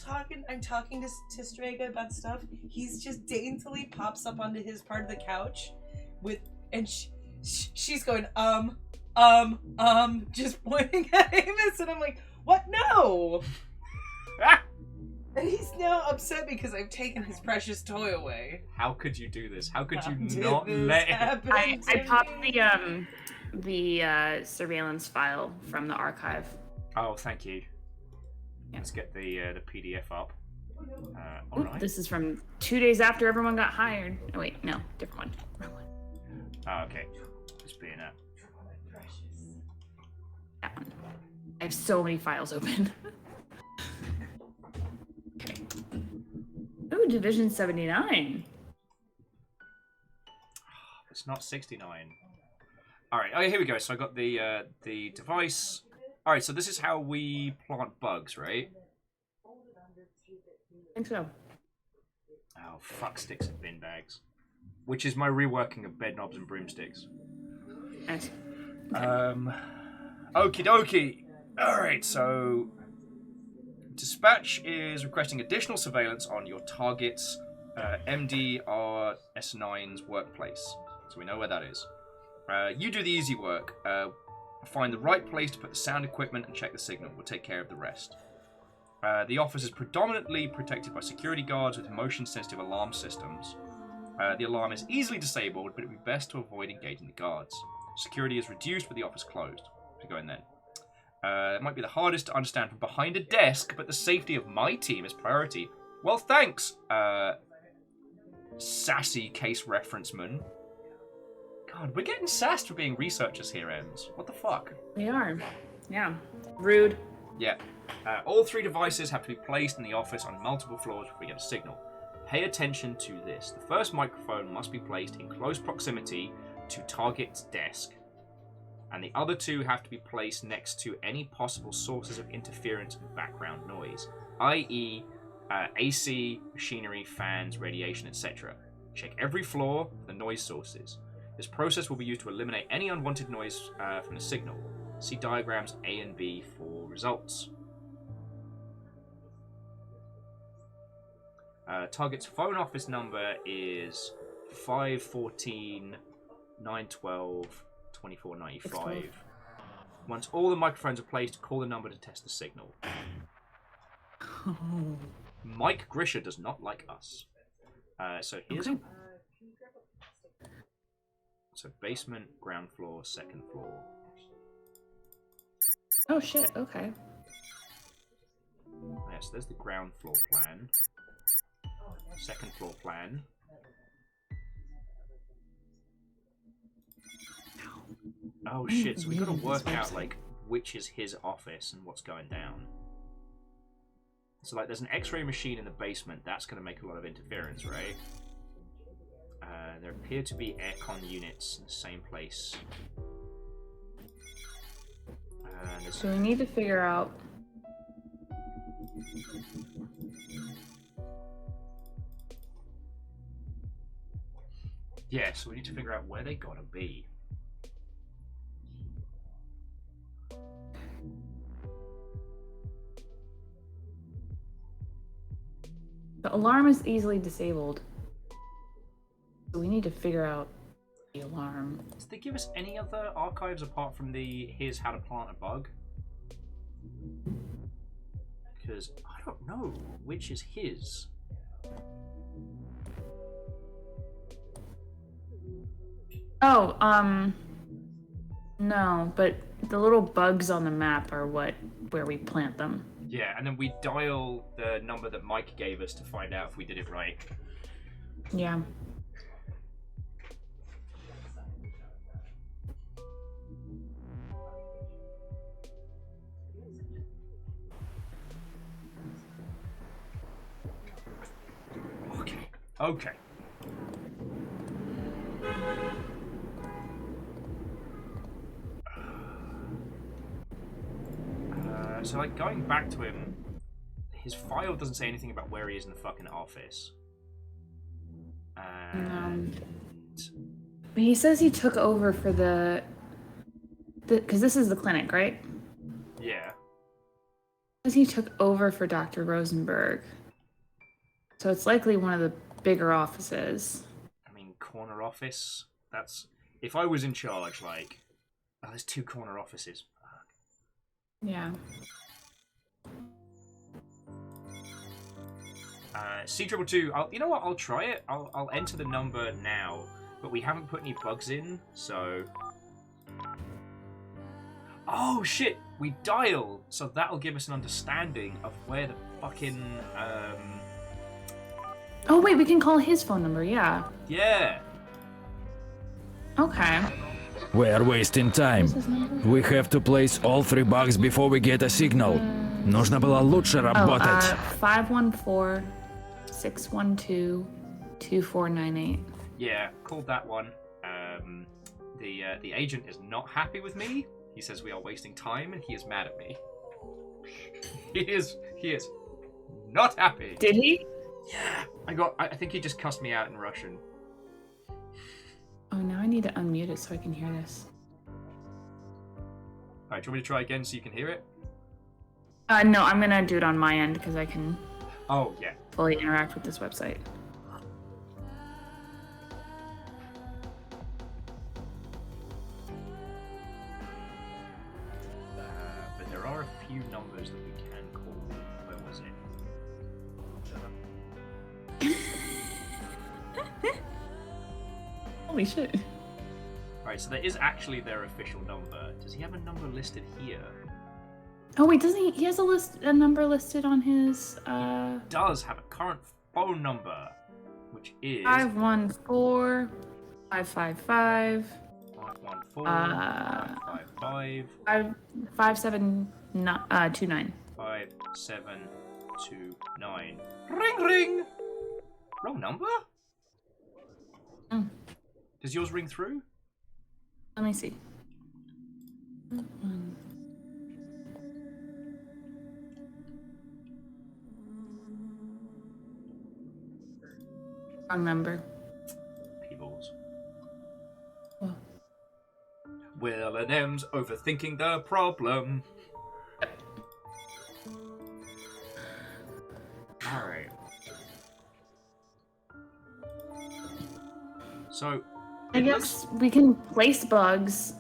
talking to Strega about stuff. He's just daintily pops up onto his part of the couch, she's going just pointing at Amos, and I'm like, what? No. He's now upset because I've taken his precious toy away. How could you do this? How could How you did not this let it? happen I to popped me? the surveillance file from the archive. Oh, thank you. Yeah. Let's get the PDF up. Oop, Alright. this is from 2 days after everyone got hired. Oh wait, no, different one. Wrong one. Oh, okay. Just being a... That one. I have so many files open. Okay. Ooh, Division 79. It's not 69. Alright, oh, here we go. So I got the device. Alright, so this is how we plant bugs, right? I think so. Oh, fuck sticks and bin bags. Which is my reworking of bed knobs and broomsticks. Nice. Okie dokie. Alright, so... Dispatch is requesting additional surveillance on your target's MDR-S9's workplace. So we know where that is. You do the easy work. Find the right place to put the sound equipment and check the signal. We'll take care of the rest. The office is predominantly protected by security guards with motion-sensitive alarm systems. The alarm is easily disabled, but it would be best to avoid engaging the guards. Security is reduced with the office closed. So go in then. It might be the hardest to understand from behind a desk, but the safety of my team is priority. Well, thanks, sassy case referenceman. God, we're getting sassed for being researchers here, Ems. What the fuck? We are. Yeah. Rude. Yeah. All 3 devices have to be placed in the office on multiple floors before we get a signal. Pay attention to this. The first microphone must be placed in close proximity to target's desk, and the other 2 have to be placed next to any possible sources of interference and background noise, i.e. AC, machinery, fans, radiation, etc. Check every floor for the noise sources. This process will be used to eliminate any unwanted noise from the signal. See diagrams A and B for results. Target's phone office number is 514 912 2495. Once all the microphones are placed, call the number to test the signal. Mike Grisha does not like us. So here's... Okay. So basement, ground floor, second floor. Oh shit, okay. Yes, there's the ground floor plan. Second floor plan. Oh shit, so we gotta work out like which is his office and what's going down. So like there's an X-ray machine in the basement, that's gonna make a lot of interference, right? There appear to be aircon units in the same place. So we need to figure out... Yeah, so we need to figure out where they gotta be. The alarm is easily disabled. So we need to figure out the alarm. Did they give us any other archives apart from the here's how to plant a bug? Because I don't know which is his. Oh, no, but the little bugs on the map are where we plant them. Yeah, and then we dial the number that Mike gave us to find out if we did it right. Yeah. Okay. So like going back to him, his file doesn't say anything about where he is in the fucking office. But he says he took over for the because this is the clinic, right? Yeah. Says he took over for Dr. Rosenberg. So it's likely one of the bigger offices. I mean, corner office. That's if I was in charge. Like, oh, there's 2 corner offices. Fuck. Yeah. C222. You know what? I'll try it. I'll enter the number now, but we haven't put any bugs in, so. Oh shit! We dial, so that'll give us an understanding of where the fucking Oh wait, we can call his phone number. Yeah. Yeah. Okay. We're wasting time. We have to place all 3 bugs before we get a signal. Нужно было лучше работать. 514-612-2498. Yeah, called that one. The agent is not happy with me. He says we are wasting time, and he is mad at me. He is not happy. Did he? Yeah. I think he just cussed me out in Russian. Oh, now I need to unmute it so I can hear this. Alright, do you want me to try again so you can hear it? No, I'm gonna do it on my end because I can. Oh yeah. Fully interact with this website. But there are a few numbers that we can call. Where was it? Holy shit. Alright, so there is actually their official number. Does he have a number listed here? Oh wait, doesn't he? He has a number listed on his. He does have a current phone number, which is 514-555. 514-555. 5729. 5729. Ring ring. Wrong number. Does yours ring through? Let me see. Wrong number. Peebles. Well. Will and M's overthinking the problem. Alright. So, I guess we can place bugs,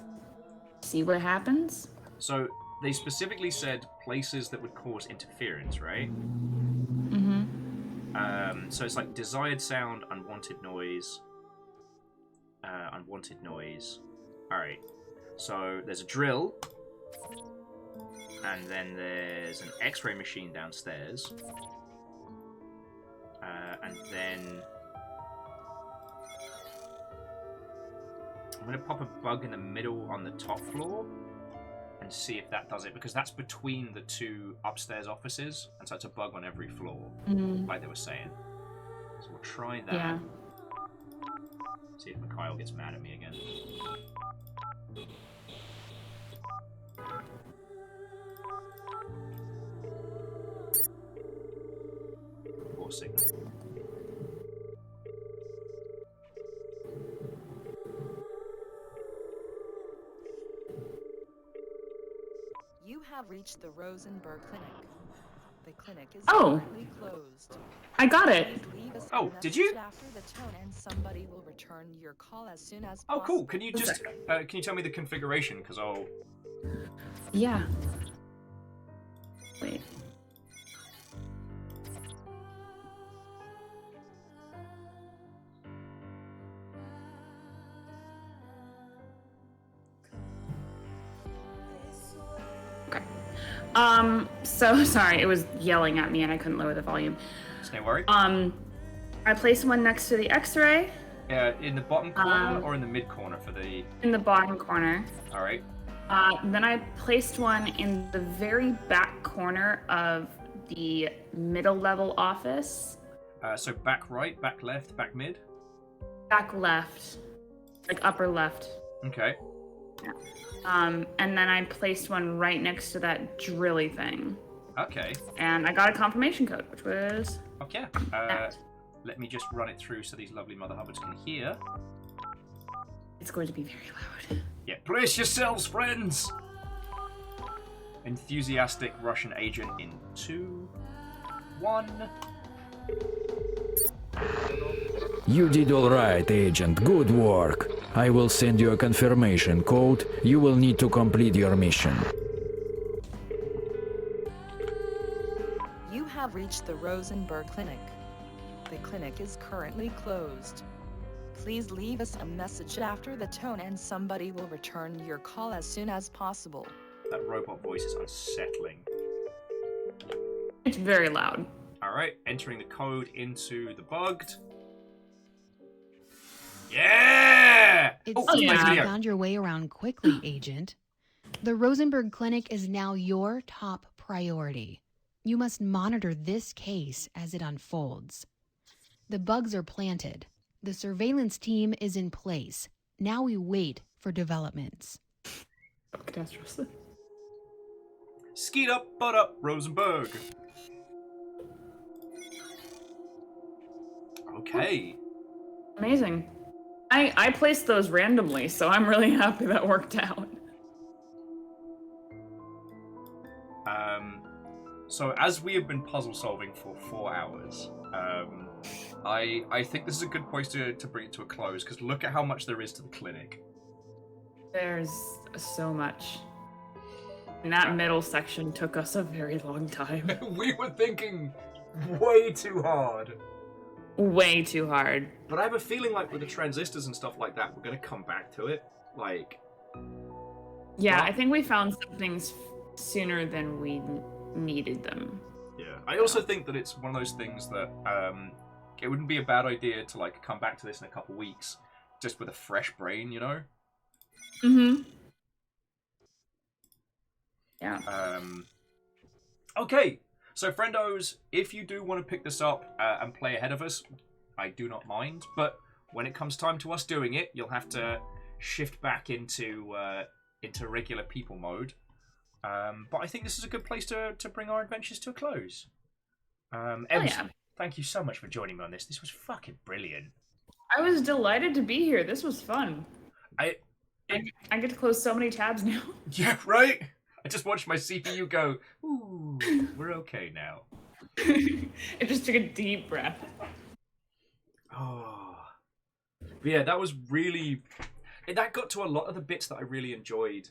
see what happens. So, they specifically said places that would cause interference, right? Mm-hmm. So it's like desired sound, unwanted noise, unwanted noise. Alright. So, there's a drill, and then there's an X-ray machine downstairs, and then I'm going to pop a bug in the middle on the top floor and see if that does it, because that's between the 2 upstairs offices, and so it's a bug on every floor, like they were saying. So we'll try that. Yeah. See if Mikhail gets mad at me again. Poor signal. You have reached the Rosenberg Clinic. The clinic is Oh. currently closed. I got it. Leave us Oh, a did message you? After the tone, and somebody will return your call as soon as Oh, possible. cool. Can you just can you tell me the configuration? Because I'll. Yeah. Wait. Okay. So sorry, it was yelling at me and I couldn't lower the volume. No worry. I placed one next to the X-ray. In the bottom corner or in the mid corner for the. In the bottom corner. All right. Then I placed one in the very back corner of the middle level office. So back right, back left, back mid. Back left, like upper left. Okay. And then I placed one right next to that drilly thing. Okay. And I got a confirmation code, which was. Okay. Let me just run it through so these lovely mother hubbards can hear. It's going to be very loud. Yeah, brace yourselves, friends! Enthusiastic Russian agent in 2, 1. You did all right, Agent. Good work. I will send you a confirmation code. You will need to complete your mission. You have reached the Rosenberg Clinic. The clinic is currently closed. Please leave us a message after the tone and somebody will return your call as soon as possible. That robot voice is unsettling. It's very loud. Alright, entering the code into the bugged. Yeah! It Oh, seems nice you video. found your way around quickly, Agent. The Rosenberg Clinic is now your top priority. You must monitor this case as it unfolds. The bugs are planted. The surveillance team is in place. Now we wait for developments. Skeet up, butt up, Rosenberg. Okay. Amazing. I placed those randomly, so I'm really happy that worked out. So as we have been puzzle solving for 4 hours, I think this is a good place to bring it to a close, because look at how much there is to the clinic. There's so much. And that middle section took us a very long time. We were thinking way too hard. Way too hard. But I have a feeling like with the transistors and stuff like that, we're going to come back to it. Like... Yeah, I think we found some things sooner than we needed them. Yeah. I also think that it's one of those things that it wouldn't be a bad idea to like come back to this in a couple weeks, just with a fresh brain, you know? Mm-hmm. Yeah. Okay. So, friendos, if you do want to pick this up and play ahead of us, I do not mind. But when it comes time to us doing it, you'll have to shift back into regular people mode. But I think this is a good place to bring our adventures to a close. Ems, thank you so much for joining me on this. This was fucking brilliant. I was delighted to be here. This was fun. I get to close so many tabs now. Yeah, right? I just watched my CPU go, ooh, we're okay now. It just took a deep breath. Oh. But yeah, that was really... That got to a lot of the bits that I really enjoyed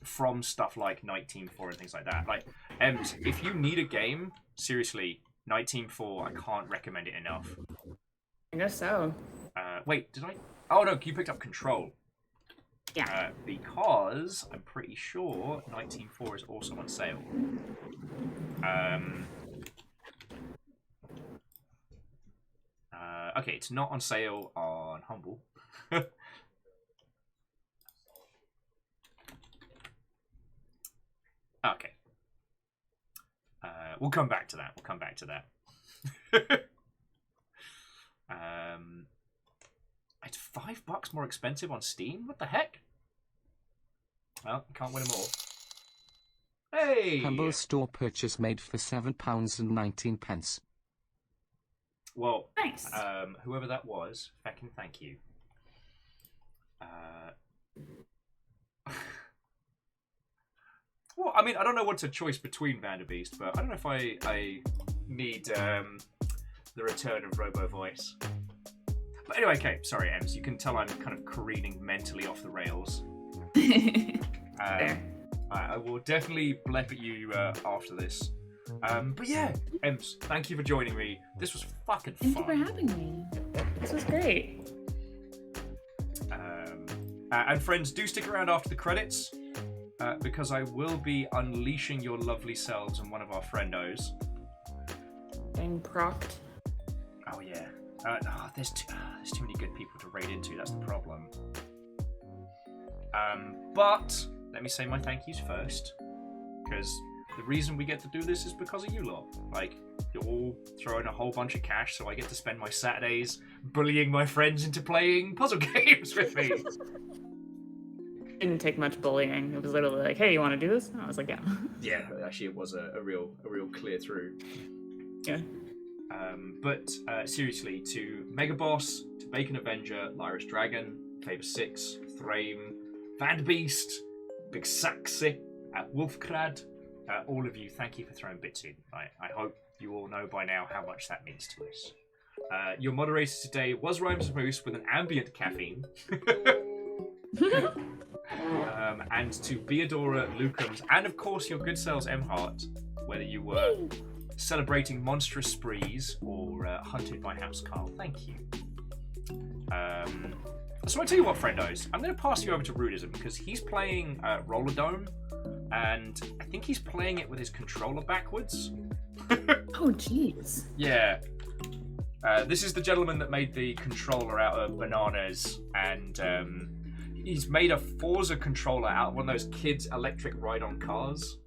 from stuff like Night Team 4 and things like that. Like, Ems, if you need a game, seriously, Night Team 4, I can't recommend it enough. I guess so. Wait, did I... Oh no, you picked up Control. Yeah. Because I'm pretty sure Night Team 4 is also on sale. Okay, it's not on sale on Humble. Okay. We'll come back to that. It's $5 more expensive on Steam? What the heck? Well, can't win them all. Hey! Humble store purchase made for £7.19. Well, nice. Whoever that was, fucking thank you. Well, I mean, I don't know what's a choice between Vanderbeest, but I don't know if I need the return of Robo Voice. But anyway, okay, sorry, Ems. You can tell I'm kind of careening mentally off the rails. I will definitely blep at you after this. But yeah, Ems, thank you for joining me. This was fucking fun. Thank you for having me. This was great. And friends, do stick around after the credits, because I will be unleashing your lovely selves on one of our friendos. Being procced. Oh yeah. There's too many good people to raid into. That's the problem. But let me say my thank yous first, because the reason we get to do this is because of you lot. Like, you're all throwing a whole bunch of cash, so I get to spend my Saturdays bullying my friends into playing puzzle games with me. Didn't take much bullying. It was literally like, "Hey, you want to do this?" And I was like, "Yeah." Yeah, actually, it was a real clear through. Yeah. But seriously, to Mega Boss, to Bacon Avenger, Lyris Dragon, Favor 6, Thrame, Vanderbeest, Big Saxy, Wolfkrad, all of you, thank you for throwing bits in. I hope you all know by now how much that means to us. Your moderator today was Rhymes Moose with an ambient caffeine. And to Beadora, Lucums, and of course your good selves M Heart, whether you were celebrating monstrous sprees or hunted by housecarl. Thank you. So I tell you what, friendos, I'm going to pass you over to Rudism because he's playing Roller Dome, and I think he's playing it with his controller backwards. Oh, jeez. Yeah. This is the gentleman that made the controller out of bananas, and he's made a Forza controller out of one of those kids' electric ride-on cars.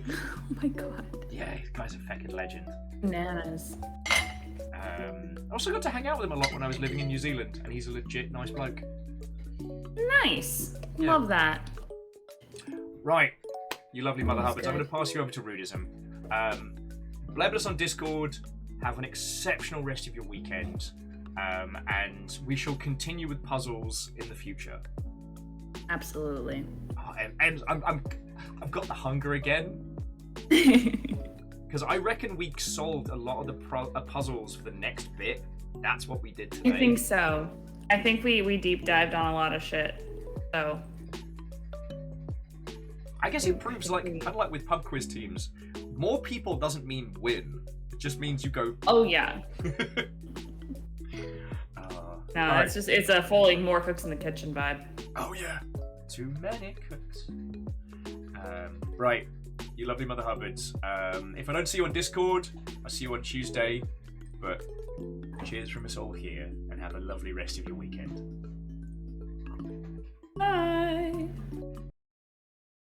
Oh my god. Yeah, this guy's a fucking legend. Bananas. I also got to hang out with him a lot when I was living in New Zealand, and he's a legit nice bloke. Nice. Yeah. Love that. Right, you lovely Mother That's Hubbards, I'm good. going to pass you over to Rudism. Blab us on Discord, have an exceptional rest of your weekend, and we shall continue with puzzles in the future. Absolutely. Oh, and I've got the hunger again. Because I reckon we solved a lot of the puzzles for the next bit. That's what we did today. I think so. I think we deep dived on a lot of shit. So I guess it proves, like, kind of like with pub quiz teams, more people doesn't mean win. It just means you go. Oh yeah. No, it's just it's a fully more cooks in the kitchen vibe. Oh yeah. Too many cooks. Right, you lovely Mother Hubbards. If I don't see you on Discord, I'll see you on Tuesday. But cheers from us all here, and have a lovely rest of your weekend.